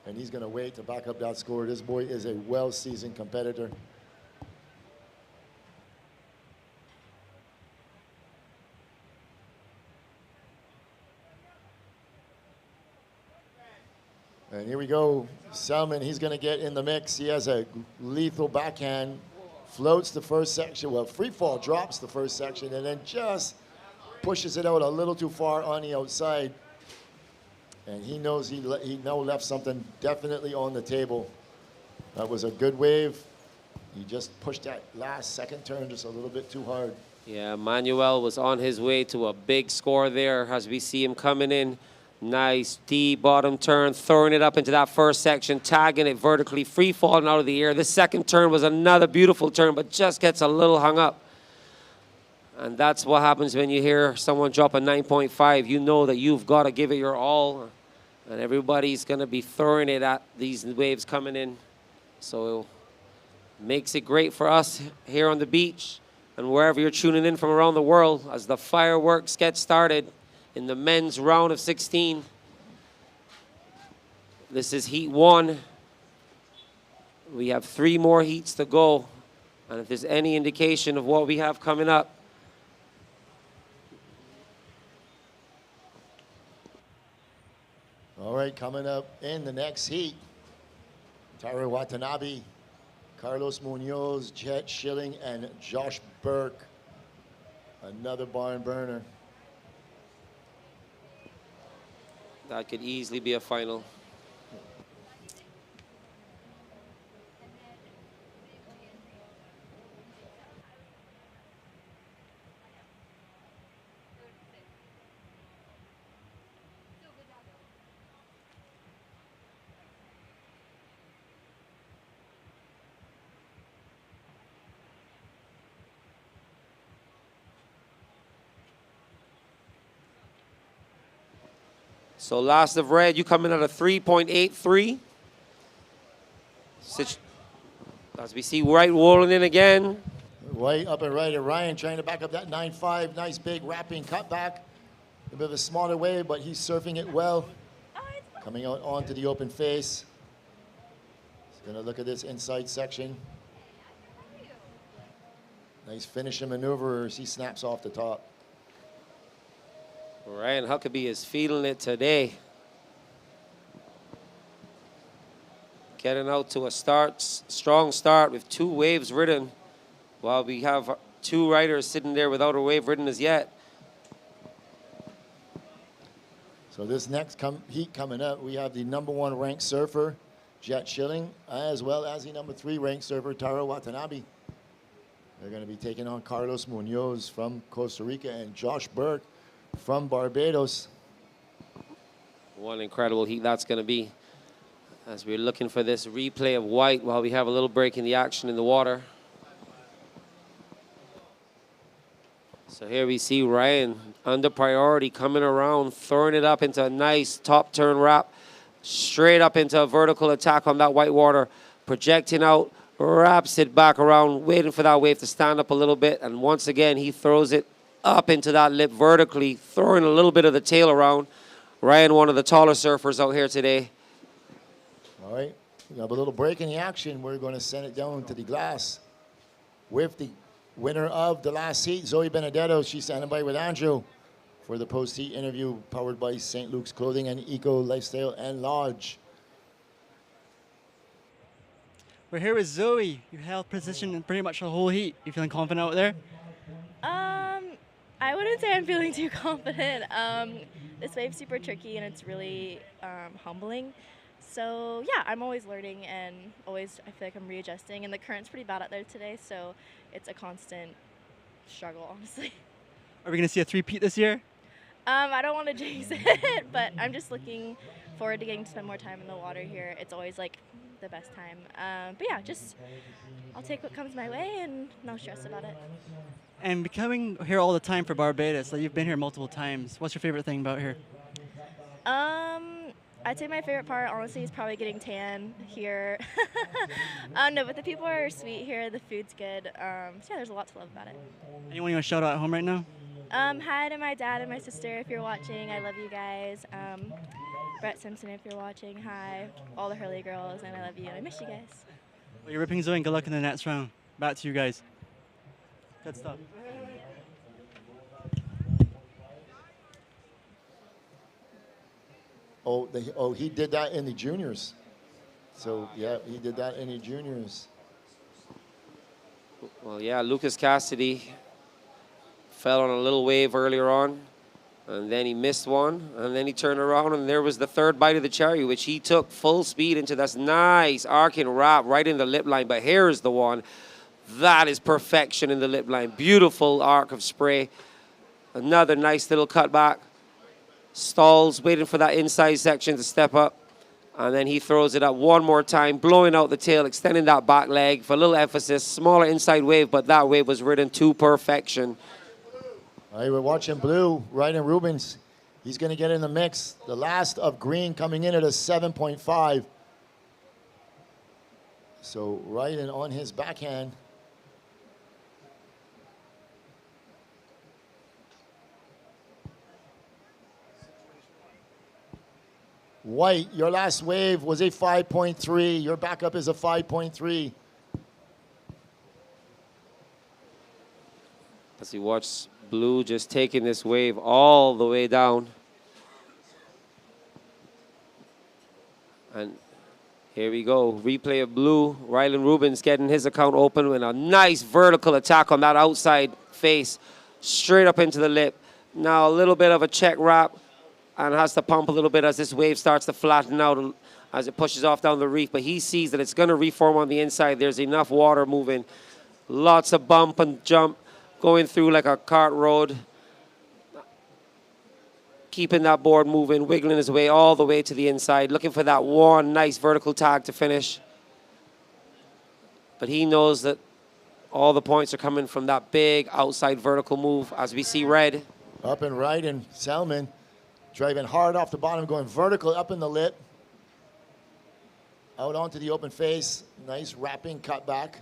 And he's going to wait to back up that score. This boy is a well-seasoned competitor. And here we go. Selman, he's going to get in the mix. He has a lethal backhand. Floats the first section. Well, free fall drops the first section and then just pushes it out a little too far on the outside. And he knows he now left something definitely on the table. That was a good wave. He just pushed that last second turn just a little bit too hard. Yeah, Manuel was on his way to a big score there as we see him coming in. Nice deep bottom turn, throwing it up into that first section, tagging it vertically, free falling out of the air. The second turn was another beautiful turn, but just gets a little hung up. And that's what happens when you hear someone drop a 9.5. You know that you've got to give it your all. And everybody's going to be throwing it at these waves coming in. So it makes it great for us here on the beach and wherever you're tuning in from around the world as the fireworks get started in the men's round of 16. This is heat 1. We have 3 more heats to go. And if there's any indication of what we have coming up, all right, coming up in the next heat, Tara Watanabe, Carlos Munoz, Jet Schilling, and Josh Burke. Another barn burner. that could easily be a final. So last of red, you come in at a 3.83. As we see White rolling in again. White up and right, and Ryan trying to back up that 9.5. Nice big wrapping cutback. A bit of a smaller wave, but he's surfing it well. Coming out onto the open face. He's gonna look at this inside section. Nice finishing maneuver as he snaps off the top. Ryan Huckabee is feeling it today. Getting out to a strong start with 2 waves ridden, while we have 2 riders sitting there without a wave ridden as yet. So this next heat coming up, we have the #1 ranked surfer, Jet Schilling, as well as the #3 ranked surfer, Taro Watanabe. They're going to be taking on Carlos Munoz from Costa Rica and Josh Burke from Barbados. One incredible heat that's going to be. As we're looking for this replay of white while we have a little break in the action in the water. So here we see Ryan under priority coming around, throwing it up into a nice top turn wrap, straight up into a vertical attack on that white water, projecting out, wraps it back around, waiting for that wave to stand up a little bit, and once again he throws it up into that lip vertically, throwing a little bit of the tail around. Ryan, one of the taller surfers out here today. All right, we have a little break in the action. We're going to send it down to the glass with the winner of the last heat, Zoe Benedetto. She's standing by with Andrew for the post-heat interview powered by St. Luke's Clothing and Eco Lifestyle and Lodge. We're here with Zoe. You held position in pretty much the whole heat. You feeling confident out there? I wouldn't say I'm feeling too confident. This wave's super tricky and it's really humbling. So yeah, I'm always learning and always I feel like I'm readjusting, and the current's pretty bad out there today, so it's a constant struggle, honestly. Are we going to see a three-peat this year? I don't want to jinx it, but I'm just looking forward to getting to spend more time in the water here. It's always like the best time. But yeah, just I'll take what comes my way and no stress about it. And coming here all the time for Barbados, like you've been here multiple times. What's your favorite thing about here? I'd say my favorite part, honestly, is probably getting tan here. No, but the people are sweet here. The food's good. So yeah, there's a lot to love about it. Anyone you want to shout out at home right now? Hi to my dad and my sister if you're watching. I love you guys. Brett Simpson if you're watching. Hi. All the Hurley girls, and I love you. And I miss you guys. Well, you're ripping, Zoe, and good luck in the next round. Back to you guys. Good stuff. Oh, he did that in the juniors. So, yeah, he did that in the juniors. Well, yeah, Lucas Cassidy fell on a little wave earlier on, and then he missed one, and then he turned around, and there was the third bite of the cherry, which he took full speed into this nice arcing wrap right in the lip line. But here's the one. That is perfection in the lip line. Beautiful arc of spray. Another nice little cutback. Stalls, waiting for that inside section to step up. And then he throws it up one more time, blowing out the tail, extending that back leg for a little emphasis. Smaller inside wave, but that wave was ridden to perfection. All right, we're watching blue, Ryan Rubens. He's going to get in the mix. The last of green coming in at a 7.5. So Ryan on his backhand. White, your last wave was a 5.3. Your backup is a 5.3. As you watch blue just taking this wave all the way down. And here we go. Replay of blue. Rylan Rubens getting his account open with a nice vertical attack on that outside face. Straight up into the lip. Now a little bit of a check wrap. And has to pump a little bit as this wave starts to flatten out as it pushes off down the reef. But he sees that it's going to reform on the inside. There's enough water moving. Lots of bump and jump going through like a cart road. Keeping that board moving, wiggling his way all the way to the inside. Looking for that one nice vertical tag to finish. But he knows that all the points are coming from that big outside vertical move as we see red. Up and right, and Salmon driving hard off the bottom, going vertical up in the lip. Out onto the open face. Nice wrapping cutback.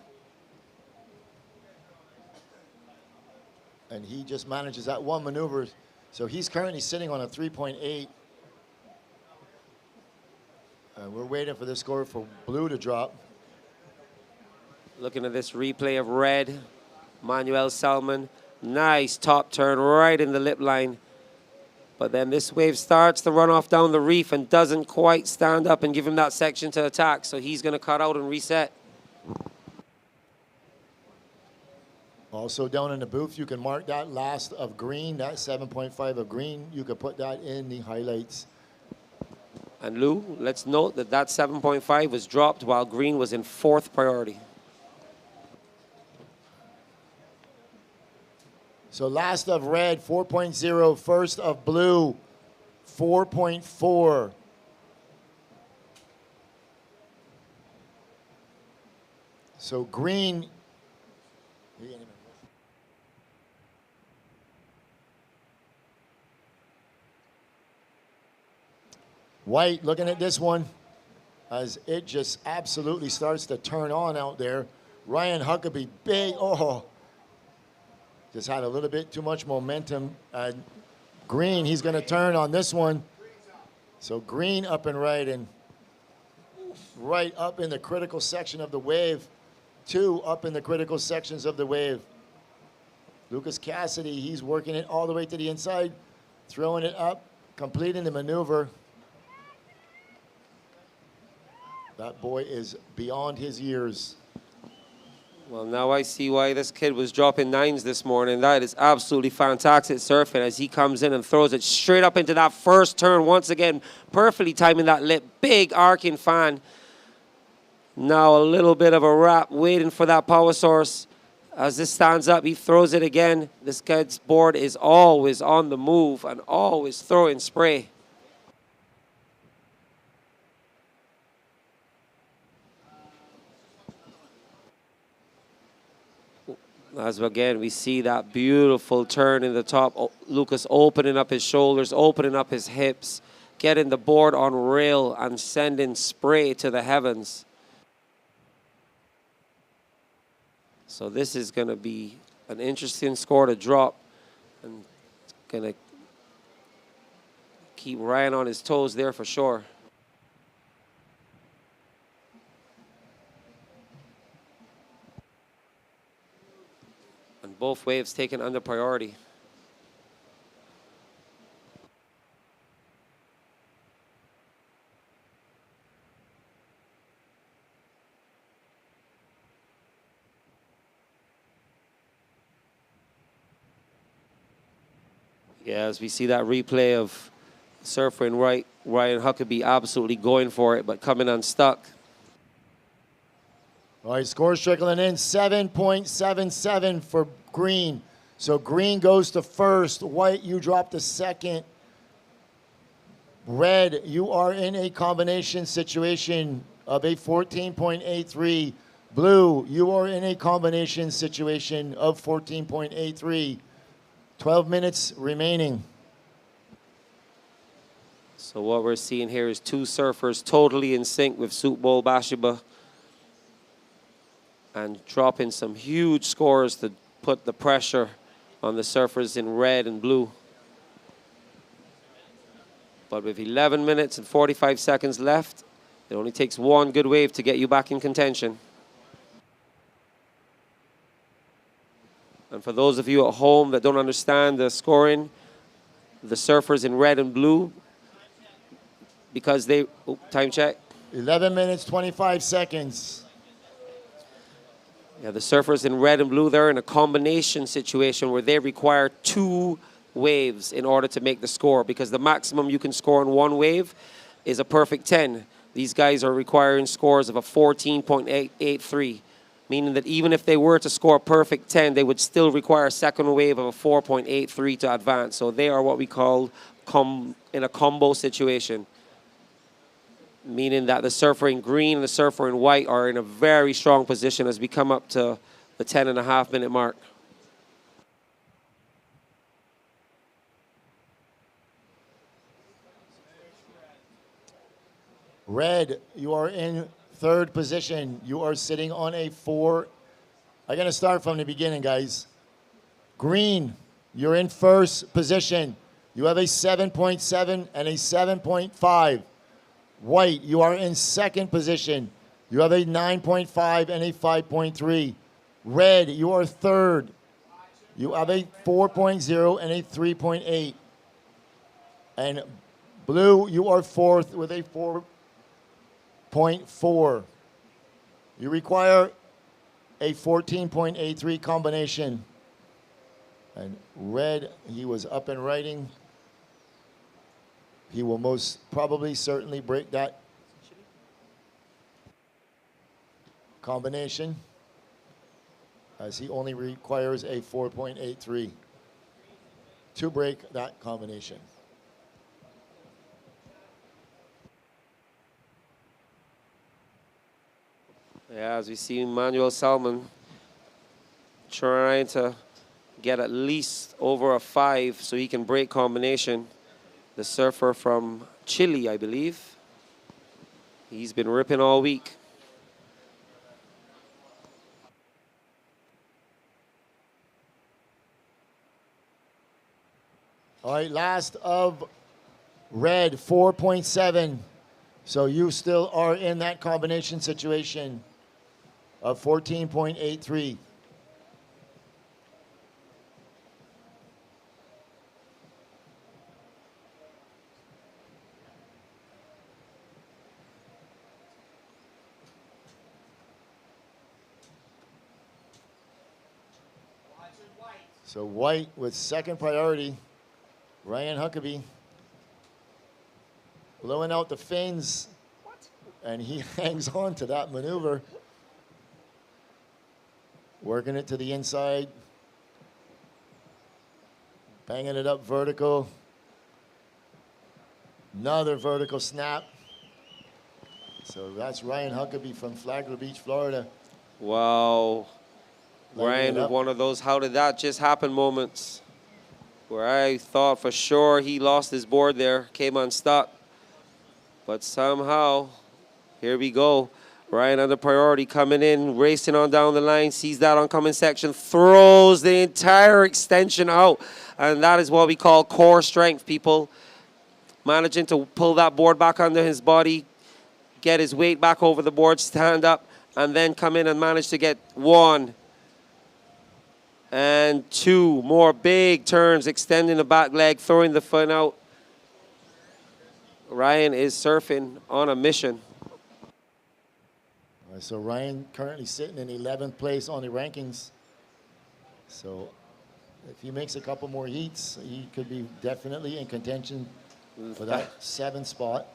And he just manages that one maneuver. So he's currently sitting on a 3.8. And we're waiting for the score for blue to drop. Looking at this replay of red. Manuel Salmon. Nice top turn right in the lip line. But then this wave starts to run off down the reef and doesn't quite stand up and give him that section to attack. So he's going to cut out and reset. Also down in the booth, you can mark that last of green, that 7.5 of green. You could put that in the highlights. And Lou, let's note that that 7.5 was dropped while green was in fourth priority. So last of red, 4.0. First of blue, 4.4. So green. White looking at this one as it just absolutely starts to turn on out there. Ryan Huckabee, big, oh, just had a little bit too much momentum. Green, he's going to turn on this one. So green up and right up in the critical section of the wave. 2 up in the critical sections of the wave. Lucas Cassidy, he's working it all the way to the inside, throwing it up, completing the maneuver. That boy is beyond his years. Well, now I see why this kid was dropping 9s this morning. That is absolutely fantastic surfing as he comes in and throws it straight up into that first turn. Once again, perfectly timing that lip. Big arcing fan. Now a little bit of a wrap, waiting for that power source. As this stands up, he throws it again. This kid's board is always on the move and always throwing spray. As again, we see that beautiful turn in the top. Lucas opening up his shoulders, opening up his hips, getting the board on rail and sending spray to the heavens. So this is going to be an interesting score to drop. And going to keep Ryan on his toes there for sure. And both waves taken under priority. Yeah, as we see that replay of surfer in right, Ryan Huckabee absolutely going for it, but coming unstuck. All right, scores trickling in, 7.77 for green. So green goes to first. White, you drop to second. Red, you are in a combination situation of a 14.83. Blue, you are in a combination situation of 14.83. 12 minutes remaining. So what we're seeing here is 2 surfers totally in sync with Soup Bowl Bathsheba and dropping some huge scores to put the pressure on the surfers in red and blue. But with 11 minutes and 45 seconds left, it only takes 1 good wave to get you back in contention. And for those of you at home that don't understand the scoring, the surfers in red and blue, because they, time check. 11 minutes, 25 seconds. Yeah, the surfers in red and blue, they're in a combination situation where they require 2 waves in order to make the score, because the maximum you can score in 1 wave is a perfect 10. These guys are requiring scores of a 14.83. Meaning that even if they were to score a perfect 10, they would still require a second wave of a 4.83 to advance. So they are what we call in a combo situation. Meaning that the surfer in green and the surfer in white are in a very strong position as we come up to the 10.5-minute mark. Red, you are in third position. You are sitting on a 4. I'm going to start from the beginning, guys. Green, you're in first position. You have a 7.7 and a 7.5. White, you are in second position. You have a 9.5 and a 5.3. Red, you are third. You have a 4.0 and a 3.8. And blue, you are fourth with a 4.4. You require a 14.83 combination. And red, he was up and writing. He will most probably certainly break that combination, as he only requires a 4.83 to break that combination. Yeah, as we see Manuel Salmon trying to get at least over a 5 so he can break combination. The surfer from Chile, I believe. He's been ripping all week. All right, last of red, 4.7. So you still are in that combination situation of 14.83. So white with second priority. Ryan Huckabee blowing out the fins, and he hangs on to that maneuver. Working it to the inside. Banging it up vertical. Another vertical snap. So that's Ryan Huckabee from Flagler Beach, Florida. Wow. Ryan with one of those how did that just happen moments where I thought for sure he lost his board there, came unstuck. But somehow, here we go. Ryan under priority coming in, racing on down the line, sees that oncoming section, throws the entire extension out. And that is what we call core strength, people. Managing to pull that board back under his body, get his weight back over the board, stand up, and then come in and manage to get 1 and 2 more big turns, extending the back leg, throwing the fin out. Ryan is surfing on a mission. All right, so Ryan currently sitting in 11th place on the rankings. So if he makes a couple more heats, he could be definitely in contention for that 7th spot.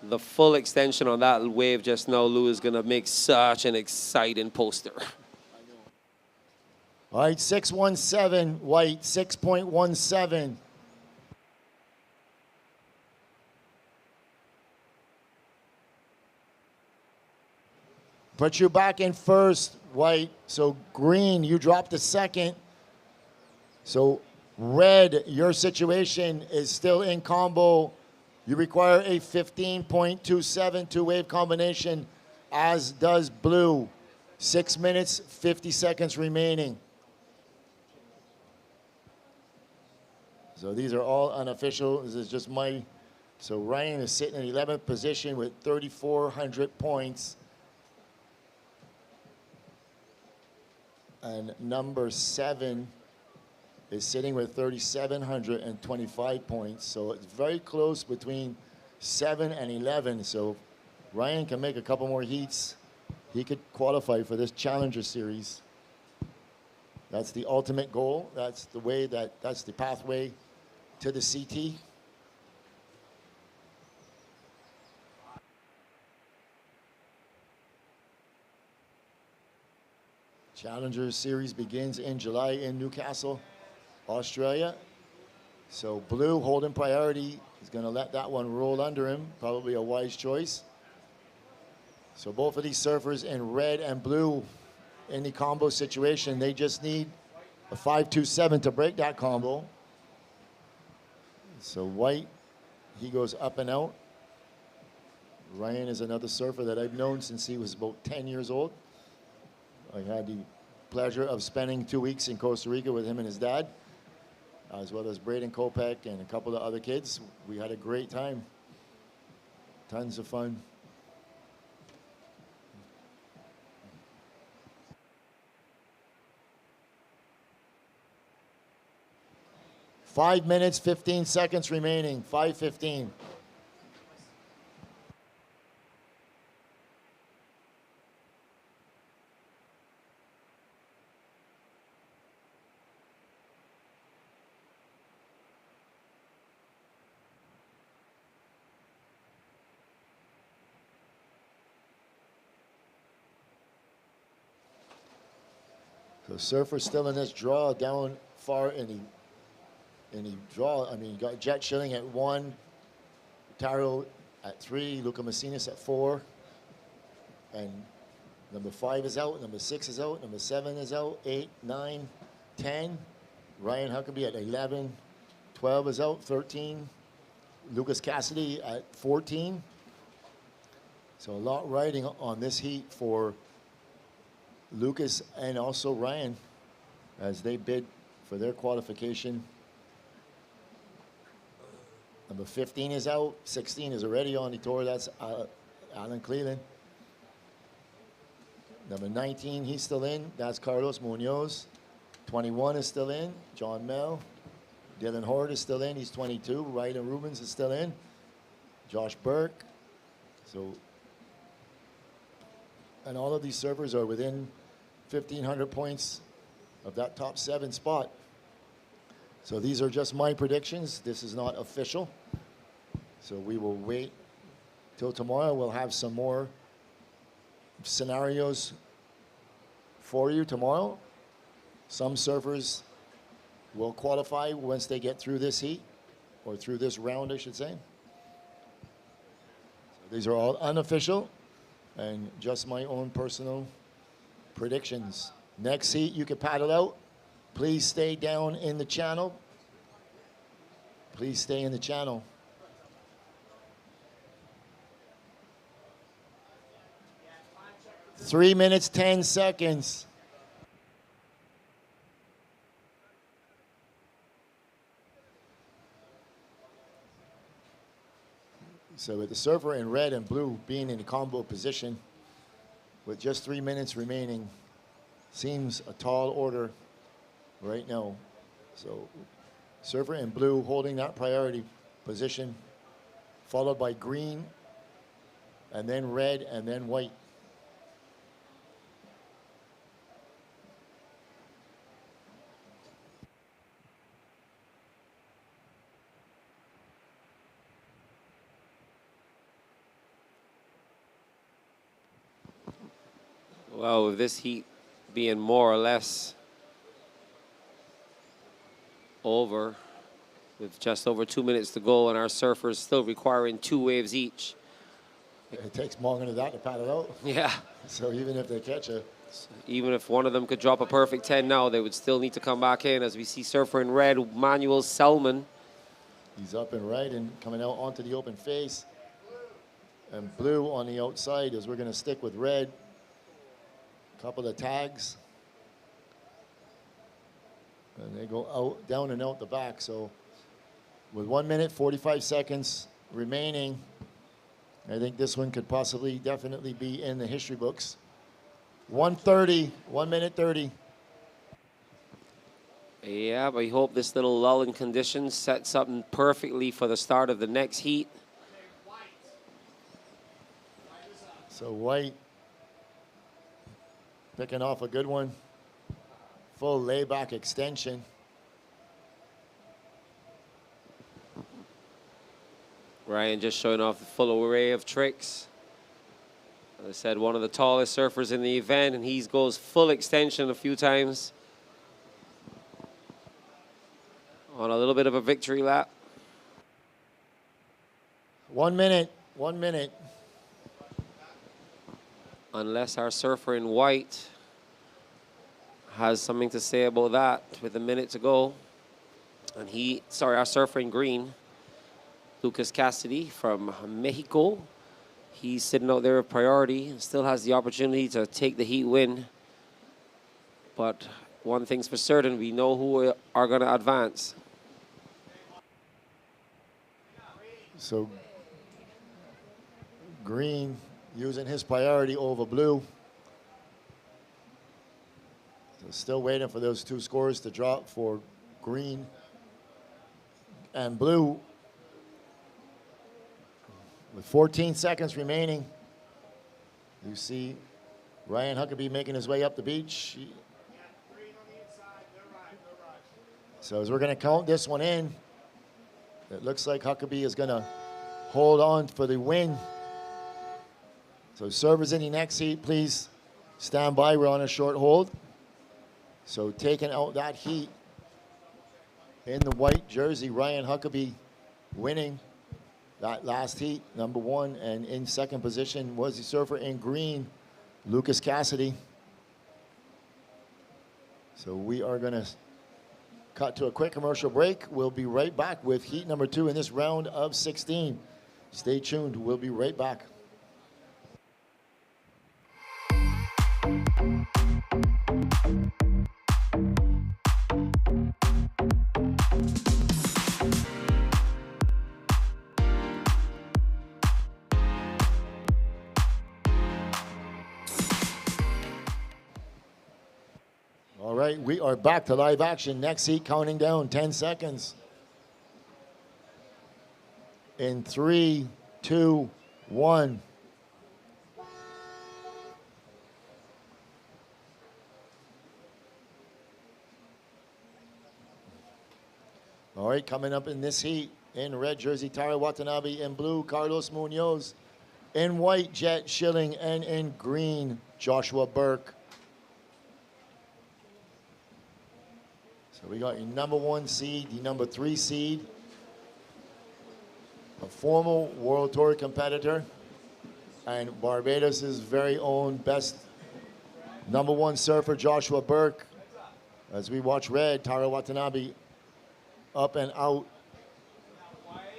The full extension on that wave just now, Lou, is going to make such an exciting poster. All right, 617, white, 6.17. Put you back in first, white. So green, you dropped to second. So red, your situation is still in combo. You require a 15.27 two-wave combination, as does blue. 6 minutes, 50 seconds remaining. So these are all unofficial. This is just my. So Ryan is sitting in 11th position with 3,400 points. And number 7 is sitting with 3,725 points. So it's very close between 7 and 11. So Ryan can make a couple more heats. He could qualify for this Challenger Series. That's the ultimate goal. That's the way that's the pathway to the CT. Challenger Series begins in July in Newcastle, Australia. So blue holding priority. He's going to let that one roll under him. Probably a wise choice. So both of these surfers in red and blue in the combo situation, they just need a 5.27 to break that combo. So white, he goes up and out. Ryan is another surfer that I've known since he was about 10 years old. I had the pleasure of spending 2 weeks in Costa Rica with him and his dad, as well as Braden Kopech and a couple of other kids. We had a great time. Tons of fun. Five minutes, 15 seconds remaining. 5:15. So surfer still in this draw down far in the draw. I mean, you got Jet Schilling at 1, Taro at 3, Luca Macinas at 4. And number 5 is out, number 6 is out, number 7 is out, 8, 9, 10. Ryan Huckabee at 11. 12 is out, 13. Lucas Cassidy at 14. So a lot riding on this heat for Lucas and also Ryan as they bid for their qualification. Number 15 is out. 16 is already on the tour. That's Alan Cleland. Number 19, he's still in. That's Carlos Munoz. 21 is still in. John Mel. Dylan Horde is still in. He's 22. Ryden Rubens is still in. Josh Burke. So, and all of these surfers are within 1,500 points of that top 7 spot. So these are just my predictions. This is not official. So we will wait till tomorrow. We'll have some more scenarios for you tomorrow. Some surfers will qualify once they get through this heat, or through this round, I should say. So these are all unofficial and just my own personal predictions. Next heat, you can paddle out. Please stay down in the channel. Please stay in the channel. Three minutes, 10 seconds. So with the surfer in red and blue being in the combo position with just 3 minutes remaining, seems a tall order right now. So surfer in blue holding that priority position, followed by green, and then red, and then white. Well, with this heat being more or less over, with just over 2 minutes to go, and our surfers still requiring 2 waves each. It takes longer than that to paddle out. Yeah. So even if they catch it. Even if one of them could drop a perfect 10 now, they would still need to come back in, as we see surfer in red, Manuel Selman. He's up and right and coming out onto the open face. And blue on the outside, as we're going to stick with red. Couple of tags. And they go out, down and out the back. So with 1 minute, 45 seconds remaining, I think this one could possibly, definitely be in the history books. 1:30, 1 minute 30. Yeah, but we hope this little lull in conditions sets up perfectly for the start of the next heat. So White picking off a good one. Full layback extension. Ryan just showing off the full array of tricks. As I said, one of the tallest surfers in the event, and he goes full extension a few times on a little bit of a victory lap. 1 minute, 1 minute. Unless our surfer in white has something to say about that with a minute to go. And our surfer in green, Lucas Cassidy from Mexico. He's sitting out there with priority and still has the opportunity to take the heat win. But one thing's for certain, we know who are going to advance. So green using his priority over blue. So still waiting for those 2 scores to drop for green and blue. With 14 seconds remaining, you see Ryan Huckabee making his way up the beach. So as we're going to count this one in, it looks like Huckabee is going to hold on for the win. So servers in the next heat, please stand by. We're on a short hold. So taking out that heat in the white jersey, Ryan Huckabee winning that last heat, number 1. And in second position was the surfer in green, Lucas Cassidy. So we are going to cut to a quick commercial break. We'll be right back with heat number 2 in this round of 16. Stay tuned. We'll be right back. All right, we are back to live action. Next heat counting down 10 seconds. In 3, 2, 1. All right, coming up in this heat, in red jersey, Tara Watanabe. In blue, Carlos Munoz. In white, Jet Schilling. And in green, Joshua Burke. So we got your number 1 seed, the number 3 seed, a former World Tour competitor, and Barbados' very own best number 1 surfer, Joshua Burke. As we watch red, Tara Watanabe up and out.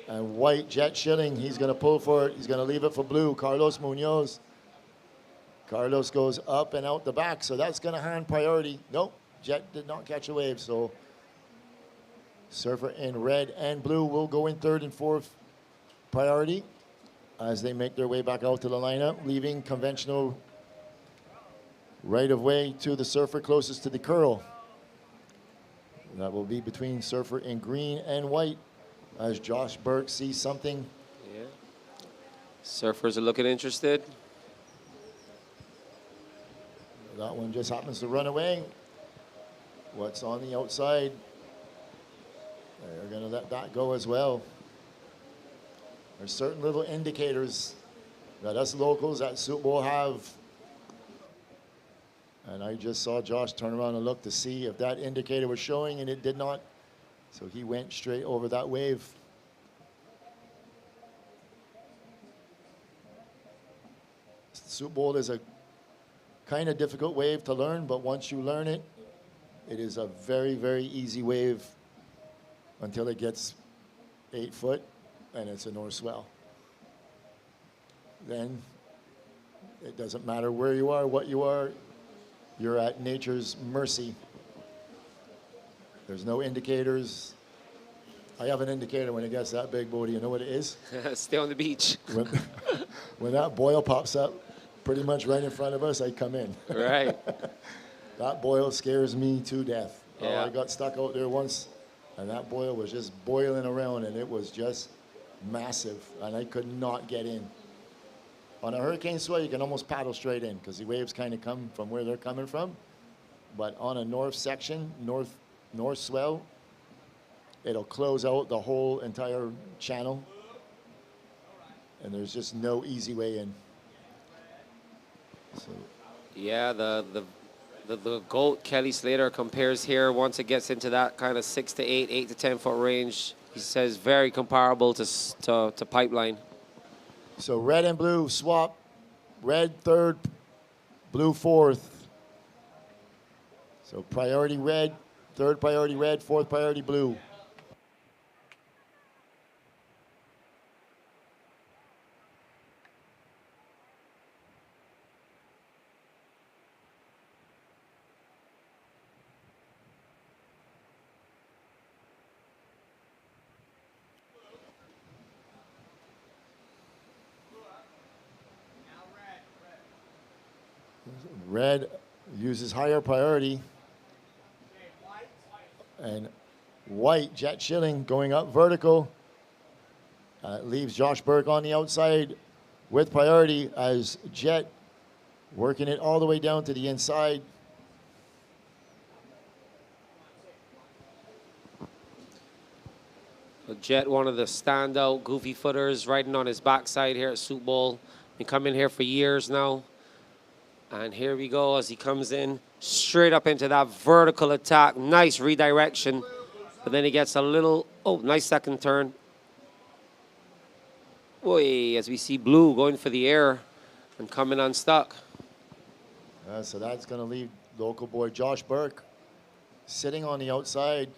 And white, Jet Schilling, he's going to pull for it. He's going to leave it for blue, Carlos Munoz. Carlos goes up and out the back, so that's going to hand priority. Nope, Jet did not catch a wave, so surfer in red and blue will go in 3rd and 4th priority as they make their way back out to the lineup, leaving conventional right of way to the surfer closest to the curl. That will be between surfer in green and white as Josh Burke sees something. Yeah. Surfers are looking interested. That one just happens to run away. What's on the outside? They're going to let that go as well. There's certain little indicators that us locals at Soup Bowl have. And I just saw Josh turn around and look to see if that indicator was showing, and it did not. So he went straight over that wave. Soup Bowl is a kind of difficult wave to learn, but once you learn it, it is a very, very easy wave until it gets 8 foot and it's a north swell. Then it doesn't matter where you are, what you are, you're at nature's mercy. There's no indicators. I have an indicator when it gets that big, Bodie. You know what it is? Stay on the beach. When that boil pops up pretty much right in front of us, I come in. Right. That boil scares me to death. Yeah. Oh, I got stuck out there once, and that boil was just boiling around, and it was just massive, and I could not get in. On a hurricane swell, you can almost paddle straight in because the waves kind of come from where they're coming from. But on a north section, north swell, it'll close out the whole entire channel, and there's just no easy way in. So. Yeah, the GOAT, Kelly Slater, compares here once it gets into that kind of 6 to 8, 8 to 10 foot range. He says very comparable to Pipeline. So red and blue swap. Red 3rd, blue 4th. So priority red, 3rd priority red, 4th priority blue. Red uses higher priority. And white, Jet Schilling, going up vertical. Leaves Josh Burke on the outside with priority as Jet working it all the way down to the inside. Jet, one of the standout goofy footers, riding on his backside here at Soup Bowl. Been coming here for years now. And here we go as he comes in straight up into that vertical attack. Nice redirection. But then he gets a little, nice second turn. Boy, as we see blue going for the air and coming unstuck. So that's going to leave local boy Josh Burke sitting on the outside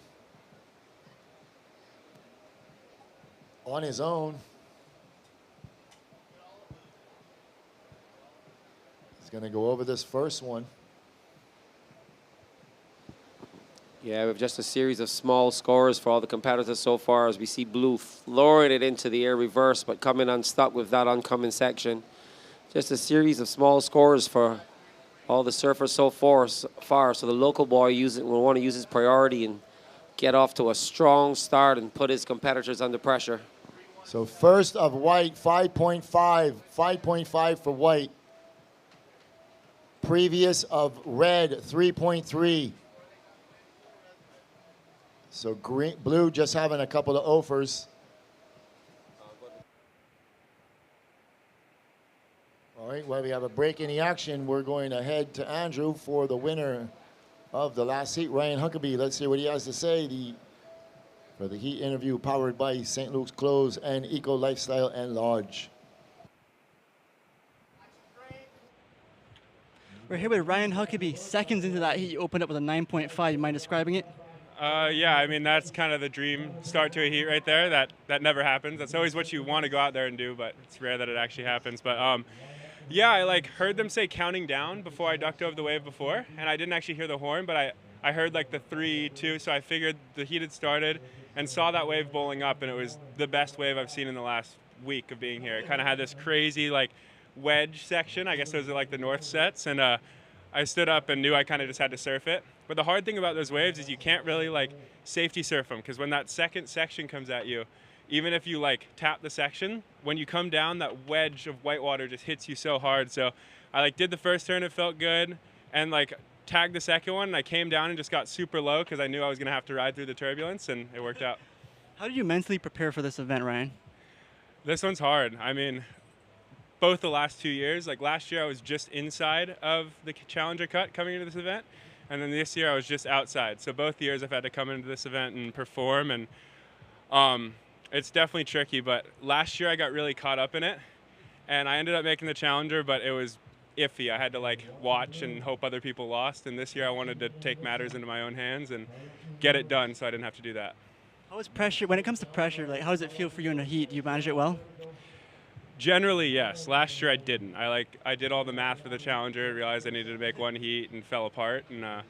on his own. He's going to go over this first one. Yeah, we have just a series of small scores for all the competitors so far as we see Blue lowering it into the air reverse, but coming unstuck with that oncoming section. Just a series of small scores for all the surfers so far. So the local boy will want to use his priority and get off to a strong start and put his competitors under pressure. So first of white, 5.5. 5.5 for white. Previous of red, 3.3. So blue just having a couple of offers. All right, well, we have a break in the action. We're going to head to Andrew for the winner of the last heat, Ryan Huckabee. Let's see what he has to say for the heat interview powered by St. Luke's Clothes and Eco Lifestyle and Lodge. We're here with Ryan Huckabee. Seconds into that heat, you opened up with a 9.5. You mind describing it? Yeah, I mean, that's kind of the dream start to a heat right there. That never happens. That's always what you want to go out there and do, but it's rare that it actually happens. But yeah, I heard them say counting down before I ducked over the wave before, and I didn't actually hear the horn, but I heard the 3, 2, so I figured the heat had started and saw that wave bowling up, and it was the best wave I've seen in the last week of being here. It kind of had this crazy wedge section. I guess those are the north sets, and I stood up and knew I kind of just had to surf it. But the hard thing about those waves is you can't really safety surf them, because when that second section comes at you, even if you tap the section, when you come down, that wedge of white water just hits you so hard. So I did the first turn, it felt good, and tagged the second one, and I came down and just got super low because I knew I was gonna have to ride through the turbulence, and it worked out. How did you mentally prepare for this event, Ryan? This one's hard. I mean, both the last 2 years, last year I was just inside of the Challenger cut coming into this event, and then this year I was just outside. So both years I've had to come into this event and perform, and it's definitely tricky, but last year I got really caught up in it, and I ended up making the Challenger, but it was iffy. I had to watch and hope other people lost, and this year I wanted to take matters into my own hands and get it done, so I didn't have to do that. How is pressure, when it comes to pressure, how does it feel for you in the heat? Do you manage it well? Generally, yes. Last year I didn't. I did all the math for the Challenger, realized I needed to make one heat, and fell apart. And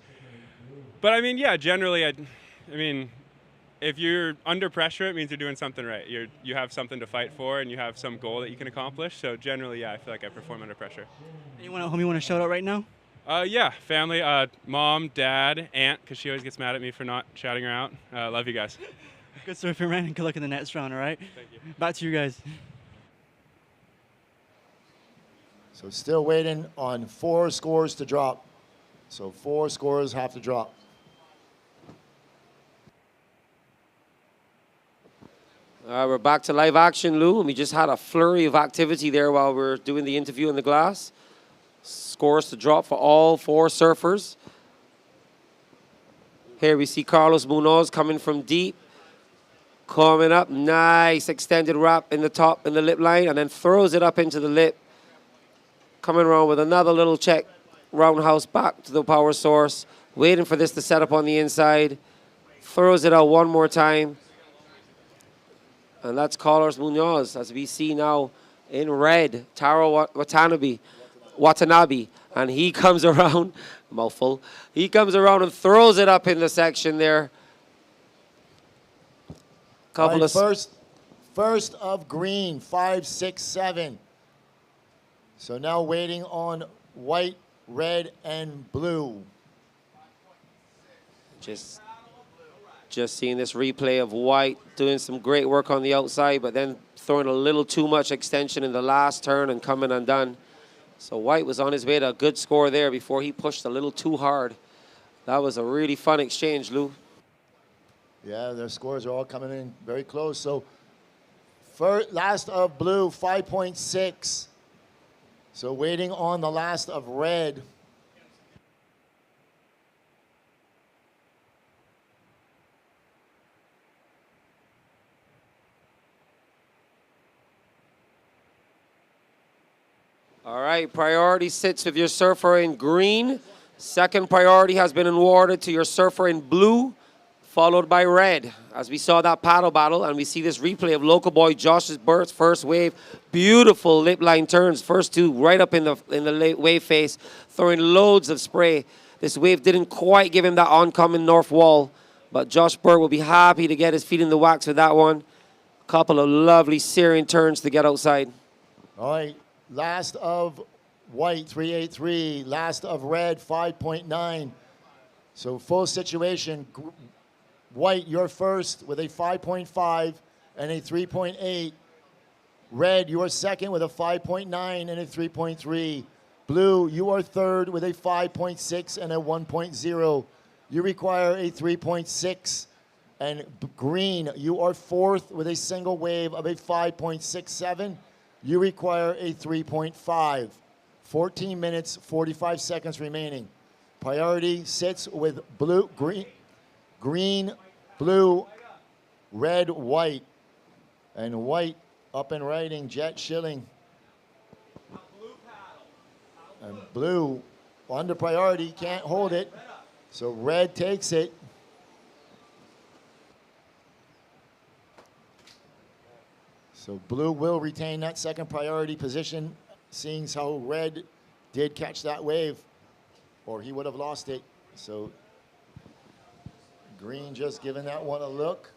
but I mean, yeah, generally, I mean, if you're under pressure, it means you're doing something right. You have something to fight for, and you have some goal that you can accomplish. So generally, yeah, I feel like I perform under pressure. Anyone at home you want to shout out right now? Yeah, family, mom, dad, aunt, because she always gets mad at me for not shouting her out. Love you guys. Good surfing, Ryan, and good luck in the next round, all right? Thank you. Back to you guys. So still waiting on 4 scores to drop. So 4 scores have to drop. We're back to live action, Lou, and we just had a flurry of activity there while we were doing the interview in the glass. Scores to drop for all 4 surfers. Here we see Carlos Munoz coming from deep. Coming up, nice extended wrap in the top in the lip line, and then throws it up into the lip. Coming around with another little check, roundhouse back to the power source, waiting for this to set up on the inside. Throws it out one more time. And that's Carlos Munoz, as we see now in red, Taro Watanabe. And he comes around, mouthful, he comes around and throws it up in the section there. Couple of first of green, 5, 6, 7. So now waiting on white, red, and blue. Just seeing this replay of white doing some great work on the outside, but then throwing a little too much extension in the last turn and coming undone. So white was on his way to a good score there before he pushed a little too hard. That was a really fun exchange, Lou. Yeah, their scores are all coming in very close. So last of blue, 5.6. So waiting on the last of red. All right, priority sits with your surfer in green. Second priority has been awarded to your surfer in blue, followed by red. As we saw that paddle battle, and we see this replay of local boy Josh's Burt's first wave. Beautiful lip line turns, first two right up in the wave face, throwing loads of spray. This wave didn't quite give him that oncoming north wall, but Josh Burt will be happy to get his feet in the wax with that one. Couple of lovely searing turns to get outside. All right, last of white, 383. Last of red, 5.9. So full situation. White, you're first with a 5.5 and a 3.8. Red, you are second with a 5.9 and a 3.3. Blue, you are third with a 5.6 and a 1.0. You require a 3.6. And green, you are fourth with a single wave of a 5.67. You require a 3.5. 14 minutes, 45 seconds remaining. Priority sits with blue, green, blue, red, white. And white up and riding, Jet Schilling. And blue under priority, can't hold it. So red takes it. So blue will retain that second priority position, seeing how red did catch that wave, or he would have lost it. So green just giving that one a look.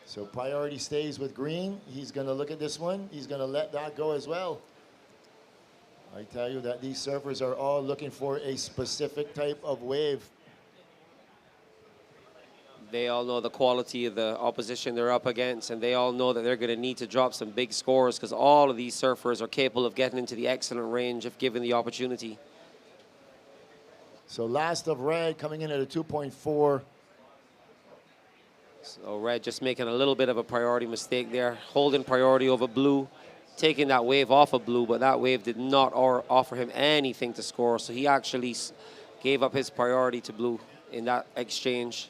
So priority stays with green. He's going to look at this one. He's going to let that go as well. I tell you that these surfers are all looking for a specific type of wave. They all know the quality of the opposition they're up against, and they all know that they're going to need to drop some big scores because all of these surfers are capable of getting into the excellent range if given the opportunity. So last of red coming in at a 2.4. So red just making a little bit of a priority mistake there, holding priority over blue, taking that wave off of blue, but that wave did not offer him anything to score, so he actually gave up his priority to blue in that exchange.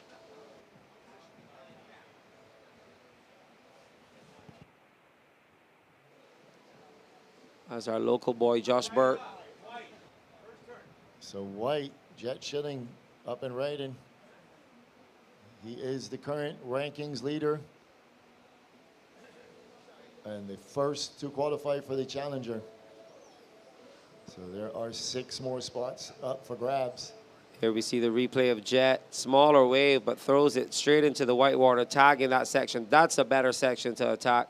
As our local boy, Josh Burt. So white, Jet Schilling up and riding. He is the current rankings leader and the first to qualify for the Challenger. So there are 6 more spots up for grabs. Here we see the replay of Jet, smaller wave, but throws it straight into the whitewater, tagging that section. That's a better section to attack.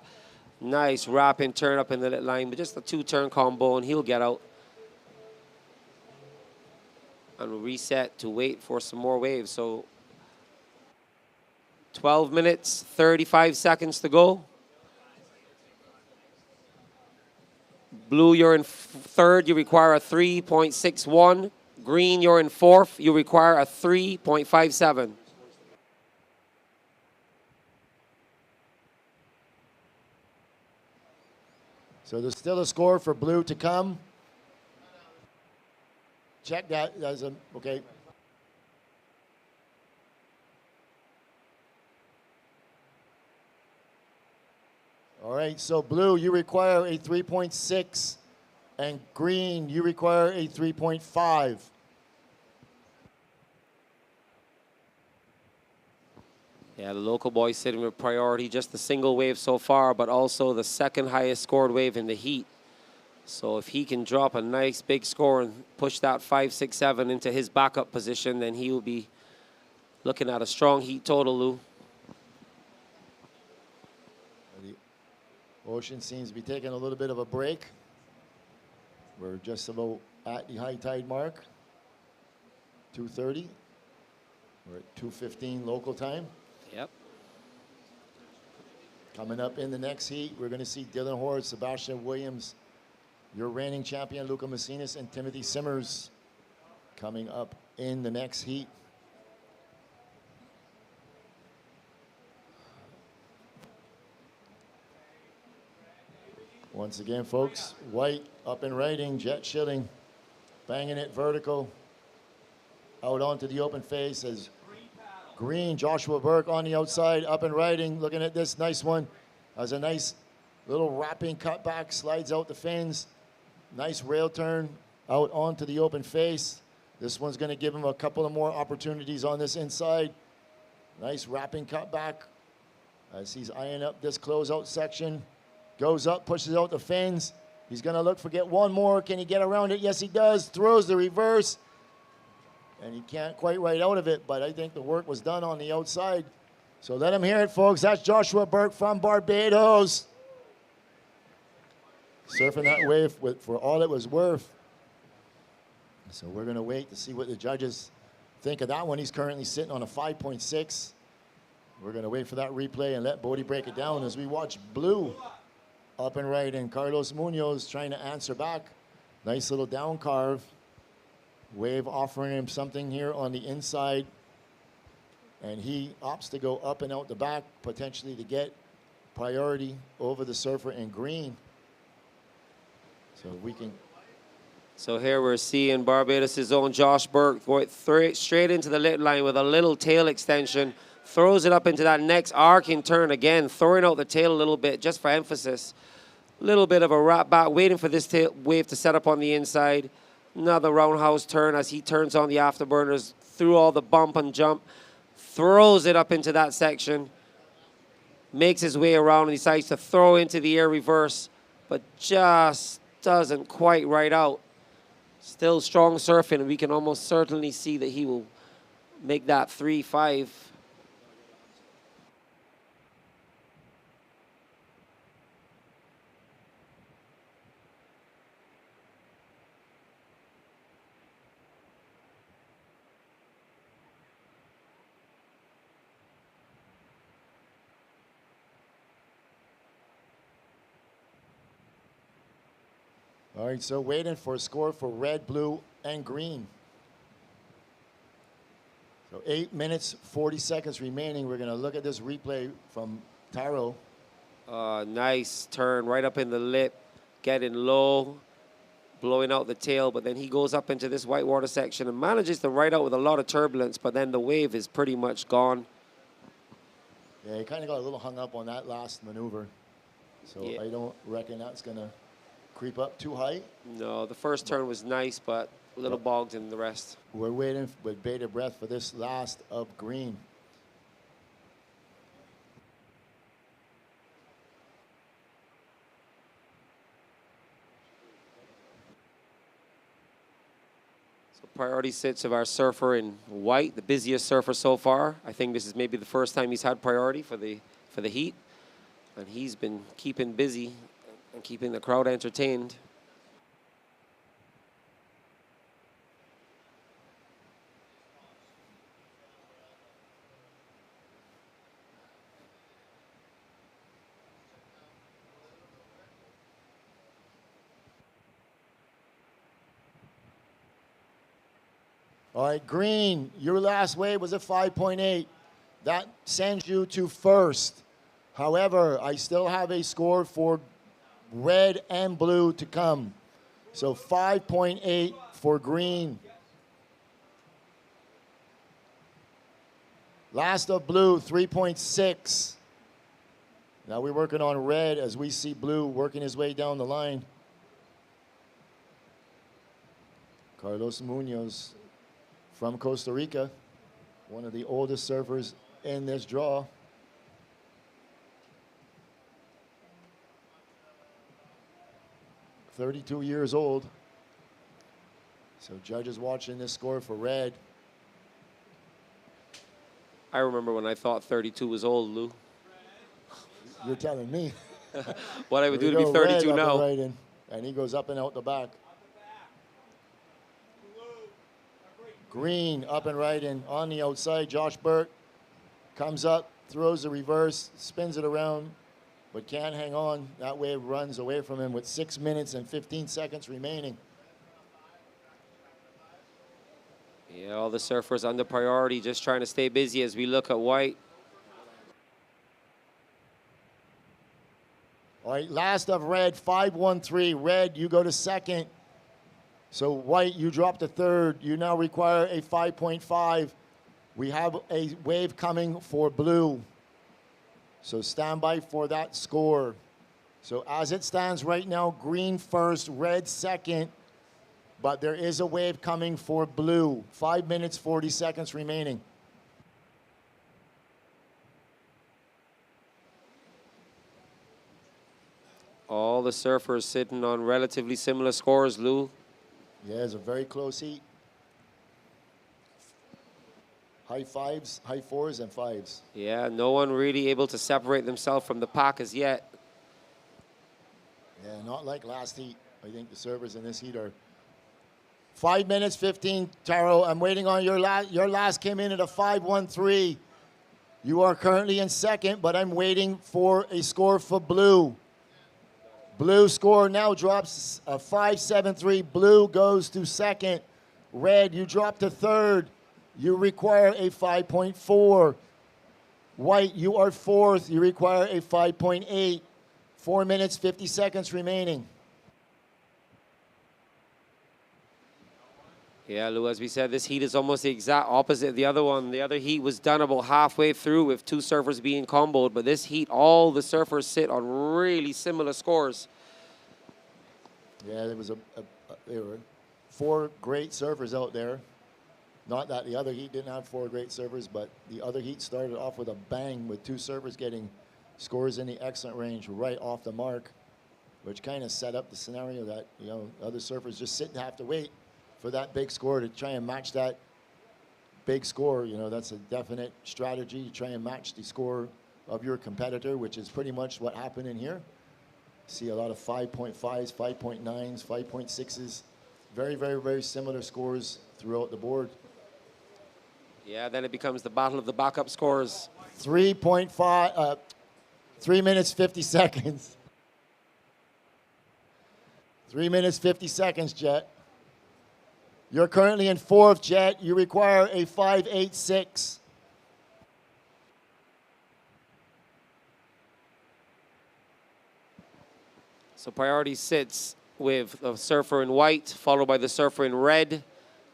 Nice wrapping turn up in the lit line, but just a 2-turn combo, and he'll get out. And we'll reset to wait for some more waves. So 12 minutes, 35 seconds to go. Blue, you're in third, you require a 3.61. Green, you're in fourth, you require a 3.57. So there's still a score for blue to come. Check that as a, okay. All right, so blue, you require a 3.6, and green, you require a 3.5. Yeah, the local boy sitting with priority, just the single wave so far, but also the second highest scored wave in the heat. So if he can drop a nice big score and push that 5, 6, 7 into his backup position, then he will be looking at a strong heat total, Lou. The ocean seems to be taking a little bit of a break. We're just about at the high tide mark, 2:30. We're at 2:15 local time. Yep. Coming up in the next heat, we're going to see Dylan Hoare, Sebastian Williams, your reigning champion, Luca Macinas, and Timothy Simmers coming up in the next heat. Once again, folks, white up and riding, Jet Schilling, banging it vertical, out onto the open face as green, Joshua Burke on the outside, up and riding, looking at this nice one. Has a nice little wrapping cutback, slides out the fins. Nice rail turn out onto the open face. This one's going to give him a couple of more opportunities on this inside. Nice wrapping cut back as he's eyeing up this closeout section. Goes up, pushes out the fins. He's going to look for get one more. Can he get around it? Yes, he does. Throws the reverse. And he can't quite right out of it, but I think the work was done on the outside. So let him hear it, folks. That's Joshua Burke from Barbados. Surfing that wave for all it was worth. So we're going to wait to see what the judges think of that one. He's currently sitting on a 5.6. We're going to wait for that replay and let Bodie break it down as we watch Blue up and right, and Carlos Munoz trying to answer back. Nice little down carve. Wave offering him something here on the inside. And he opts to go up and out the back, potentially to get priority over the surfer in green. So we can. So here we're seeing Barbados' own Josh Burke going straight into the lit line with a little tail extension. Throws it up into that next arcing turn again, throwing out the tail a little bit just for emphasis. Little bit of a wrap back, waiting for this tail wave to set up on the inside. Another roundhouse turn as he turns on the afterburners through all the bump and jump. Throws it up into that section. Makes his way around and decides to throw into the air reverse, but just doesn't quite right out. Still strong surfing, and we can almost certainly see that he will make that 3-5. All right, so waiting for a score for red, blue, and green. So 8 minutes, 40 seconds remaining. We're going to look at this replay from Taro. Nice turn right up in the lip, getting low, blowing out the tail, but then he goes up into this whitewater section and manages to ride out with a lot of turbulence, but then the wave is pretty much gone. Yeah, he kind of got a little hung up on that last maneuver. So Yeah. I don't reckon that's going to creep up too high. No, the first turn was nice, but a little bogged in the rest. We're waiting with bated breath for this last of green. So priority sits of our surfer in white, the busiest surfer so far. I think this is maybe the first time he's had priority for the heat, and he's been keeping busy and keeping the crowd entertained. All right, green, your last wave was a 5.8. That sends you to first. However, I still have a score for red and blue to come. So 5.8 for green. Last of blue, 3.6. Now we're working on red as we see blue working his way down the line. Carlos Munoz from Costa Rica, one of the oldest surfers in this draw. "32 years old. So judges watching this score for red. I remember when I thought 32 was old, Lou. You're telling me. What I would Here do we to be go, red 32 up and now. right in, and he goes up and out the back. Green up and right in on the outside. Josh Burke comes up, throws the reverse, spins it around, but can't hang on. That wave runs away from him with 6 minutes and 15 seconds remaining. Yeah, all the surfers under priority, just trying to stay busy as we look at white. All right, last of red, 5-1-3. Red, you go to second. So white, you drop to third. You now require a 5.5. We have a wave coming for blue. So stand by for that score. So as it stands right now, green first, red second, but there is a wave coming for blue. 5 minutes, 40 seconds remaining. All the surfers sitting on relatively similar scores, Lou. Yeah, it's a very close heat. High fives, high fours, and fives. Yeah, no one really able to separate themselves from the pack as yet. Yeah, not like last heat. I think the servers in this heat are 5 minutes, 15. Taro, I'm waiting on your last. Your last came in at a 5.13. You are currently in second, but I'm waiting for a score for blue. Blue score now drops a 5.73. Blue goes to second. Red, you drop to third. You require a 5.4. White, you are fourth. You require a 5.8. 4 minutes, 50 seconds remaining. Yeah, Lou, as we said, this heat is almost the exact opposite of the other one. The other heat was done about halfway through with two surfers being comboed, but this heat, all the surfers sit on really similar scores. Yeah, there were 4 great surfers out there. Not that the other heat didn't have 4 great surfers, but the other heat started off with a bang with 2 surfers getting scores in the excellent range right off the mark, which kind of set up the scenario that, you know, other surfers just sit and have to wait for that big score to try and match that big score. You know, that's a definite strategy to try and match the score of your competitor, which is pretty much what happened in here. See a lot of 5.5s, 5.9s, 5.6s. Very, very, very similar scores throughout the board. Yeah, then it becomes the battle of the backup scores. 3.5, 3 minutes, 50 seconds. 3 minutes, 50 seconds, Jet. You're currently in fourth, Jet. You require a 5.86. So priority sits with the surfer in white, followed by the surfer in red,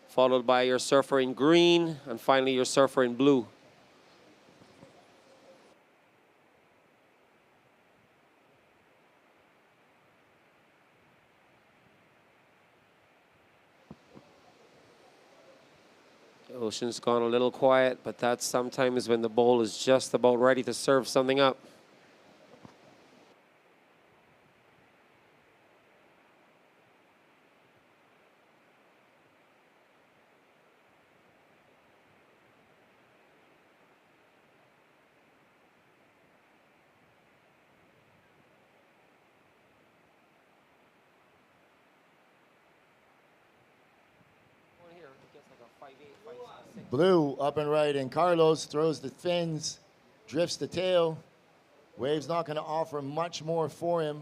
followed by your surfer in green, and finally your surfer in blue. The ocean's gone a little quiet, but that's sometimes when the bowl is just about ready to serve something up. Blue up and right, and Carlos throws the fins, drifts the tail. Wave's not going to offer much more for him.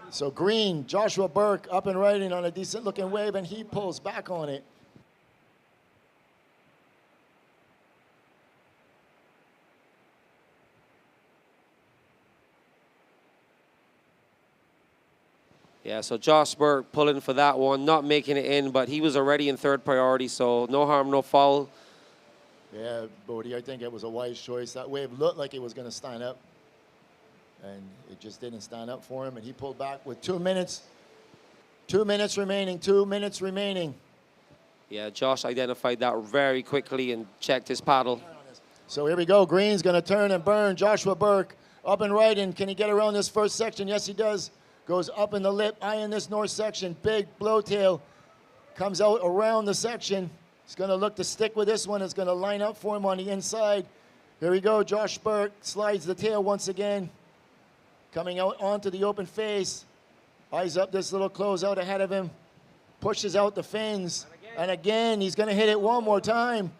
So green, Joshua Burke up and riding on a decent looking wave, and he pulls back on it. Yeah, so Josh Burke pulling for that one, not making it in, but he was already in third priority, so no harm, no foul. Yeah, Bodie, I think it was a wise choice. That wave looked like it was going to stand up, and it just didn't stand up for him, and he pulled back with 2 minutes. 2 minutes remaining, 2 minutes remaining. Yeah, Josh identified that very quickly and checked his paddle. So here we go. Green's going to turn and burn. Joshua Burke up and right, and can he get around this first section? Yes, he does. Goes up in the lip, eyeing this north section. Big blowtail comes out around the section. He's going to look to stick with this one. It's going to line up for him on the inside. Here we go. Josh Burke slides the tail once again. Coming out onto the open face. Eyes up this little closeout ahead of him. Pushes out the fins. And again, he's going to hit it one more time.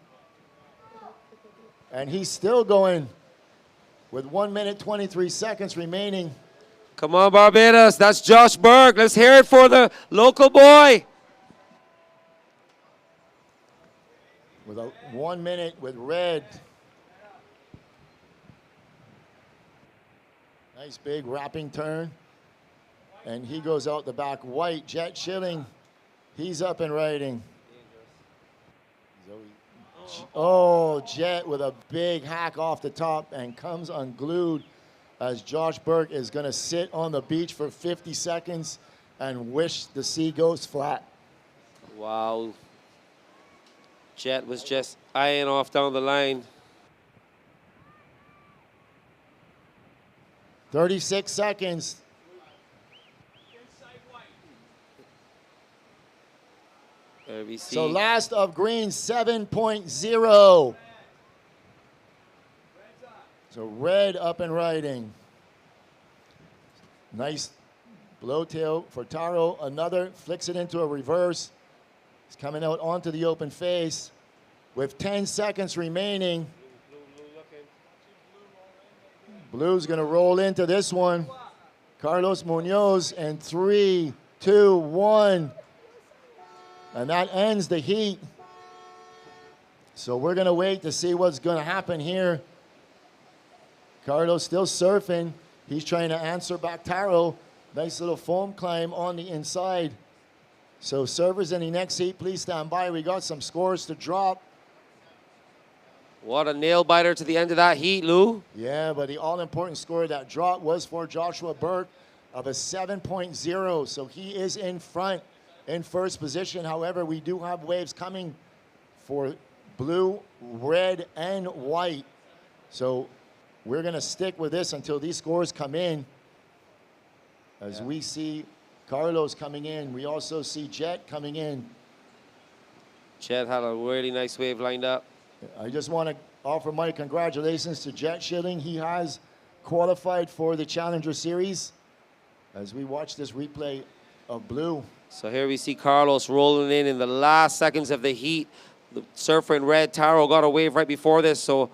And he's still going with 1 minute, 23 seconds remaining. Come on, Barbados. That's Josh Burke. Let's hear it for the local boy. With a 1 minute with red. Nice big wrapping turn. And he goes out the back. White, Jet Schilling. He's up and riding. Oh, Jet with a big hack off the top and comes unglued as Josh Burke is going to sit on the beach for 50 seconds and wish the sea goes flat. Wow. Jet was just eyeing off down the line. 36 seconds. There we see. So last of green, 7.0. So red up and riding. Nice blowtail for Taro. Another flicks it into a reverse. He's coming out onto the open face with 10 seconds remaining. Blue's going to roll into this one. Carlos Munoz, and 3, 2, 1. And that ends the heat. So we're going to wait to see what's going to happen here. Carlos still surfing. He's trying to answer back Taro. Nice little foam climb on the inside. So servers in the next heat, please stand by. We got some scores to drop. What a nail biter to the end of that heat, Lou. Yeah, but the all-important score that dropped was for Joshua Burke of a 7.0. So he is in front, in first position. However, we do have waves coming for blue, red, and white. So we're going to stick with this until these scores come in. As we see Carlos coming in, we also see Jet coming in. Jet had a really nice wave lined up. I just want to offer my congratulations to Jet Schilling. He has qualified for the Challenger Series as we watch this replay of blue. So here we see Carlos rolling in the last seconds of the heat. The surfer in red, Taro, got a wave right before this, so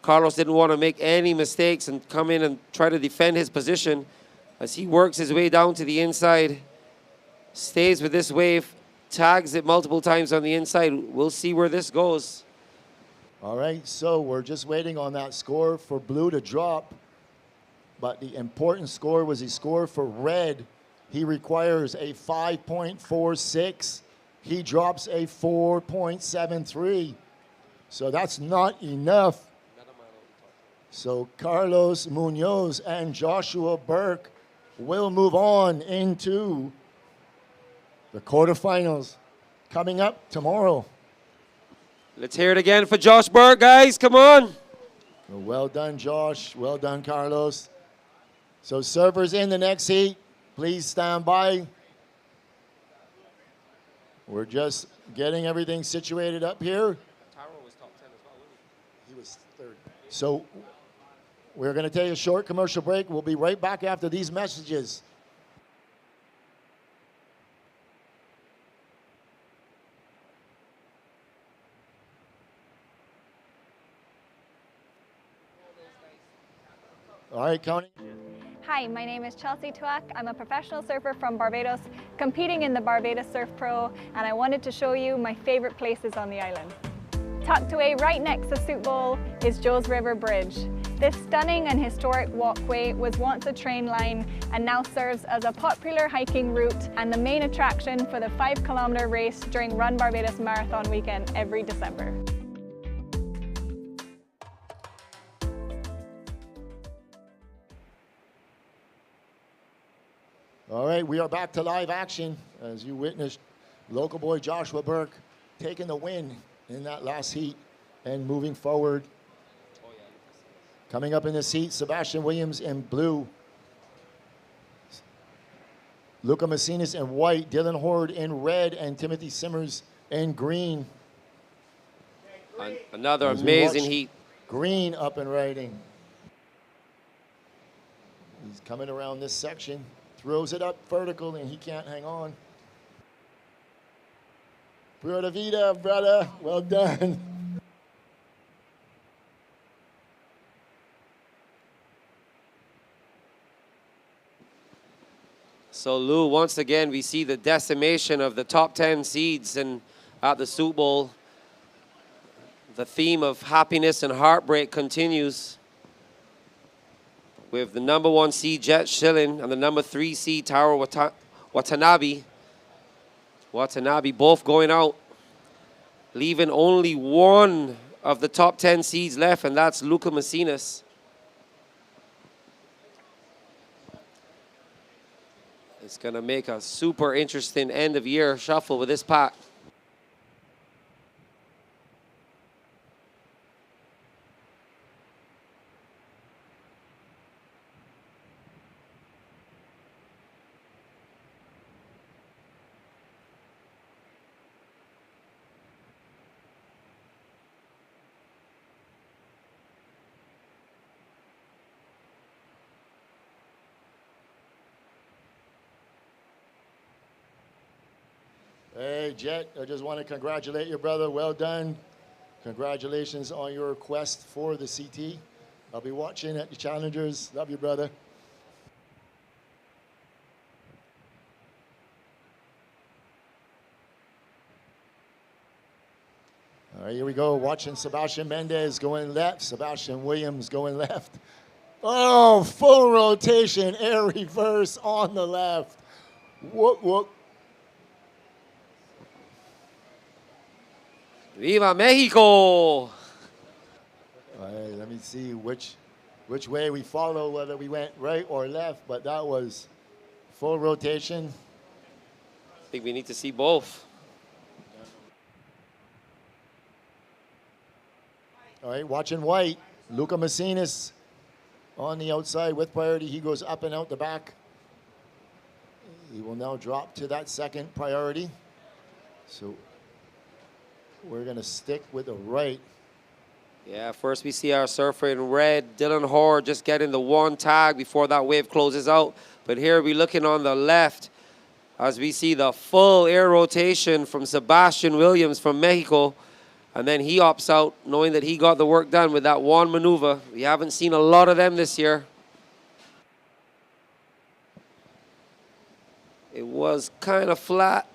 Carlos didn't want to make any mistakes and come in and try to defend his position as he works his way down to the inside, stays with this wave, tags it multiple times on the inside. We'll see where this goes. All right, so we're just waiting on that score for blue to drop. But the important score was the score for red. He requires a 5.46. He drops a 4.73. So that's not enough. So Carlos Munoz and Joshua Burke will move on into the quarterfinals coming up tomorrow. Let's hear it again for Josh Burke, guys. Come on. Well done, Josh. Well done, Carlos. So servers in the next heat, please stand by. We're just getting everything situated up here. Taro was top 10 as well, wasn't he? He was third. So we're going to take a short commercial break. We'll be right back after these messages. All right, counting. Hi, my name is Chelsea Tuak. I'm a professional surfer from Barbados, competing in the Barbados Surf Pro, and I wanted to show you my favorite places on the island. Tucked away right next to Soup Bowl is Joe's River Bridge. This stunning and historic walkway was once a train line and now serves as a popular hiking route and the main attraction for the 5-kilometer race during Run Barbados Marathon weekend every December. All right, we are back to live action as you witnessed local boy Joshua Burke taking the win in that last heat and moving forward. Coming up in this heat, Sebastian Williams in blue. Luca Macinas in white, Dylan Horde in red, and Timothy Simmers in green. Another As we amazing watch heat. Green up and riding. He's coming around this section. Throws it up vertical, and he can't hang on. Pura vida, brother. Well done. So Lou, once again, we see the decimation of the top 10 seeds and at the Soup Bowl. The theme of happiness and heartbreak continues with the number 1 seed, Jet Schilling, and the number 3 seed, Taro Watanabe. Watanabe both going out, leaving only one of the top 10 seeds left, and that's Luca Macinas. It's going to make a super interesting end of year shuffle with this pack. Hey, Jet, I just want to congratulate your brother. Well done. Congratulations on your quest for the CT. I'll be watching at the Challengers. Love you, brother. All right, here we go. Watching Sebastian Mendez going left. Sebastian Williams going left. Oh, full rotation, air reverse on the left. Whoop, whoop. Viva Mexico! All right, let me see which way we follow, whether we went right or left, but that was full rotation. I think we need to see both. All right, watching white. Luca Macinas on the outside with priority. He goes up and out the back. He will now drop to that second priority. So we're going to stick with the right. Yeah, first we see our surfer in red, Dylan Hoare, just getting the one tag before that wave closes out. But here we're looking on the left as we see the full air rotation from Sebastian Williams from Mexico. And then he opts out knowing that he got the work done with that one maneuver. We haven't seen a lot of them this year. It was kind of flat,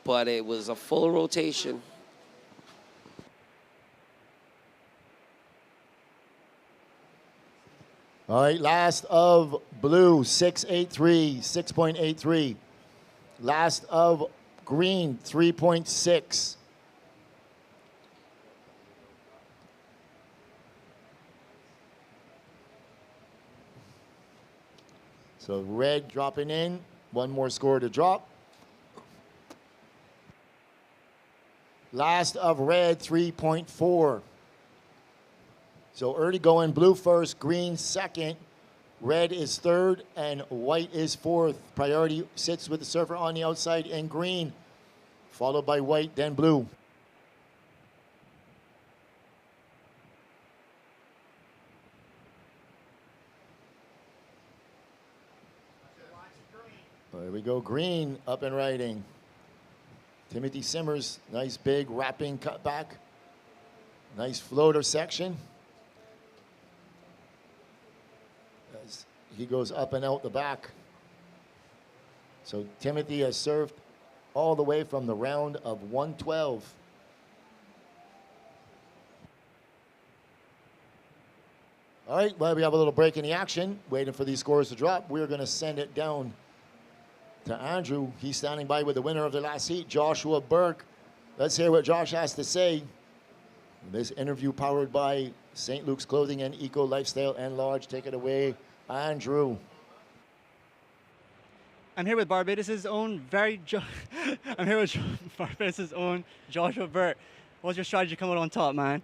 but it was a full rotation. All right, last of blue, 6.83, 6.83. Last of green, 3.6. So red dropping in, one more score to drop. Last of red, 3.4. So early going, blue first, green second, red is third, and white is fourth. Priority sits with the surfer on the outside in green, followed by white, then blue. There we go, green up and riding. Timothy Simmers, nice big wrapping cutback. Nice floater section. As he goes up and out the back. So Timothy has served all the way from the round of 112. All right, well, we have a little break in the action, waiting for these scores to drop. We're going to send it down to Andrew. He's standing by with the winner of the last heat, Joshua Burke. Let's hear what Josh has to say. This interview powered by St. Luke's Clothing and Eco Lifestyle and Lodge. Take it away, Andrew. I'm here with Barbados' own Barbados' own Joshua Burke. What's your strategy coming on top, man?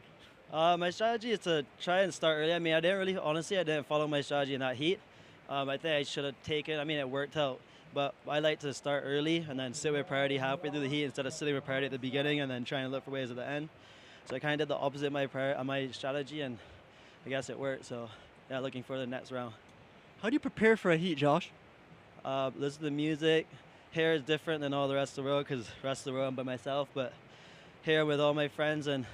My strategy is to try and start early. I mean, I didn't follow my strategy in that heat. I think I should have taken, it worked out. But I like to start early and then sit with priority halfway through the heat instead of sitting with priority at the beginning and then trying to look for waves at the end. So I kind of did the opposite of my strategy, and I guess it worked. So yeah, looking for the next round. How do you prepare for a heat, Josh? Listen to music. Here is different than all the rest of the road because the rest of the road I'm by myself. But here with all my friends and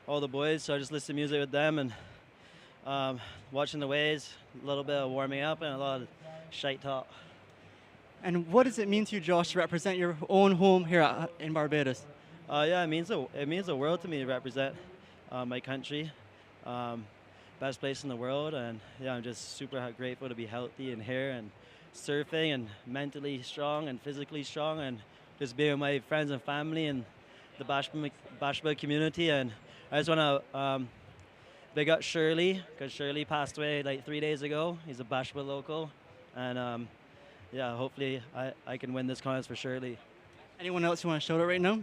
all the boys, so I just listen to music with them and watching the waves, a little bit of warming up, and a lot of shite talk. And what does it mean to you, Josh, to represent your own home here in Barbados? Yeah, it means the world to me to represent my country, best place in the world, and yeah, I'm just super grateful to be healthy and here and surfing and mentally strong and physically strong and just being with my friends and family and the Bathsheba community. And I just want to big up Shirley, because Shirley passed away like 3 days ago. He's a Bathsheba local, and yeah, hopefully I can win this contest for surely. Anyone else you want to shout out right now?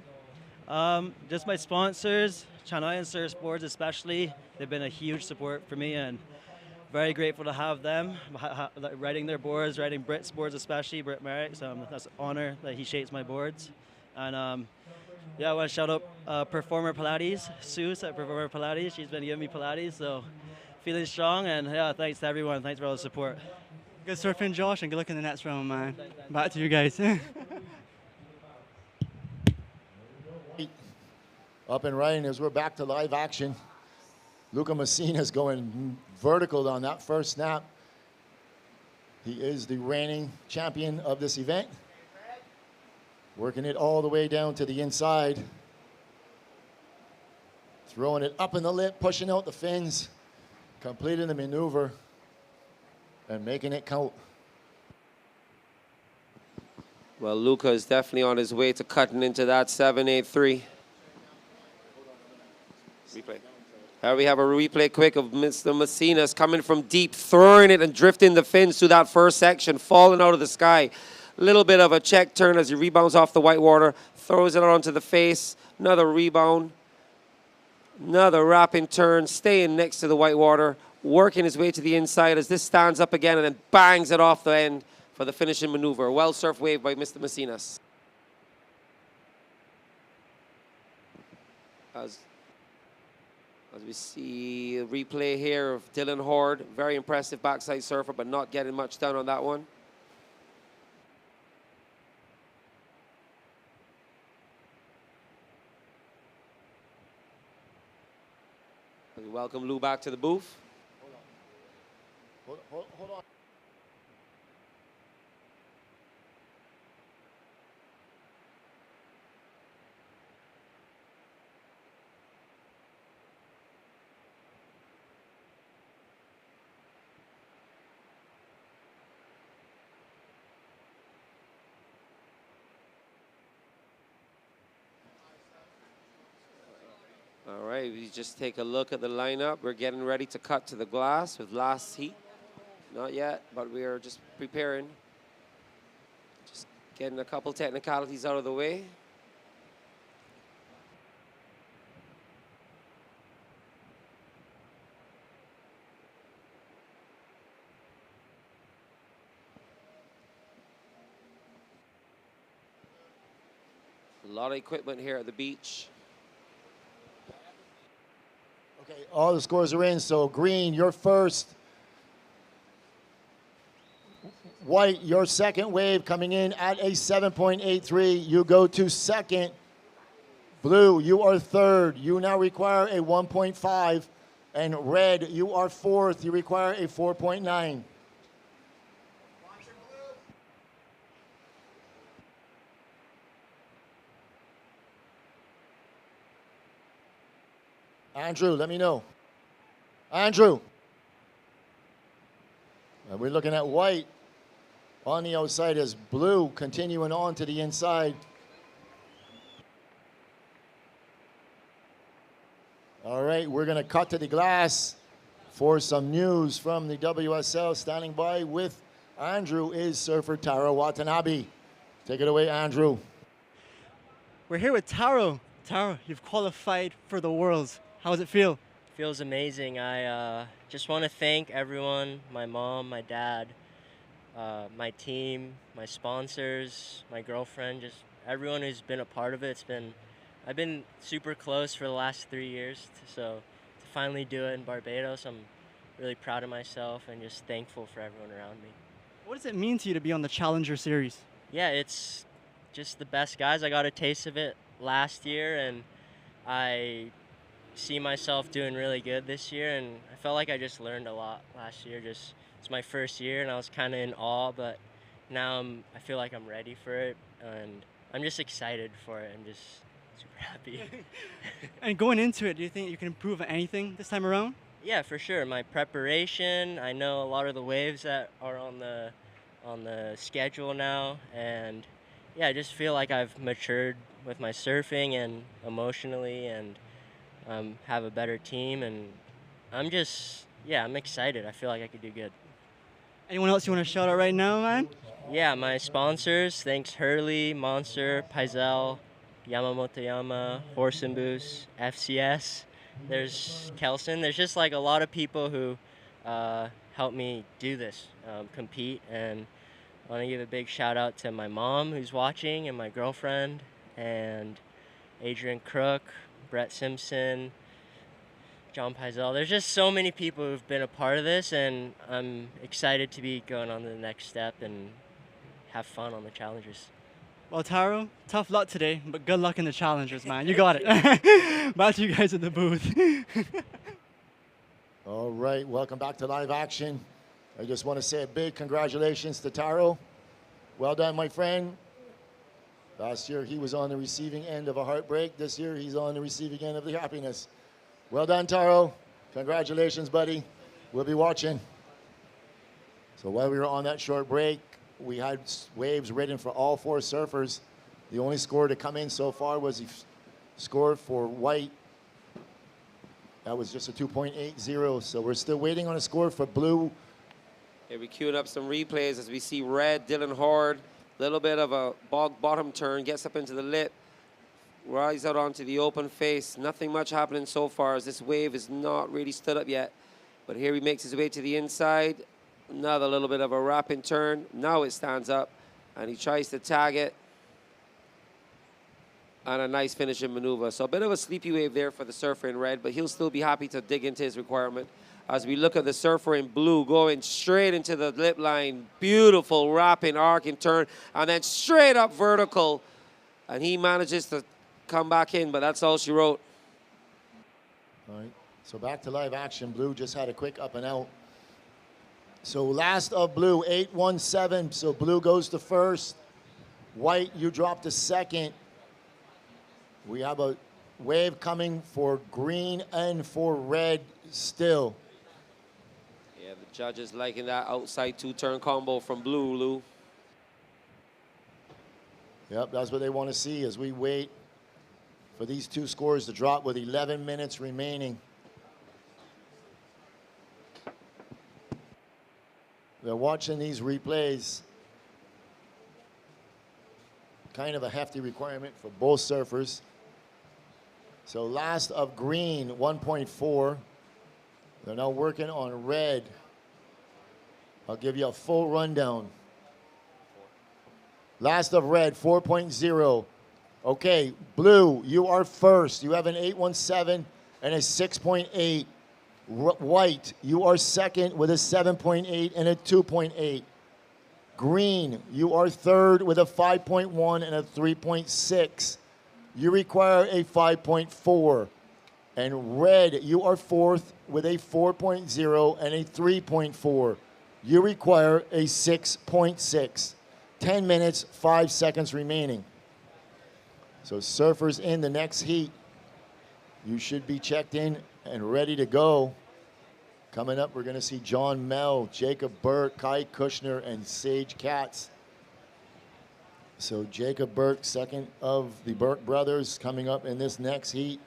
Just my sponsors, Chanoyan Surf Sports especially. They've been a huge support for me, and very grateful to have them riding their boards, riding Brit's boards especially, Brit Merrick. So that's an honor that he shapes my boards. And yeah, I want to shout out Performer Pilates, Sue at Performer Pilates. She's been giving me Pilates, so feeling strong. And yeah, thanks to everyone. Thanks for all the support. Good surfing, Josh, and good luck in the next round, man. Back to you guys. Up and running as we're back to live action. Luca Messina's going vertical on that first snap. He is the reigning champion of this event. Working it all the way down to the inside. Throwing it up in the lip, pushing out the fins, completing the maneuver, and making it count. Well, Luca is definitely on his way to cutting into that 783. Replay. Here we have a replay quick of Mr. Messina's coming from deep, throwing it and drifting the fins through that first section, falling out of the sky. Little bit of a check turn as he rebounds off the white water, throws it onto the face, another rebound, another wrapping turn, staying next to the white water, working his way to the inside as this stands up again and then bangs it off the end for the finishing maneuver. Well surf wave by Mr. Messina's. As we see a replay here of Dylan Horde, very impressive backside surfer, but not getting much done on that one. We welcome Lou back to the booth. Hold on. All right, we just take a look at the lineup. We're getting ready to cut to the glass with last heat. Not yet, but we are just preparing. Just getting a couple technicalities out of the way. A lot of equipment here at the beach. Okay, all the scores are in. So green, you're first. White, your second wave coming in at a 7.83. You go to second. Blue, you are third. You now require a 1.5. And red, you are fourth. You require a 4.9. Andrew, let me know. Andrew. And we're looking at white on the outside as blue continuing on to the inside. All right, we're going to cut to the glass for some news from the WSL. Standing by with Andrew is surfer Taro Watanabe. Take it away, Andrew. We're here with Taro. Taro, you've qualified for the Worlds. How does it feel? Feels amazing. I just want to thank everyone, my mom, my dad, my team, my sponsors, my girlfriend, just everyone who's been a part of it. I've been super close for the last 3 years, so to finally do it in Barbados, I'm really proud of myself and just thankful for everyone around me. What does it mean to you to be on the Challenger Series? Yeah, it's just the best guys. I got a taste of it last year, and I see myself doing really good this year, and I felt like I just learned a lot last year. It's my first year, and I was kind of in awe, but now I feel like I'm ready for it, and I'm just excited for it. I'm just super happy. And going into it, do you think you can improve on anything this time around? Yeah, for sure. My preparation, I know a lot of the waves that are on the schedule now, and yeah, I just feel like I've matured with my surfing and emotionally, and have a better team, and I'm excited. I feel like I could do good. Anyone else you want to shout out right now, man? Yeah, my sponsors, thanks Hurley, Monster, Paizel, Yamamotoyama, Horse and Boost, FCS. There's Kelson. There's just like a lot of people who helped me do this, compete. And I want to give a big shout out to my mom who's watching and my girlfriend and Adrian Crook, Brett Simpson, John Paizel. There's just so many people who've been a part of this, and I'm excited to be going on to the next step and have fun on the Challengers. Well, Taro, tough luck today, but good luck in the Challengers, man. You got it. Back to you guys in the booth. All right, welcome back to live action. I just want to say a big congratulations to Taro. Well done, my friend. Last year, he was on the receiving end of a heartbreak. This year, he's on the receiving end of the happiness. Well done, Taro. Congratulations, buddy. We'll be watching. So while we were on that short break, we had waves written for all 4 surfers. The only score to come in so far was the score for white. That was just a 2.80. So we're still waiting on a score for blue. Here we queued up some replays as we see red, Dylan Horde, little bit of a bottom turn, gets up into the lip, rise out onto the open face. Nothing much happening so far as this wave is not really stood up yet. But here he makes his way to the inside. Another little bit of a wrapping turn. Now it stands up and he tries to tag it. And a nice finishing maneuver. So a bit of a sleepy wave there for the surfer in red, but he'll still be happy to dig into his requirement. As we look at the surfer in blue going straight into the lip line. Beautiful wrapping, arcing turn, and then straight up vertical. And he manages to come back in, but that's all she wrote. All right, so back to live action. Blue just had a quick up and out. So last of blue, 817. So blue goes to first. White, you drop to second. We have a wave coming for green and for red still. Yeah, the judges liking that outside 2-turn combo from blue, Lou. Yep, that's what they want to see as we wait for these 2 scores to drop with 11 minutes remaining. They're watching these replays. Kind of a hefty requirement for both surfers. So last of green, 1.4. They're now working on red. I'll give you a full rundown. Last of red, 4.0. Okay, blue, you are first. You have an 817 and a 6.8. White, you are second with a 7.8 and a 2.8. Green, you are third with a 5.1 and a 3.6. You require a 5.4. And red, you are fourth with a 4.0 and a 3.4. You require a 6.6. 10 minutes, 5 seconds remaining. So surfers in the next heat, you should be checked in and ready to go. Coming up, we're going to see John Mell, Jacob Burke, Kai Kushner, and Sage Katz. So Jacob Burke, second of the Burke brothers, coming up in this next heat.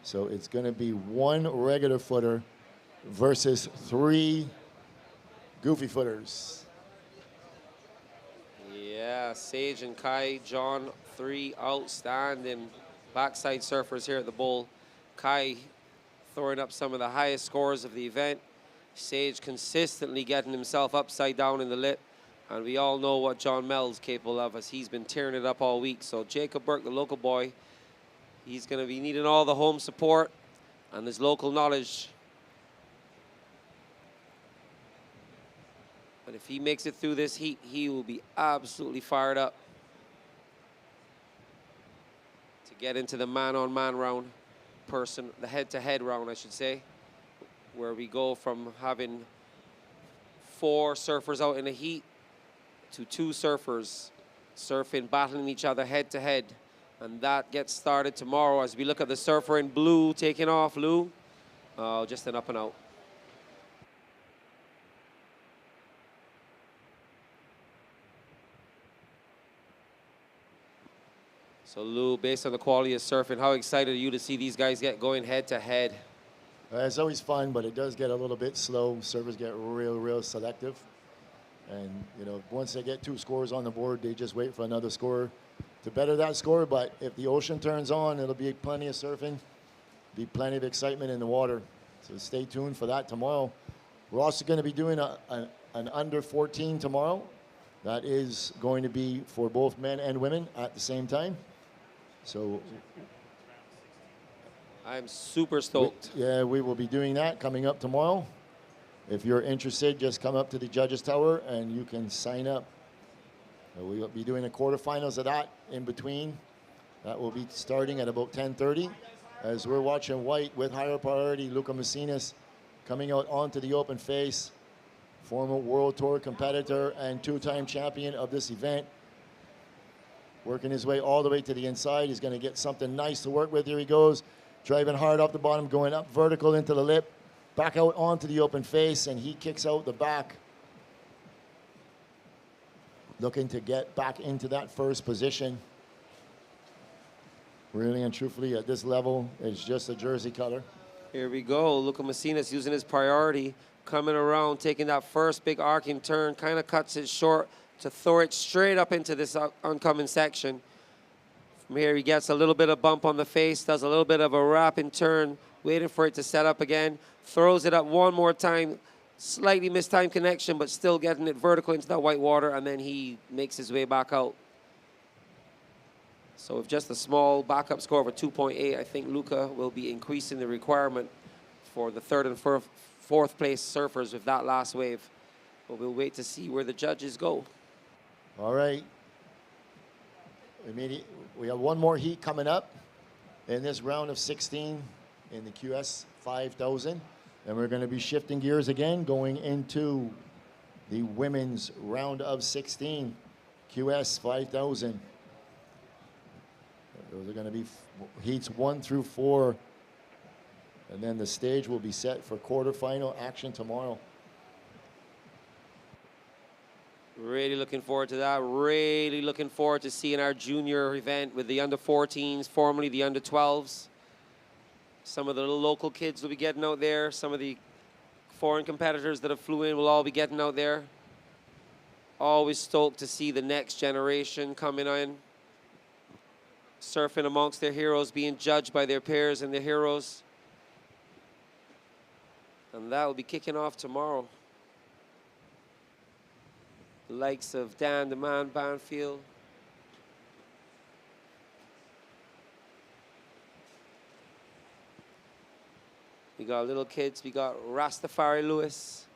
So it's going to be 1 regular footer versus 3 goofy footers. Yeah, Sage and Kai, John, 3 outstanding backside surfers here at the bowl. Kai throwing up some of the highest scores of the event. Sage consistently getting himself upside down in the lip. And we all know what John Mell's capable of as he's been tearing it up all week. So Jacob Burke, the local boy, he's going to be needing all the home support and his local knowledge. But if he makes it through this heat, he will be absolutely fired up to get into the man-on-man round. The head-to-head round, I should say, where we go from having 4 surfers out in a heat to 2 surfers surfing, battling each other head-to-head. And that gets started tomorrow as we look at the surfer in blue taking off. Lou, just an up and out. So Lou, based on the quality of surfing, how excited are you to see these guys get going head to head? It's always fun, but it does get a little bit slow. Surfers get real selective. And, once they get 2 scores on the board, they just wait for another score to better that score. But if the ocean turns on, it'll be plenty of surfing, be plenty of excitement in the water. So stay tuned for that tomorrow. We're also going to be doing an under 14 tomorrow. That is going to be for both men and women at the same time. So I'm super stoked. we will be doing that coming up tomorrow. If you're interested, just come up to the Judges Tower and you can sign up. We will be doing the quarterfinals of that in between. That will be starting at about 10:30. As we're watching white with higher priority, Luca Messinas coming out onto the open face, former World Tour competitor and 2-time champion of this event. Working his way all the way to the inside. He's going to get something nice to work with. Here he goes, driving hard off the bottom, going up vertical into the lip, back out onto the open face, and he kicks out the back. Looking to get back into that first position. Really and truthfully, at this level, it's just a jersey color. Here we go. Luca Messinas using his priority, coming around, taking that first big arcing turn, kind of cuts it short to throw it straight up into this oncoming section. From here, he gets a little bit of bump on the face, does a little bit of a wrapping turn, waiting for it to set up again, throws it up one more time, slightly mistimed connection, but still getting it vertical into that white water, and then he makes his way back out. So with just a small backup score of a 2.8, I think Luca will be increasing the requirement for the 3rd and 4th place surfers with that last wave. But we'll wait to see where the judges go. All right. We have one more heat coming up in this round of 16 in the QS 5000. And we're going to be shifting gears again, going into the women's round of 16, QS 5000. Those are going to be heats 1 through 4. And then the stage will be set for quarterfinal action tomorrow. Really looking forward to that. Really looking forward to seeing our junior event with the under 14s, formerly the under 12s. Some of the local kids will be getting out there. Some of the foreign competitors that have flew in will all be getting out there. Always stoked to see the next generation coming in. Surfing amongst their heroes, being judged by their peers and their heroes. And that will be kicking off tomorrow. The likes of Dan the Man Banfield. We got little kids. We got Rastafari Lewis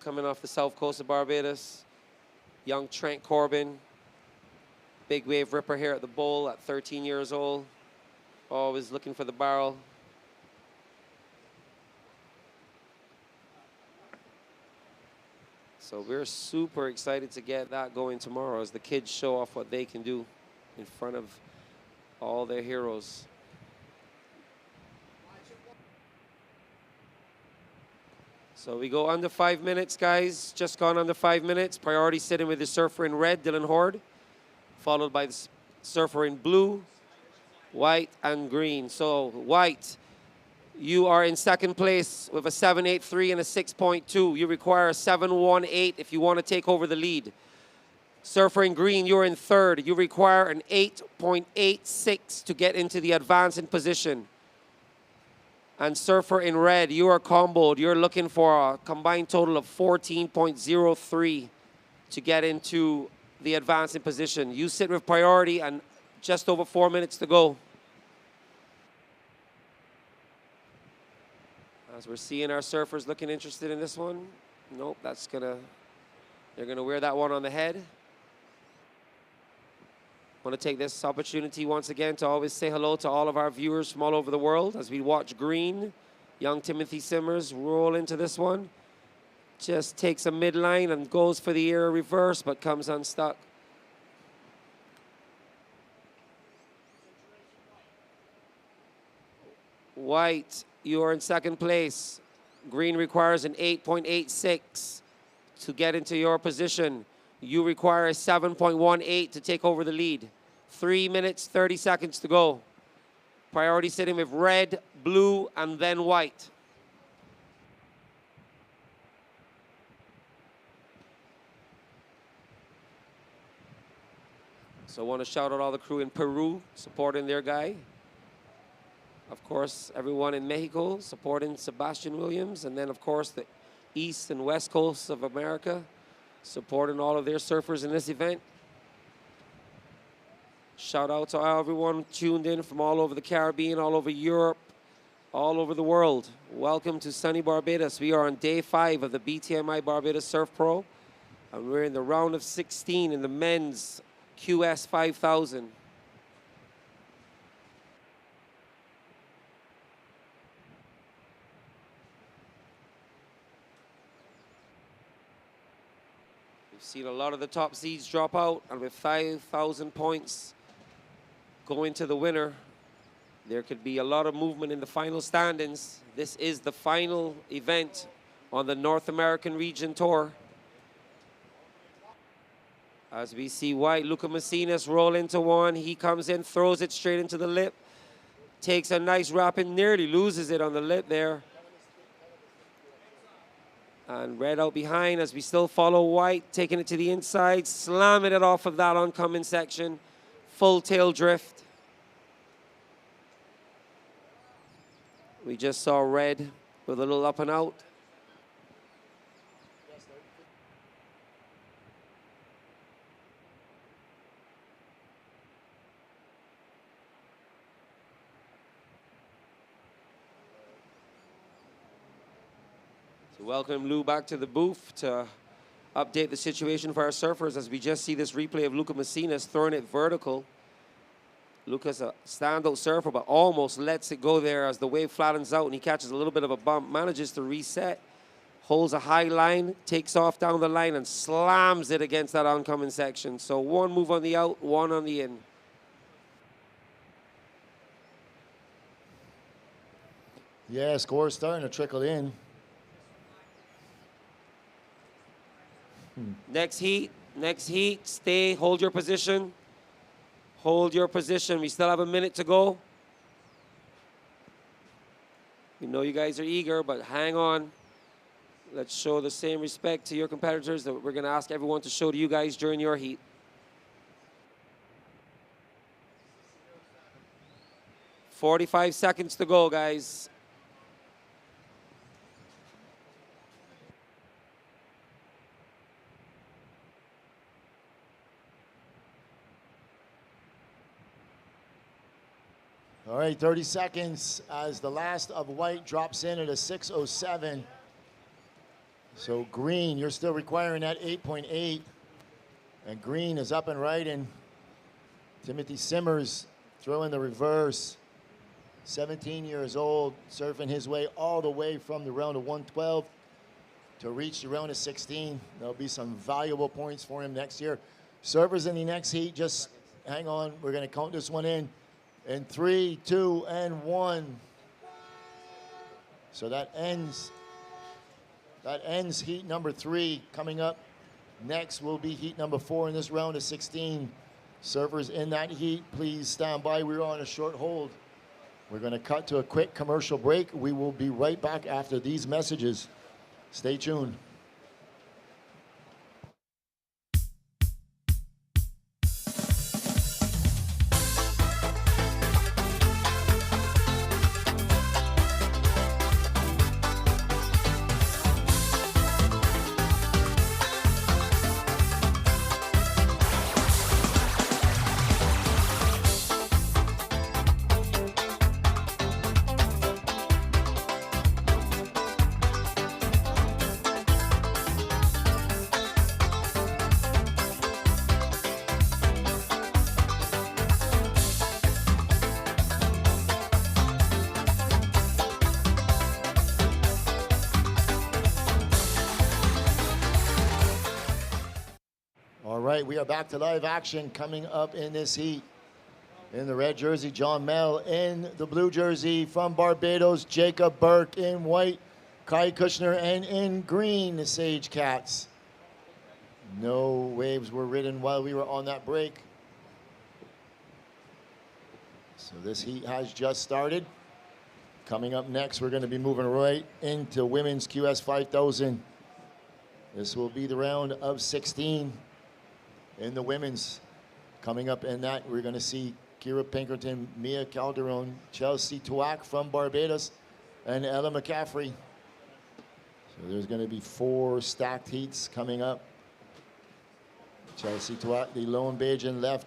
coming off the south coast of Barbados. Young Trent Corbin. Big wave ripper here at the bowl at 13 years old. Always looking for the barrel. So we're super excited to get that going tomorrow as the kids show off what they can do in front of all their heroes. So we go under 5 minutes, guys. Just gone under 5 minutes. Priority sitting with the surfer in red, Dylan Horde, followed by the surfer in blue, white, and green. So white, you are in 2nd place with a 7.83 and a 6.2. You require a 7.18 if you want to take over the lead. Surfer in green, you're in 3rd. You require an 8.86 to get into the advancing position. And surfer in red, you are comboed. You're looking for a combined total of 14.03 to get into the advancing position. You sit with priority and just over 4 minutes to go. As we're seeing our surfers looking interested in this one. Nope, they're gonna wear that one on the head. I want to take this opportunity once again to always say hello to all of our viewers from all over the world as we watch green. Young Timothy Simmers roll into this one. Just takes a midline and goes for the air reverse, but comes unstuck. White, you are in 2nd place. Green requires an 8.86 to get into your position. You require a 7.18 to take over the lead. 3 minutes, 30 seconds to go. Priority sitting with red, blue, and then white. So I want to shout out all the crew in Peru supporting their guy. Of course, everyone in Mexico supporting Sebastian Williams. And then, of course, the East and West Coast of America supporting all of their surfers in this event. Shout out to everyone tuned in from all over the Caribbean, all over Europe, all over the world. Welcome to sunny Barbados. We are on day 5 of the BTMI Barbados Surf Pro, and we're in the round of 16 in the men's QS 5000. We've seen a lot of the top seeds drop out, and with 5,000 points going to the winner, there could be a lot of movement in the final standings. This is the final event on the North American Region Tour. As we see White, Luca Macinas roll into one. He comes in, throws it straight into the lip. Takes a nice wrap and nearly loses it on the lip there. And Red out behind as we still follow White, taking it to the inside, slamming it off of that oncoming section. Full tail drift. We just saw Red with a little up and out. So welcome Lou back to the booth to update the situation for our surfers as we just see this replay of Luca Macinas throwing it vertical. Luca's a standout surfer, but almost lets it go there as the wave flattens out and he catches a little bit of a bump, manages to reset, holds a high line, takes off down the line and slams it against that oncoming section. So one move on the out, one on the in. Yeah, score's starting to trickle in. Next heat, stay, hold your position. Hold your position. We still have a minute to go. We know you guys are eager, but hang on. Let's show the same respect to your competitors that we're going to ask everyone to show to you guys during your heat. "45 seconds to go, guys. All right, 30 seconds as the last of White drops in at a 6:07. So Green, you're still requiring that 8.8. And Green is up and right, and Timothy Simmers throwing the reverse. 17 years old, surfing his way all the way from the round of 112 to reach the round of 16. There'll be some valuable points for him next year. Surfers in the next heat, just hang on. We're going to count this one in. In 3, 2, and 1. So that ends heat number 3. Coming up next will be heat number 4 in this round of 16. Surfers in that heat, please stand by. We're on a short hold. We're going to cut to a quick commercial break. We will be right back after these messages. Stay tuned. We are back to live action coming up in this heat. In the red jersey, John Mel. In the blue jersey from Barbados, Jacob Burke. In white, Kai Kushner. And in green, the Sage Cats. No waves were ridden while we were on that break. So this heat has just started. Coming up next, we're going to be moving right into women's QS 5000. This will be the round of 16. In the women's Coming up in that, we're going to see Kira Pinkerton, Mia Calderon, Chelsea Tuak from Barbados, and Ella McCaffrey. So there's going to be 4 stacked heats coming up. Chelsea Tuak, the lone Bajan left.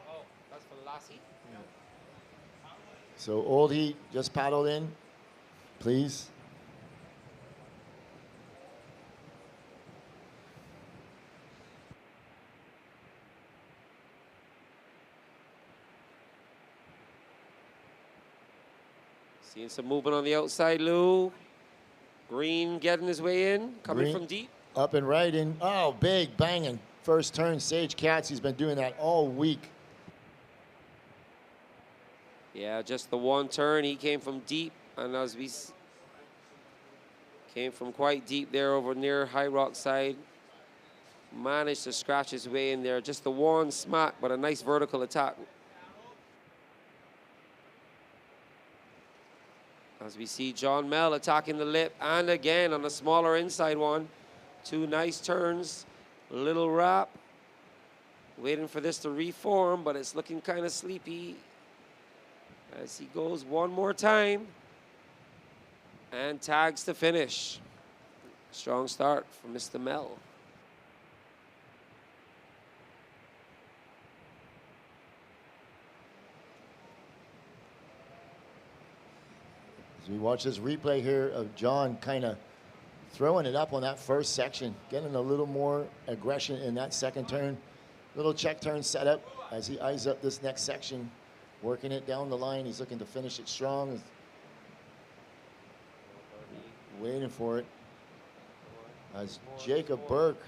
Oh, that's for Lassie. So old heat, just paddle in, please. Seeing some movement on the outside, Lou. Green getting his way in, coming Green from deep. Up and right in. Oh, big banging. First turn, Sage Katz. He's been doing that all week. Yeah, just the one turn. He came from deep, and as we came from quite deep there over near High Rock side. Managed to scratch his way in there. Just the one smack, but a nice vertical attack. As we see John Mel attacking the lip, and again on a smaller inside one. 2 nice turns, little wrap. Waiting for this to reform, but it's looking kind of sleepy. As he goes one more time. And tags to finish. Strong start for Mr. Mel. As we watch this replay here of John kind of throwing it up on that first section, getting a little more aggression in that second turn. Little check turn setup as he eyes up this next section, working it down the line. He's looking to finish it strong. Waiting for it. As Jacob Burke.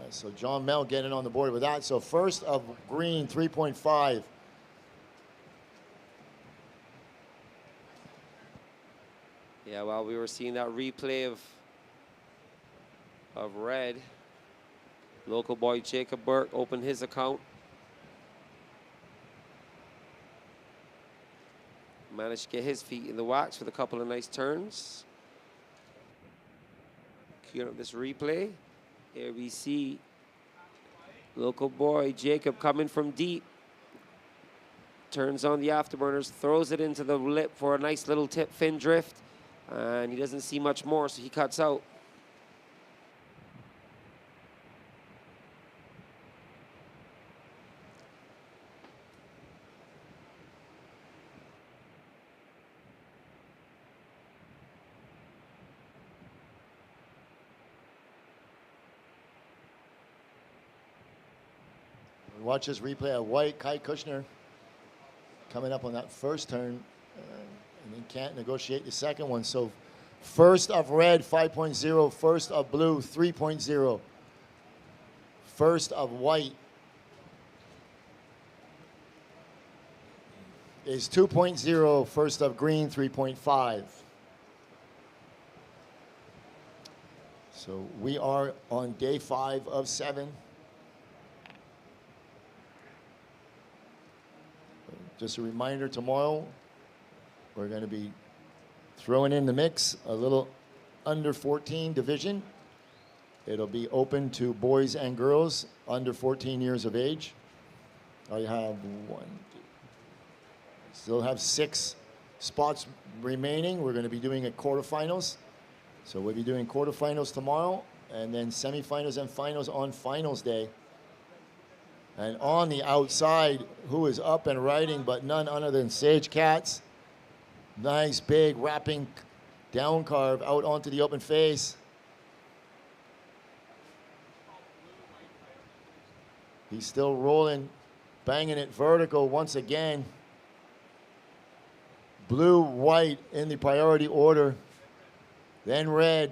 So John Mel getting on the board with that. So first of green, 3.5. Yeah, while we were seeing that replay of red, local boy Jacob Burke opened his account. Managed to get his feet in the wax with a couple of nice turns. Queuing up this replay. Here we see local boy Jacob coming from deep. Turns on the afterburners, throws it into the lip for a nice little tip fin drift. And he doesn't see much more, so he cuts out. Watch this replay of white, Kai Kushner coming up on that first turn. And then can't negotiate the second one. So first of red, 5.0. First of blue, 3.0. First of white is 2.0. First of green, 3.5. So we are on day 5 of 7. Just a reminder, tomorrow we're going to be throwing in the mix a little under 14 division. It'll be open to boys and girls under 14 years of age. I have still have 6 spots remaining. We're going to be doing a quarterfinals. So we'll be doing quarterfinals tomorrow, and then semifinals and finals on finals day. And on the outside, who is up and riding but none other than Sage Katz. Nice big wrapping down carve out onto the open face. He's still rolling, banging it vertical once again. Blue, white in the priority order. Then red.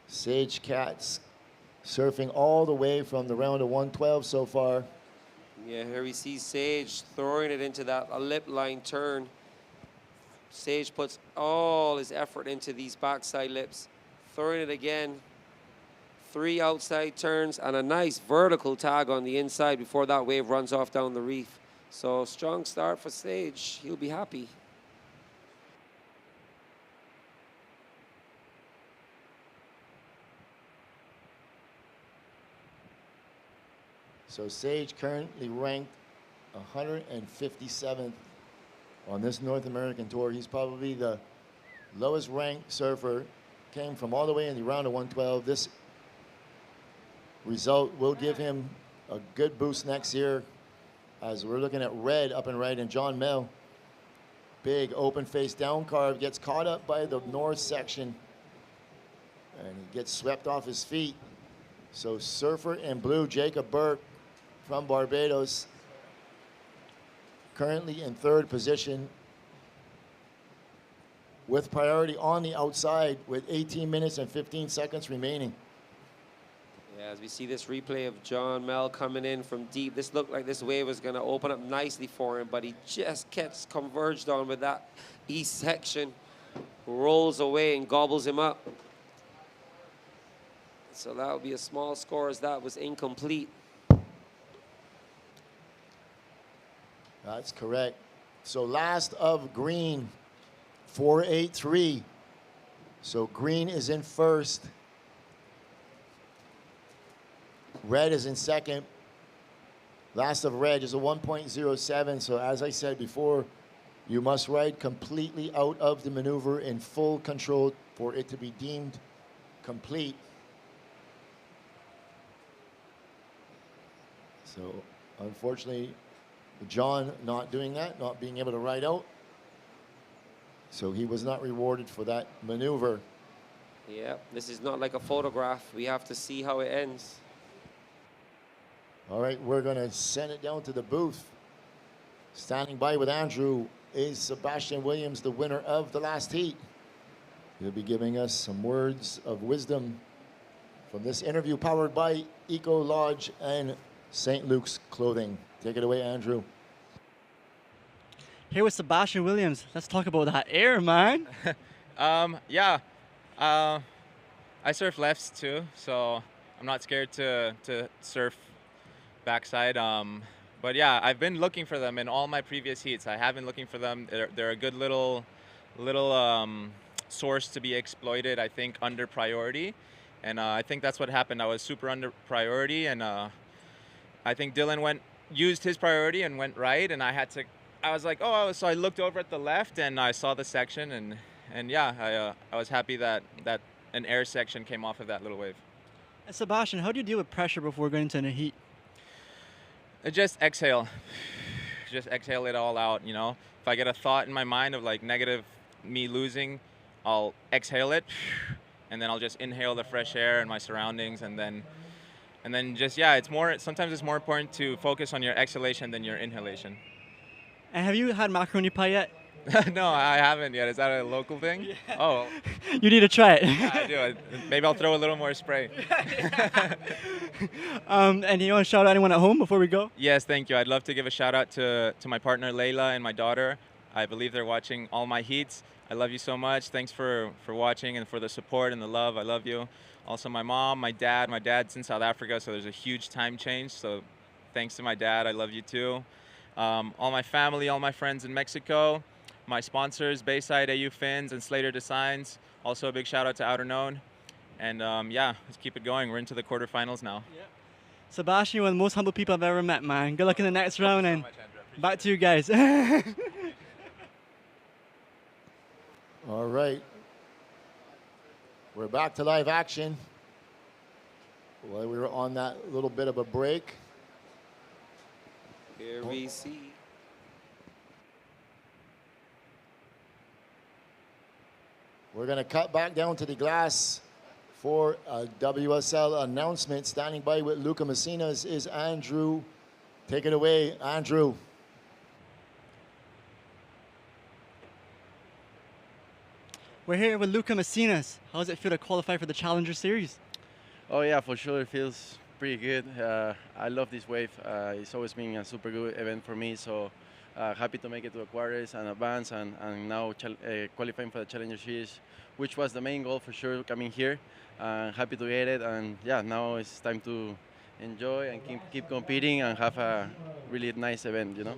Sage Katz surfing all the way from the round of 112 so far. Yeah, here we see Sage throwing it into that lip line turn. Sage puts all his effort into these backside lips. Throwing it again. 3 outside turns and a nice vertical tag on the inside before that wave runs off down the reef. So strong start for Sage. He'll be happy. So Sage currently ranked 157th on this North American tour. He's probably the lowest ranked surfer, came from all the way in the round of 112. This result will give him a good boost next year, as we're looking at red up and right, and John Mel, big open face down carve, gets caught up by the north section and he gets swept off his feet. So surfer in blue, Jacob Burke from Barbados, currently in third position with priority on the outside with 18 minutes and 15 seconds remaining. Yeah, as we see this replay of John Mel coming in from deep, this looked like this wave was going to open up nicely for him, but he just gets converged on with that east section, rolls away and gobbles him up. So that would be a small score, as that was incomplete. That's correct. So last of green, 483. So green is in first. Red is in second. Last of red is a 1.07. So as I said before, you must ride completely out of the maneuver in full control for it to be deemed complete. So unfortunately, John not doing that, not being able to ride out. So he was not rewarded for that maneuver. Yeah, this is not like a photograph. We have to see how it ends. All right, we're going to send it down to the booth. Standing by with Andrew is Sebastian Williams, the winner of the last heat. He'll be giving us some words of wisdom from this interview powered by Eco Lodge and St. Luke's Clothing. Take it away, Andrew. Here with Sebastian Williams. Let's talk about that air, man. Yeah, I surf lefts too, so I'm not scared to surf backside. But yeah, I've been looking for them in all my previous heats. I have been looking for them. They're a good little source to be exploited, I think, under priority. And I think that's what happened. I was super under priority, and I think Dylan used his priority and went right, and I was like, oh, so I looked over at the left and I saw the section, and yeah, I was happy that an air section came off of that little wave. And Sebastian, how do you deal with pressure before going into the heat? Just exhale. Just exhale it all out, you know? If I get a thought in my mind of like negative me losing, I'll exhale it, and then I'll just inhale the fresh air and my surroundings, and then just, yeah, sometimes it's more important to focus on your exhalation than your inhalation. And have you had macaroni pie yet? No, I haven't yet. Is that a local thing? Yeah. Oh. You need to try it. Yeah, I do. Maybe I'll throw a little more spray. And you want to shout out anyone at home before we go? Yes, thank you. I'd love to give a shout out to my partner Layla and my daughter. I believe they're watching all my heats. I love you so much. Thanks for watching and for the support and the love. I love you. Also my mom, my dad. My dad's in South Africa, so there's a huge time change. So thanks to my dad. I love you too. All my family, all my friends in Mexico, my sponsors, Bayside AU Fins and Slater Designs. Also a big shout out to Outer Known. And yeah, let's keep it going. We're into the quarterfinals now. Yeah. Sebastian, you're one of the most humble people I've ever met, man. Good luck in the next round, and back to you guys. All right. We're back to live action. Well, we were on that little bit of a break. Here we see. We're going to cut back down to the glass for a WSL announcement. Standing by with Luca Messinas is Andrew. Take it away, Andrew. We're here with Luca Messinas. How does it feel to qualify for the Challenger Series? Oh yeah, for sure it feels pretty good. I love this wave. It's always been a super good event for me, so happy to make it to the quarters and advance, and now qualifying for the Challenger Series, which was the main goal for sure coming here. Happy to get it, and yeah, now it's time to enjoy and keep competing and have a really nice event, you know.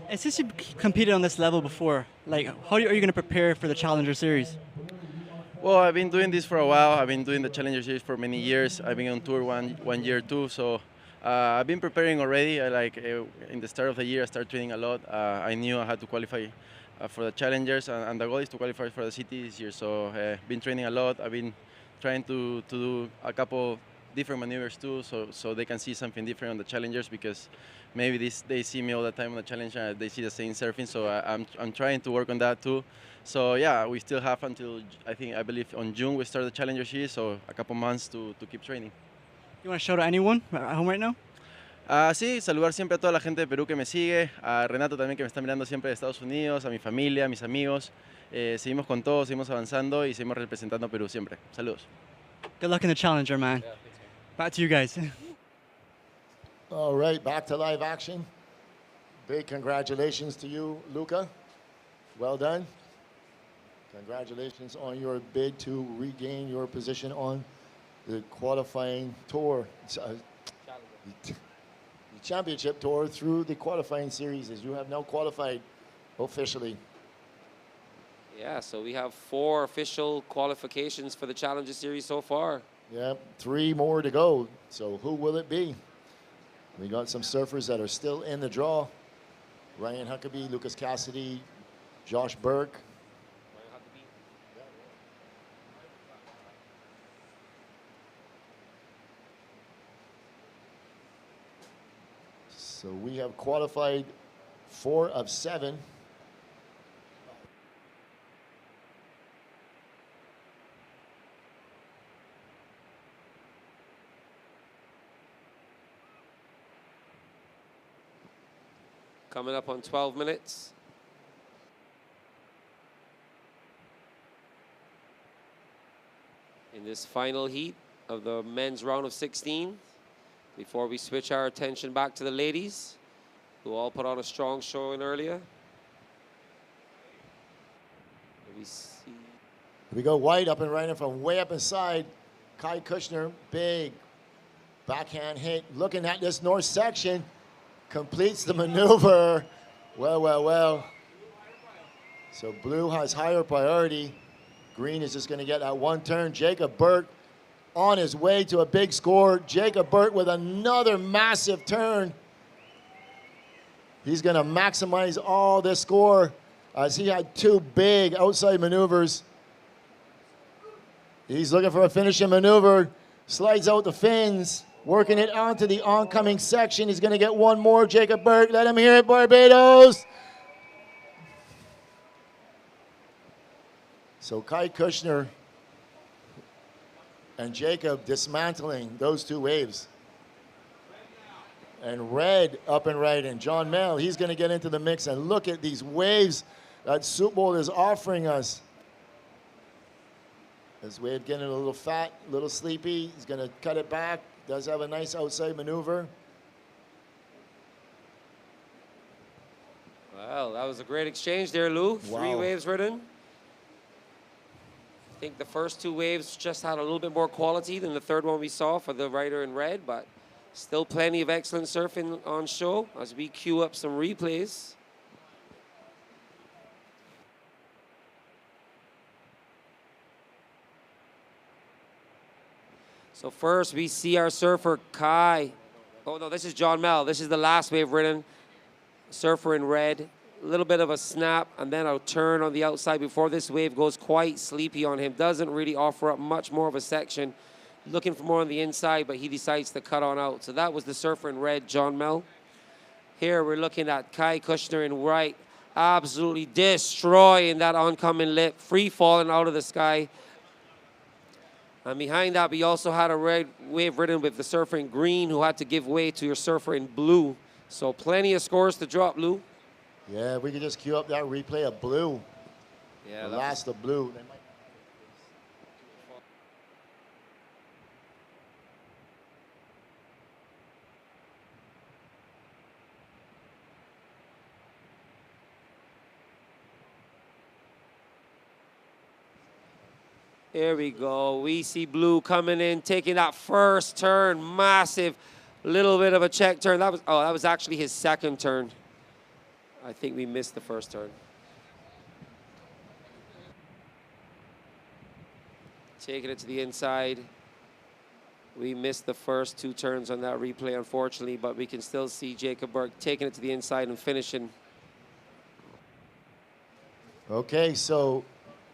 And since you've competed on this level before, like, how are you going to prepare for the Challenger Series? Well, I've been doing this for a while. I've been doing the Challenger Series for many years. I've been on tour one year too, so I've been preparing already. In the start of the year, I started training a lot. I knew I had to qualify for the Challengers, and the goal is to qualify for the city this year. So been training a lot. I've been trying to do a couple different maneuvers too, so they can see something different on the Challengers, because maybe they see me all the time on the Challenger, they see the same surfing. So I'm trying to work on that too. So yeah, we still have until I believe on June we start the Challenger Series, so a couple months to keep training. You want to shout out anyone at home right now? Sí, saludar siempre a toda la gente de Perú que me sigue, a Renato también que me está mirando siempre de Estados Unidos, a mi familia, a mis amigos. Seguimos con todo, seguimos avanzando y seguimos representando a Perú siempre. Saludos. Good luck in the Challenger, man. Yeah, back to you guys. All right, back to live action. Big congratulations to you, Luca. Well done. Congratulations on your bid to regain your position on the qualifying tour, the championship tour through the qualifying series, as you have now qualified officially. Yeah, so we have 4 official qualifications for the Challenger Series so far. Yeah, 3 more to go. So who will it be? We got some surfers that are still in the draw. Ryan Huckabee, Lucas Cassidy, Josh Burke. So we have qualified 4 of 7. Coming up on 12 minutes. In this final heat of the men's round of 16, before we switch our attention back to the ladies, who all put on a strong showing earlier. We go wide up and right in from way up inside. Kai Kushner, big backhand hit. Looking at this north section, completes the maneuver. Well, well, well. So blue has higher priority. Green is just going to get that one turn. Jacob Burke on his way to a big score. Jacob Burke with another massive turn. He's going to maximize all this score as he had 2 big outside maneuvers. He's looking for a finishing maneuver. Slides out the fins, working it onto the oncoming section. He's going to get one more. Jacob Burke, let him hear it, Barbados. So Kai Kushner and Jacob dismantling those 2 waves. And Red up and right, and John Mel, he's going to get into the mix. And look at these waves that Soup Bowl is offering us. This wave getting a little fat, a little sleepy. He's going to cut it back. Does have a nice outside maneuver. Well, that was a great exchange there, Lou. Wow. 3 waves ridden. I think the first 2 waves just had a little bit more quality than the third one we saw for the rider in red, but still plenty of excellent surfing on show as we queue up some replays. So first we see our surfer Kai. Oh no, this is John Mel. This is the last wave ridden. Surfer in red. A little bit of a snap and then a turn on the outside before this wave goes quite sleepy on him. Doesn't really offer up much more of a section. Looking for more on the inside, but he decides to cut on out. So that was the surfer in red, John Mel. Here we're looking at Kai Kushner in white, absolutely destroying that oncoming lip, free falling out of the sky. And behind that, we also had a red wave ridden with the surfer in green who had to give way to your surfer in blue. So plenty of scores to drop, Lou. Yeah, we could just queue up that replay of blue. Yeah, the last of blue. Here we go. We see Blue coming in, taking that first turn. Massive, little bit of a check turn. That was actually his second turn. I think we missed the first turn. Taking it to the inside. We missed the first 2 turns on that replay, unfortunately, but we can still see Jacob Burke taking it to the inside and finishing. Okay, so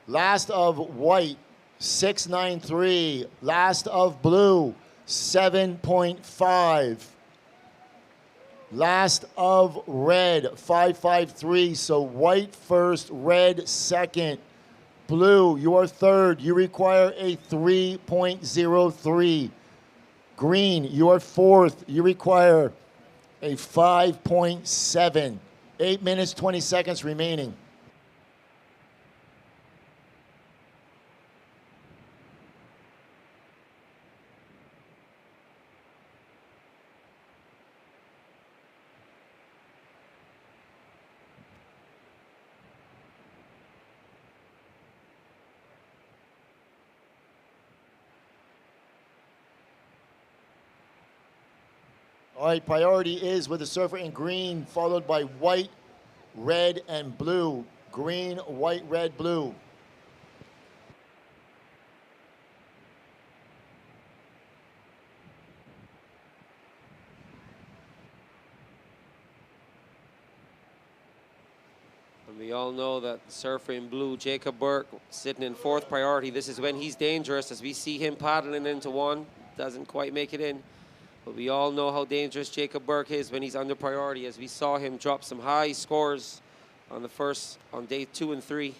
last of white, 693. Last of blue, 7.5. Last of red, 553. So white first, red second. Blue, you're third. You require a 3.03. Green, you're fourth. You require a 5.7. 8 minutes, 20 seconds remaining. All right, priority is with the surfer in green, followed by white, red, and blue. Green, white, red, blue. And we all know that surfer in blue, Jacob Burke, sitting in 4th priority. This is when he's dangerous, as we see him paddling into one. Doesn't quite make it in. But we all know how dangerous Jacob Burke is when he's under priority, as we saw him drop some high scores on day 2 and 3.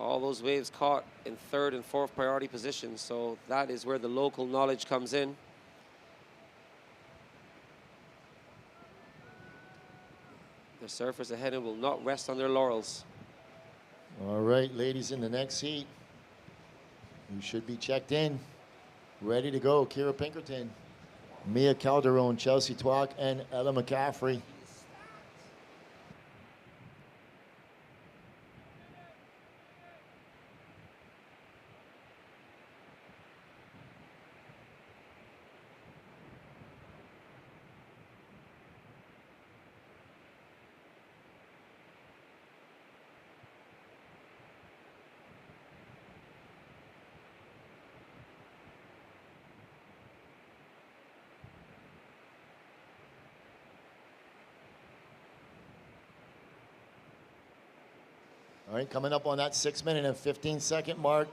All those waves caught in 3rd and 4th priority positions. So that is where the local knowledge comes in. The surfers ahead will not rest on their laurels. All right, ladies in the next heat. You should be checked in. Ready to go, Kira Pinkerton, Mia Calderon, Chelsea Twack, and Ella McCaffrey. All right, coming up on that 6 minute and 15-second mark.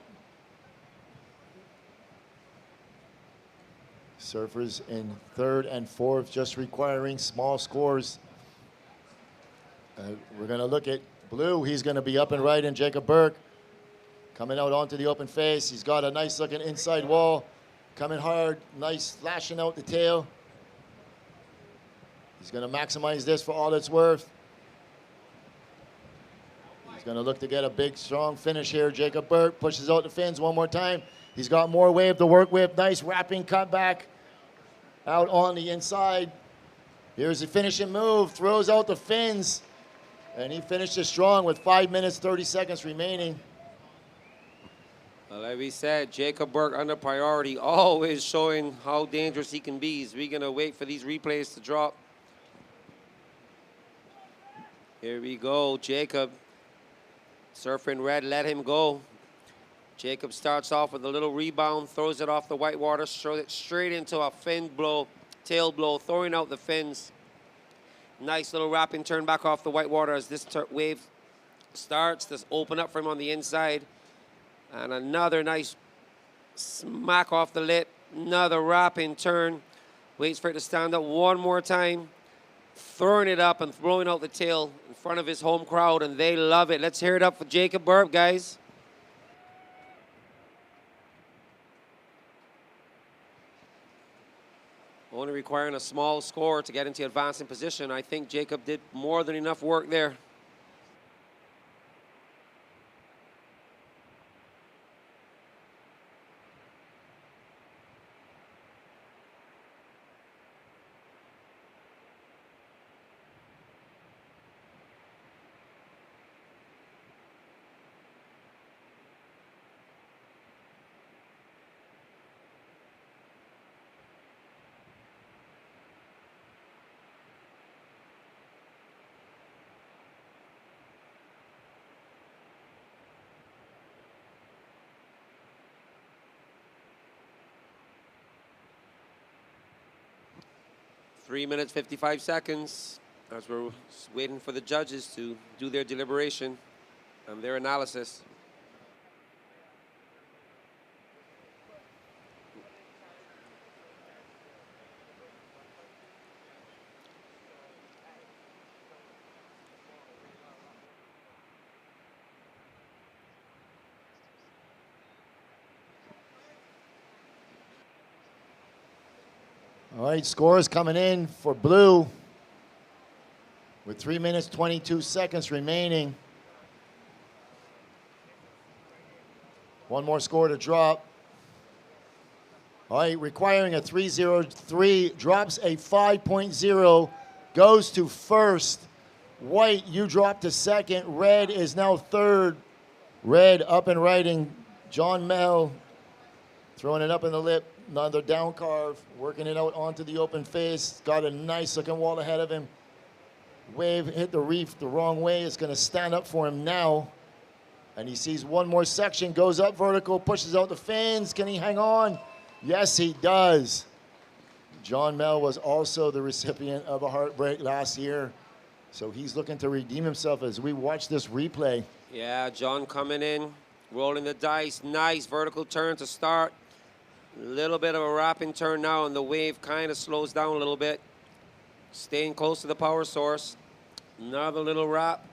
Surfers in 3rd and 4th, just requiring small scores. We're going to look at blue. He's going to be up and right, and Jacob Burke coming out onto the open face. He's got a nice looking inside wall. Coming hard, nice flashing out the tail. He's going to maximize this for all it's worth. He's going to look to get a big, strong finish here. Jacob Burke pushes out the fins one more time. He's got more wave to work with. Nice wrapping cutback out on the inside. Here's the finishing move. Throws out the fins. And he finishes strong with 5 minutes, 30 seconds remaining. Well, like we said, Jacob Burke under priority, always showing how dangerous he can be. Is we going to wait for these replays to drop? Here we go, Jacob. Surfer in red, let him go. Jacob starts off with a little rebound, throws it off the white water, throws it straight into a fin blow, tail blow, throwing out the fins. Nice little wrapping turn back off the white water as this wave starts to open up for him on the inside. And another nice smack off the lip, another wrapping turn. Waits for it to stand up one more time. Throwing it up and blowing out the tail in front of his home crowd, and they love it. Let's hear it up for Jacob Burke, guys. Only requiring a small score to get into advancing position. I think Jacob did more than enough work there. 3 minutes, 55 seconds, as we're waiting for the judges to do their deliberation and their analysis. All right, scores coming in for blue with 3 minutes, 22 seconds remaining. One more score to drop. All right, requiring a 3.03, drops a 5.0, goes to first. White, you drop to second. Red is now third. Red up and riding. John Mel throwing it up in the lip. Another down carve, working it out onto the open face. Got a nice looking wall ahead of him. Wave hit the reef the wrong way. It's going to stand up for him now. And he sees one more section, goes up vertical, pushes out the fins. Can he hang on? Yes, he does. John Mel was also the recipient of a heartbreak last year. So he's looking to redeem himself as we watch this replay. Yeah, John coming in, rolling the dice. Nice vertical turn to start. A little bit of a wrapping turn now, and the wave kind of slows down a little bit. Staying close to the power source. Another little wrap.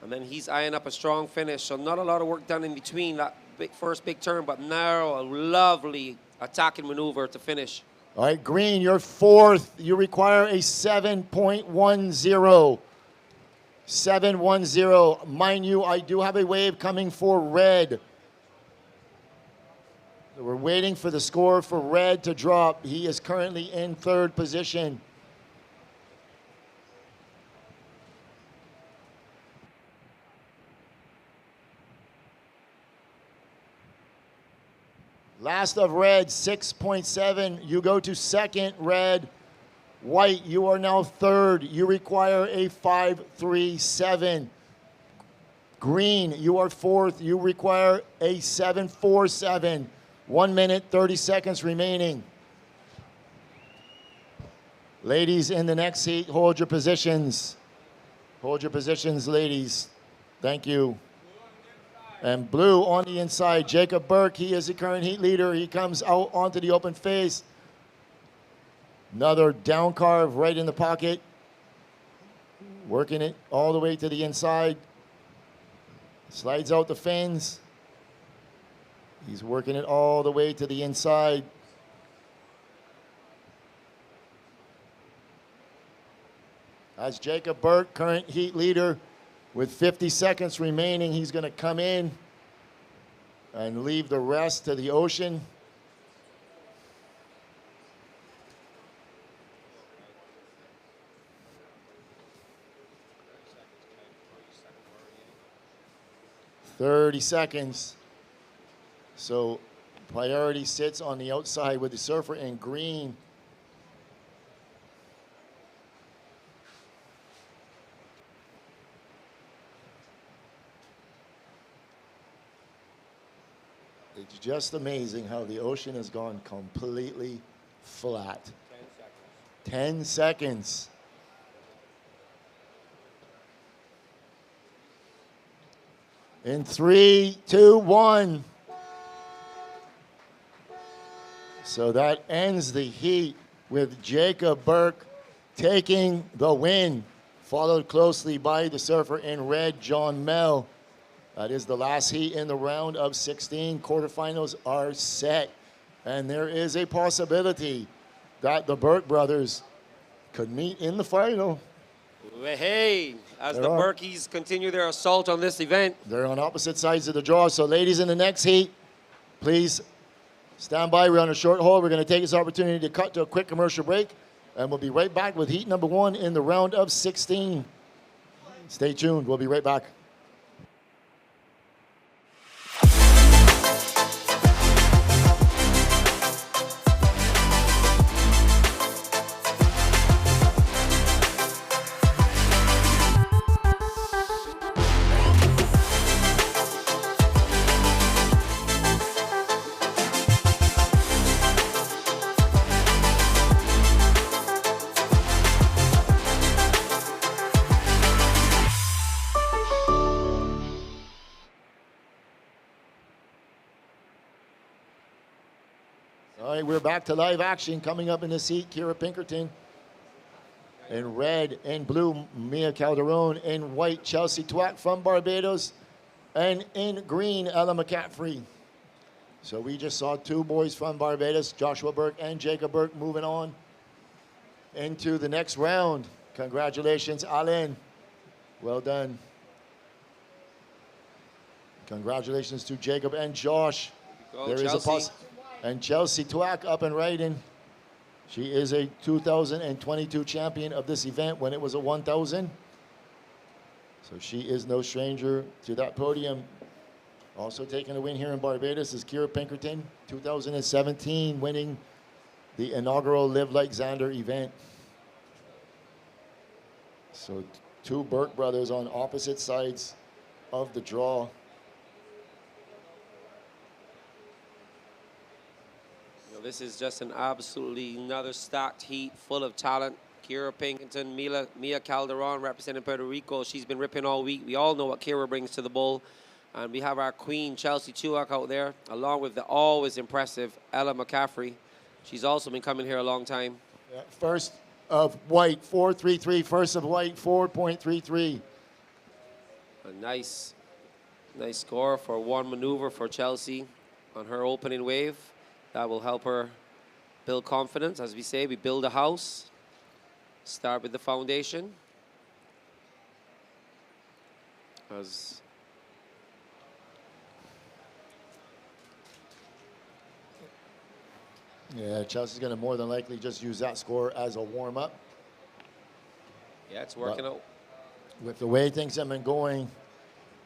And then he's eyeing up a strong finish. So not a lot of work done in between that first big turn, but now a lovely attacking maneuver to finish. All right, green, you're fourth. You require a 7.10. 7.10. Mind you, I do have a wave coming for red. We're waiting for the score for red to drop. He is currently in third position. Last of red, 6.7. You go to second, red. White, you are now third. You require a 5.37. Green, you are fourth. You require a 7.47. 1 minute, 30 seconds remaining. Ladies in the next heat, hold your positions. Hold your positions, ladies. Thank you. And blue on the inside, Jacob Burke, he is the current heat leader. He comes out onto the open face. Another down carve right in the pocket. Working it all the way to the inside. Slides out the fins. He's working it all the way to the inside. That's Jacob Burke, current heat leader. With 50 seconds remaining, he's going to come in and leave the rest to the ocean. "30 seconds. So priority sits on the outside with the surfer in green. It's just amazing how the ocean has gone completely flat. 10 seconds. In 3, 2, 1. So that ends the heat with Jacob Burke taking the win, followed closely by the surfer in red, John Mel. That is the last heat in the round of 16. Quarterfinals are set. And there is a possibility that the Burke brothers could meet in the final. Hey, as the Burkies continue their assault on this event. They're on opposite sides of the draw. So ladies in the next heat, please stand by. We're on a short hold. We're going to take this opportunity to cut to a quick commercial break. And we'll be right back with heat number 1 in the round of 16. Stay tuned. We'll be right back. All right, we're back to live action. Coming up in the seat, Kira Pinkerton. In red and blue, Mia Calderon. In white, Chelsea Twack from Barbados. And in green, Ella McCaffrey. So we just saw two boys from Barbados, Joshua Burke and Jacob Burke, moving on into the next round. Congratulations, Alain. Well done. Congratulations to Jacob and Josh. Go, Chelsea. And Chelsea Twack up and riding. She is a 2022 champion of this event when it was a 1,000. So she is no stranger to that podium. Also taking a win here in Barbados is Kira Pinkerton, 2017, winning the inaugural Live Like Zander event. So two Burke brothers on opposite sides of the draw. This is just an absolutely another stacked heat full of talent. Kira Pinkerton, Mia Calderon representing Puerto Rico. She's been ripping all week. We all know what Kira brings to the bull. And we have our queen, Chelsea Twack, out there, along with the always impressive Ella McCaffrey. She's also been coming here a long time. Yeah, first of white, 4.33. First of white, 4.33. A nice score for one maneuver for Chelsea on her opening wave. That will help her build confidence. As we say, we build a house. Start with the foundation. Yeah, Chelsea's going to more than likely just use that score as a warm-up. Yeah, it's working out. With the way things have been going,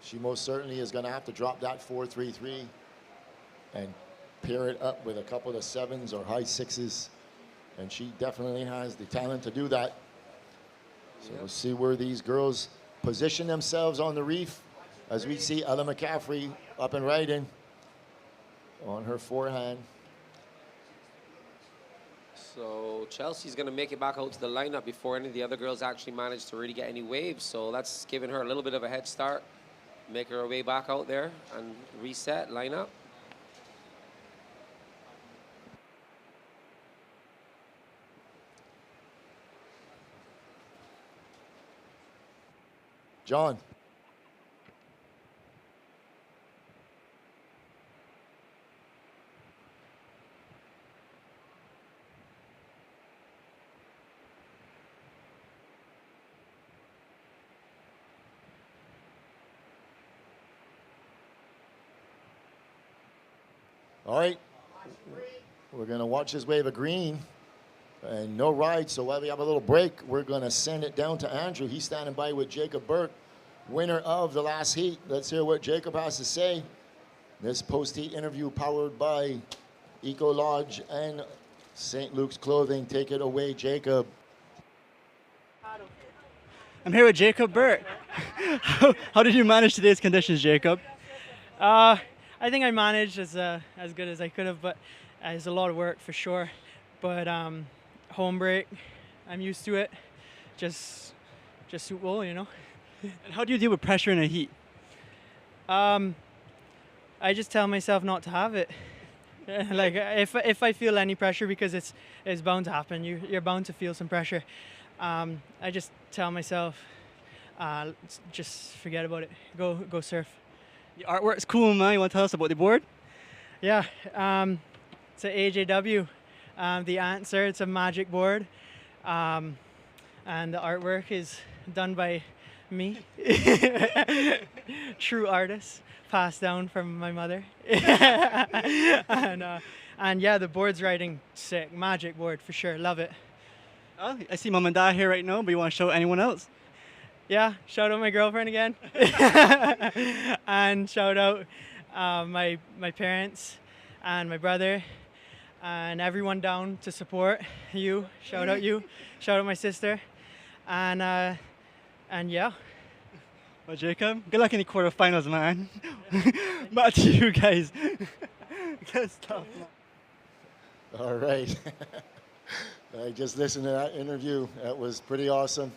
she most certainly is going to have to drop that 4.33 and pair it up with a couple of sevens or high sixes. And she definitely has the talent to do that. So we'll see where these girls position themselves on the reef as we see Ella McCaffrey up and riding on her forehand. So Chelsea's going to make it back out to the lineup before any of the other girls actually manage to really get any waves. So that's giving her a little bit of a head start. Make her way back out there and reset, line up. John. All right, we're going to watch this wave of green and no ride. So while we have a little break, we're going to send it down to Andrew. He's standing by with Jacob Burke, winner of the last heat. Let's hear what Jacob has to say. This post-heat interview powered by Eco Lodge and St. Luke's Clothing. Take it away, Jacob. I'm here with Jacob Burke. How did you manage today's conditions, Jacob? I think I managed as good as I could have, but it's a lot of work for sure. But home break, I'm used to it. Just suit well, you know. And how do you deal with pressure in a heat? I just tell myself not to have it. Like if I feel any pressure, because it's bound to happen. You're bound to feel some pressure. I just tell myself, just forget about it. Go surf. The artwork's cool, man. You want to tell us about the board? Yeah, it's an AJW. The answer, it's a magic board. And the artwork is done by me. True artist, passed down from my mother. And yeah, the board's riding sick. Magic board for sure. Love it. Oh, I see Mom and Dad here right now, but you want to show anyone else? Yeah, shout out my girlfriend again. And shout out my parents and my brother and everyone down to support you. Shout out you. Shout out my sister. And yeah. Well, Jacob, good luck in the quarterfinals, man. Back to you guys. Good stuff, man. All right. I just listened to that interview. That was pretty awesome.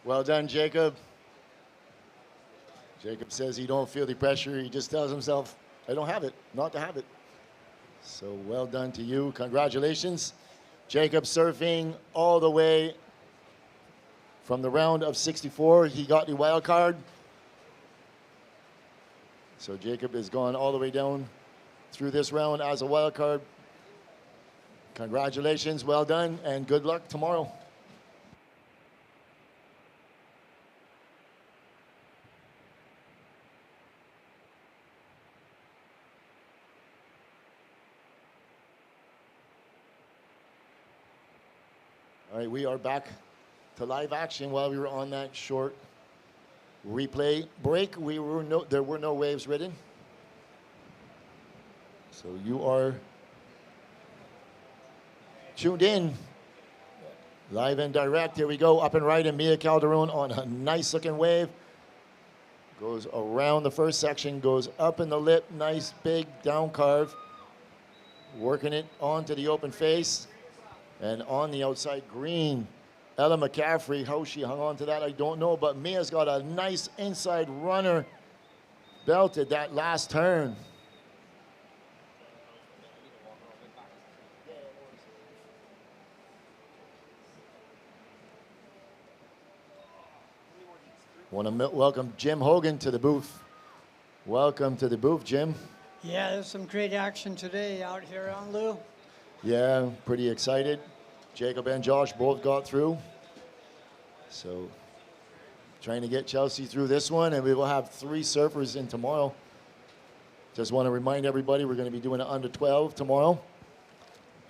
Well done, Jacob. Jacob says he don't feel the pressure. He just tells himself, I don't have it, not to have it. So well done to you. Congratulations. Jacob surfing all the way from the round of 64. He got the wild card. So Jacob has gone all the way down through this round as a wild card. Congratulations, well done, and good luck tomorrow. All right, we are back to live action. While we were on that short replay break, there were no waves ridden. So you are tuned in, live and direct. Here we go, up and right, and Mia Calderon on a nice looking wave. Goes around the first section, goes up in the lip, nice big down carve. Working it onto the open face. And on the outside green, Ella McCaffrey, how she hung on to that, I don't know, but Mia's got a nice inside runner, belted that last turn. Want to welcome Jim Hogan to the booth. Welcome to the booth, Jim. Yeah, there's some great action today out here on Lou. Yeah, pretty excited. Jacob and Josh both got through. So trying to get Chelsea through this one, and we will have 3 surfers in tomorrow. Just want to remind everybody we're going to be doing an under 12 tomorrow.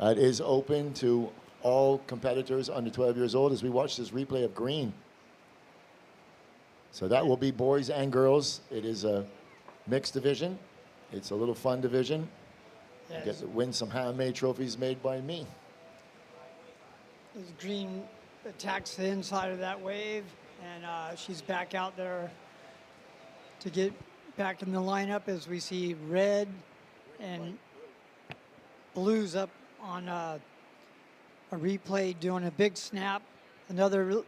It is open to all competitors under 12 years old as we watch this replay of green. So that will be boys and girls. It is a mixed division. It's a little fun division. Yes. Get to win some handmade trophies made by me. This green attacks the inside of that wave, and she's back out there to get back in the lineup as we see red and blues up on a replay doing a big snap. Another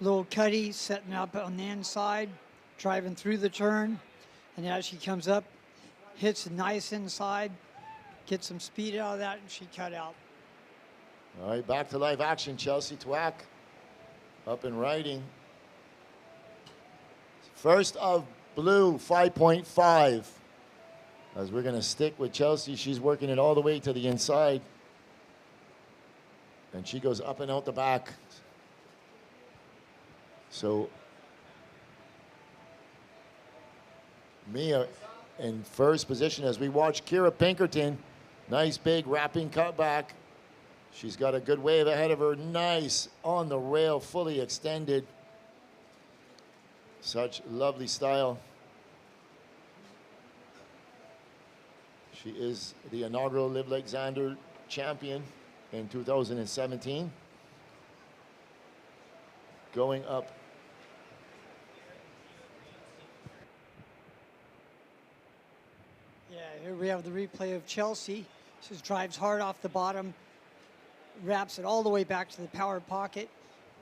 little cutty setting up on the inside, driving through the turn, and as she comes up, hits a nice inside, gets some speed out of that, and she cut out. All right, back to live action. Chelsea Twack up and riding. First of blue, 5.5. As we're going to stick with Chelsea, she's working it all the way to the inside. And she goes up and out the back. So Mia in first position as we watch Kira Pinkerton. Nice big wrapping cut back. She's got a good wave ahead of her. Nice on the rail, fully extended. Such lovely style. She is the inaugural Live Like Zander champion in 2017. Going up. Yeah, here we have the replay of Chelsea. She drives hard off the bottom, wraps it all the way back to the power pocket,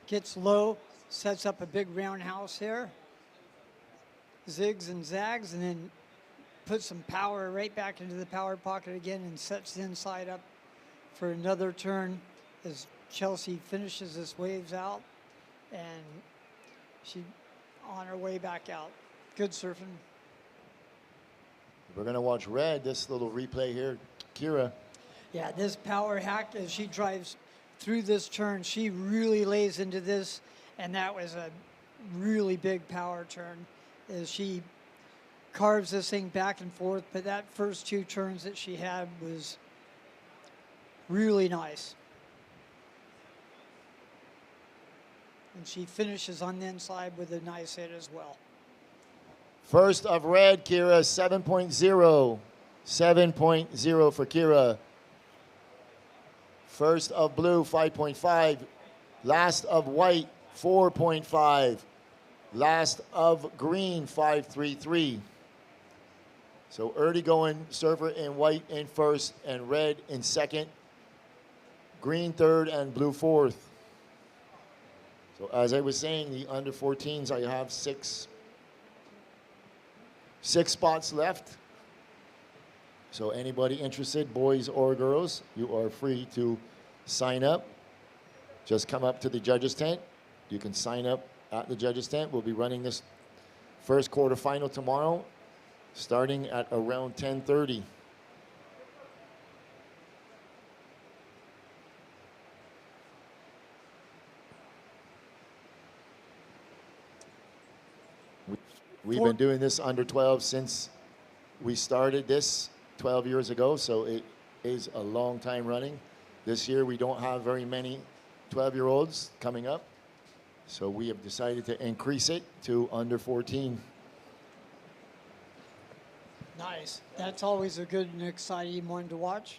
gets low, sets up a big roundhouse here, zigs and zags, and then puts some power right back into the power pocket again and sets the inside up for another turn as Chelsea finishes this waves out, and she on her way back out. Good surfing. We're going to watch red, this little replay here. Kira. Yeah, this power hack, as she drives through this turn, she really lays into this, and that was a really big power turn as she carves this thing back and forth, but that first 2 turns that she had was really nice. And she finishes on the inside with a nice hit as well. First of red, Kira, 7.0. 7.0 for Kira. First of blue, 5.5. Last of white, 4.5. Last of green, 5.33. So early going surfer in white in first and red in second. Green third and blue fourth. So as I was saying, the under 14s, I have six spots left. So anybody interested, boys or girls, you are free to sign up. Just come up to the judges tent. You can sign up at the judges tent. We'll be running this first quarterfinal tomorrow, starting at around 10:30. We've been doing this under 12 since we started this 12 years ago, so it is a long time running. This year we don't have very many 12-year-olds coming up, so we have decided to increase it to under 14. Nice. That's always a good and exciting one to watch.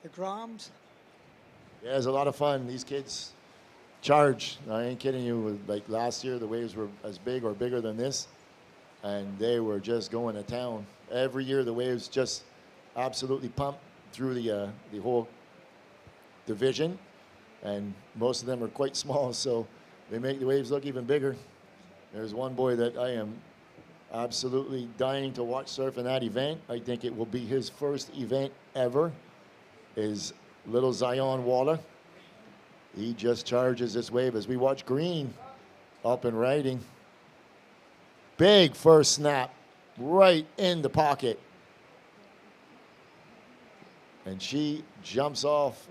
The Groms. Yeah, it's a lot of fun. These kids charge. I ain't kidding you. Like last year, the waves were as big or bigger than this, and they were just going to town. Every year, the waves just absolutely pump through the whole division, and most of them are quite small, so they make the waves look even bigger. There's one boy that I am absolutely dying to watch surf in that event. I think it will be his first event ever, is little Zion Waller. He just charges this wave as we watch Green up and riding. Big first snap right in the pocket. And she jumps off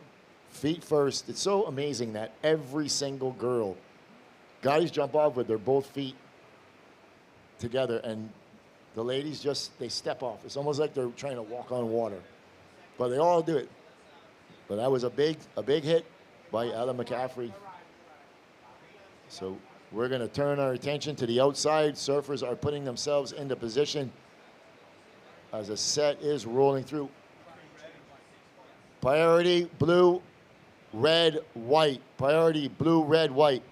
feet first. It's so amazing that every single girl, guys jump off with their both feet together, and the ladies just, they step off. It's almost like they're trying to walk on water, but they all do it. But that was a big hit by Ella McCaffrey. So we're going to turn our attention to the outside. Surfers are putting themselves into position as a set is rolling through. Priority blue, red, white. Priority blue, red, white.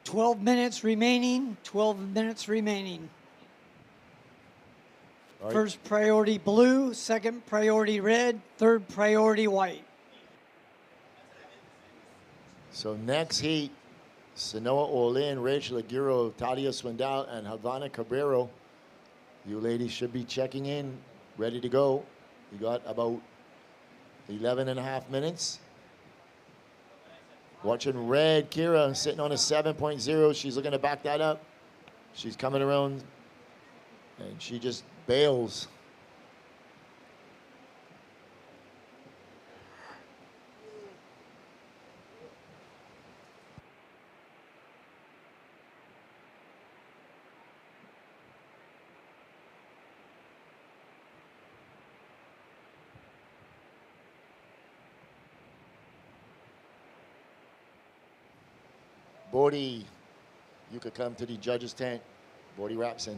Twelve minutes remaining. 12 minutes remaining. All right. First priority blue, second priority red, third priority white. So next heat, Sanoa Olin, Rachel Aguirre, Talia Swindell, and Havana Cabrero. You ladies should be checking in, ready to go. You got about 11 and a half minutes. Watching red, Kira sitting on a 7.0. She's looking to back that up. She's coming around, and she just bails. Bodie, you could come to the judges' tent. Bodie Rapson.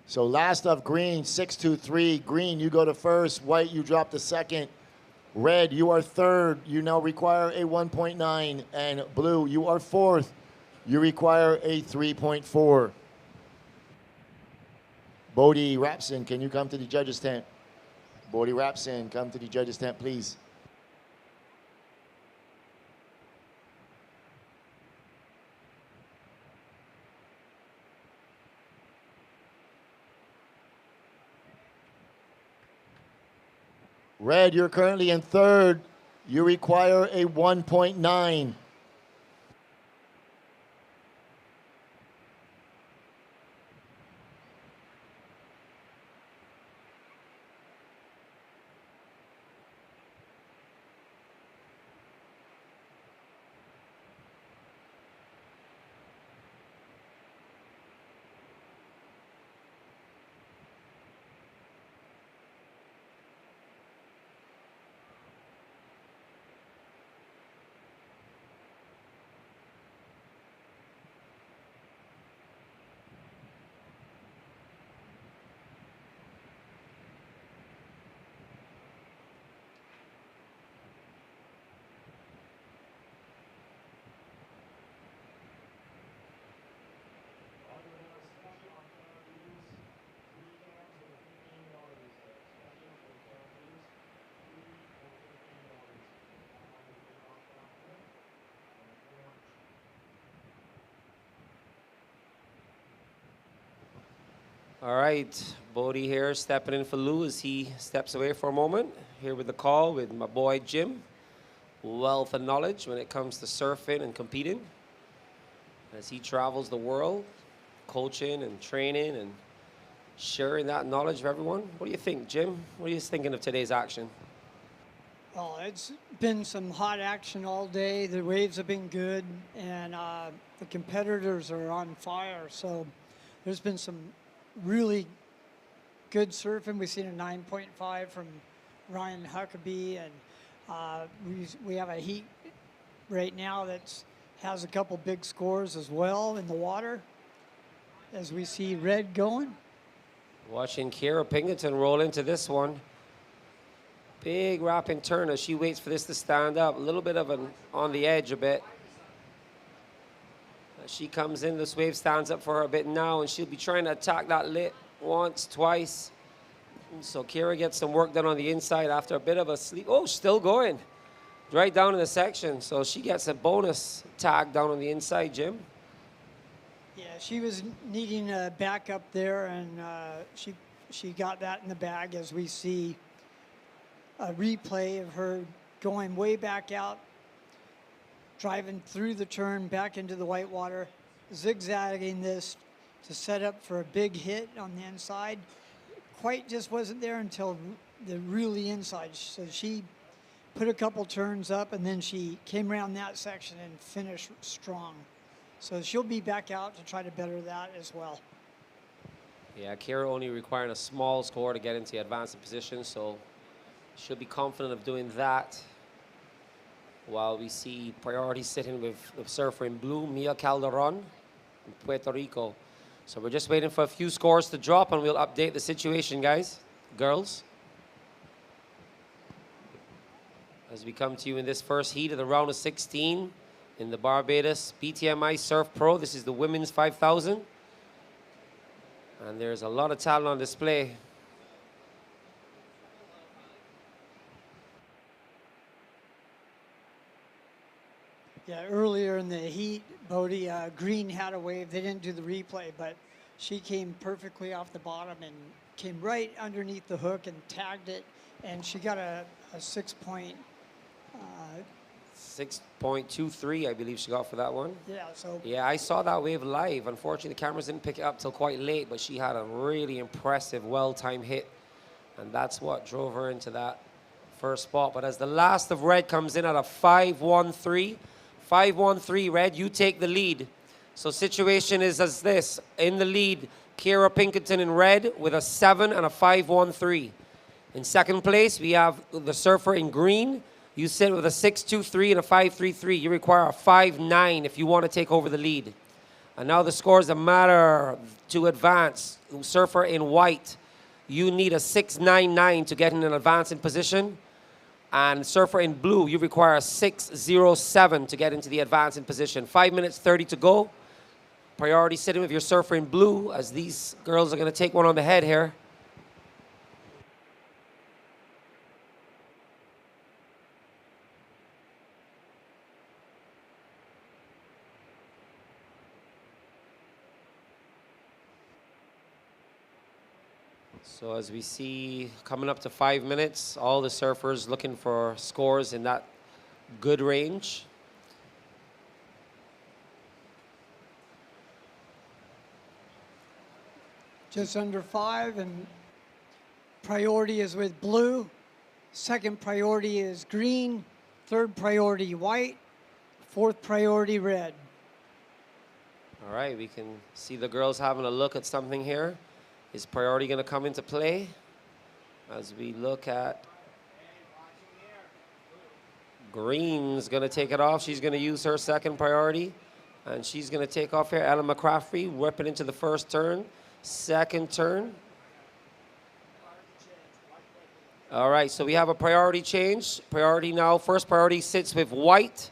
So last of green, 6-2-3. Green, you go to first. White, you drop to second. Red, you are third. You now require a 1.9. And blue, you are fourth. You require a 3.4. Bodie Rapson, can you come to the judges' tent? Bodie Rapson, come to the judges' tent, please. Red, you're currently in third. You require a 1.9. All right, Bodie here stepping in for Lou as he steps away for a moment. Here with the call with my boy Jim. Wealth of knowledge when it comes to surfing and competing. As he travels the world, coaching and training and sharing that knowledge with everyone. What do you think, Jim? What are you thinking of today's action? Well, it's been some hot action all day. The waves have been good, and the competitors are on fire. So there's been some really good surfing. We've seen a 9.5 from Ryan Huckabee, and we have a heat right now that has a couple big scores as well in the water. As we see red going. Watching Kira Pinkerton roll into this one. Big wrapping turn as she waits for this to stand up. A little bit of an on the edge a bit. As she comes in, this wave stands up for her a bit now, and she'll be trying to attack that lit once, twice. So Kira gets some work done on the inside after a bit of a sleep. Oh, still going. Right down in the section. So she gets a bonus tag down on the inside, Jim. Yeah, she was needing a backup there, and she got that in the bag as we see a replay of her going way back out, driving through the turn back into the whitewater, zigzagging this to set up for a big hit on the inside. Quite just wasn't there until the really inside. So she put a couple turns up, and then she came around that section and finished strong. So she'll be back out to try to better that as well. Yeah, Kira only requiring a small score to get into the advanced position, so she'll be confident of doing that. While we see priority sitting with the surfer in blue, Mia Calderon in Puerto Rico. So we're just waiting for a few scores to drop, and we'll update the situation, guys, girls. As we come to you in this first heat of the round of 16 in the Barbados BTMI Surf Pro. This is the women's 5,000. And there's a lot of talent on display. Yeah, earlier in the heat, Bodie, Green had a wave. They didn't do the replay, but she came perfectly off the bottom and came right underneath the hook and tagged it. And she got a 6.23, 6.23, I believe she got for that one. Yeah, so. Yeah, I saw that wave live. Unfortunately, the cameras didn't pick it up till quite late, but she had a really impressive, well-timed hit. And that's what drove her into that first spot. But as the last of red comes in at a 5.13, 5.13 red, you take the lead. So situation is as this. In the lead, Kira Pinkerton in red with a 7 and a 5.13. In second place, we have the surfer in green. You sit with a 6.23 and a 5.33. You require a 5.9 if you want to take over the lead. And now the scores that matter to advance. Surfer in white, you need a 6.99 to get in an advancing position. And surfer in blue, you require a 6.07 to get into the advancing position. 5 minutes 30 to go. Priority sitting with your surfer in blue, as these girls are going to take one on the head here. So as we see, coming up to 5 minutes, all the surfers looking for scores in that good range. Just under 5, and priority is with blue. Second priority is green. Third priority white. Fourth priority red. All right, we can see the girls having a look at something here. Is priority going to come into play? As we look at green's going to take it off. She's going to use her second priority. And she's going to take off here. Ellen McCaffrey whipping into the first turn. Second turn. All right, so we have a priority change. Priority now, first priority sits with white,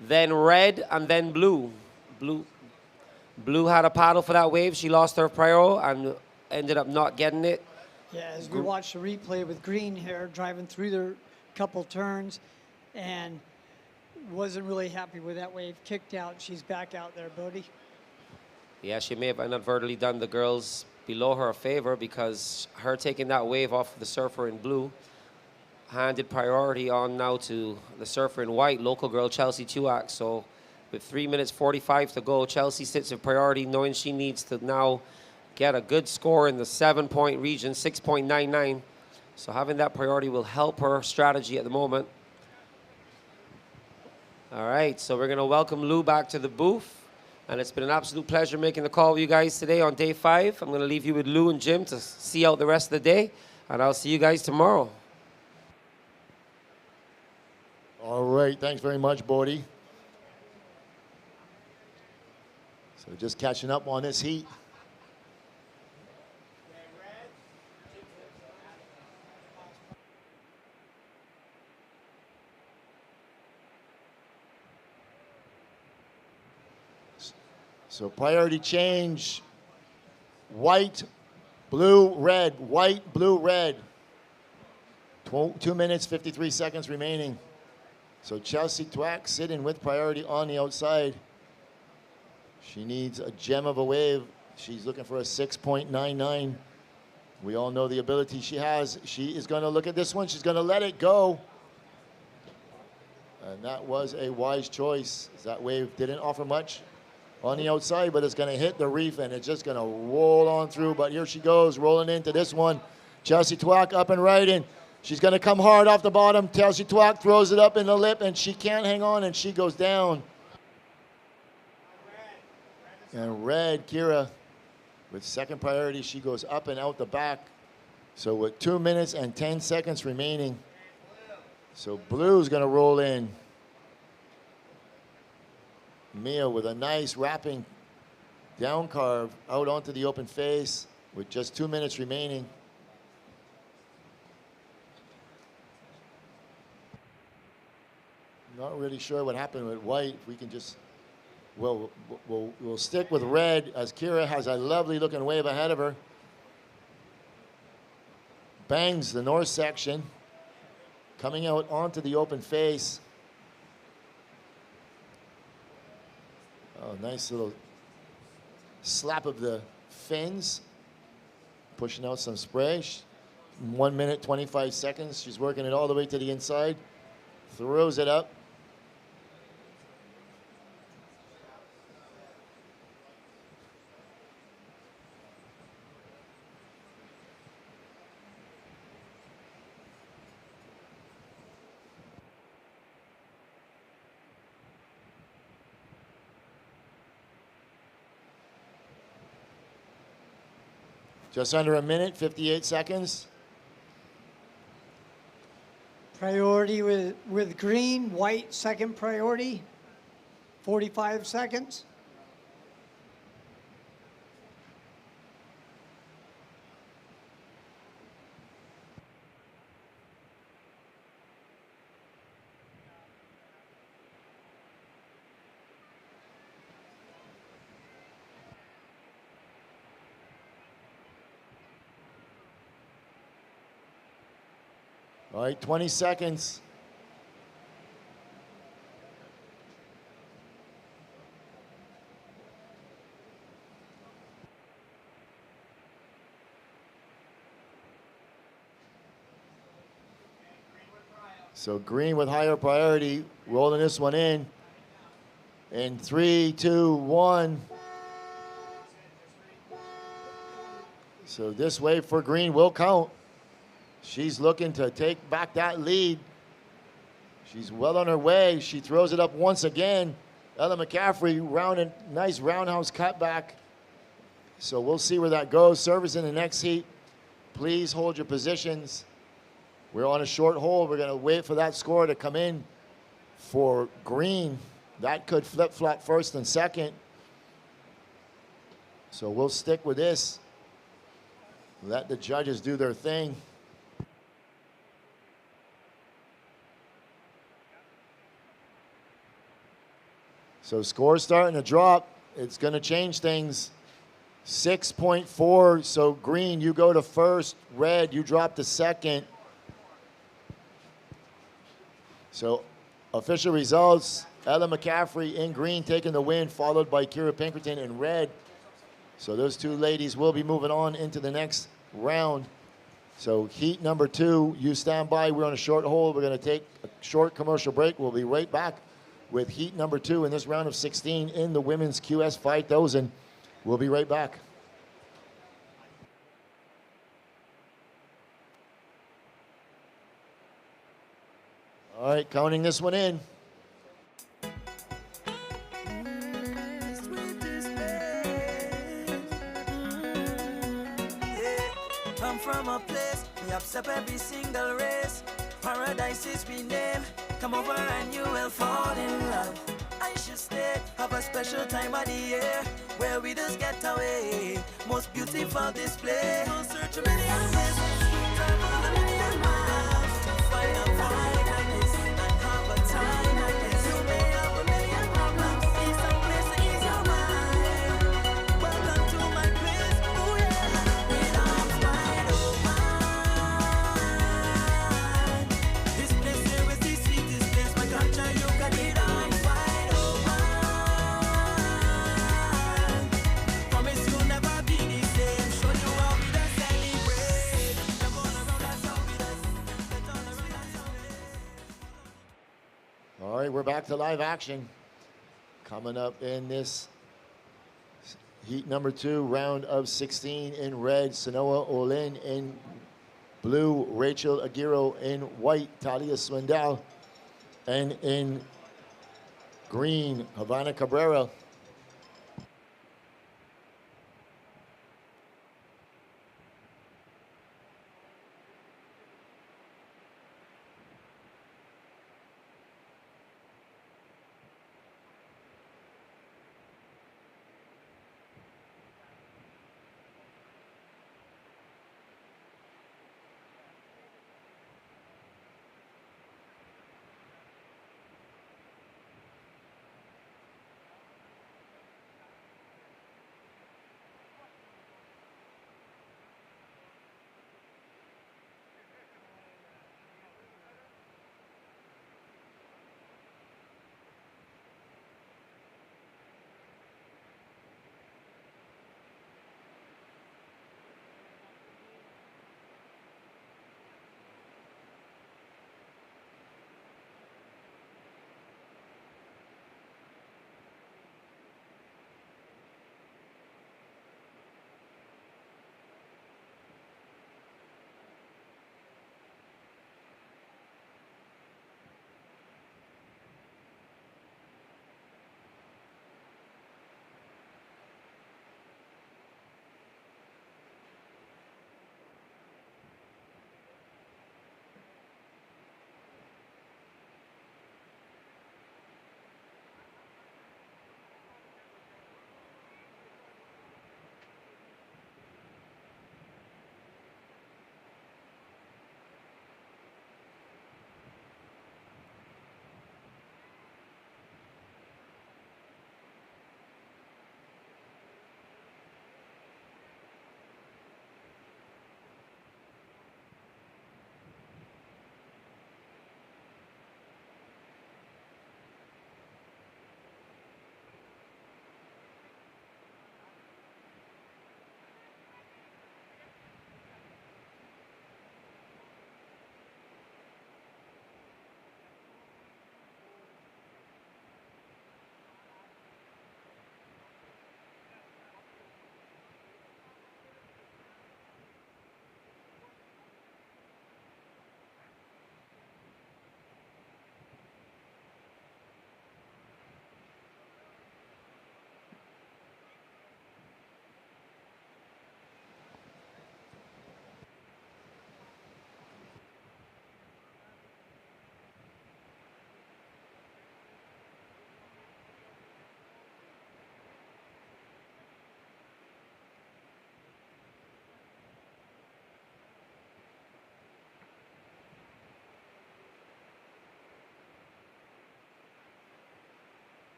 then red, and then blue. Blue had a paddle for that wave. She lost her prior and ended up not getting it. Yeah, as we watch the replay with green here, driving through their couple turns, and wasn't really happy with that wave. Kicked out. She's back out there, Bodie. Yeah, she may have inadvertently done the girls' below her a favor because her taking that wave off the surfer in blue handed priority on now to the surfer in white, local girl Chelsea Tuak. So with 3 minutes 45 to go, Chelsea sits in priority, knowing she needs to now get a good score in the 7-point region, 6.99. So having that priority will help her strategy at the moment. All right, so we're going to welcome Lou back to the booth. And it's been an absolute pleasure making the call with you guys today on day 5. I'm going to leave you with Lou and Jim to see out the rest of the day. And I'll see you guys tomorrow. All right, thanks very much, Bodie. So just catching up on this heat. So priority change, white, blue, red, white, blue, red. 2 minutes, 53 seconds remaining. So Chelsea Tuak sitting with priority on the outside. She needs a gem of a wave. She's looking for a 6.99. We all know the ability she has. She is going to look at this one. She's going to let it go. And that was a wise choice. That wave didn't offer much on the outside, but it's going to hit the reef, and it's just going to roll on through. But here she goes, rolling into this one. Chelsea Tuak up and right in. She's going to come hard off the bottom. Chelsea Tuak throws it up in the lip, and she can't hang on, and she goes down. And red, Kira, with second priority, she goes up and out the back. So with 2 minutes and 10 seconds remaining. So blue's going to roll in. Mia with a nice wrapping down carve out onto the open face with just 2 minutes remaining. Not really sure what happened with white. We can just, we'll stick with red as Kira has a lovely looking wave ahead of her. Bangs the north section, coming out onto the open face. Oh, nice little slap of the fins, pushing out some spray. 1 minute, 25 seconds. She's working it all the way to the inside. Throws it up. Just under a minute, 58 seconds. Priority with green, white second priority, 45 seconds. All right, 20 seconds. So green with higher priority, rolling this one in. In 3, 2, 1. So this wave for green will count. She's looking to take back that lead. She's well on her way. She throws it up once again. Ella McCaffrey, nice roundhouse cutback. So we'll see where that goes. Service in the next heat. Please hold your positions. We're on a short hold. We're going to wait for that score to come in for green. That could flip-flop first and second. So we'll stick with this. Let the judges do their thing. So score's starting to drop. It's going to change things. 6.4. So green, you go to first. Red, you drop to second. So official results, Ella McCaffrey in green taking the win, followed by Kira Pinkerton in red. So those two ladies will be moving on into the next round. So heat number 2, you stand by. We're on a short hold. We're going to take a short commercial break. We'll be right back with heat number 2 in this round of 16 in the women's QS 5000. We'll be right back. All right, counting this one in. Come from a place, we accept every single race. Paradise is we name. Come over and you will fall in love. I should stay, have a special time of the year where we just get away. Most beautiful display. We'll search a million ways, travel a million miles to find a vibe like this and have a time like this. You may have a million problems, see some place to ease your mind. Welcome to my place, oh yeah. With arms wide open. This place here is the sweetest place. My country, you got it arms wide open. Promise you'll never be the same. Show you how we just celebrate. Come all around us, how we just get all around us, how we just. All right, we're back to live action. Coming up in this heat number 2, round of 16 in red, Sanoa Olin. In blue, Rachel Aguirre. In white, Talia Swindell. And in green, Havana Cabrera.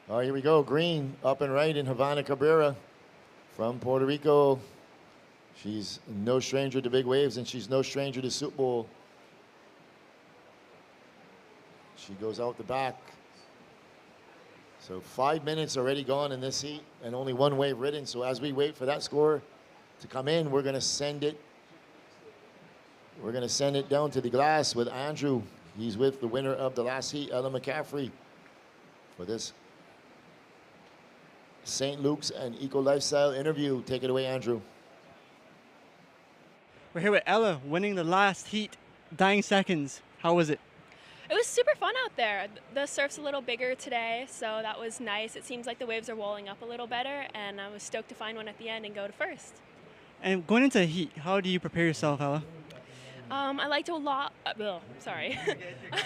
All right, here we go. Green up and right in Havana Cabrera from Puerto Rico. She's no stranger to big waves, and she's no stranger to Soup Bowl. She goes out the back. So 5 minutes already gone in this heat, and only one wave ridden. So as we wait for that score to come in, we're going to send it. We're going to send it down to the glass with Andrew. He's with the winner of the last heat, Ella McCaffrey, for this St. Luke's and Eco Lifestyle interview. Take it away, Andrew. We're here with Ella winning the last heat, dying seconds. How was it? It was super fun out there. The surf's a little bigger today, so that was nice. It seems like the waves are walling up a little better, and I was stoked to find one at the end and go to first. And going into the heat, how do you prepare yourself, Ella? I like to I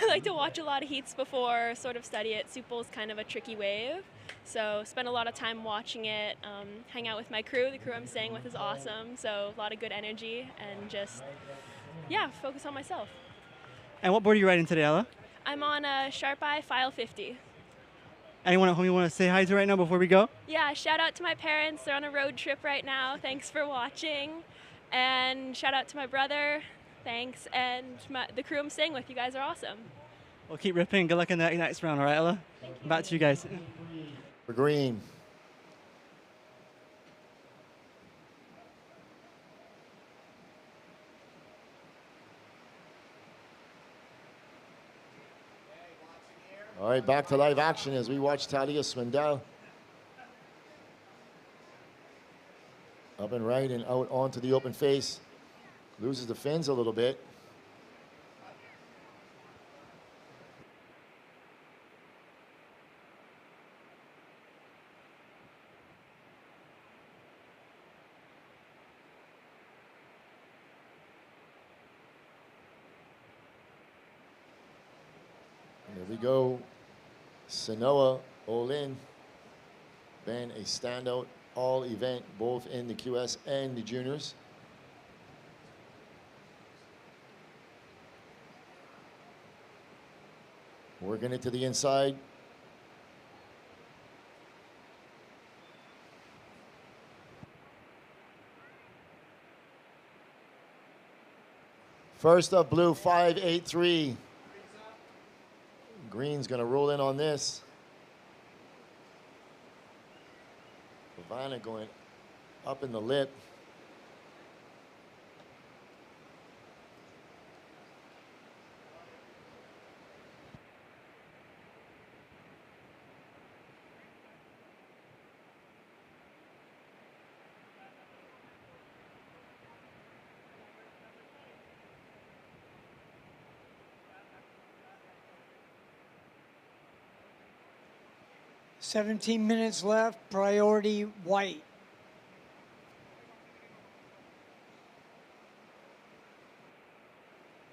like to watch a lot of heats before, sort of study it. Soup Bowl's kind of a tricky wave, so spend a lot of time watching it, hang out with my crew. The crew I'm staying with is awesome, so a lot of good energy, and just, yeah, focus on myself. And what board are you riding today, Ella? I'm on a Sharp Eye File 50. Anyone at home you want to say hi to right now before we go? Yeah, shout out to my parents. They're on a road trip right now. Thanks for watching. And shout out to my brother. Thanks. And the crew I'm staying with. You guys are awesome. Well, keep ripping. Good luck in that next round, all right, Ella? Back to you guys. For green. All right, back to live action as we watch Talia Swindell. Up and right and out onto the open face. Loses the fins a little bit. There we go. Sanoa Olin, been a standout all event, both in the QS and the juniors. Working it to the inside. First up, blue 583. Green's gonna roll in on this. Havana going up in the lip. "17 minutes left, priority white."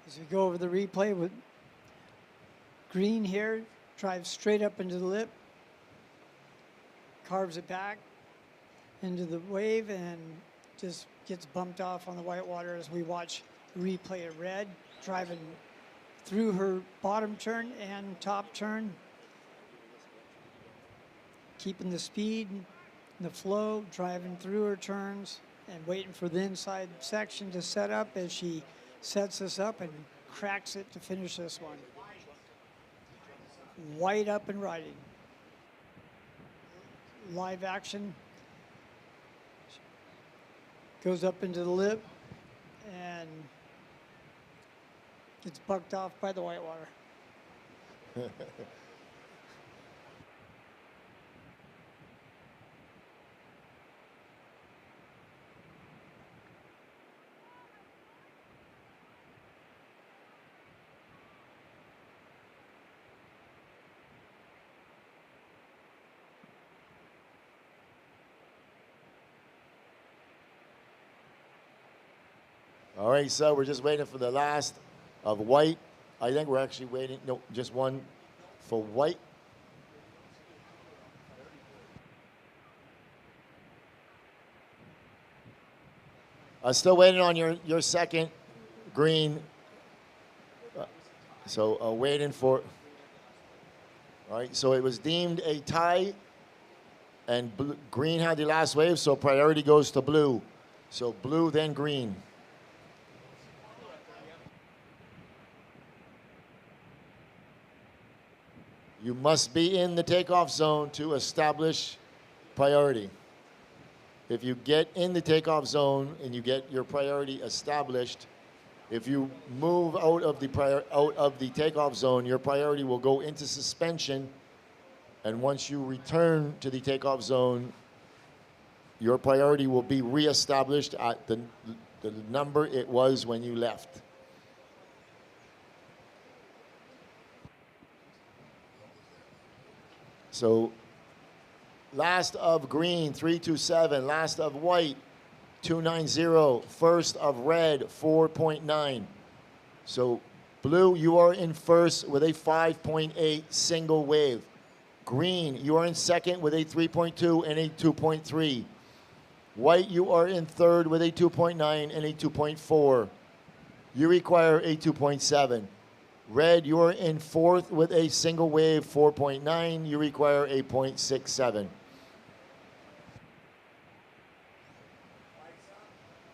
As we go over the replay with green here, drives straight up into the lip, carves it back into the wave, and just gets bumped off on the white water as we watch the replay of red, driving through her bottom turn and top turn, keeping the speed and the flow, driving through her turns and waiting for the inside section to set up as she sets us up and cracks it to finish this one. White up and riding. Live action. Goes up into the lip and gets bucked off by the white water. All right, so we're just waiting for the last of white. I think we're actually waiting, no, just one for white. Still waiting on your second green. So waiting for, All right, so it was deemed a tie, and green had the last wave, so priority goes to blue. So blue, then green. You must be in the takeoff zone to establish priority. If you get in the takeoff zone and you get your priority established, if you move out of the takeoff zone, your priority will go into suspension, and once you return to the takeoff zone, your priority will be reestablished at the number it was when you left. So last of green, 327. Last of white, 290. First of red, 4.9. So blue, you are in first with a 5.8 single wave. Green, you are in second with a 3.2 and a 2.3. White, you are in third with a 2.9 and a 2.4. You require a 2.7. Red, you are in fourth with a single wave, 4.9. You require a 0.67.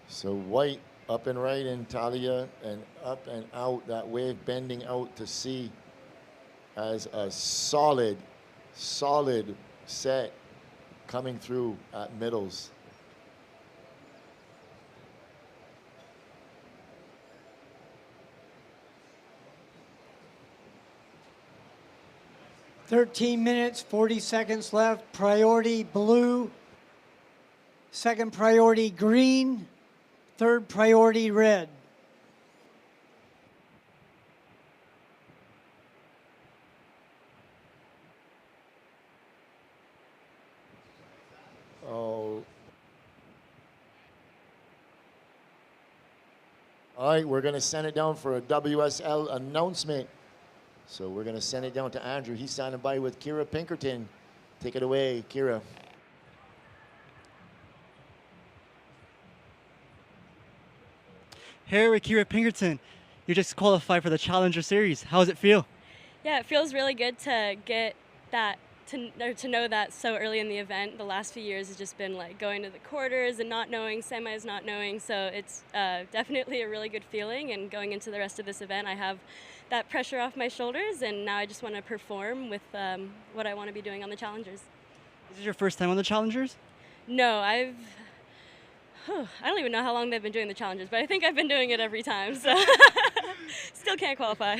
So white up and right in Talia, and up and out, that wave bending out to sea as a solid set coming through at middles. "13 minutes, 40 seconds left. Priority blue. Second priority green. Third priority red." Oh. All right, we're going to send it down for a WSL announcement. So we're going to send it down to Andrew. He's standing by with Kira Pinkerton. Take it away, Kira. Here with Kira Pinkerton. You just qualified for the Challenger Series. How does it feel? Yeah, it feels really good to get that, to know that so early in the event. The last few years has just been like going to the quarters and not knowing, semis not knowing. So it's definitely a really good feeling. And going into the rest of this event, I have that pressure off my shoulders, and now I just want to perform with what I want to be doing on the Challengers. Is this your first time on the Challengers? No, I don't even know how long they've been doing the Challengers, but I think I've been doing it every time, so still can't qualify.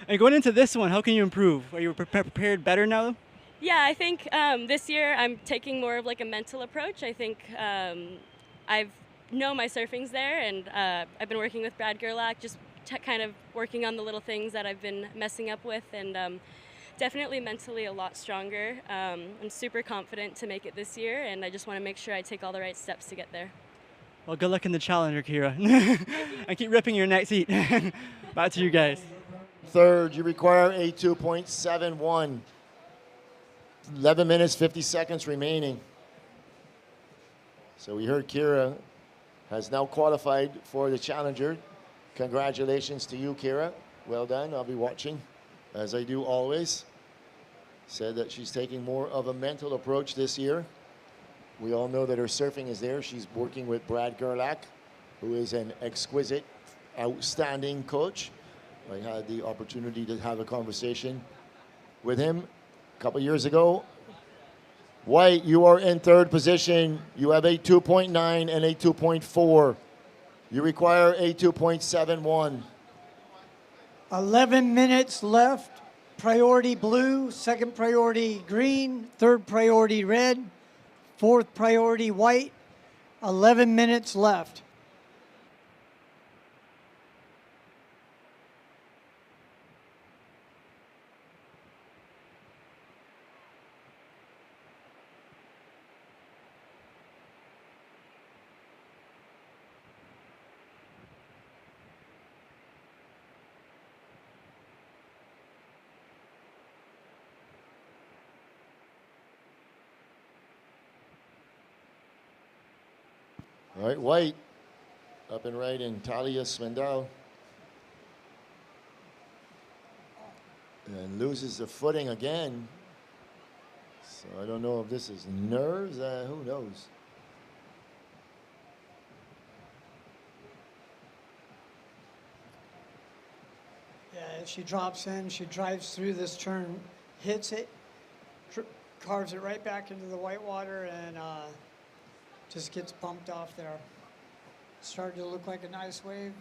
And going into this one, how can you improve? Are you prepared better now? Yeah, I think this year I'm taking more of like a mental approach. I think I know my surfing's there, and I've been working with Brad Gerlach, just kind of working on the little things that I've been messing up with, and definitely mentally a lot stronger. I'm super confident to make it this year, and I just want to make sure I take all the right steps to get there. Well, good luck in the Challenger, Kira. And keep ripping your next heat. Back to you guys. Third, you require a 2.71. 11 minutes, 50 seconds remaining. So we heard Kira has now qualified for the Challenger. Congratulations to you, Kira. Well done. I'll be watching, as I do always. Said that she's taking more of a mental approach this year. We all know that her surfing is there. She's working with Brad Gerlach, who is an exquisite, outstanding coach. I had the opportunity to have a conversation with him a couple years ago. White, you are in third position. You have a 2.9 and a 2.4. You require a 2.71. 11 minutes left. Priority blue, second priority green, third priority red, fourth priority white. 11 minutes left. All right, white, up and right in Talia Swindell. And loses the footing again. So I don't know if this is nerves. Who knows? Yeah, if she drops in, she drives through this turn, hits it, carves it right back into the whitewater, and just gets bumped off there. Started to look like a nice wave.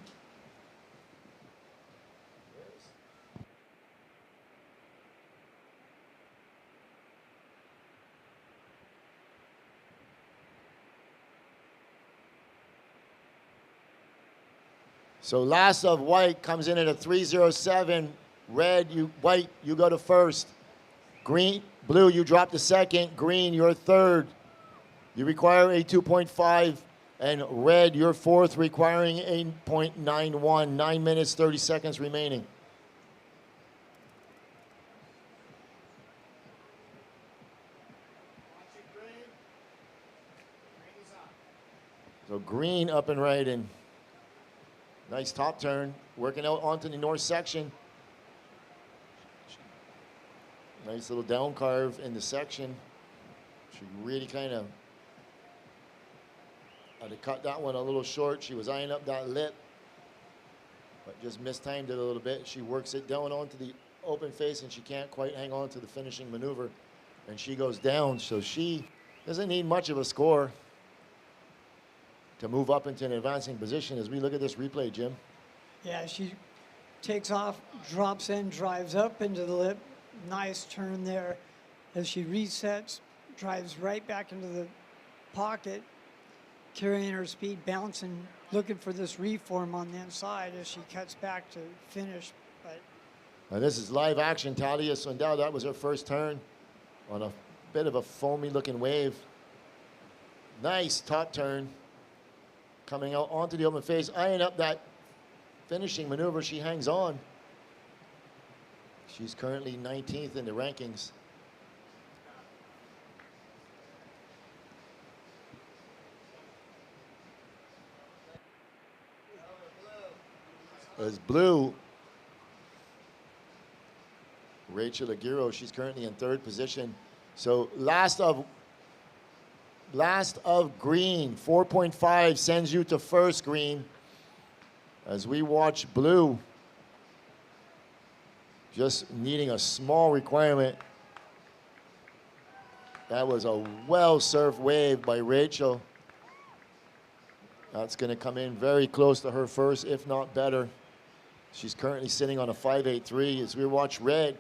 So last of white comes in at a 307. Red, white, you go to first. Green, blue, you drop to second. Green, you're third. You require a 2.5. And red, you're fourth, requiring 8.91. 9 minutes, 30 seconds remaining. So green up and right, and nice top turn, working out onto the north section. Nice little down carve in the section. She really kind of had to cut that one a little short. She was eyeing up that lip, but just mistimed it a little bit. She works it down onto the open face, and she can't quite hang on to the finishing maneuver, and she goes down. So she doesn't need much of a score to move up into an advancing position as we look at this replay, Jim. Yeah, she takes off, drops in, drives up into the lip. Nice turn there. As she resets, drives right back into the pocket, carrying her speed, bouncing, looking for this reform on the inside as she cuts back to finish. But now this is live action. Talia Sundell, that was her first turn on a bit of a foamy looking wave. Nice top turn. Coming out onto the open face, eyeing up that finishing maneuver. She hangs on. She's currently 19th in the rankings. As blue, Rachel Aguirre, she's currently in third position. So last of green, 4.5 sends you to first, green. As we watch blue, just needing a small requirement. That was a well-served wave by Rachel. That's going to come in very close to her first, if not better. She's currently sitting on a 5.83 as we watch red.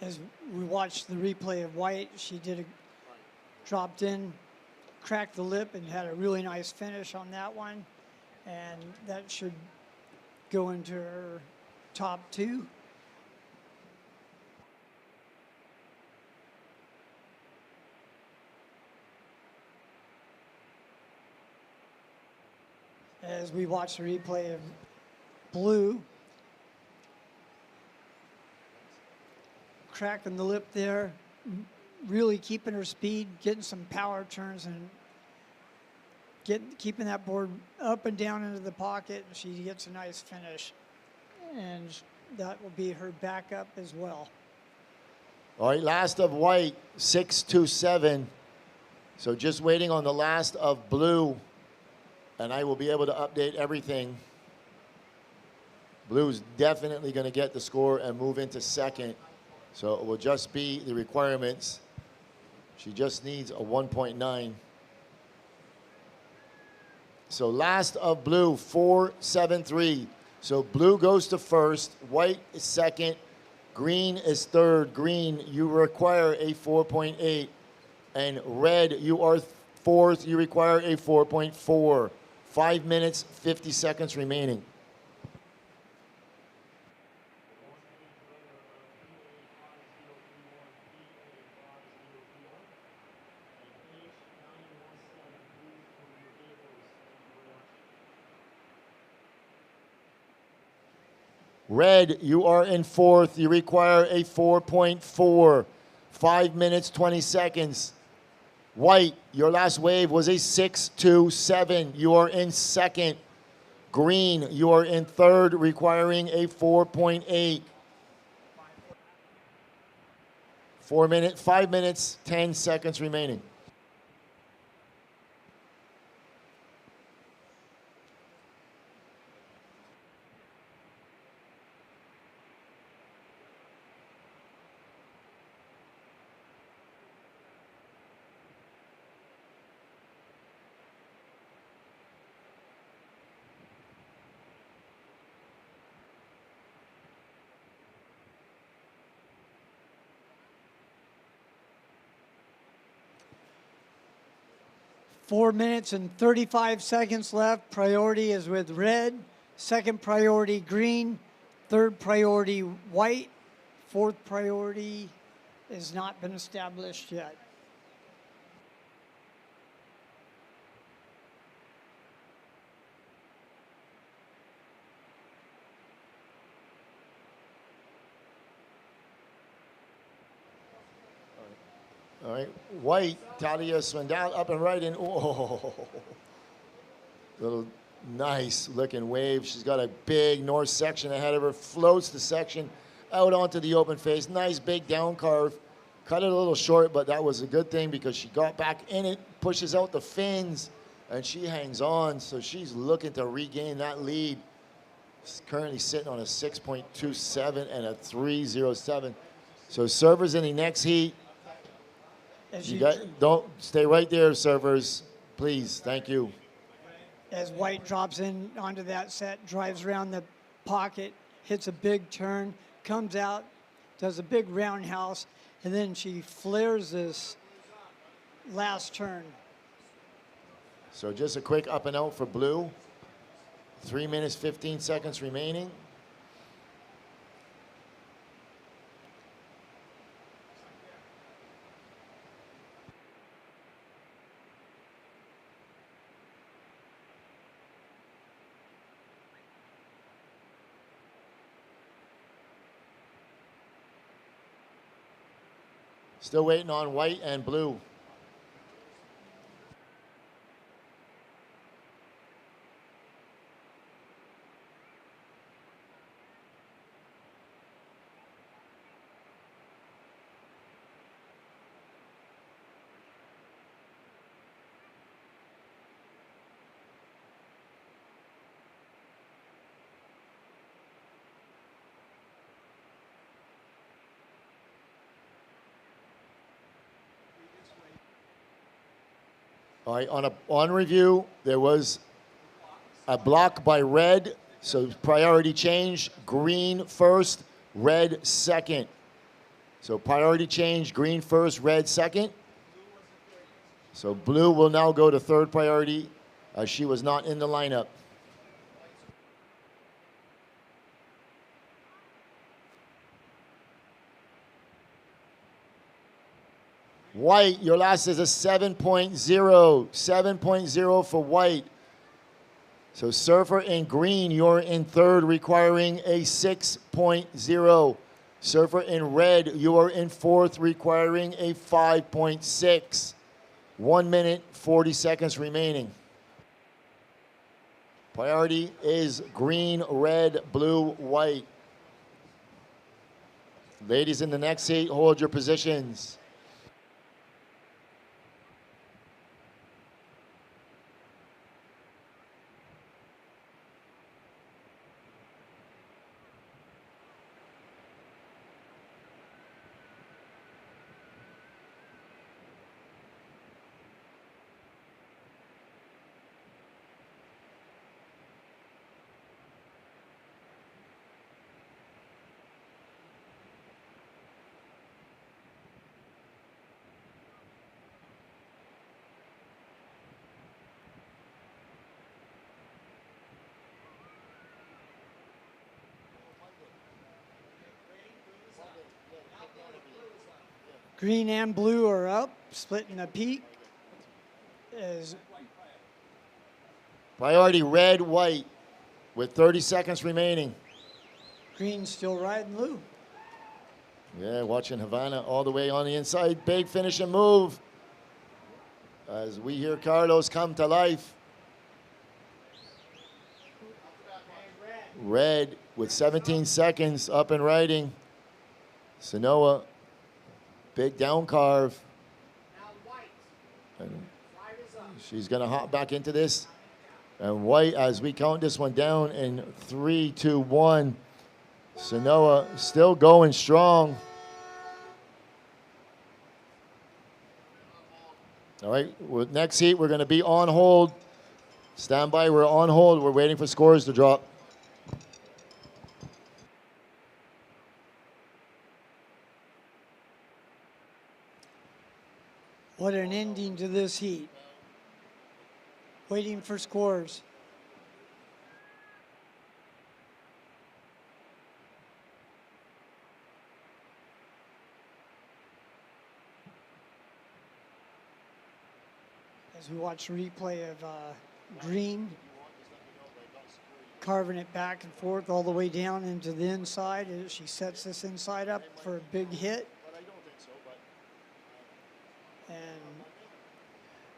as we watched the replay of white, she dropped in, cracked the lip, and had a really nice finish on that one. And that should go into her top two. As we watch the replay of blue, cracking the lip there, really keeping her speed, getting some power turns, and keeping that board up and down into the pocket. She gets a nice finish, and that will be her backup as well. All right, last of white, 6-2-7. So just waiting on the last of blue, and I will be able to update everything. Blue's definitely going to get the score and move into second. So it will just be the requirements. She just needs a 1.9. So last of blue, 4-7-3. So blue goes to first, white is second, green is third. Green, you require a 4.8. And red, you are fourth, you require a 4.4. 5 minutes, 50 seconds remaining. Red, you are in fourth. You require a 4.4. 5 minutes, 20 seconds. White, your last wave was a 6.27. You are in second. Green, you are in third, requiring a 4.8. 5 minutes, 10 seconds remaining. Four minutes and 35 seconds left. Priority is with red. Second priority, green. Third priority, white. Fourth priority has not been established yet. All right, white, Talia Swindell up and right in. Oh, little nice looking wave. She's got a big north section ahead of her, floats the section out onto the open face. Nice big down carve. Cut it a little short, but that was a good thing because she got back in it, pushes out the fins, and she hangs on. So she's looking to regain that lead. She's currently sitting on a 6.27 and a 3.07. So servers in the next heat. Don't stay right there, servers, please. Thank you. As white drops in onto that set, drives around the pocket, hits a big turn, comes out, does a big roundhouse, and then she flares this last turn. So just a quick up and out for blue. 3 minutes, 15 seconds remaining. Still waiting on white and blue. All right, on review, there was a block by red, so priority change, green first, red second. So priority change, green first, red second. So blue will now go to third priority as she was not in the lineup. White, your last is a 7.0. 7.0 for white. So surfer in green, you're in third, requiring a 6.0. Surfer in red, you are in fourth, requiring a 5.6. 1 minute, 40 seconds remaining. Priority is green, red, blue, white. Ladies in the next heat, hold your positions. Green and blue are up, splitting the peak. As Priority red, white, with 30 seconds remaining. green still riding blue. Yeah, watching Havana all the way on the inside. Big finish and move. As we hear Carlos come to life. Red with 17 seconds up and riding. Sanoa, big down carve. And she's gonna hop back into this. And white, as we count this one down in 3, 2, 1. Sanoa still going strong. All right, next heat, we're gonna be on hold. Stand by, we're on hold. We're waiting for scores to drop. What an ending to this heat. Waiting for scores. As we watch replay of Green carving it back and forth all the way down into the inside as she sets this inside up for a big hit. And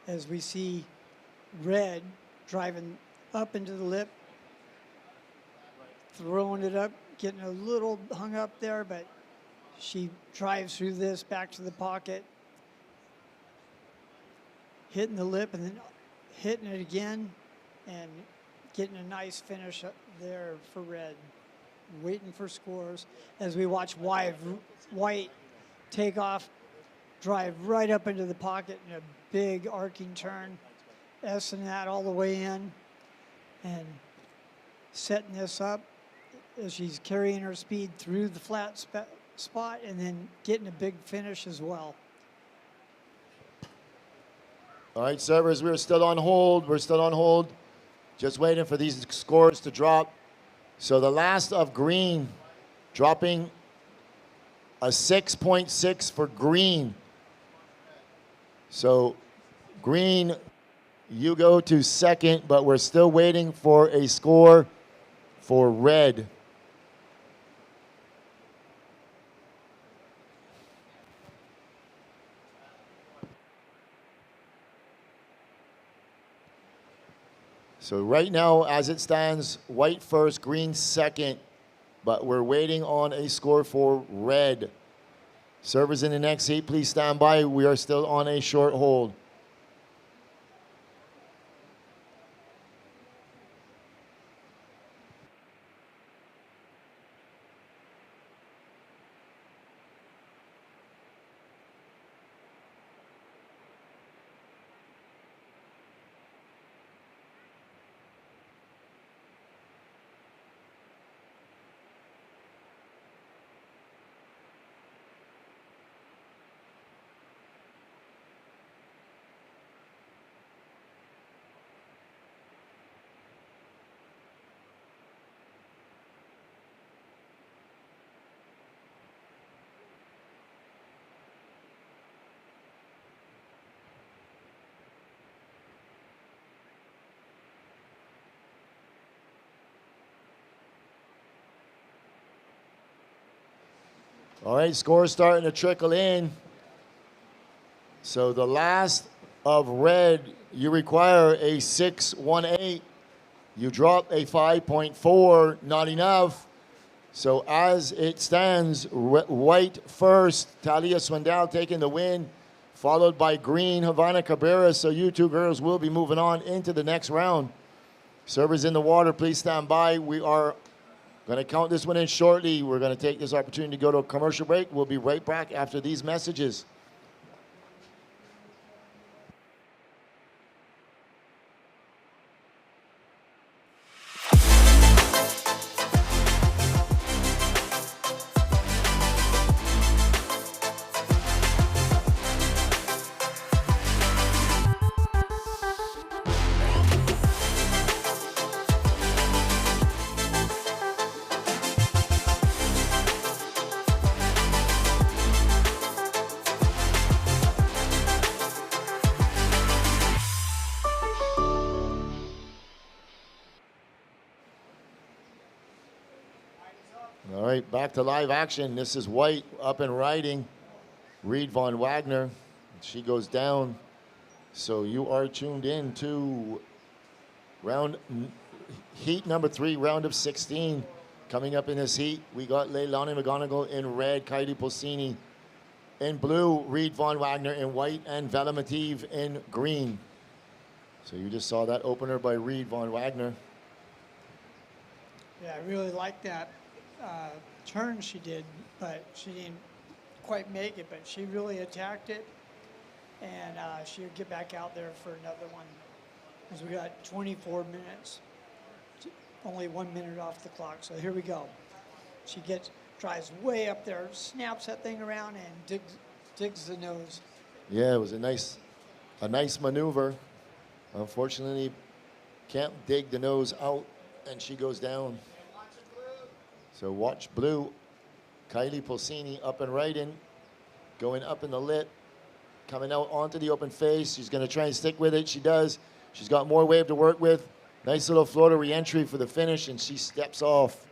as we see Red driving up into the lip, throwing it up, getting a little hung up there, but she drives through this back to the pocket, hitting the lip and then hitting it again and getting a nice finish up there for Red. Waiting for scores as we watch White take off, drive right up into the pocket in a big arcing turn, S-ing that all the way in and setting this up as she's carrying her speed through the flat spot and then getting a big finish as well. All right, servers, we're still on hold. We're still on hold. Just waiting for these scores to drop. So the last of Green dropping a 6.6 for Green. So Green, you go to second, but we're still waiting for a score for Red. So right now, as it stands, White first, Green second, but we're waiting on a score for Red. Servers in the next heat, please stand by. We are still on a short hold. All right, scores starting to trickle in. So the last of Red, you require a 6.18. You drop a 5.4, not enough. So as it stands, White first, Talia Swindell taking the win, followed by Green, Havana Cabrera. So you two girls will be moving on into the next round. Servers in the water, please stand by. We are going to count this one in shortly. We're going to take this opportunity to go to a commercial break. We'll be right back after these messages. All right, back to live action. This is White up and riding. Reed von Wagner. She goes down. So you are tuned in to heat number 3, round of 16. Coming up in this heat, we got Leilani McGonigal in red, Kaidi Pulsini in blue, Reed von Wagner in white, and Vela Mativ in green. So you just saw that opener by Reed von Wagner. Yeah, I really liked that turn she did, but she didn't quite make it, but she really attacked it, and she'll get back out there for another one, because we got 24 minutes, only 1 minute off the clock. So here we go. She drives way up there, snaps that thing around, and digs the nose. Yeah, it was a nice maneuver. Unfortunately, can't dig the nose out, and she goes down. So watch blue. Kylie Pulsini up and riding, going up in the lit, coming out onto the open face. She's going to try and stick with it. She does. She's got more wave to work with. Nice little Florida re-entry for the finish, and she steps off.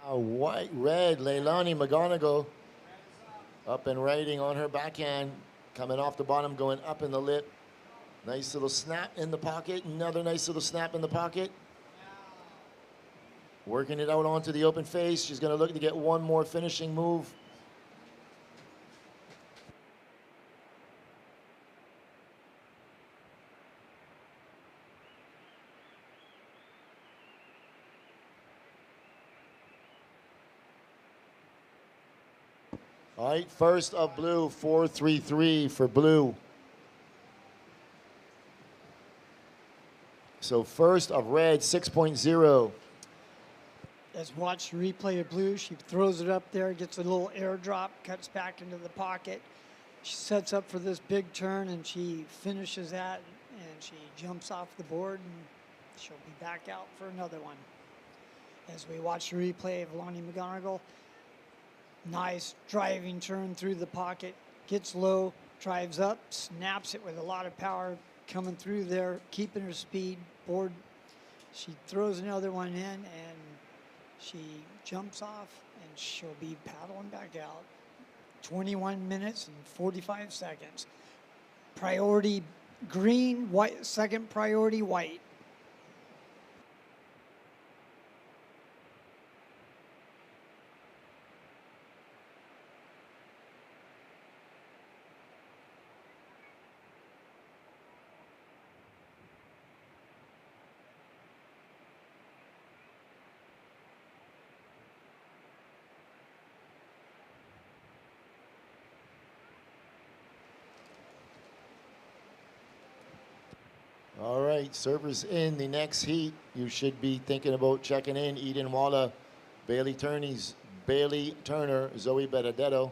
White, red, Leilani McGonigal up and riding on her backhand, coming off the bottom, going up in the lip. Nice little snap in the pocket, another nice little snap in the pocket. Working it out onto the open face. She's going to look to get one more finishing move. All right, first of blue, 4.33 for blue. So first of red, 6.0. Let's watch the replay of blue. She throws it up there, gets a little airdrop, cuts back into the pocket. She sets up for this big turn, and she finishes that, and she jumps off the board, and she'll be back out for another one. As we watch the replay of Leilani McGonigal, nice driving turn through the pocket, gets low, drives up, snaps it with a lot of power coming through there, keeping her speed board. She throws another one in, and she jumps off, and she'll be paddling back out. 21 minutes and 45 seconds. Priority green, white, second priority white. All right, servers in the next heat. You should be thinking about checking in Eden Walla, Bailey Turner, Zoe Benedetto,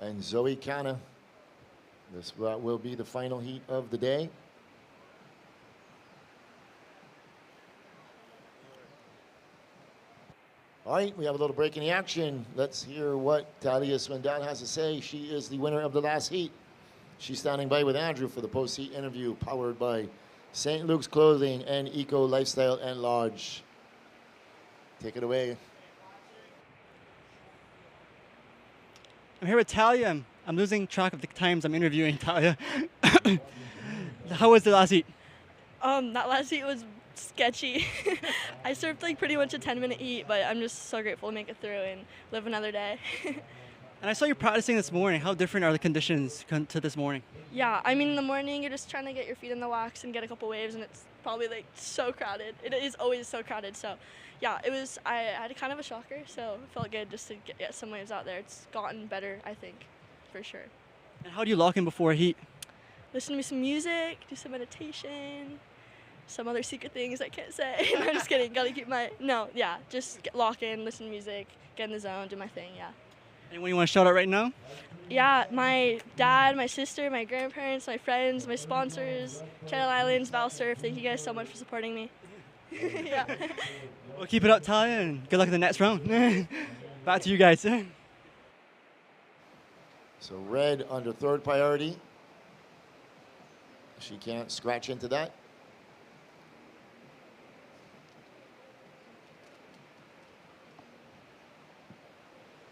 and Zoe Canna. This will be the final heat of the day. All right, we have a little break in the action. Let's hear what Talia Swindell has to say. She is the winner of the last heat. She's standing by with Andrew for the post-heat interview, powered by St. Luke's Clothing and Eco Lifestyle and Lodge. Take it away. I'm here with Talia. I'm losing track of the times I'm interviewing Talia. How was the last heat? That last heat was sketchy. I surfed like pretty much a 10-minute heat, but I'm just so grateful to make it through and live another day. And I saw you practicing this morning. How different are the conditions to this morning? Yeah, I mean in the morning you're just trying to get your feet in the wax and get a couple waves, and it's probably like so crowded. It is always so crowded. So yeah, I had kind of a shocker, so it felt good just to get some waves out there. It's gotten better, I think, for sure. And how do you lock in before a heat? Listen to me some music, do some meditation, some other secret things I can't say. No, I'm just kidding. Gotta keep my, just lock in, listen to music, get in the zone, do my thing, yeah. Anyone you want to shout out right now? Yeah, my dad, my sister, my grandparents, my friends, my sponsors, Channel Islands, Val Surf. Thank you guys so much for supporting me. Yeah. Well, keep it up, Talia, and good luck in the next round. Back to you guys. So red under third priority. She can't scratch into that.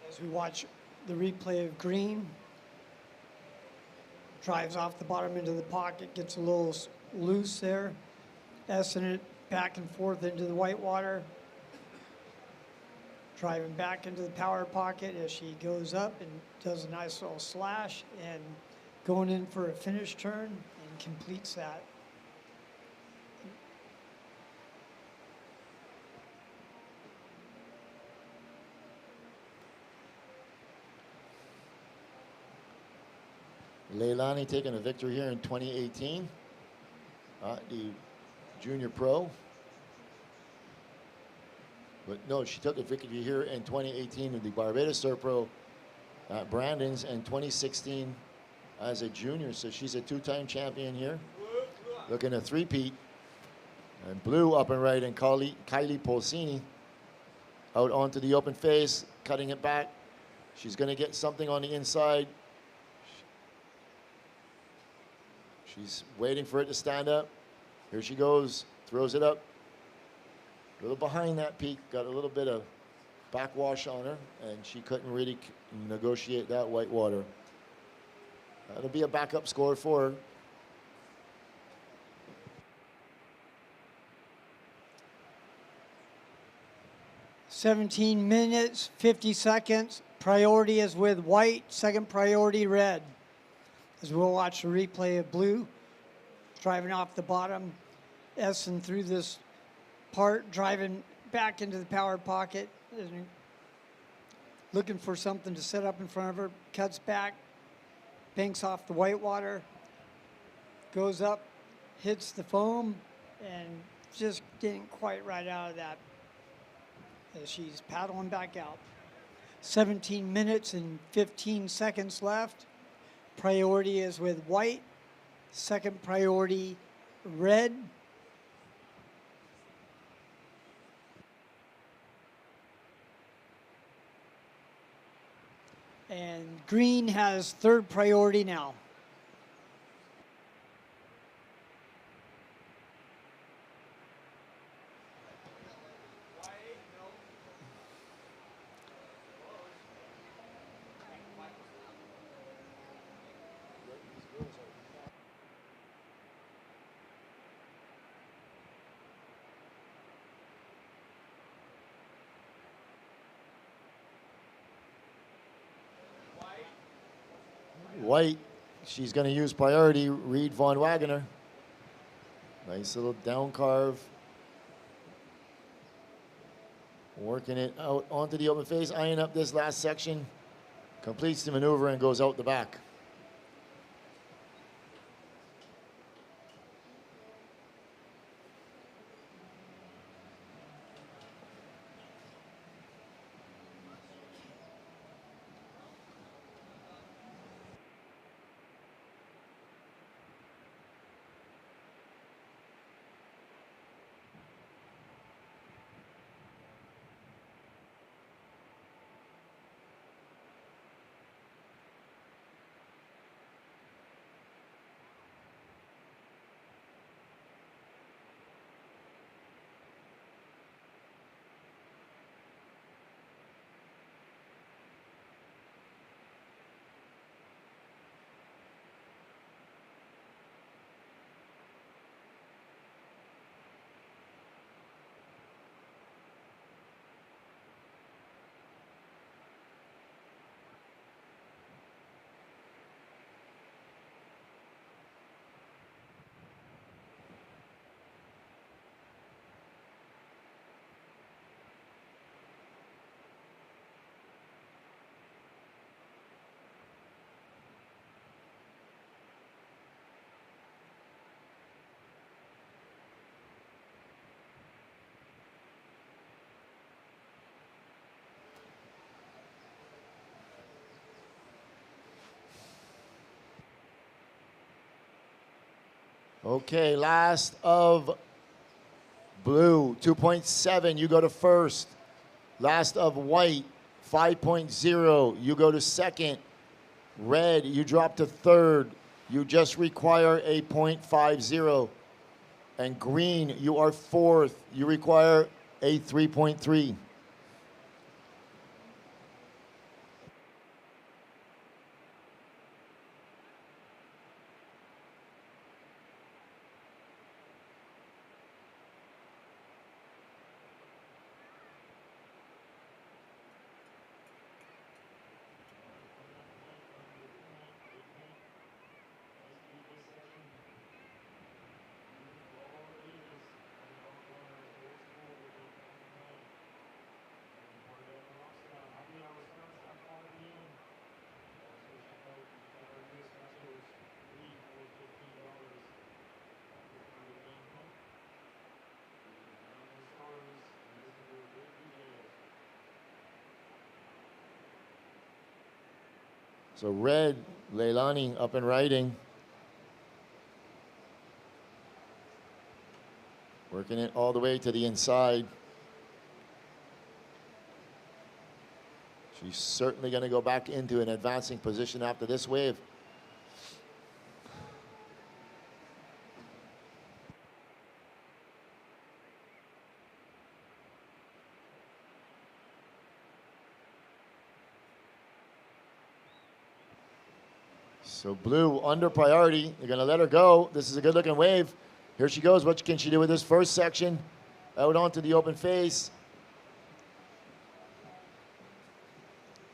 As we watch the replay of green, drives off the bottom into the pocket, gets a little loose there, S-ing it back and forth into the white water, driving back into the power pocket as she goes up and does a nice little slash and going in for a finish turn and completes that. Leilani taking a victory here in 2018, the junior pro. But no, she took a victory here in 2018 in the Barbados Surf Pro at Brandon's, and 2016 as a junior. So she's a two-time champion here. Looking at three-peat. And blue up and right, and Kylie Polsini out onto the open face, cutting it back. She's going to get something on the inside. She's waiting for it to stand up. Here she goes, throws it up. A little behind that peak, got a little bit of backwash on her, and she couldn't really negotiate that white water. That'll be a backup score for her. $17 minutes, 50 seconds. Priority is with white, second priority red. As we'll watch the replay of blue, driving off the bottom, S-ing through this part, driving back into the power pocket, looking for something to set up in front of her, cuts back, banks off the white water, goes up, hits the foam, and just didn't quite right out of that as she's paddling back out. 17 minutes and 15 seconds left. Priority is with white, second priority red. And green has third priority now. White, she's going to use priority, Reed Von Wagener. Nice little down carve. Working it out onto the open face, eyeing up this last section. Completes the maneuver and goes out the back. Okay, last of blue, 2.7, you go to first. Last of white, 5.0, you go to second. Red, you drop to third. You just require a .50. And green, you are fourth. You require a 3.3. So red, Leilani up and riding. Working it all the way to the inside. She's certainly going to go back into an advancing position after this wave. So blue under priority. They're going to let her go. This is a good looking wave. Here she goes. What can she do with this first section? Out onto the open face.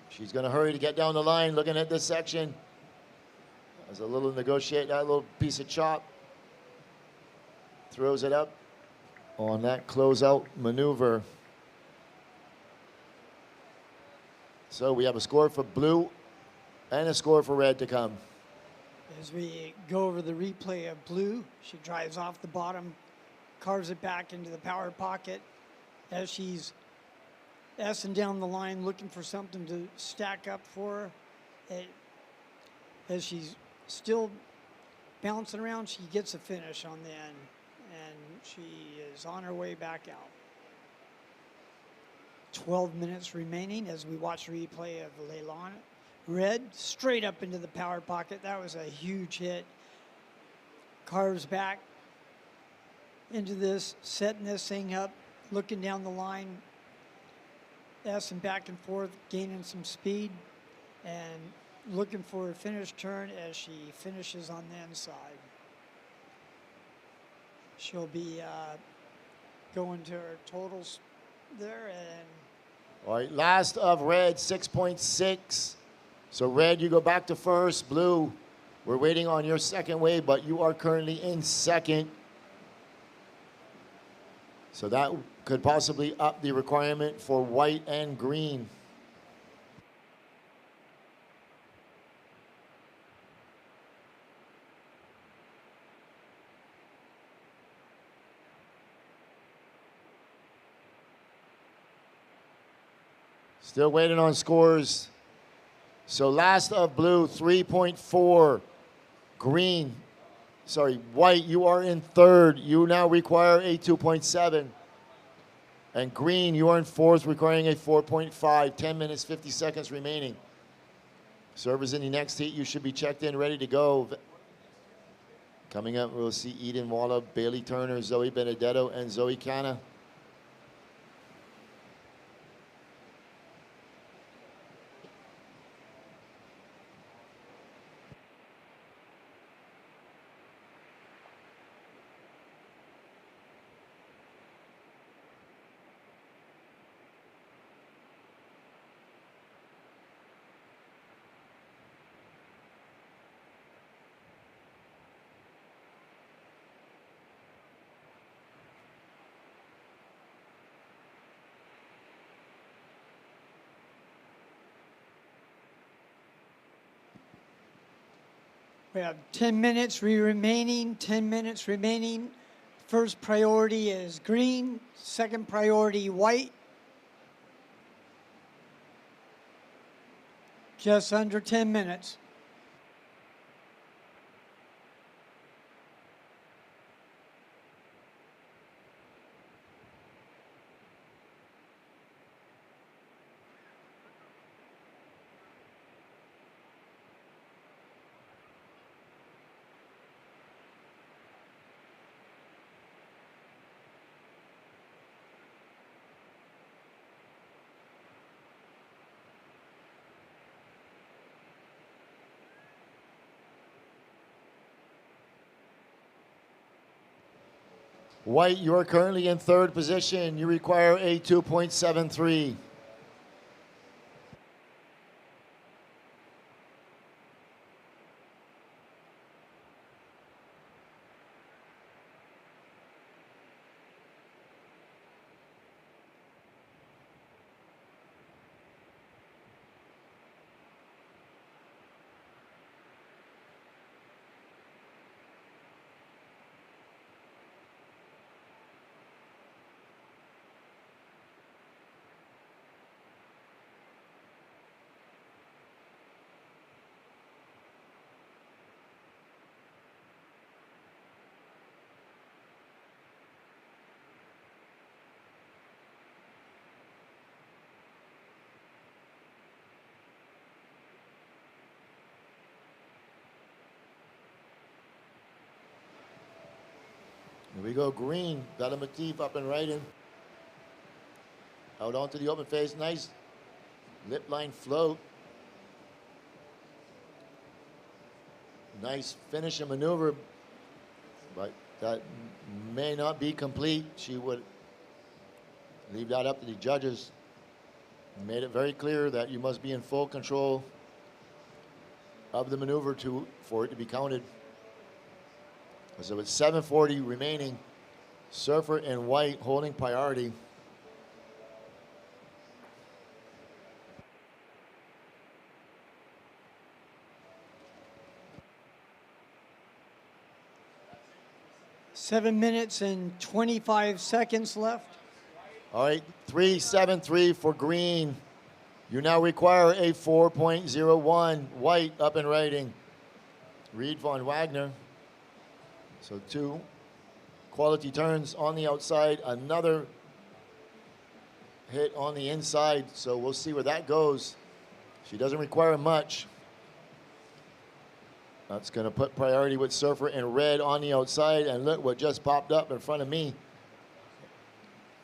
She's going to hurry to get down the line. Looking at this section. As a little negotiate that little piece of chop. Throws it up on that closeout maneuver. So we have a score for blue and a score for red to come. As we go over the replay of blue, she drives off the bottom, carves it back into the power pocket as she's S-ing down the line looking for something to stack up for her. As she's still bouncing around, she gets a finish on the end, and she is on her way back out. 12 minutes remaining as we watch the replay of Leilani. Red, straight up into the power pocket. That was a huge hit. Carves back into this, setting this thing up, looking down the line, S-ing back and forth, gaining some speed, and looking for a finish turn as she finishes on the inside. She'll be going to her totals there. And all right, last of red, 6.6. So red, you go back to first. Blue, we're waiting on your second wave, but you are currently in second. So that could possibly up the requirement for white and green. Still waiting on scores. So last of blue, 3.4. Green, sorry, white, you are in third. You now require a 2.7. And green, you are in fourth, requiring a 4.5. 10 minutes, 50 seconds remaining. Servers in the next heat, you should be checked in, ready to go. Coming up, we'll see Eden Walla, Bailey Turner, Zoe Benedetto, and Zoe Canna. we have 10 minutes remaining, 10 minutes remaining. First priority is green, second priority white. Just under 10 minutes. White, you are currently in third position. You require a 2.73. Here we go, green. Got a motif up and right in. Out onto the open face. Nice lip line float. Nice finish and maneuver, but that may not be complete. She would leave that up to the judges. Made it very clear that you must be in full control of the maneuver for it to be counted. So it's 7:40 remaining. Surfer and White holding priority. Seven minutes and 25 seconds left. All right, 3.73 for green. You now require a 4.01. White up and riding. Reed von Wagner. So 2 quality turns on the outside, another hit on the inside. So we'll see where that goes. She doesn't require much. That's going to put priority with Surfer in red on the outside. And look what just popped up in front of me.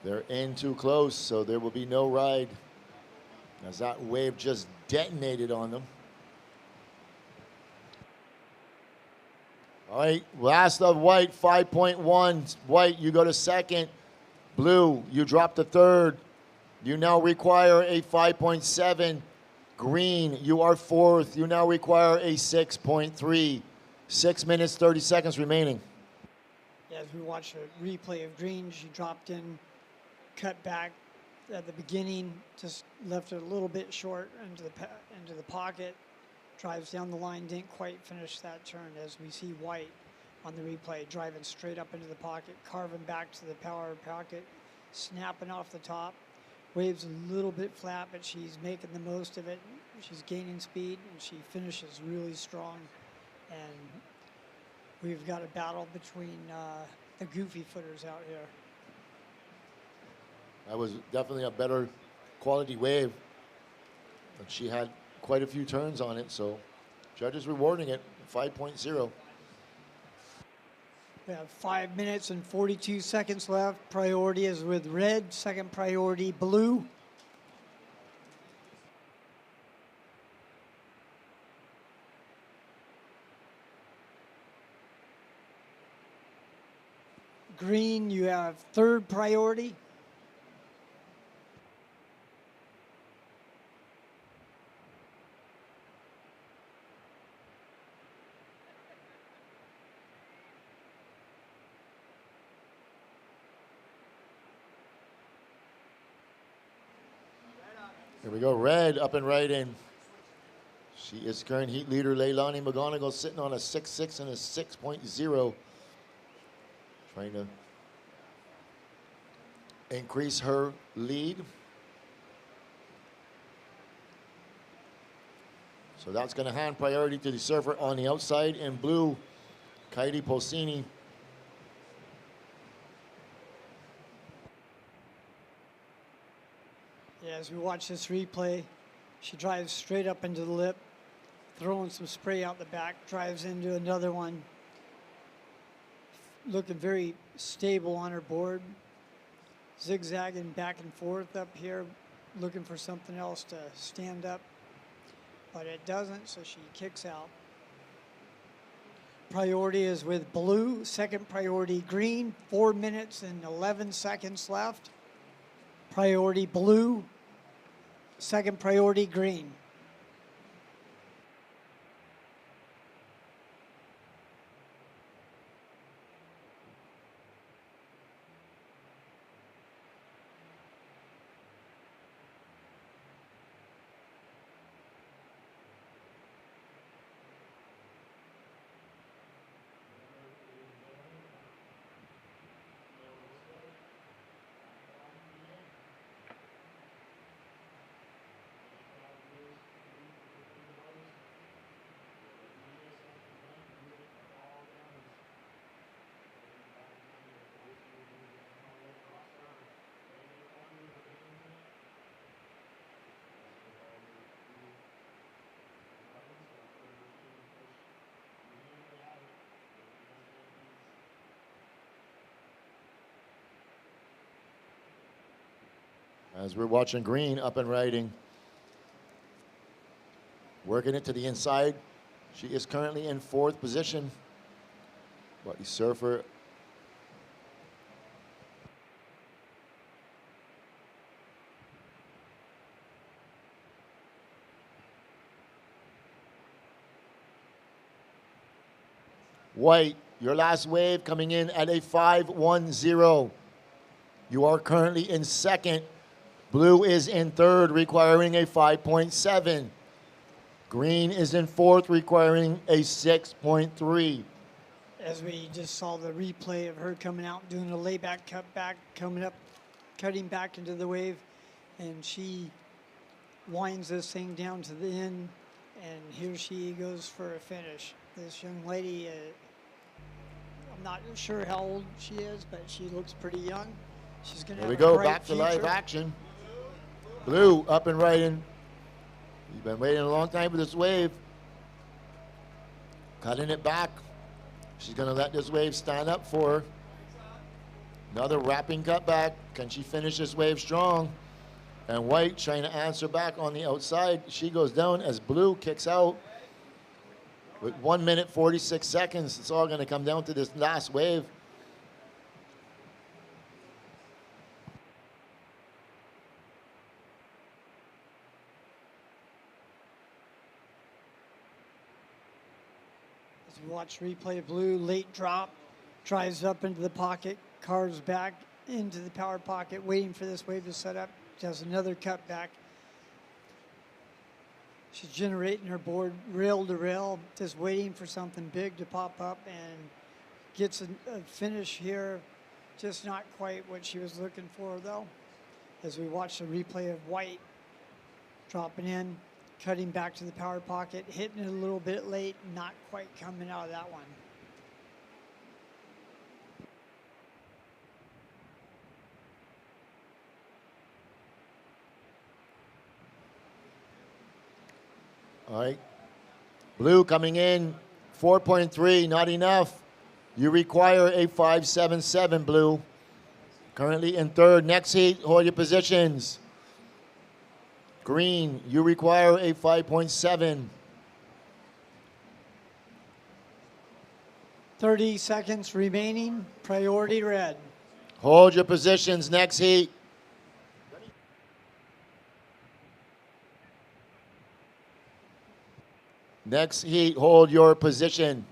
They're in too close, so there will be no ride as that wave just detonated on them. All right, last of White, 5.1. White, you go to second. Blue, you drop to third. You now require a 5.7. Green, you are fourth. You now require a 6.3. 6 minutes, 30 seconds remaining. As we watch a replay of green, she dropped in, cut back at the beginning, just left it a little bit short into the pocket. Drives down the line, didn't quite finish that turn, as we see White on the replay, driving straight up into the pocket, carving back to the power pocket, snapping off the top. Wave's a little bit flat, but she's making the most of it. She's gaining speed, and she finishes really strong. And we've got a battle between the goofy footers out here. That was definitely a better quality wave, but she had quite a few turns on it, so judges rewarding it, 5.0. We have 5 minutes and 42 seconds left. Priority is with red, second priority blue. Green, you have third priority. Here we go, red up and right in. She is current heat leader, Leilani McGonigal, sitting on a 6.6 and a 6.0. Trying to increase her lead. So that's going to hand priority to the surfer on the outside. In blue, Kaidi Polsini. Yeah, as we watch this replay, she drives straight up into the lip, throwing some spray out the back, drives into another one. Looking very stable on her board, zigzagging back and forth up here, looking for something else to stand up, but it doesn't, so she kicks out. priority is with blue, second priority green, 4 minutes and 11 seconds left. Priority blue, second priority green. As we're watching green up and riding. Working it to the inside. She is currently in 4th position. But the surfer White, your last wave coming in at a 5-1-0. You are currently in 2nd. Blue is in 3rd, requiring a 5.7. Green is in 4th, requiring a 6.3. As we just saw the replay of her coming out, doing a layback, cut back, coming up, cutting back into the wave, and she winds this thing down to the end, and here she goes for a finish. This young lady, I'm not sure how old she is, but she looks pretty young. She's going to Here have we a go, bright back to live future. action. Blue up and riding. You've been waiting a long time for this wave. Cutting it back. She's going to let this wave stand up for her. Another wrapping cut back. Can she finish this wave strong? And White trying to answer back on the outside. She goes down as Blue kicks out. With 1 minute, 46 seconds, it's all going to come down to this last wave. As we watch replay, Blue late drop, drives up into the pocket, carves back into the power pocket, waiting for this wave to set up. Does another cut back. She's generating her board rail to rail, just waiting for something big to pop up, and gets a finish here. Just not quite what she was looking for, though. As we watch the replay of White dropping in, cutting back to the power pocket, hitting it a little bit late, not quite coming out of that one. All right. Blue coming in, 4.3, not enough. You require a 5.77, Blue. Currently in 3rd. Next heat, hold your positions. Green, you require a 5.7. 30 seconds remaining, priority red. Hold your positions, next heat. Next heat, hold your position.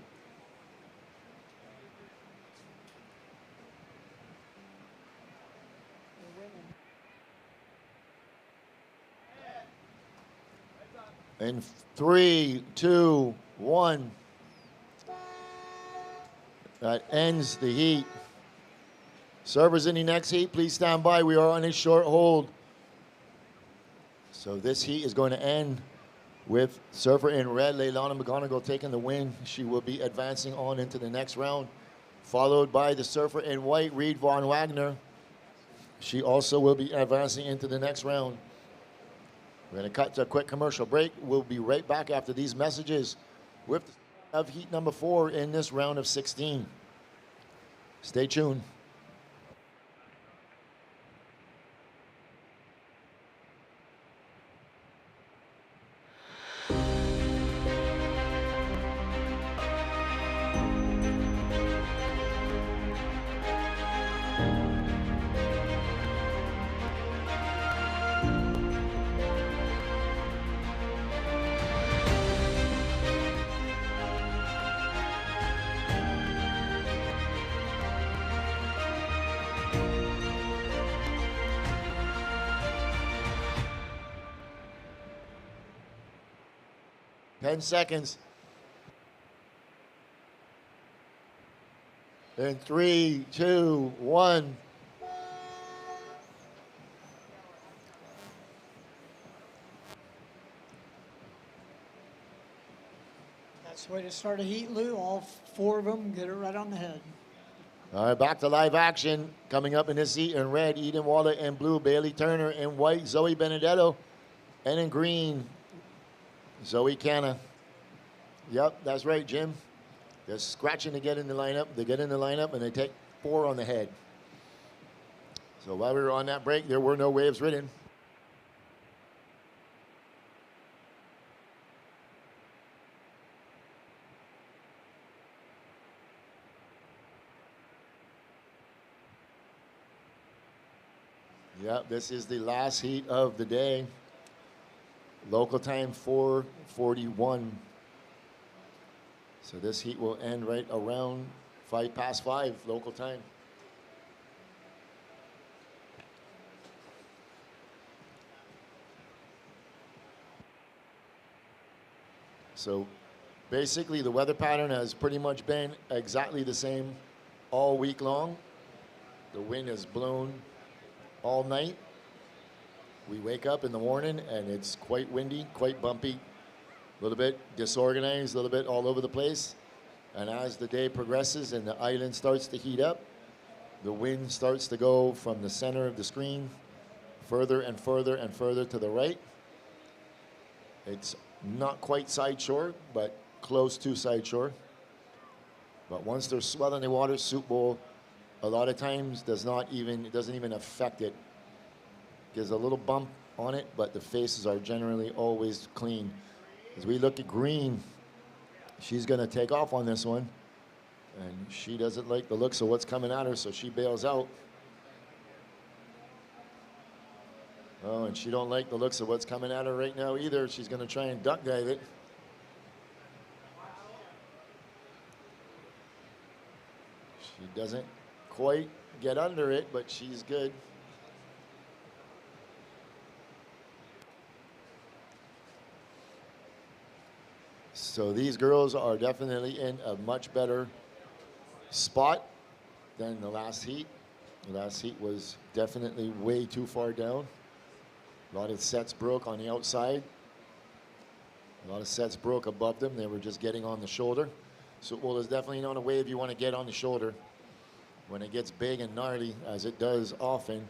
In 3, 2, 1. That ends the heat. Servers in the next heat, please stand by. We are on a short hold. So this heat is going to end with surfer in red, Leilani McGonigal taking the win. She will be advancing on into the next round, followed by the surfer in white, Reed Von Wagner. She also will be advancing into the next round. We're going to cut to a quick commercial break. We'll be right back after these messages with of heat number 4 in this round of 16. Stay tuned. 10 seconds. In 3, 2, 1. That's the way to start a heat, Lou. All 4 of them get it right on the head. All right, back to live action. Coming up in this heat in red, Eden Waller. In blue, Bailey Turner. In white, Zoe Benedetto. And in green, Zoe Canna. Yep, that's right, Jim. They're scratching to get in the lineup. They get in the lineup, and they take 4 on the head. So while we were on that break, there were no waves ridden. Yep, this is the last heat of the day. Local time 4:41. So this heat will end right around 5:05 local time. So basically the weather pattern has pretty much been exactly the same all week long. The wind has blown all night. We wake up in the morning and it's quite windy, quite bumpy, a little bit disorganized, a little bit all over the place. And as the day progresses and the island starts to heat up, the wind starts to go from the center of the screen further and further and further to the right. It's not quite side shore, but close to side shore. But once there's swell in the water, soup bowl a lot of times doesn't even affect it. Gives a little bump on it, but the faces are generally always clean. As we look at green, she's gonna take off on this one, and she doesn't like the looks of what's coming at her, so she bails out. Oh, and she don't like the looks of what's coming at her right now either. She's gonna try and duck dive it. She doesn't quite get under it, but she's good. So these girls are definitely in a much better spot than the last heat. The last heat was definitely way too far down. A lot of sets broke on the outside. A lot of sets broke above them. They were just getting on the shoulder. So, well, there's definitely not a wave you want to get on the shoulder. When it gets big and gnarly, as it does often,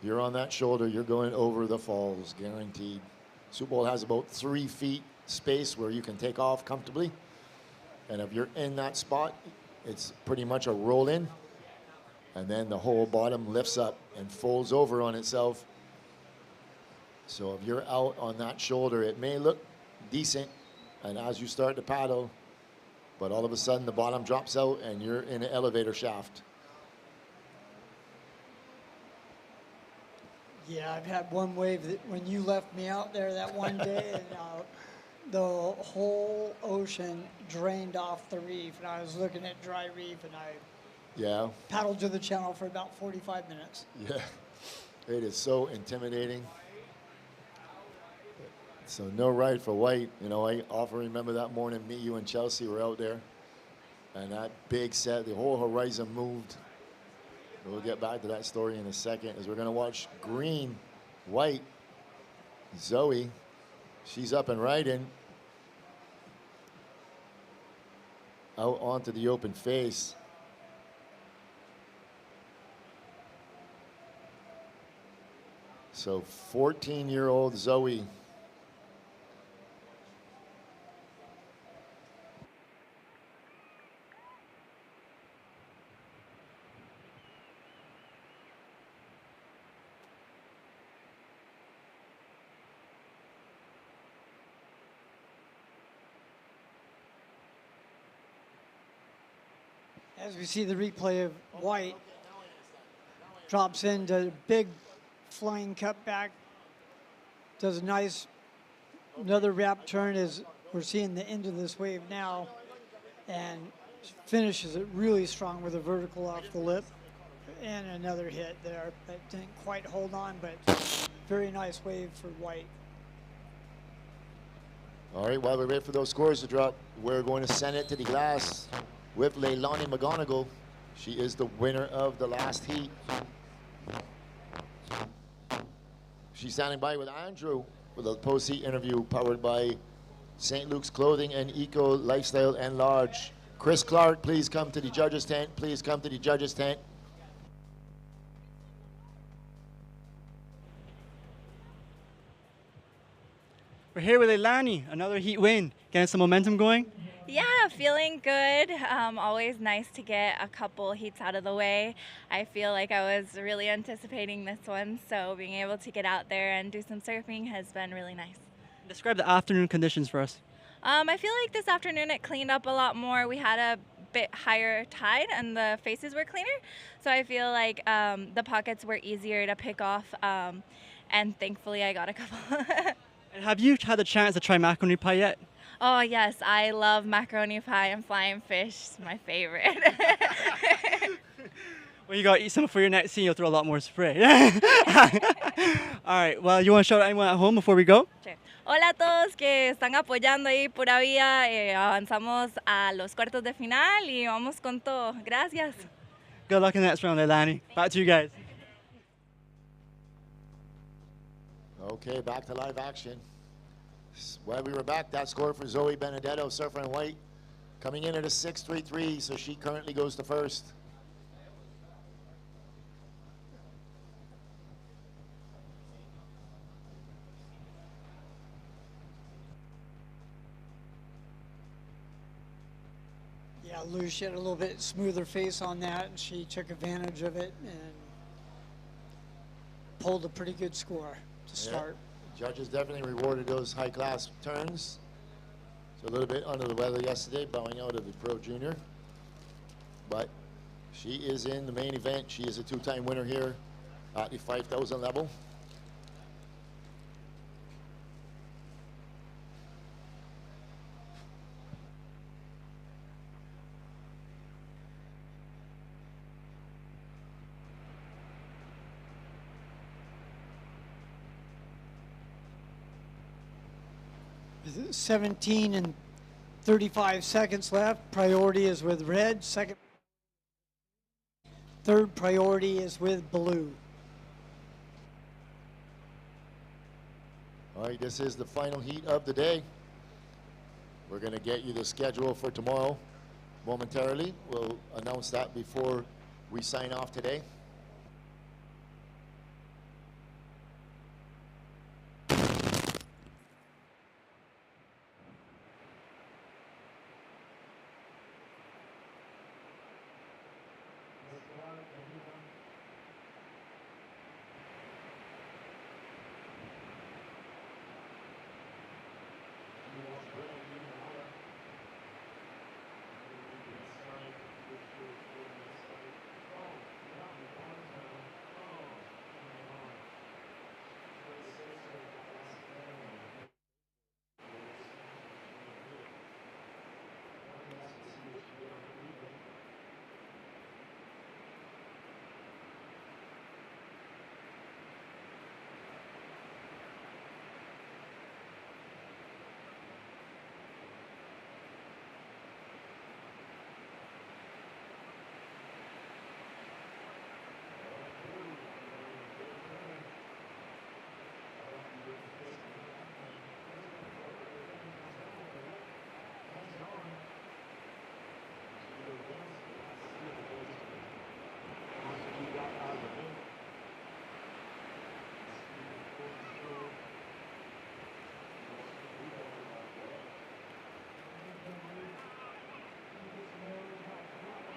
you're on that shoulder, you're going over the falls, guaranteed. Super Bowl has about 3 feet space where you can take off comfortably. And if you're in that spot, it's pretty much a roll in. And then the whole bottom lifts up and folds over on itself. So if you're out on that shoulder, it may look decent. And as you start to paddle, but all of a sudden the bottom drops out and you're in an elevator shaft. Yeah, I've had one wave that when you left me out there that one day, and the whole ocean drained off the reef, and I was looking at dry reef, and I paddled to the channel for about 45 minutes. Yeah, it is so intimidating. So no ride for white. You know, I often remember that morning, me, you, and Chelsea were out there, and that big set, the whole horizon moved. We'll get back to that story in a second, as we're going to watch green, white, Zoe. She's up and riding out onto the open face. So 14-year-old Zoe. As we see the replay of white, drops into big flying cutback, does a nice, another wrap turn as we're seeing the end of this wave now, and finishes it really strong with a vertical off the lip, and another hit there that didn't quite hold on, but very nice wave for white. All right, while we wait for those scores to drop, we're going to send it to the glass with Leilani McGonigal. She is the winner of the last heat. She's standing by with Andrew with a post-heat interview powered by St. Luke's Clothing and Eco Lifestyle and Lodge. Chris Clark, please come to the judges' tent. Please come to the judges' tent. We're here with Leilani, another heat win. Getting some momentum going? Yeah, feeling good. Always nice to get a couple heats out of the way. I feel like I was really anticipating this one, so being able to get out there and do some surfing has been really nice. Describe the afternoon conditions for us. I feel like this afternoon it cleaned up a lot more. We had a bit higher tide and the faces were cleaner, so I feel like the pockets were easier to pick off, and thankfully I got a couple. And have you had a chance to try macaroni pie yet? Oh yes, I love macaroni pie and flying fish. It's my favorite. Well, you gotta eat some for your next scene. You'll throw a lot more spray. All right. Well, you want to shout out anyone at home before we go? Sure. Hola a todos que están apoyando ahí pura vida. Avanzamos a los cuartos de final y vamos con todo. Gracias. Good luck in the next round, Leilani. Back to you guys. Okay, back to live action. While we were back, that score for Zoe Benedetto, surfer in white, coming in at a 6.33, so she currently goes to first. Yeah, Lou, she had a little bit smoother face on that, and she took advantage of it and pulled a pretty good score to start. Judges definitely rewarded those high-class turns. So a little bit under the weather yesterday, bowing out of the Pro Junior. But she is in the main event. She is a two-time winner here at the 5,000 level. With 17 and 35 seconds left. Priority is with red. Third priority is with blue. All right, this is the final heat of the day. We're going to get you the schedule for tomorrow momentarily. We'll announce that before we sign off today.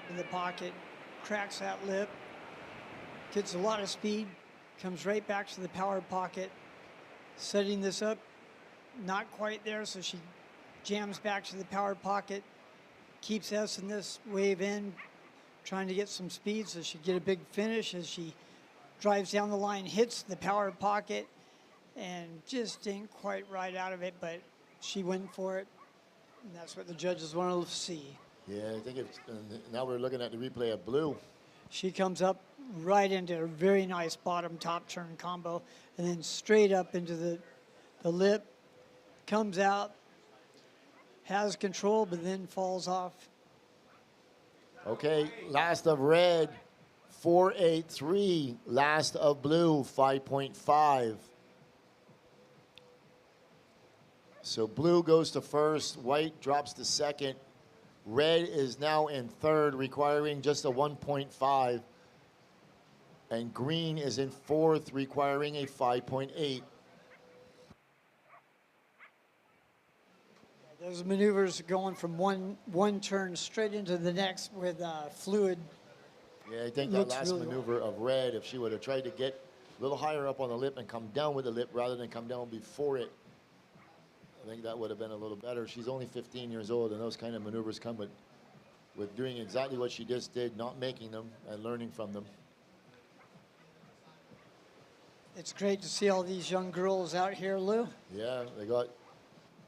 In the pocket, cracks that lip, gets a lot of speed, comes right back to the power pocket, setting this up, not quite there, so she jams back to the power pocket, keeps us in this wave in, trying to get some speed so she get a big finish as she drives down the line, hits the power pocket, and just ain't quite right out of it, but she went for it, and that's what the judges want to see. Yeah, I think it's, now we're looking at the replay of blue. She comes up right into a very nice bottom top turn combo and then straight up into the lip, comes out, has control, but then falls off. Okay, last of red, 4.83. Last of blue, 5.5. So blue goes to first, white drops to second. Red is now in third, requiring just a 1.5. And green is in fourth, requiring a 5.8. Those maneuvers going from one turn straight into the next with fluid. Yeah, I think that last maneuver of red, if she would have tried to get a little higher up on the lip and come down with the lip rather than come down before it, I think that would have been a little better. She's only 15 years old, and those kind of maneuvers come with doing exactly what she just did, not making them and learning from them. It's great to see all these young girls out here, Lou. Yeah, they got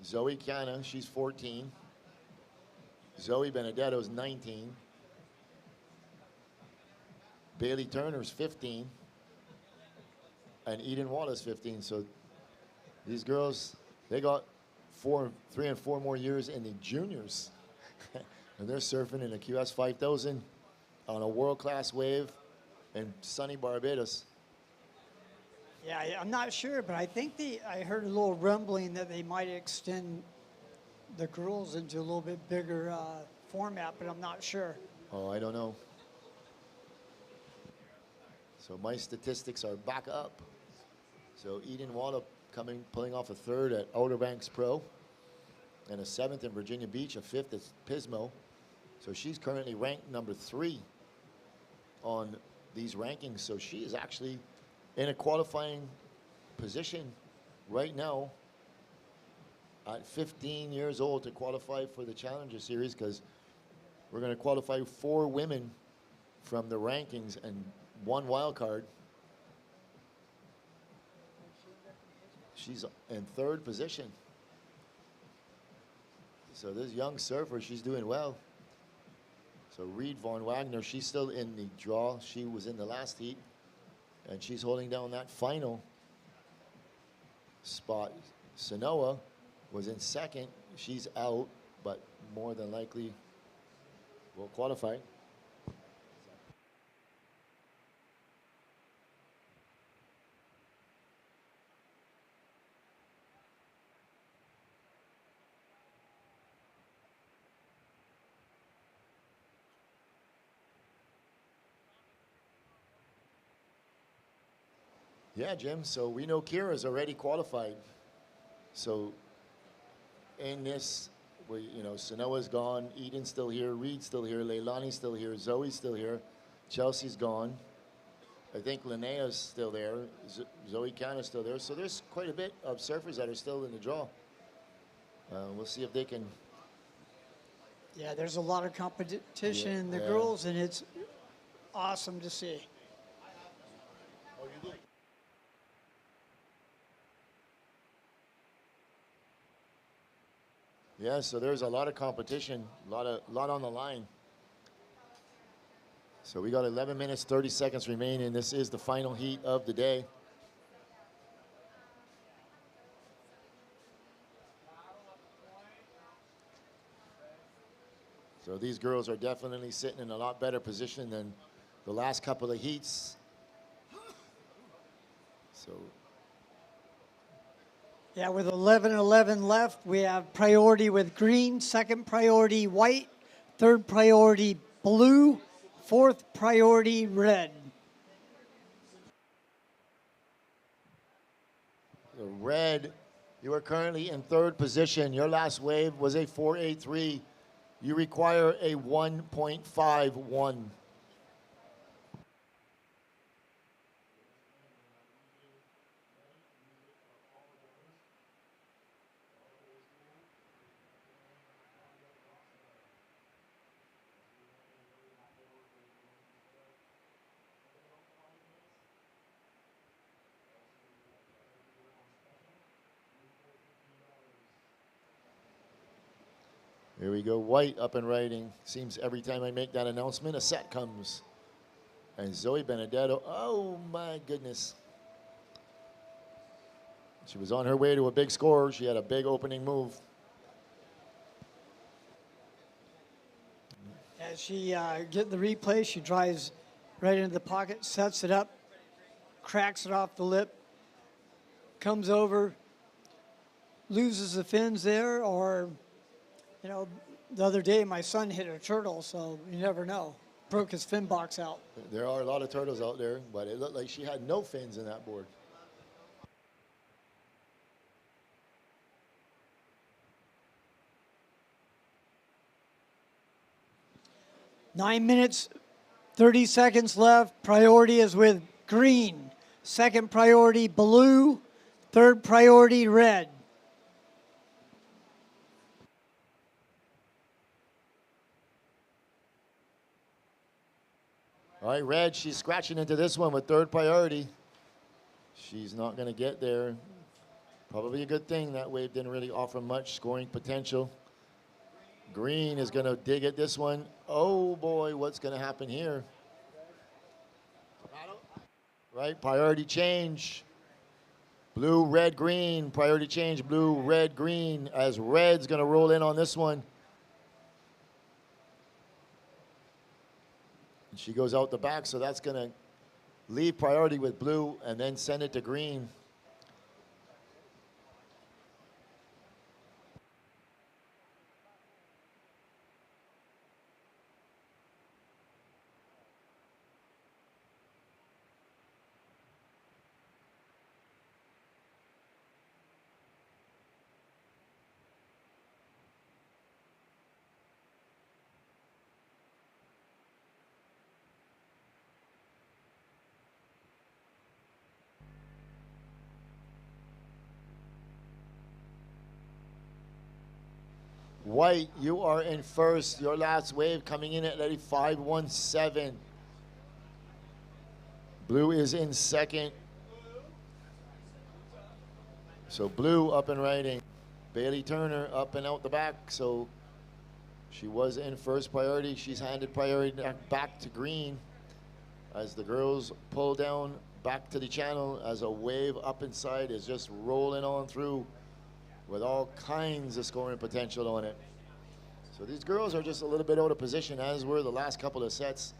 Zoe Canna, she's 14. Zoe Benedetto's 19. Bailey Turner's 15. And Eden Wallace 15. So these girls, they got 3 and 4 more years in the juniors. And they're surfing in a QS 5000 on a world-class wave in sunny Barbados. Yeah, I'm not sure, but I think I heard a little rumbling that they might extend the girls into a little bit bigger format, but I'm not sure. Oh, I don't know. So my statistics are back up. So Eden Wallace pulling off a third at Outer Banks Pro, and a 7th in Virginia Beach, a 5th at Pismo. So she's currently ranked number 3 on these rankings. So she is actually in a qualifying position right now at 15 years old to qualify for the Challenger Series, because we're going to qualify 4 women from the rankings and 1 wild card. She's in 3rd position. So this young surfer, she's doing well. So Reed Von Wagner, she's still in the draw. She was in the last heat, and she's holding down that final spot. Sanoa was in 2nd. She's out, but more than likely will qualify. Yeah, Jim, so we know Kira's already qualified. So in this, Sanoa's gone, Eden's still here, Reed's still here, Leilani's still here, Zoe's still here, Chelsea's gone. I think Linnea's still there, Zoe Canna's still there. So there's quite a bit of surfers that are still in the draw. We'll see if they can. Yeah, there's a lot of competition in the girls, and it's awesome to see. Yeah, so there's a lot of competition, a lot on the line. So we got 11 minutes, 30 seconds remaining. This is the final heat of the day. So these girls are definitely sitting in a lot better position than the last couple of heats. So. Yeah, with 11:11 left, we have priority with green, 2nd priority white, 3rd priority blue, 4th priority red. The red, you are currently in 3rd position. Your last wave was a 4.83. You require a 1.51. Here we go, white up and riding. Seems every time I make that announcement, a set comes. And Zoe Benedetto, oh my goodness. She was on her way to a big score. She had a big opening move. she get the replay. She drives right into the pocket, sets it up, cracks it off the lip, comes over, loses the fins there, or, you know, the other day my son hit a turtle, so you never know. Broke his fin box out. There are a lot of turtles out there, but it looked like she had no fins in that board. Nine minutes, 30 seconds left. Priority is with green. Second priority, blue. Third priority, red. All right, red, she's scratching into this one with third priority. She's not going to get there. Probably a good thing that wave didn't really offer much scoring potential. Green is going to dig at this one. Oh boy, what's going to happen here? Right, priority change. Blue, red, green. Priority change, blue, red, green. As red's going to roll in on this one. And she goes out the back, so that's going to leave priority with blue and then send it to green. White, you are in first. Your last wave coming in at 517. Blue is in second. So blue up and riding. Bailey Turner up and out the back. So she was in first priority. She's handed priority back to green as the girls pull down back to the channel as a wave up inside is just rolling on through with all kinds of scoring potential on it. So these girls are just a little bit out of position, as were the last couple of sets.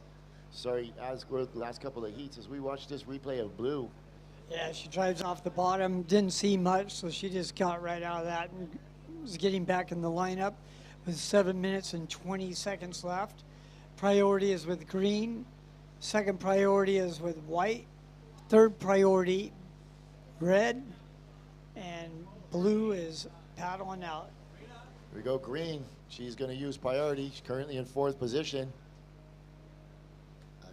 Sorry, as were the last couple of heats as we watch this replay of blue. Yeah, she drives off the bottom, didn't see much, so she just got right out of that and was getting back in the lineup with 7 minutes and 20 seconds left. Priority is with green. Second priority is with white. Third priority, red. And blue is paddling out. Here we go, green. She's going to use priority. She's currently in fourth position.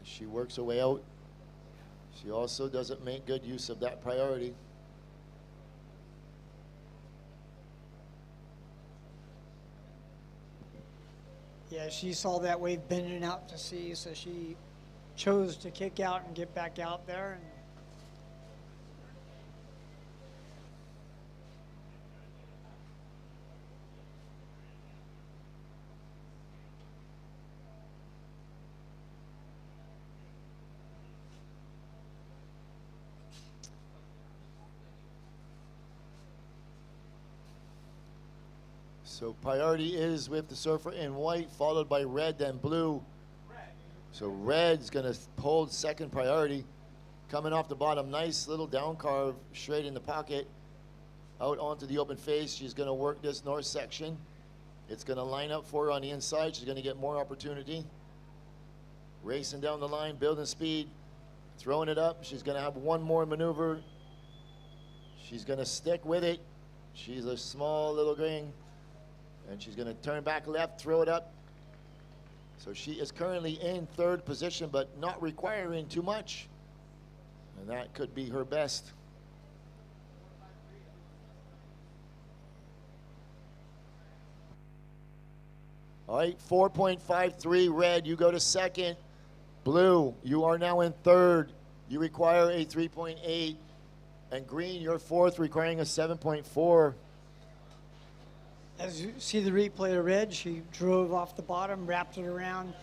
She works her way out. She also doesn't make good use of that priority. Yeah, she saw that wave bending out to sea, so she chose to kick out and get back out there. And so priority is with the surfer in white, followed by red, then blue. So red's going to hold second priority. Coming off the bottom, nice little down carve straight in the pocket. Out onto the open face. She's going to work this north section. It's going to line up for her on the inside. She's going to get more opportunity. Racing down the line, building speed, throwing it up. She's going to have one more maneuver. She's going to stick with it. She's a small little ring. And she's going to turn back left, throw it up. So she is currently in third position, but not requiring too much. And that could be her best. All right, 4.53 red, you go to second. Blue, you are now in third. You require a 3.8. And green, you're fourth, requiring a 7.4. as you see the replay of red, she drove off the bottom, wrapped it around,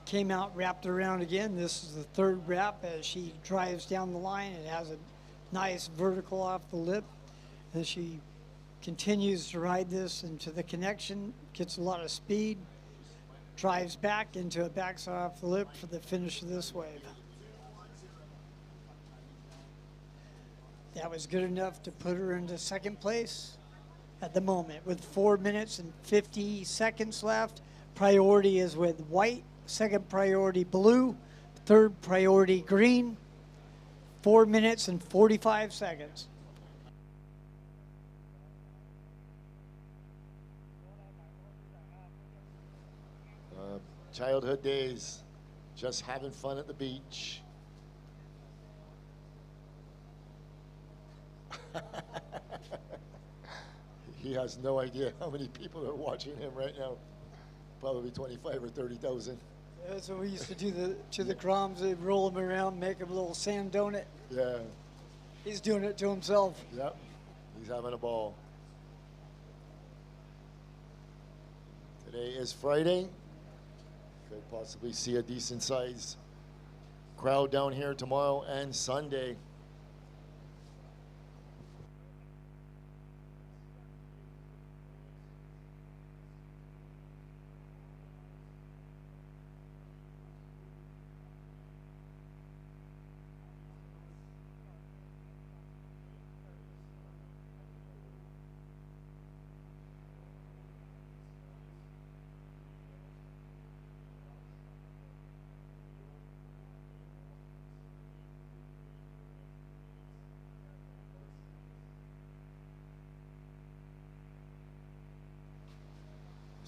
came out, wrapped it around again. This is the third wrap as she drives down the line. It has a nice vertical off the lip. As she continues to ride this into the connection, gets a lot of speed, drives back into a backside flip for the finish of this wave. That was good enough to put her into second place at the moment with 4 minutes and 50 seconds left. Priority is with white, second priority blue, third priority green. 4 minutes and 45 seconds. Childhood days, just having fun at the beach. He has no idea how many people are watching him right now. Probably 25 or 30,000. That's what we used to do to the Groms. They'd roll them around, make them a little sand donut. Yeah. He's doing it to himself. Yep. He's having a ball. Today is Friday. Could possibly see a decent size crowd down here tomorrow and Sunday.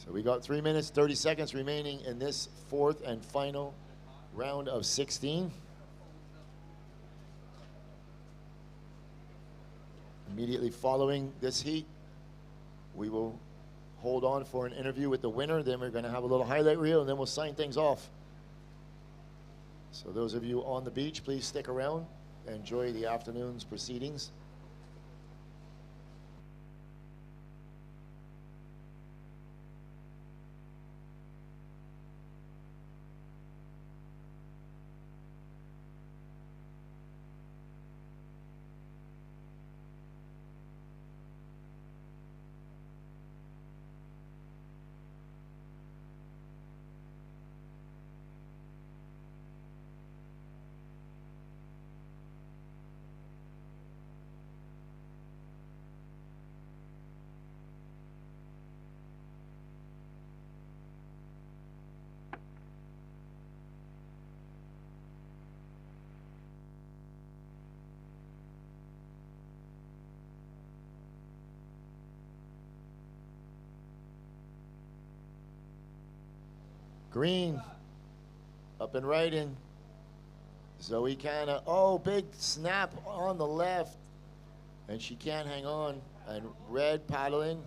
So we got 3 minutes, 30 seconds remaining in this fourth and final round of 16. Immediately following this heat, we will hold on for an interview with the winner. Then we're going to have a little highlight reel, and then we'll sign things off. So those of you on the beach, please stick around. Enjoy the afternoon's proceedings. Green, up and right in. Zoe Canna, oh, big snap on the left. And she can't hang on. And red paddling.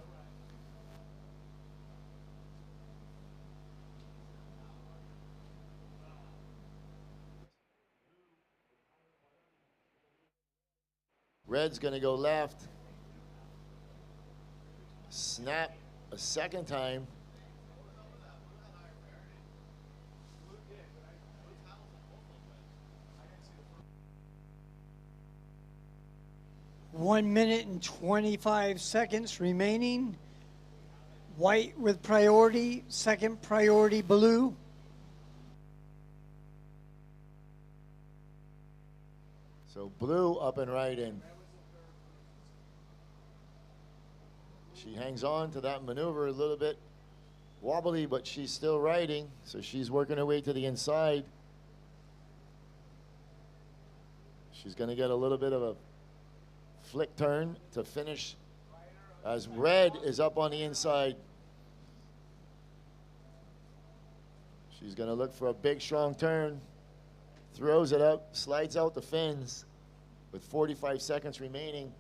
Red's gonna go left. Snap a second time. One minute and 25 seconds remaining. White with priority, second priority blue. So blue up and right in. She hangs on to that maneuver a little bit wobbly, but she's still riding, so she's working her way to the inside. She's going to get a little bit of a flick turn to finish as red is up on the inside. She's going to look for a big, strong turn. Throws it up, slides out the fins with 45 seconds remaining.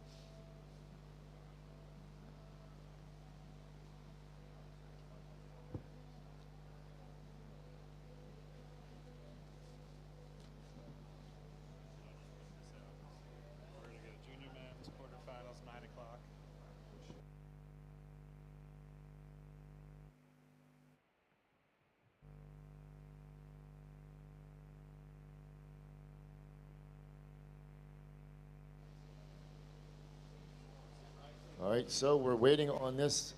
All right, so we're waiting on this,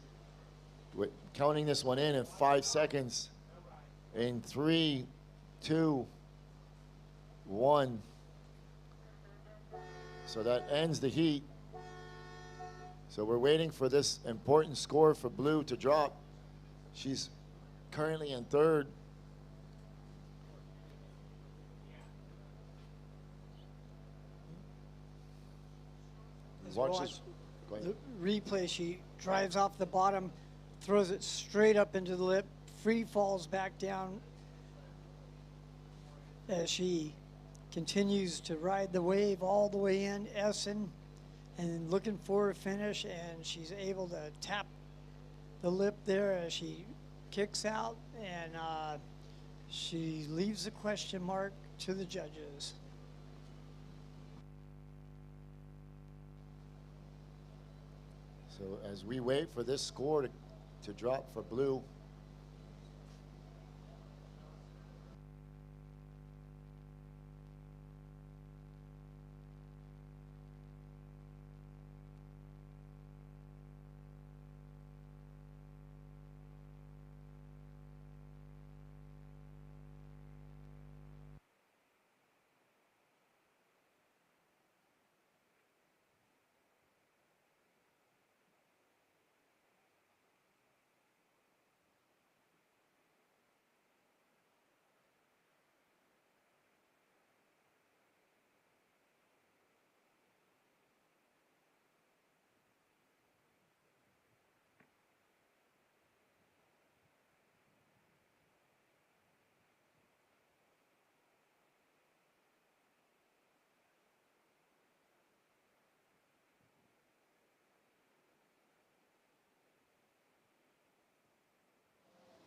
counting this one in 5 seconds. in 3, 2, 1. So that ends the heat. So we're waiting for this important score for blue to drop. She's currently in third. Watch this. Go ahead. The replay, she drives off the bottom, throws it straight up into the lip, free falls back down as she continues to ride the wave all the way in, Essen, and looking for a finish, and she's able to tap the lip there as she kicks out, and she leaves a question mark to the judges. So as we wait for this score to drop for blue,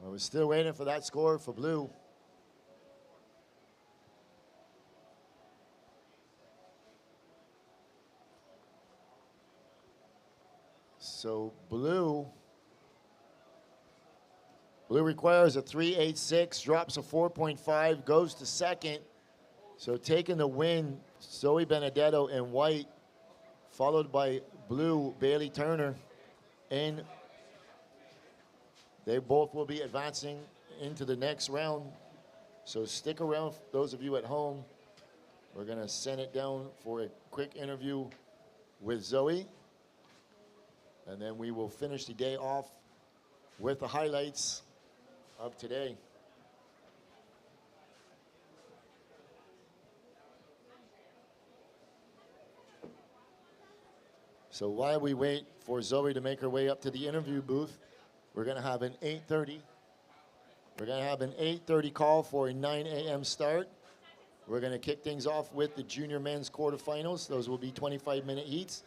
we're still waiting for that score for blue. So blue requires a 3.86, drops a 4.5, goes to second. So taking the win, Zoe Benedetto in white, followed by blue, Bailey Turner. And they both will be advancing into the next round. So stick around, those of you at home. We're gonna send it down for a quick interview with Zoe. And then we will finish the day off with the highlights of today. So while we wait for Zoe to make her way up to the interview booth, we're gonna have an 8:30. We're gonna have an 8:30 call for a 9 a.m. start. We're gonna kick things off with the junior men's quarterfinals. Those will be 25-minute heats.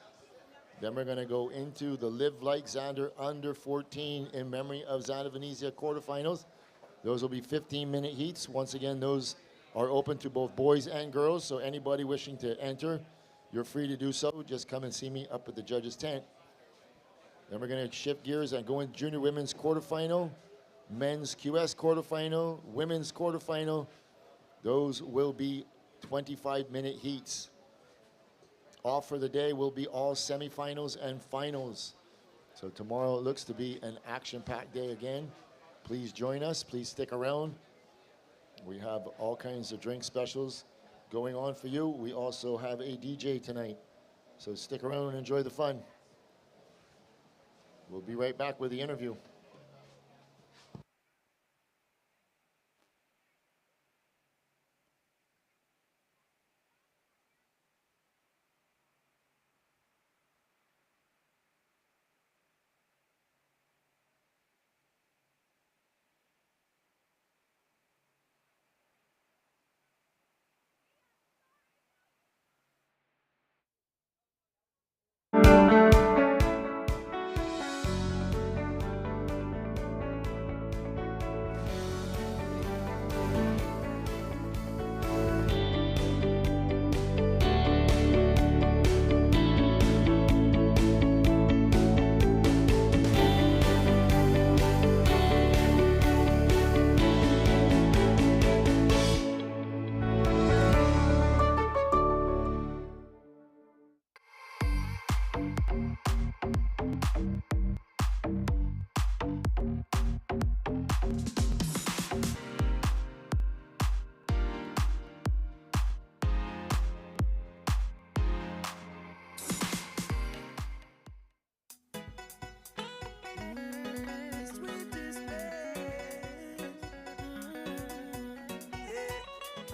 Then we're gonna go into the Live Like Zander under 14 in memory of Zander Venezia quarterfinals. Those will be 15-minute heats. Once again, those are open to both boys and girls, so anybody wishing to enter, you're free to do so. Just come and see me up at the judges' tent. Then we're gonna shift gears and go into junior women's quarterfinal, men's QS quarterfinal, women's quarterfinal. Those will be 25-minute heats. Off for the day will be all semifinals and finals. So tomorrow it looks to be an action-packed day again. Please join us, please stick around. We have all kinds of drink specials going on for you. We also have a DJ tonight. So stick around and enjoy the fun. We'll be right back with the interview.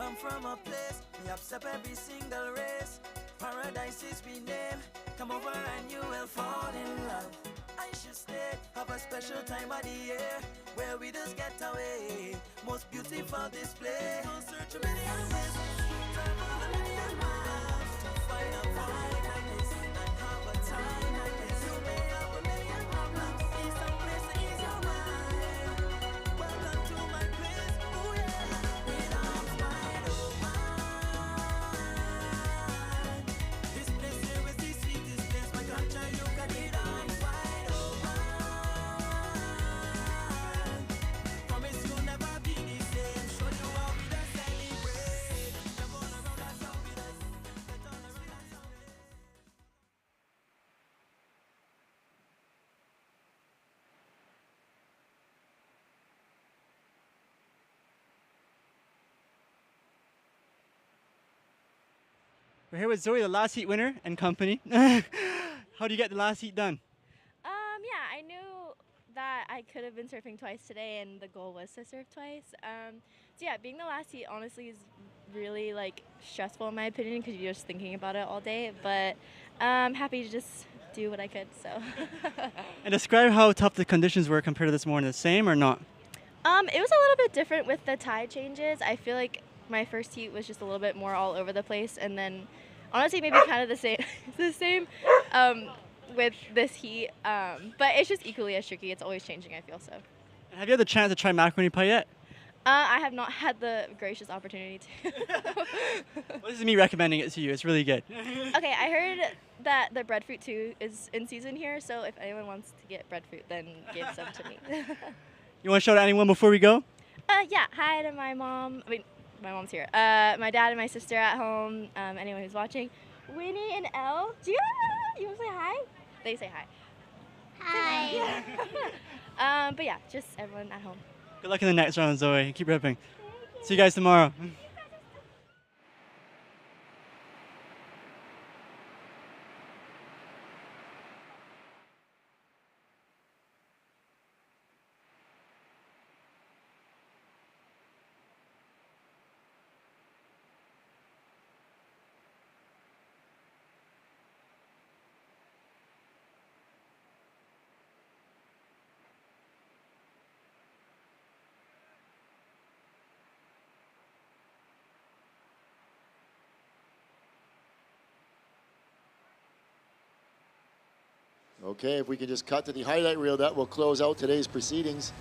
come from a place we accept every single race. Paradise is we name. Come over and you will fall in love. I should stay, have a special time of the year where we just get away. Most beautiful display. Go search a million ways, travel a million miles to find a paradise and have a time like this. You may have a million problems, need some place to ease your mind. Welcome to my place, ooh yeah. With arms wide open. This place here is the sweetest place. My country, you can eat arms wide open. Promise you'll never be the same. Show you how we just celebrate. Jump all around, that's how we just. Get all around, that's how we just. We're here with Zoe, the last heat winner and company. How do you get the last heat done? Yeah, I knew that I could have been surfing twice today, and the goal was to surf twice. So yeah, being the last heat honestly is really like stressful in my opinion because you're just thinking about it all day. But I'm happy to just do what I could. So. And describe how tough the conditions were compared to this morning. The same or not? It was a little bit different with the tide changes. I feel like my first heat was just a little bit more all over the place, and then honestly maybe kind of the same, with this heat. But it's just equally as tricky. It's always changing, I feel so. Have you had the chance to try macaroni pie yet? I have not had the gracious opportunity to. Well, this is me recommending it to you. It's really good. Okay, I heard that the breadfruit too is in season here, so if anyone wants to get breadfruit, then give some to me. You want to show to anyone before we go? Yeah, hi to my mom. I mean, my mom's here. My dad and my sister at home. Anyone who's watching. Winnie and Elle. You want to say hi? They say hi. Hi. But yeah, just everyone at home. Good luck in the next round, Zoe. Keep ripping. See you guys tomorrow. Okay, if we could just cut to the highlight reel, that will close out today's proceedings.